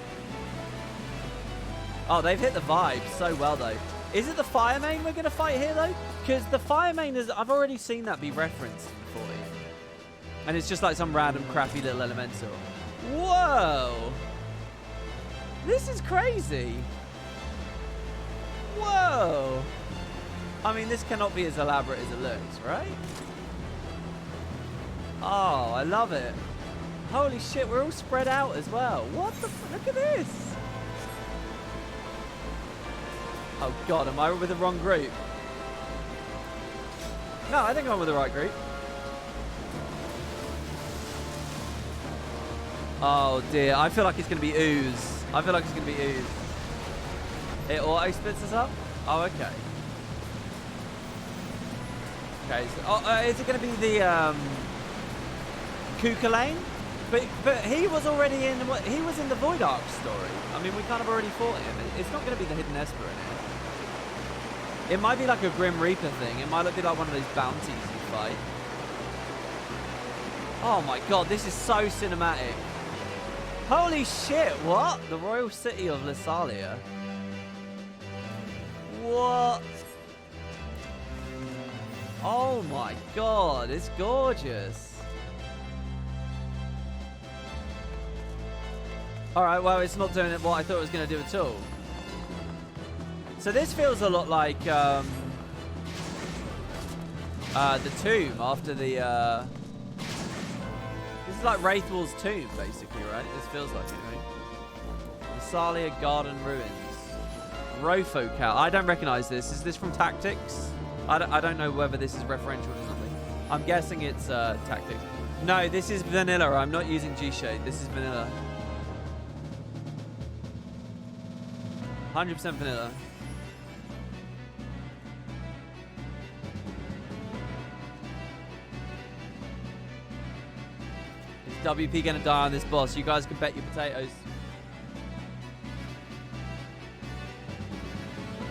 Speaker 1: oh, they've hit the vibe so well though. Is it the Fire Main we're gonna fight here though? Because the Fire Main is. I've already seen that be referenced before. And it's just like some random crappy little elemental. Whoa! This is crazy. Whoa! I mean, this cannot be as elaborate as it looks, right? Oh, I love it. Holy shit, we're all spread out as well. What the look at this! Oh god, am I with the wrong group? No, I think I'm with the right group. Oh dear, I feel like it's going to be ooze. I feel like it's going to be ooze. It auto splits us up? Oh, okay. Okay, so, is it going to be the Kuka Lane? But he was already in, he was in the Void Arc story. I mean, we kind of already fought him. It's not going to be the Hidden Esper in it. It might be like a Grim Reaper thing. It might be like one of those bounties you fight. Oh my god, this is so cinematic. Holy shit, what? The royal city of Lysalia. What? Oh my god, it's gorgeous. Alright, well, it's not doing what I thought it was going to do at all. So this feels a lot like the tomb after the... This is like Wraithwall's tomb, basically, right? This feels like it, right? Lysalia Garden Ruins. Rofo Cow. I don't recognize this. Is this from Tactics? I don't know whether this is referential or something. I'm guessing it's Tactics. No, this is vanilla. I'm not using G-Shade. This is vanilla. 100% vanilla. WP gonna die on this boss. You guys can bet your potatoes.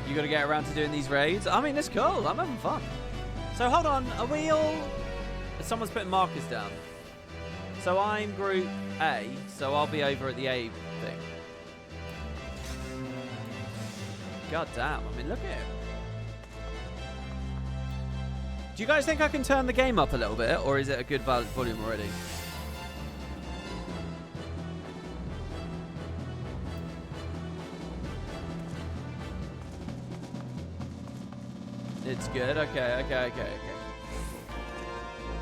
Speaker 1: You gotta get around to doing these raids. I mean, it's cool. I'm having fun. So hold on. Are we all... Someone's putting markers down. So I'm group A. So I'll be over at the A thing. God damn. I mean, look at it. Do you guys think I can turn the game up a little bit? Or is it a good volume already? It's good. Okay.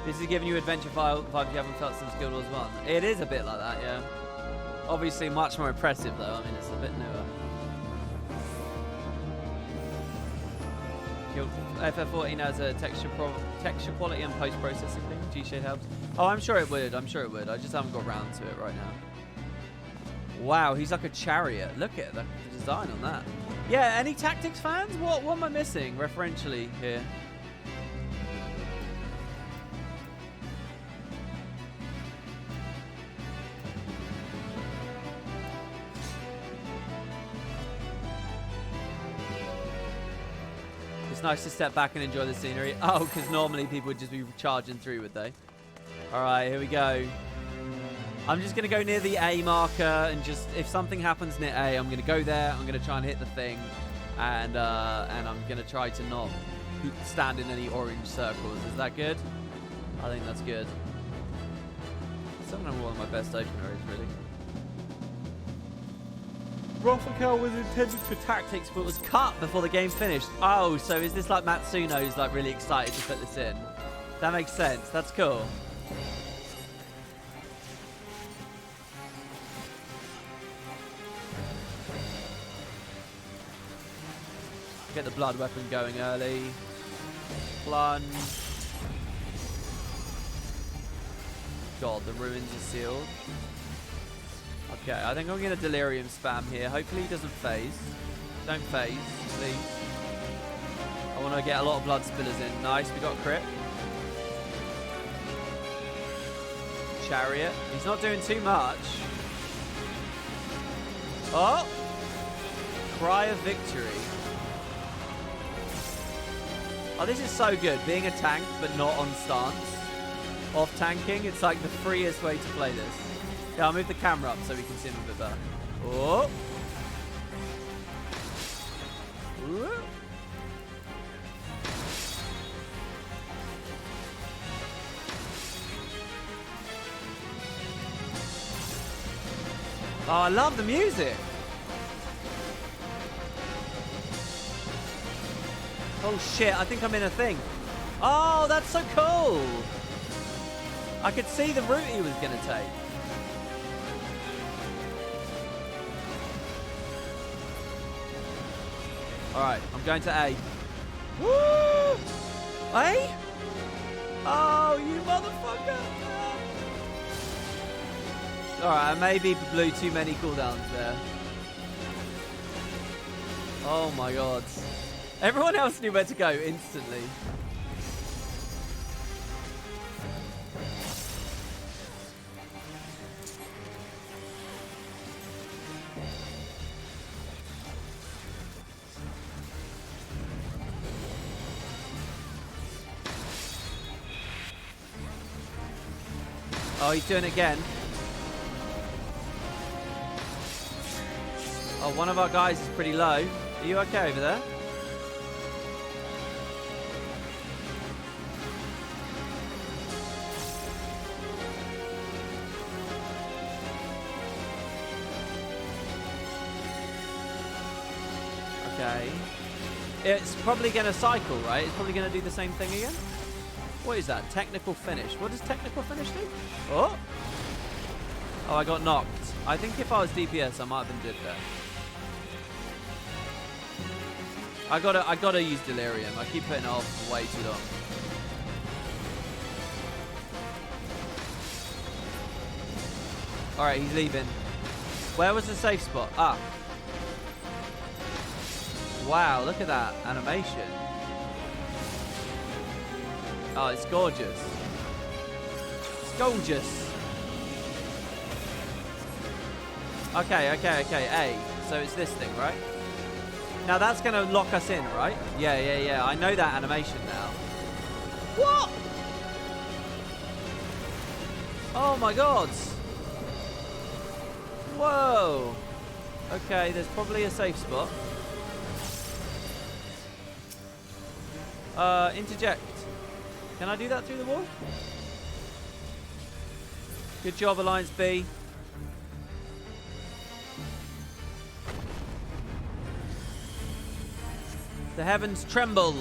Speaker 1: This is giving you adventure vibe you haven't felt since Guild Wars 1. It is a bit like that, yeah. Obviously much more impressive though. I mean, it's a bit newer. FF14 has a texture quality and post-processing thing. G-Shade helps. Oh, I'm sure it would. I'm sure it would. I just haven't got around to it right now. Wow, he's like a chariot. Look at the design on that. Yeah, any Tactics fans? What am I missing referentially here? It's nice to step back and enjoy the scenery. Oh, because normally people would just be charging through, would they? All right, here we go. I'm just going to go near the A marker and just, if something happens near A, I'm going to go there. I'm going to try and hit the thing. And I'm going to try to not stand in any orange circles. Is that good? I think that's good. It's one of my best openers, really. Rothakel was intended for Tactics, but was cut before the game finished. Oh, so is this like Matsuno's like really excited to put this in? That makes sense. That's cool. Get the blood weapon going early. Plunge. God, the ruins are sealed. Okay, I think I'm going to delirium spam here. Hopefully he doesn't phase. Don't phase, please. I want to get a lot of blood spillers in. Nice, we got a crit. Chariot. He's not doing too much. Oh! Cry of victory. Oh, this is so good. Being a tank, but not on stance. Off tanking, it's like the freest way to play this. Yeah, I'll move the camera up so we can see him a bit better. Oh. Ooh. Oh, I love the music. Oh shit, I think I'm in a thing. Oh, that's so cool. I could see the route he was going to take. Alright, I'm going to A. Woo! A? Oh, you motherfucker! Alright, I maybe blew too many cooldowns there. Oh my god. Everyone else knew where to go instantly. Oh, he's doing it again. Oh, one of our guys is pretty low. Are you okay over there? Okay. It's probably going to cycle, right? It's probably going to do the same thing again. What is that? Technical finish. What does technical finish do? Oh! Oh, I got knocked. I think if I was DPS, I might have been dead there. I gotta use delirium. I keep putting it off for way too long. All right, he's leaving. Where was the safe spot? Ah. Wow, look at that animation. Oh, it's gorgeous. It's gorgeous. Okay. A. So it's this thing, right? Now that's going to lock us in, right? Yeah. I know that animation now. What? Oh my god. Whoa. Okay, there's probably a safe spot. Interject. Can I do that through the wall? Good job, Alliance B. The heavens tremble.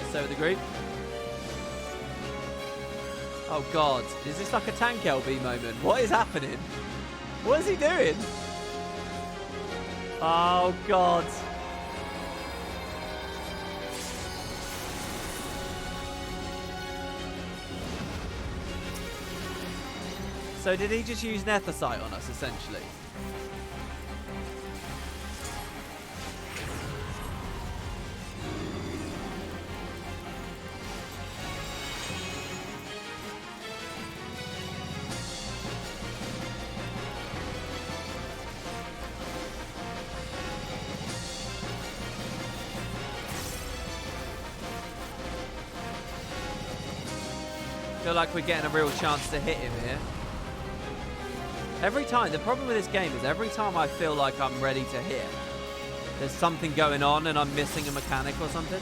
Speaker 1: Stay with the group. Oh god, is this like a tank LB moment? What is happening? What is he doing? Oh god. So did he just use Nethicite on us, essentially? I feel like we're getting a real chance to hit him here. Every time, the problem with this game is every time I feel like I'm ready to hit, there's something going on and I'm missing a mechanic or something.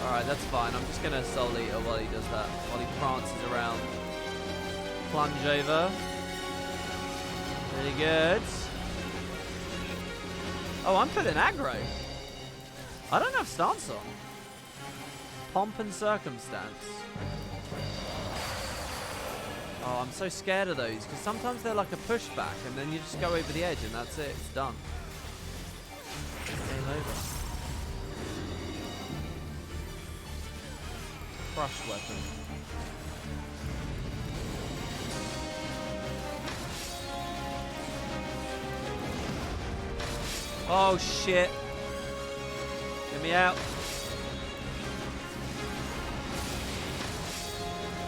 Speaker 1: Alright, that's fine. I'm just going to Soul Eater while he does that. While he prances around. Plunge over. Really good. Oh, I'm putting aggro. I don't have stance on. Pomp and Circumstance. Oh, I'm so scared of those, because sometimes they're like a pushback, and then you just go over the edge, and that's it. It's done. Game over. Crush Weapon. Oh, shit. Get me out.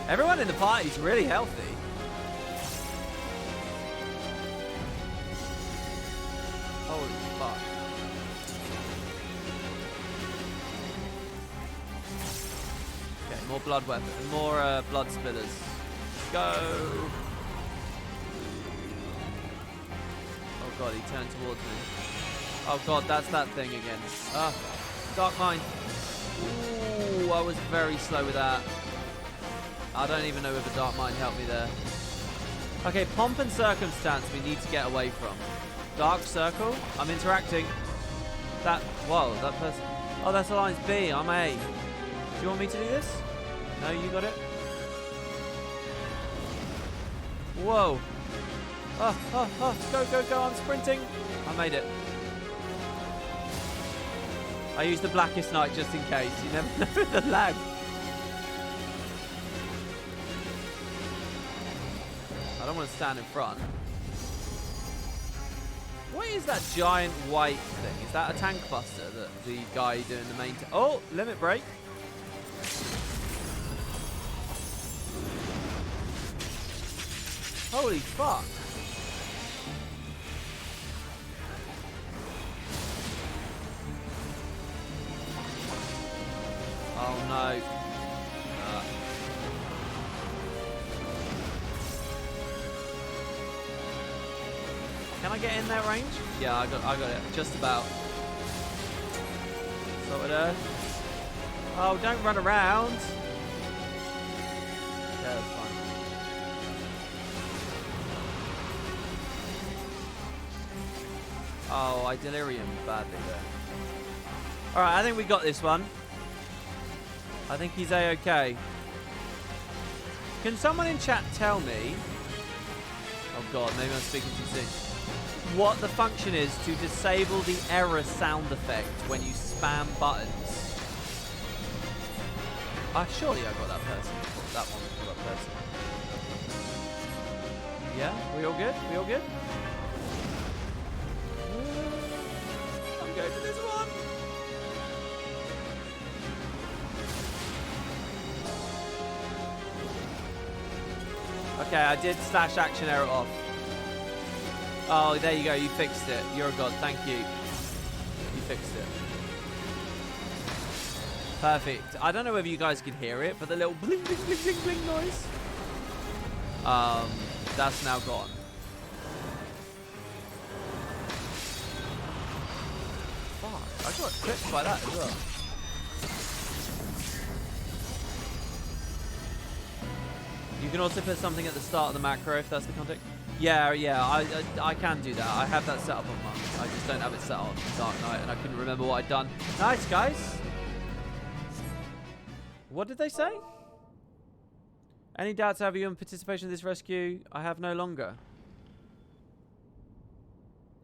Speaker 1: Everyone in the party is really healthy. Holy fuck. Okay, more blood weapon, more blood spitters. Go. Oh god, he turned towards me. Oh god, that's that thing again. Dark Mind. Ooh, I was very slow with that. I don't even know if the Dark Mind helped me there. Okay, Pomp and Circumstance we need to get away from. Dark Circle? I'm interacting. Whoa, that person. Oh, that's Alliance B. I'm A. Do you want me to do this? No, you got it? Whoa. Go, I'm sprinting. I made it. I used the Blackest Night just in case. You never know the lag. I don't want to stand in front. What is that giant white thing? Is that a tank buster that the guy doing the main... Oh, limit break. Holy fuck. Oh no. Can I get in that range? Yeah, I got it. Just about. Sorted Earth. Oh, don't run around. Yeah, that's fine. Oh, I delirium badly there. Alright, I think we got this one. I think he's A-okay. Can someone in chat tell me... Oh god, maybe I'm speaking too soon. What the function is to disable the error sound effect when you spam buttons. Surely I got that person. That one for that person. Yeah? We all good? We all good? I'm going to this one. Okay, I did slash action error off. Oh, there you go. You fixed it. You're a god. Thank you. You fixed it. Perfect. I don't know whether you guys could hear it, but the little bling, bling, bling, bling, bling noise. That's now gone. Fuck. I got clipped by that as well. You can also put something at the start of the macro if that's the context. Yeah, I can do that. I have that set up on Monk. I just don't have it set on Dark Knight, and I couldn't remember what I'd done. Nice, guys. What did they say? Any doubts have you in participation in this rescue? I have no longer.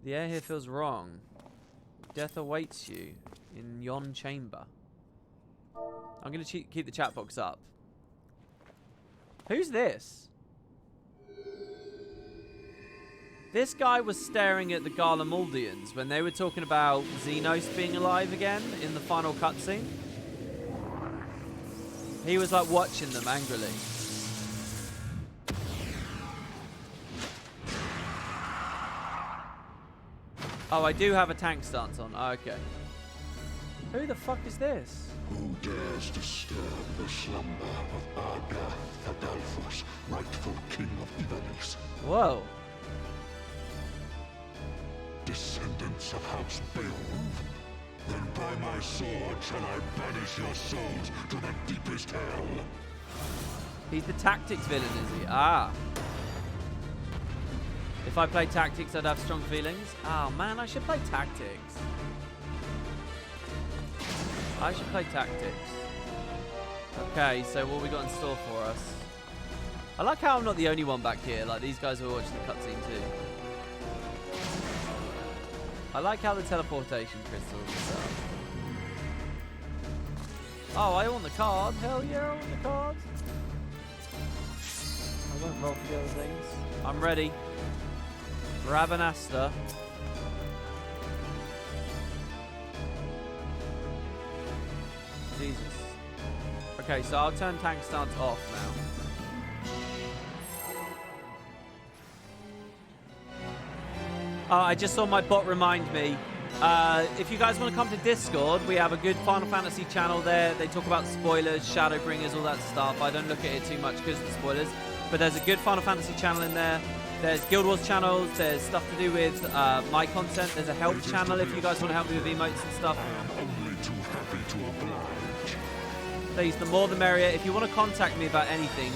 Speaker 1: The air here feels wrong. Death awaits you in yon chamber. I'm going to keep the chat box up. Who's this? This guy was staring at the Garlemaldians when they were talking about Xenos being alive again in the final cutscene. He was like watching them angrily. Oh, I do have a tank stance on. Oh, okay. Who the fuck is this?
Speaker 3: Who dares disturb the slumber of Arda Thadalphus, rightful king of Ivalice?
Speaker 1: Whoa.
Speaker 3: Descendants of House Beowulf? Then by my sword shall I banish your souls to the deepest hell.
Speaker 1: He's the tactics villain, is he? Ah. If I play tactics, I'd have strong feelings. Oh man, I should play tactics. I should play tactics. Okay, so what we got in store for us? I like how I'm not the only one back here. Like, these guys are watching the cutscene too. I like how the teleportation crystals are set up. Oh, I want the card. Hell yeah, I want the card. I won't roll for the other things. I'm ready. Rabanastre. Jesus. Okay, so I'll turn tank stance off now. Oh, I just saw my bot remind me. If you guys want to come to Discord, we have a good Final Fantasy channel there. They talk about spoilers, Shadowbringers, all that stuff. I don't look at it too much because of the spoilers. But there's a good Final Fantasy channel in there. There's Guild Wars channels. There's stuff to do with my content. There's a help channel if you guys want to help me with emotes and stuff.
Speaker 3: Only too happy to oblige.
Speaker 1: Please, the more the merrier. If you want to contact me about anything,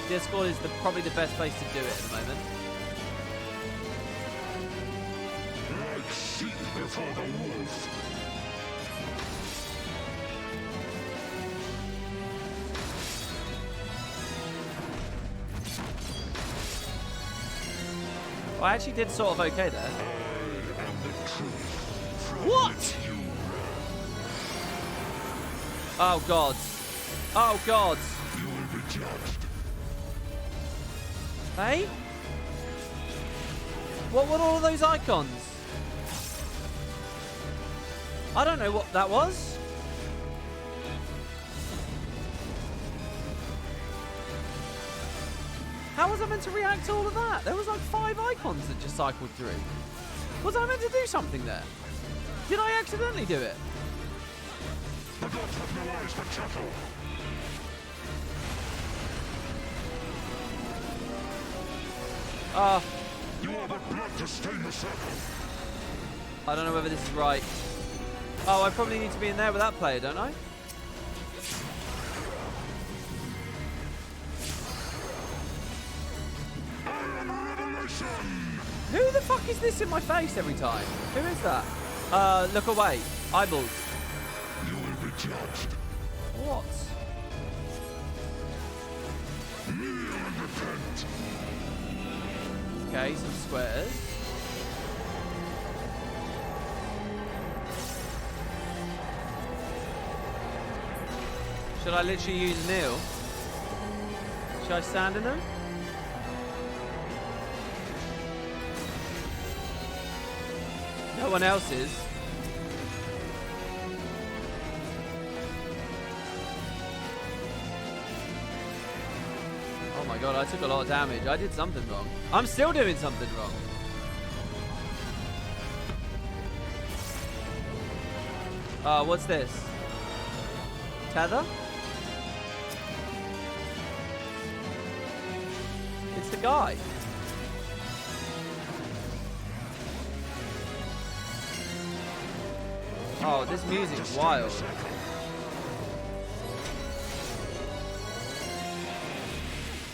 Speaker 1: Discord is probably the best place to do it at the moment.
Speaker 3: Like sheep before the wolf.
Speaker 1: Well, I actually did sort of okay there.
Speaker 3: I am the truth. From
Speaker 1: What?
Speaker 3: which you ran.
Speaker 1: Oh, God. Oh, God.
Speaker 3: You will be judged.
Speaker 1: Hey? What were all of those icons? I don't know what that was. How was I meant to react to all of that? There was like 5 icons that just cycled through. Was I meant to do something there? Did I accidentally do it?
Speaker 3: The gods have no eyes for chattel. You are but blood to stain the circle.
Speaker 1: I don't know whether this is right. Oh, I probably need to be in there with that player, don't I?
Speaker 3: I am a revelation.
Speaker 1: Who the fuck is this in my face every time? Who is that? Look away. Eyeballs.
Speaker 3: You will be judged.
Speaker 1: What?
Speaker 3: Kneel and repent.
Speaker 1: Okay, some squares. Should I literally use kneel? Should I stand in them? No one else is. Oh my god, I took a lot of damage. I did something wrong. I'm still doing something wrong. What's this? Tether? It's the guy. Oh, this music's wild.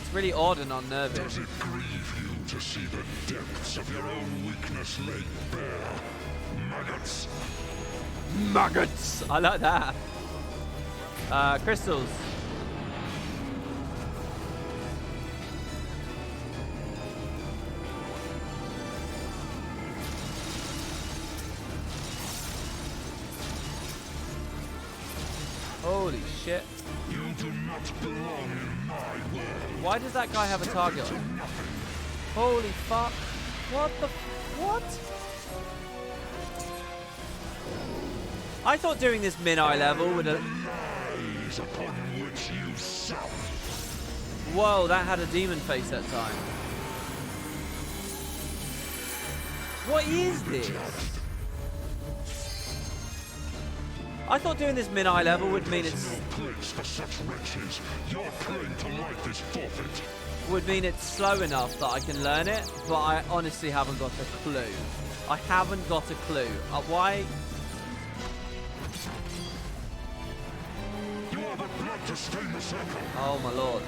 Speaker 1: It's really odd and unnerving.
Speaker 3: Does it grieve you to see the depths of your own weakness laid bare? Maggots.
Speaker 1: Maggots! I like that. Crystals. shit.
Speaker 3: You do not belong in my world.
Speaker 1: Why does that guy have a target on? Holy fuck. What the what? I thought doing this min-eye level would have...
Speaker 3: Lies upon which you suck.
Speaker 1: Whoa, that had a demon face that time. What is this? I thought doing this min-eye level would mean it's...
Speaker 3: No place for such wretches. Your claim to life is forfeit.
Speaker 1: Would mean it's slow enough that I can learn it, but I honestly haven't got a clue. I haven't got a clue. Why?
Speaker 3: You are the blood to stain the circle.
Speaker 1: Oh my lord.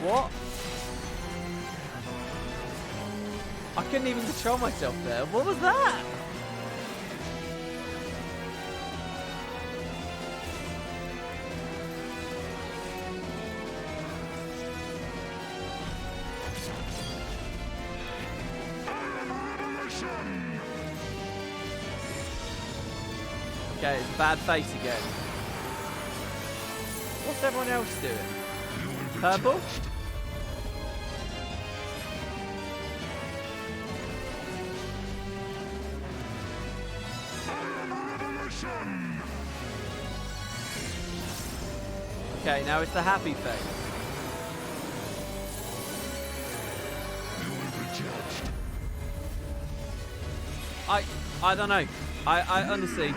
Speaker 1: What? I couldn't even control myself there. What was that? Okay, it's bad face again. What's everyone else doing? Purple? Okay, now it's the happy face.
Speaker 3: You will be judged.
Speaker 1: I don't know. I honestly...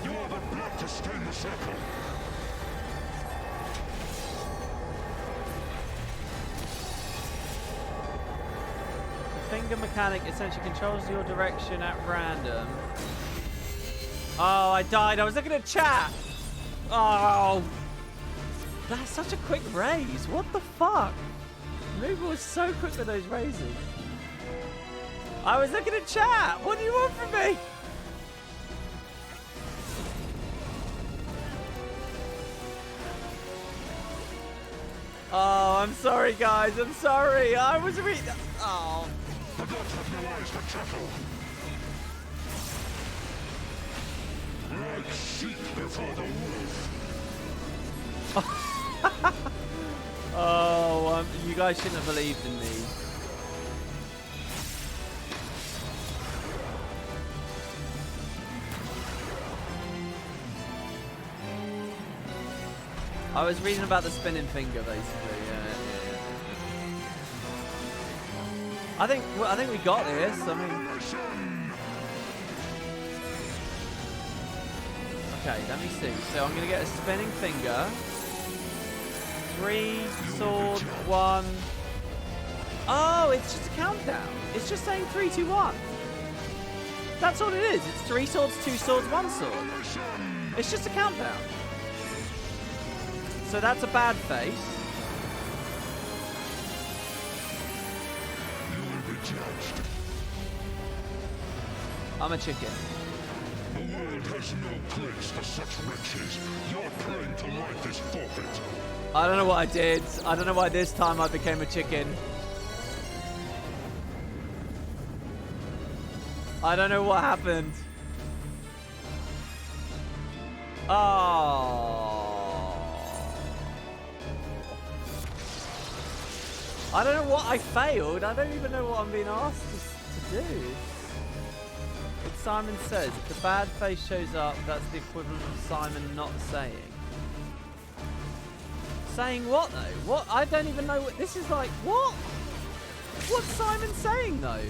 Speaker 3: You are the blood to stain the circle.
Speaker 1: The finger mechanic essentially controls your direction at random. Oh, I died. I was looking at chat. Oh. That's such a quick raise. What the fuck? Moogle was so quick with those raises. I was looking at chat. What do you want from me? Oh, I'm sorry, guys. I'm sorry. I was reading. Oh.
Speaker 3: The gods have no eyes for chuckle. Like sheep before the wolf.
Speaker 1: Oh, you guys shouldn't have believed in me. I was reading about the spinning finger, basically. Yeah. I think we got this. I mean, okay. Let me see. So I'm gonna get a spinning finger. 3 sword 1. Oh, it's just a countdown. It's just saying 3, 2, 1. That's all it is. It's 3 swords, 2 swords, 1 sword. It's just a countdown. So that's a bad face.
Speaker 3: You will be judged.
Speaker 1: I'm a chicken.
Speaker 3: The world has no place for such wretches. Your claim to life is forfeit.
Speaker 1: I don't know what I did. I don't know why this time I became a chicken. I don't know what happened. Oh. I don't know what I failed. I don't even know what I'm being asked to do. What Simon says, if the bad face shows up, that's the equivalent of Simon not saying. Saying what though? What? I don't even know what this is like. What? What's Simon saying though?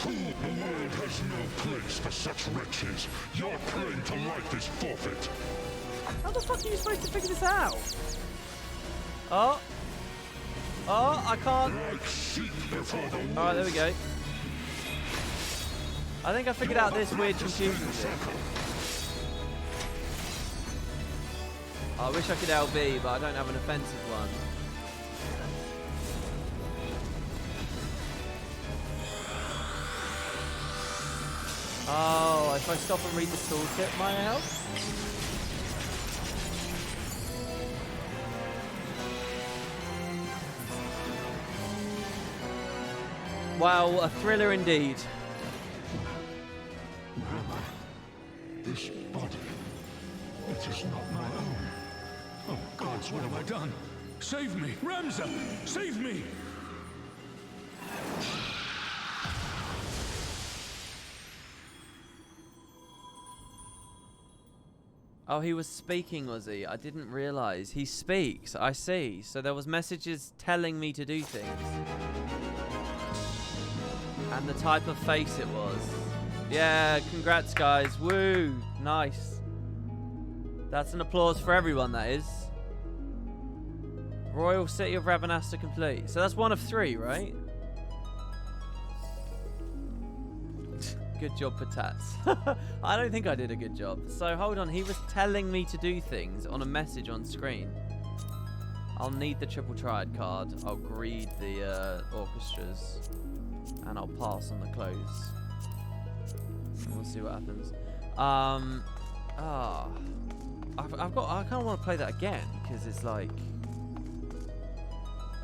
Speaker 3: The world has no place for such wretches. Your claim to life is forfeit.
Speaker 1: How the fuck are you supposed to figure this out? Oh. Oh, I can't.
Speaker 3: Like sheep before the wolf.
Speaker 1: Alright, there we go. I think I figured out this weird confusion thing. I wish I could LB, but I don't have an offensive one. Oh, if I stop and read the tooltip, might it help? Well, a thriller indeed.
Speaker 3: This body, it is not my own.
Speaker 4: Oh, gods, what have I done? Save me! Ramza! Save me!
Speaker 1: Oh, he was speaking, was he? I didn't realize. He speaks. I see. So there was messages telling me to do things. And the type of face it was. Yeah, congrats, guys. Woo! Nice. That's an applause for everyone, that is. Royal City of Rabanastre complete. So that's 1 of 3, right? Good job, Patats. I don't think I did a good job. So hold on, he was telling me to do things on a message on screen. I'll need the triple triad card. I'll greed the orchestras. And I'll pass on the clothes. And we'll see what happens. I kind of want to play that again, because it's like...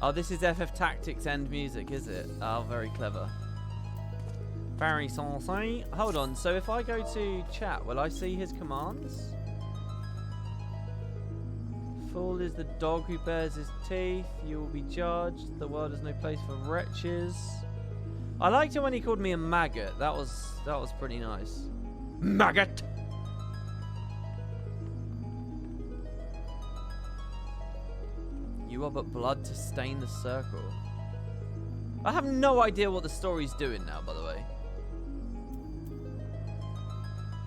Speaker 1: Oh, this is FF Tactics end music, is it? Oh, very clever. Very sensé. Hold on, so if I go to chat, will I see his commands? Fool is the dog who bears his teeth. You will be judged. The world has no place for wretches. I liked it when he called me a maggot. That was pretty nice. Maggot! You are but blood to stain the circle. I have no idea what the story's doing now, by the way.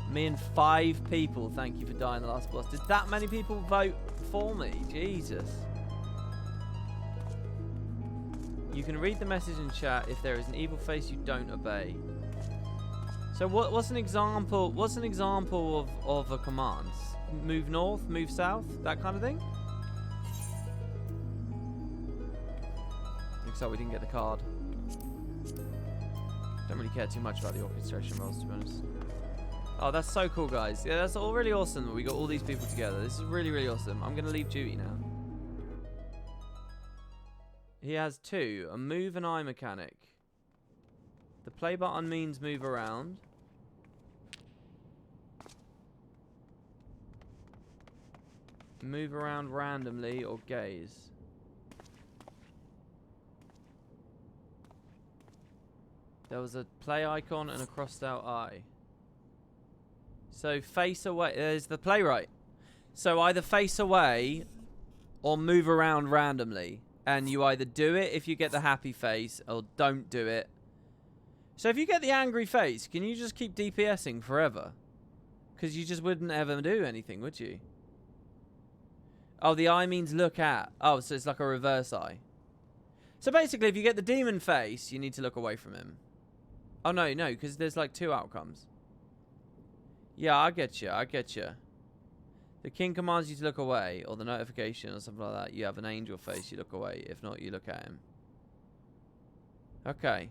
Speaker 1: Me and 5 people, thank you for dying the last boss. Did that many people vote for me? Jesus. You can read the message in chat. If there is an evil face you don't obey. So what's an example? What's an example of a command? Move north, move south, that kind of thing? Looks like we didn't get the card. Don't really care too much about the orchestration rolls, to be honest. Oh, that's so cool, guys. Yeah, that's all really awesome that we got all these people together. This is really, really awesome. I'm going to leave duty now. He has 2. A move and eye mechanic. The play button means move around. Move around randomly or gaze. There was a play icon and a crossed out eye. So face away. There's the playwright. So either face away or move around randomly. And you either do it if you get the happy face or don't do it. So if you get the angry face, can you just keep DPSing forever? Because you just wouldn't ever do anything, would you? Oh, the eye means look at. Oh, so it's like a reverse eye. So basically, if you get the demon face, you need to look away from him. Oh, no, because there's like 2 outcomes. Yeah, I get you. The king commands you to look away, or the notification or something like that. You have an angel face, you look away. If not, you look at him. Okay.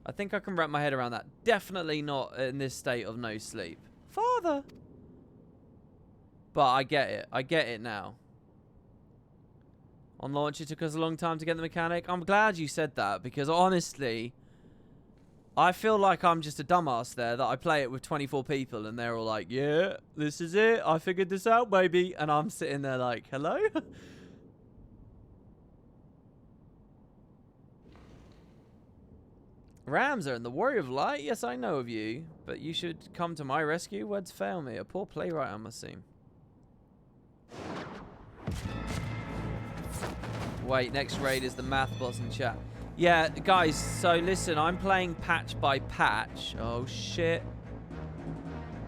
Speaker 1: I think I can wrap my head around that. Definitely not in this state of no sleep. Father! But I get it. I get it now. On launch, it took us a long time to get the mechanic. I'm glad you said that, because honestly, I feel like I'm just a dumbass there, that I play it with 24 people and they're all like, yeah, this is it. I figured this out, baby. And I'm sitting there like, hello? Ramza and the Warrior of Light? Yes, I know of you. But you should come to my rescue. Words fail me. A poor playwright, I must seem. Wait, next raid is the math boss in chat. Yeah, guys, so listen, I'm playing patch by patch. Oh, shit.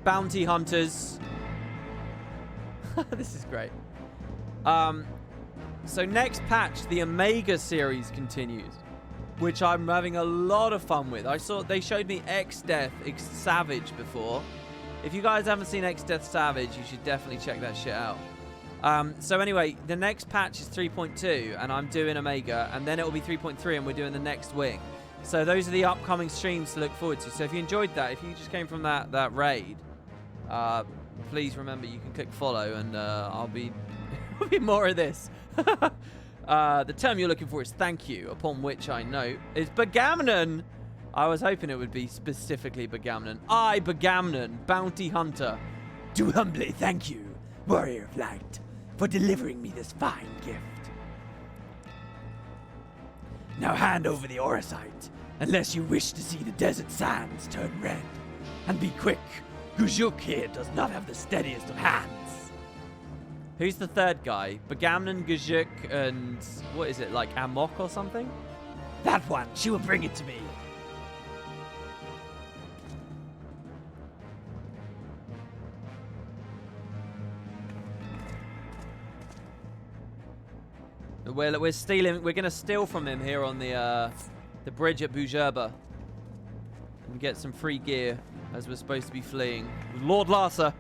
Speaker 1: Bounty hunters. This is great. So next patch, the Omega series continues, which I'm having a lot of fun with. I saw they showed me X-Death Savage before. If you guys haven't seen X-Death Savage, you should definitely check that shit out. So anyway, the next patch is 3.2, and I'm doing Omega, and then it will be 3.3, and we're doing the next wing. So those are the upcoming streams to look forward to. So if you enjoyed that, if you just came from that raid, please remember you can click follow, and I'll be there'll be more of this. The term you're looking for is thank you, upon which I note is Begamnon. I was hoping it would be specifically Begamnon. I, Begamnon, bounty hunter.
Speaker 2: Do humbly thank you, warrior of light, for delivering me this fine gift. Now hand over the Orosite, unless you wish to see the desert sands turn red. And be quick, Gujuk here does not have the steadiest of hands.
Speaker 1: Who's the third guy? Begamnon, Gajuk, and what is it, like Amok or something?
Speaker 2: That one, she will bring it to me.
Speaker 1: We're stealing. We're gonna steal from him here on the bridge at Bujerba and get some free gear as we're supposed to be fleeing with Lord Larsa,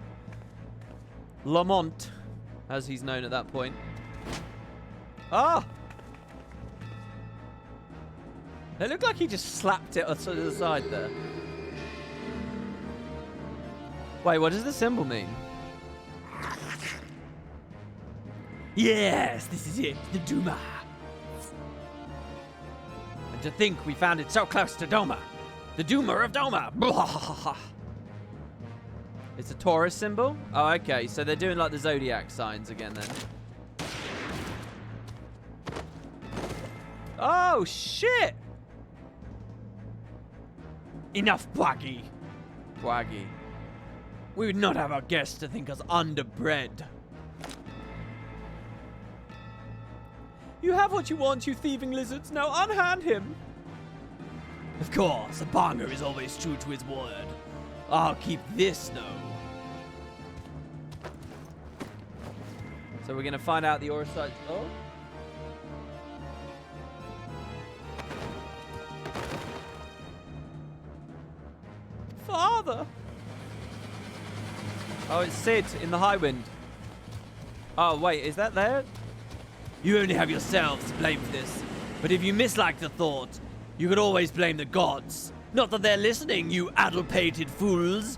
Speaker 1: Lamont, as he's known at that point. Ah! It looked like he just slapped it to the side there. Wait, what does the symbol mean?
Speaker 2: Yes, this is it, the Duma.
Speaker 1: And to think we found it so close to Doma. The Doomer of Doma. It's a Taurus symbol? Oh, okay. So they're doing like the zodiac signs again then. Oh, shit!
Speaker 2: Enough, Bwagi.
Speaker 1: Bwagi.
Speaker 2: We would not have our guests to think us underbred.
Speaker 1: You have what you want, you thieving lizards. Now unhand him.
Speaker 2: Of course, a bonger is always true to his word. I'll keep this, though.
Speaker 1: So we're going to find out the Orosite. Oh. Father. Oh, it's Sid in the High Wind. Oh, wait, is that there?
Speaker 2: You only have yourselves to blame for this. But if you mislike the thought, you could always blame the gods. Not that they're listening, you addle-pated fools.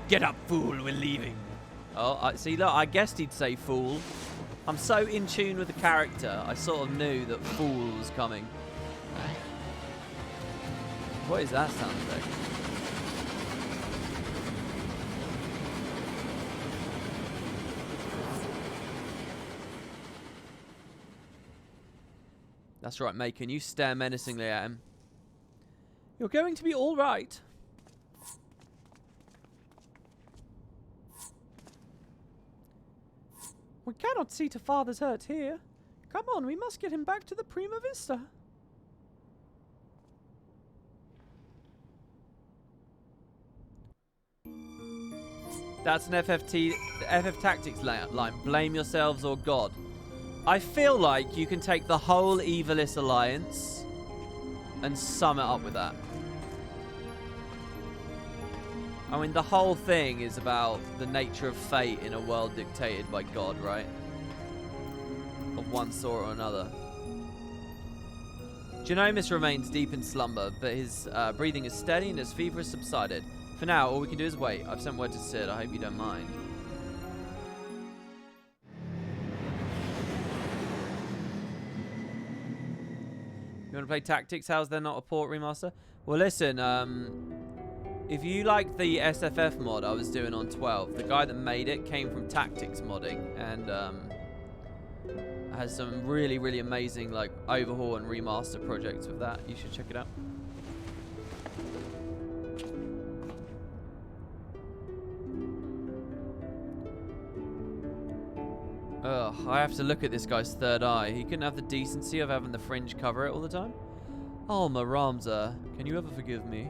Speaker 2: Get up, fool, we're leaving.
Speaker 1: Oh, see, look, I guessed he'd say fool. I'm so in tune with the character, I sort of knew that fool was coming. What is that sound effect? That's right, mate. Can you stare menacingly at him? You're going to be all right. We cannot see to father's hurt here. Come on, we must get him back to the Prima Vista. That's an FF Tactics line. Blame yourselves or God. I feel like you can take the whole Evilis Alliance and sum it up with that. I mean, the whole thing is about the nature of fate in a world dictated by God, right? Of one sort or another. Geonomus remains deep in slumber, but his breathing is steady and his fever has subsided. For now, all we can do is wait. I've sent word to Sid. I hope you don't mind. You want to play Tactics? How's there not a port remaster? Well, listen, if you like the SFF mod I was doing on 12, the guy that made it came from Tactics modding and has some really, really amazing like overhaul and remaster projects with that. You should check it out. Ugh, I have to look at this guy's third eye. He couldn't have the decency of having the fringe cover it all the time. Alma Ramza, can you ever forgive me?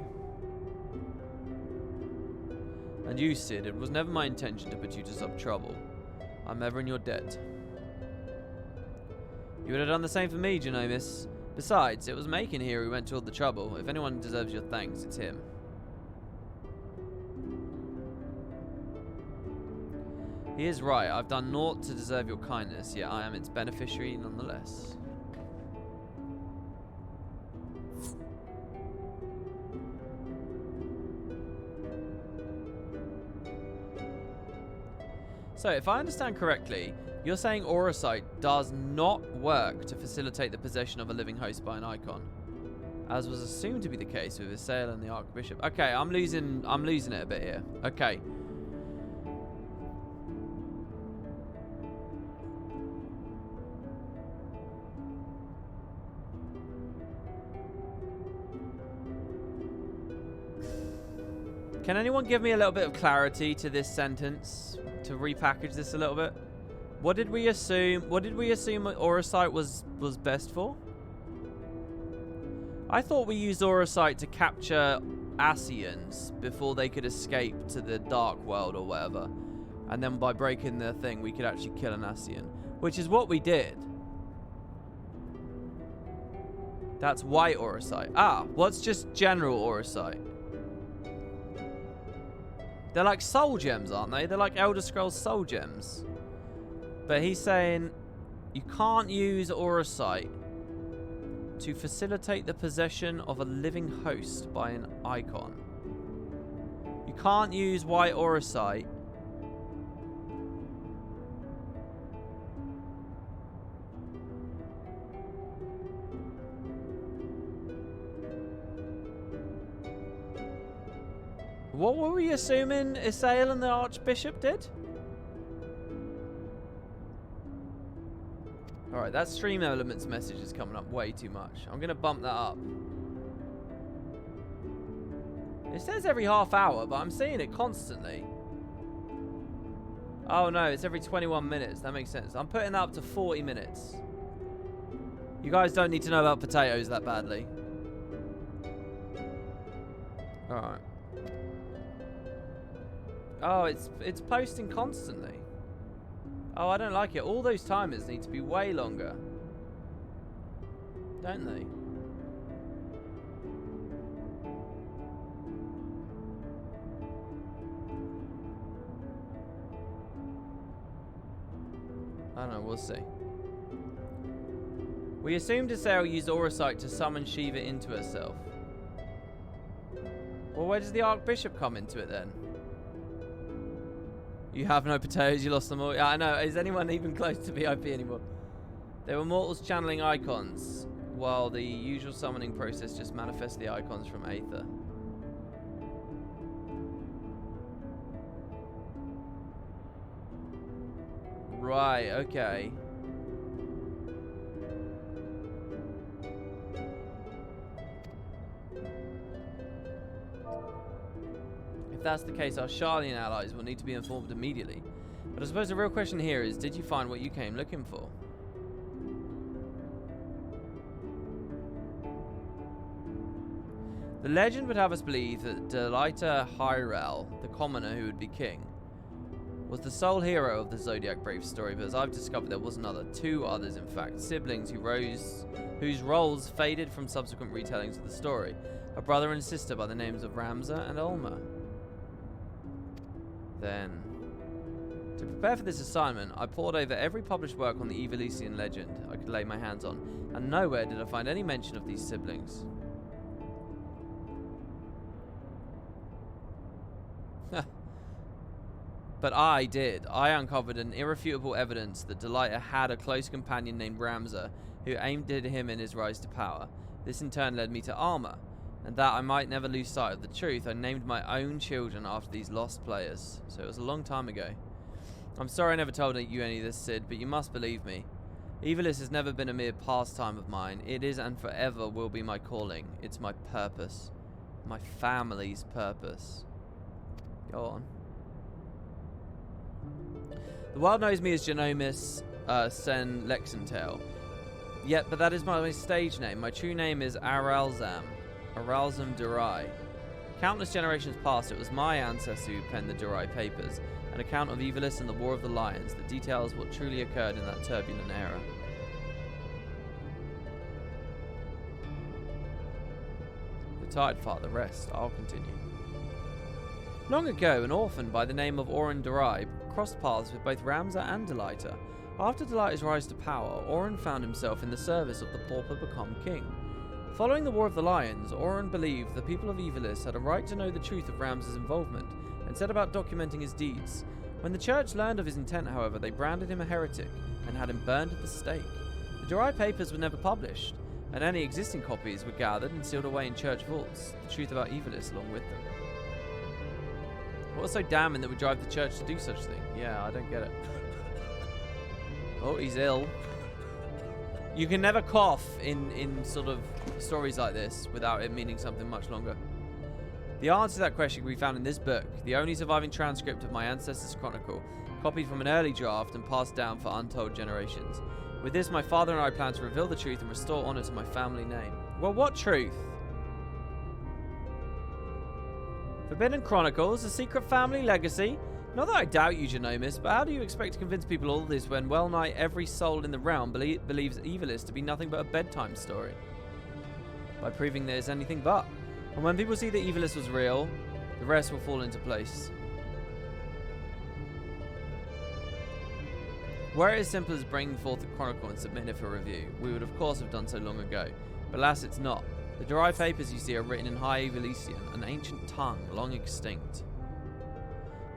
Speaker 1: And you, Sid, it was never my intention to put you to some trouble. I'm ever in your debt. You would have done the same for me, Geonomus. Besides, it was Macon here who went to all the trouble. If anyone deserves your thanks, it's him. He is right. I've done naught to deserve your kindness, yet I am its beneficiary nonetheless. So, if I understand correctly, you're saying Auracite does not work to facilitate the possession of a living host by an icon, as was assumed to be the case with Isael and the Archbishop. Okay, I'm losing it a bit here. Okay. Can anyone give me a little bit of clarity to this sentence to repackage this a little bit? What did we assume Auracite was best for? I thought we used Auracite to capture Ascians before they could escape to the Dark World or whatever. And then by breaking the thing, we could actually kill an Ascian, which is what we did. That's white Auracite. Ah, what's just general Auracite? They're like soul gems, aren't they? They're like Elder Scrolls soul gems. But he's saying you can't use Auracite to facilitate the possession of a living host by an icon. You can't use white Auracite What were we assuming Isael and the Archbishop did? Alright, that Stream Elements message is coming up way too much. I'm going to bump that up. It says every half hour, but I'm seeing it constantly. Oh no, it's every 21 minutes. That makes sense. I'm putting that up to 40 minutes. You guys don't need to know about potatoes that badly. Alright. Oh, it's posting constantly. Oh, I don't like it. All those timers need to be way longer. Don't they? I don't know, we'll see. We assumed Isael used Auracite to summon Shiva into herself. Well, where does the Archbishop come into it then? You have no potatoes, you lost them all. Yeah, I know. Is anyone even close to VIP anymore? They were mortals channeling icons, while the usual summoning process just manifests the icons from Aether. Right, okay. If that's the case, our Sharlayan allies will need to be informed immediately. But I suppose the real question here is, did you find what you came looking for? The legend would have us believe that Delita Hyrule, the commoner who would be king, was the sole hero of the Zodiac Brave story, but as I've discovered, there was another. Two others, in fact, siblings whose roles faded from subsequent retellings of the story. A brother and sister by the names of Ramza and Ulma. Then, to prepare for this assignment, I pored over every published work on the Evilesian legend I could lay my hands on, and nowhere did I find any mention of these siblings. But I did. I uncovered an irrefutable evidence that Delita had a close companion named Ramza, who aimed at him in his rise to power. This in turn led me to Arma, and that I might never lose sight of the truth, I named my own children after these lost players. So it was a long time ago. I'm sorry I never told you any of this, Sid, but you must believe me. Evilis has never been a mere pastime of mine. It is and forever will be my calling. It's my purpose. My family's purpose. Go on. The world knows me as Genomis Sen Lexentail. Yet, but that is my stage name. My true name is Aralzam Durai. Countless generations past, it was my ancestor who penned the Durai papers, an account of Evilis and the War of the Lions that details what truly occurred in that turbulent era. The Tide Father, rest. I'll continue. Long ago, an orphan by the name of Orin Durai crossed paths with both Ramza and Delita. After Delita's rise to power, Orin found himself in the service of the pauper become king. Following the War of the Lions, Orin believed the people of Evilis had a right to know the truth of Ramza's involvement, and set about documenting his deeds. When the church learned of his intent, however, they branded him a heretic and had him burned at the stake. The dry papers were never published, and any existing copies were gathered and sealed away in church vaults, the truth about Evilis along with them. What was so damning that would drive the church to do such a thing? Yeah, I don't get it. Oh, he's ill. You can never cough in sort of stories like this without it meaning something much longer. The answer to that question can be found in this book, the only surviving transcript of my ancestors' chronicle, copied from an early draft and passed down for untold generations. With this, my father and I plan to reveal the truth and restore honor to my family name. Well, what truth? Forbidden Chronicles, a secret family legacy? Not that I doubt you, Genomus, but how do you expect to convince people all this when well nigh every soul in the realm believes Evilis to be nothing but a bedtime story? By proving there is anything but. And when people see that Evilis was real, the rest will fall into place. Were it as simple as bringing forth the chronicle and submitting it for review, we would of course have done so long ago. But alas, it's not. The dry papers you see are written in High Evilisian, an ancient tongue long extinct.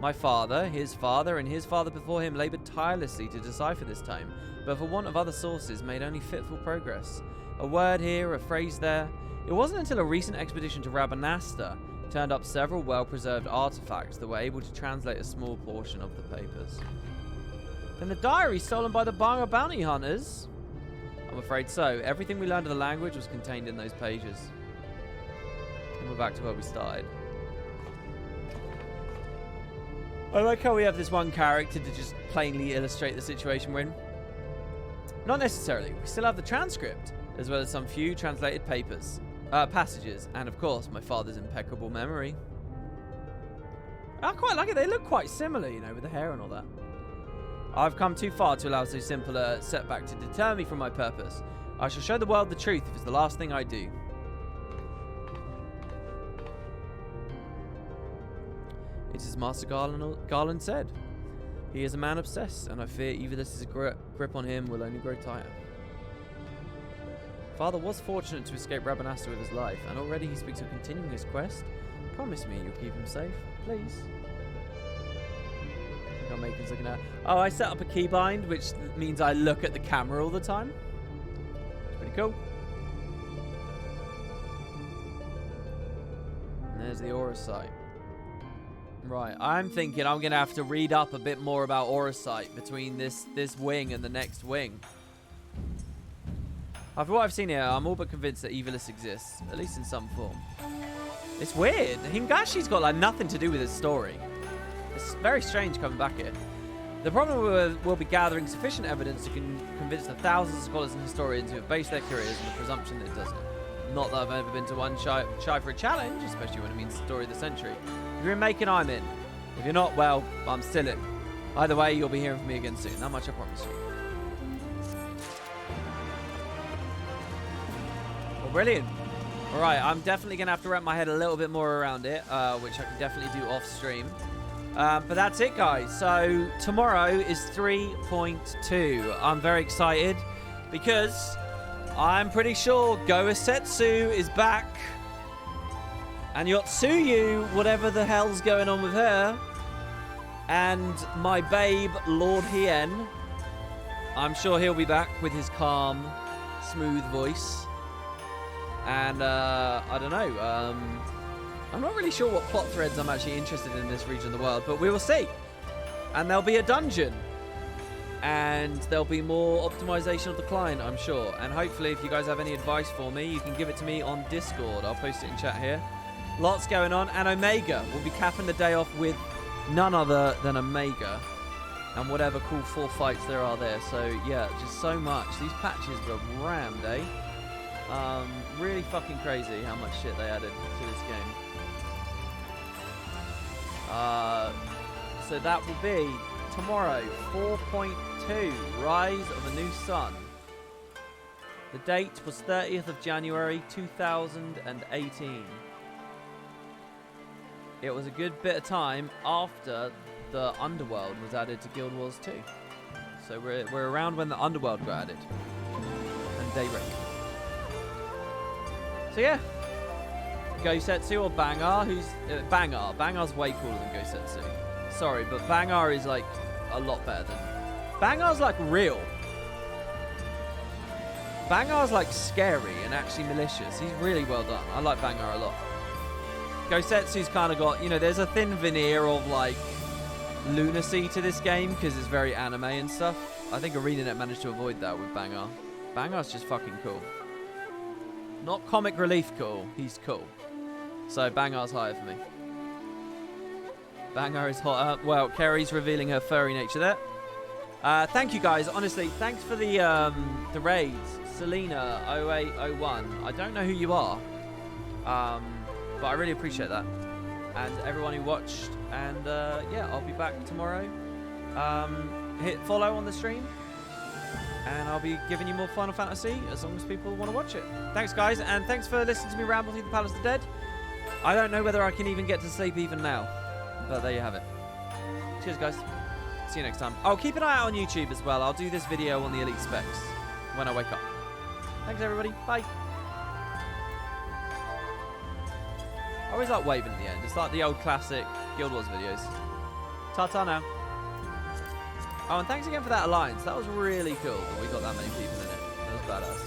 Speaker 1: My father, his father, and his father before him laboured tirelessly to decipher this tome, but for want of other sources made only fitful progress. A word here, a phrase there. It wasn't until a recent expedition to Rabanastre turned up several well-preserved artifacts that were able to translate a small portion of the papers. Then the diary stolen by the Banga bounty hunters? I'm afraid so. Everything we learned of the language was contained in those pages. And we're back to where we started. I like how we have this one character to just plainly illustrate the situation we're in. Not necessarily. We still have the transcript, as well as some few translated passages, and of course, my father's impeccable memory. I quite like it. They look quite similar, you know, with the hair and all that. I've come too far to allow so simple a setback to deter me from my purpose. I shall show the world the truth if it's the last thing I do. It is Master Garland said. He is a man obsessed, and I fear Evilis' grip on him will only grow tighter. Father was fortunate to escape Rabanastre with his life, and already he speaks of continuing his quest. Promise me you'll keep him safe, please. I think Macon's looking at. Oh, I set up a keybind, which means I look at the camera all the time. It's pretty cool. And there's the aura site. Right, I'm thinking I'm going to have to read up a bit more about Auracite between this wing and the next wing. After what I've seen here, I'm all but convinced that Evilis exists, at least in some form. It's weird. Hingashi's got like nothing to do with his story. It's very strange coming back here. The problem will be gathering sufficient evidence to convince the thousands of scholars and historians who have based their careers on the presumption that it doesn't. Not that I've ever been to one shy for a challenge, especially when it means story of the century. If you're in Macon, I'm in. If you're not, well, I'm still in. Either way, you'll be hearing from me again soon. That much I promise you. Well, brilliant. All right, I'm definitely going to have to wrap my head a little bit more around it, which I can definitely do off stream. But that's it, guys. So tomorrow is 3.2. I'm very excited because I'm pretty sure Goesetsu is back. And Yotsuyu, whatever the hell's going on with her. And my babe, Lord Hien. I'm sure he'll be back with his calm, smooth voice. And, I don't know. I'm not really sure what plot threads I'm actually interested in this region of the world. But we will see. And there'll be a dungeon. And there'll be more optimization of the client, I'm sure. And hopefully, if you guys have any advice for me, you can give it to me on Discord. I'll post it in chat here. Lots going on, and Omega will be capping the day off with none other than Omega and whatever cool 4 fights there are there. So yeah, just so much. These patches were rammed, eh? Really fucking crazy how much shit they added to this game. So that will be tomorrow, 4.2, Rise of a New Sun. The date was 30th of January 2018. It was a good bit of time after the Underworld was added to Guild Wars 2. So we're around when the Underworld got added. And Daybreak. So yeah. Gosetsu or Bangar, who's... Bangar's way cooler than Gosetsu. sorry, but Bangar is like a lot better than... Bangar's like real. Bangar's like scary and actually malicious. He's really well done. I like Bangar a lot. Gosetsu's kind of got, you know, there's a thin veneer of like lunacy to this game because it's very anime and stuff. I think ArenaNet managed to avoid that with Bangar. Bangar's just fucking cool. Not comic relief cool, he's cool. So Bangar's higher for me. Bangar is hotter. Well, Kerry's revealing her furry nature there. Thank you guys, honestly, thanks for the raids. Selena 0801. I don't know who you are. But I really appreciate that. And everyone who watched. And yeah, I'll be back tomorrow. Hit follow on the stream. And I'll be giving you more Final Fantasy as long as people want to watch it. Thanks, guys. And thanks for listening to me ramble through the Palace of the Dead. I don't know whether I can even get to sleep even now. But there you have it. Cheers, guys. See you next time. Oh, keep an eye out on YouTube as well. I'll do this video on the Elite Specs when I wake up. Thanks, everybody. Bye. I always like waving at the end. It's like the old classic Guild Wars videos. Ta-ta now. Oh, and thanks again for that alliance. That was really cool that we got that many people in it. That was badass.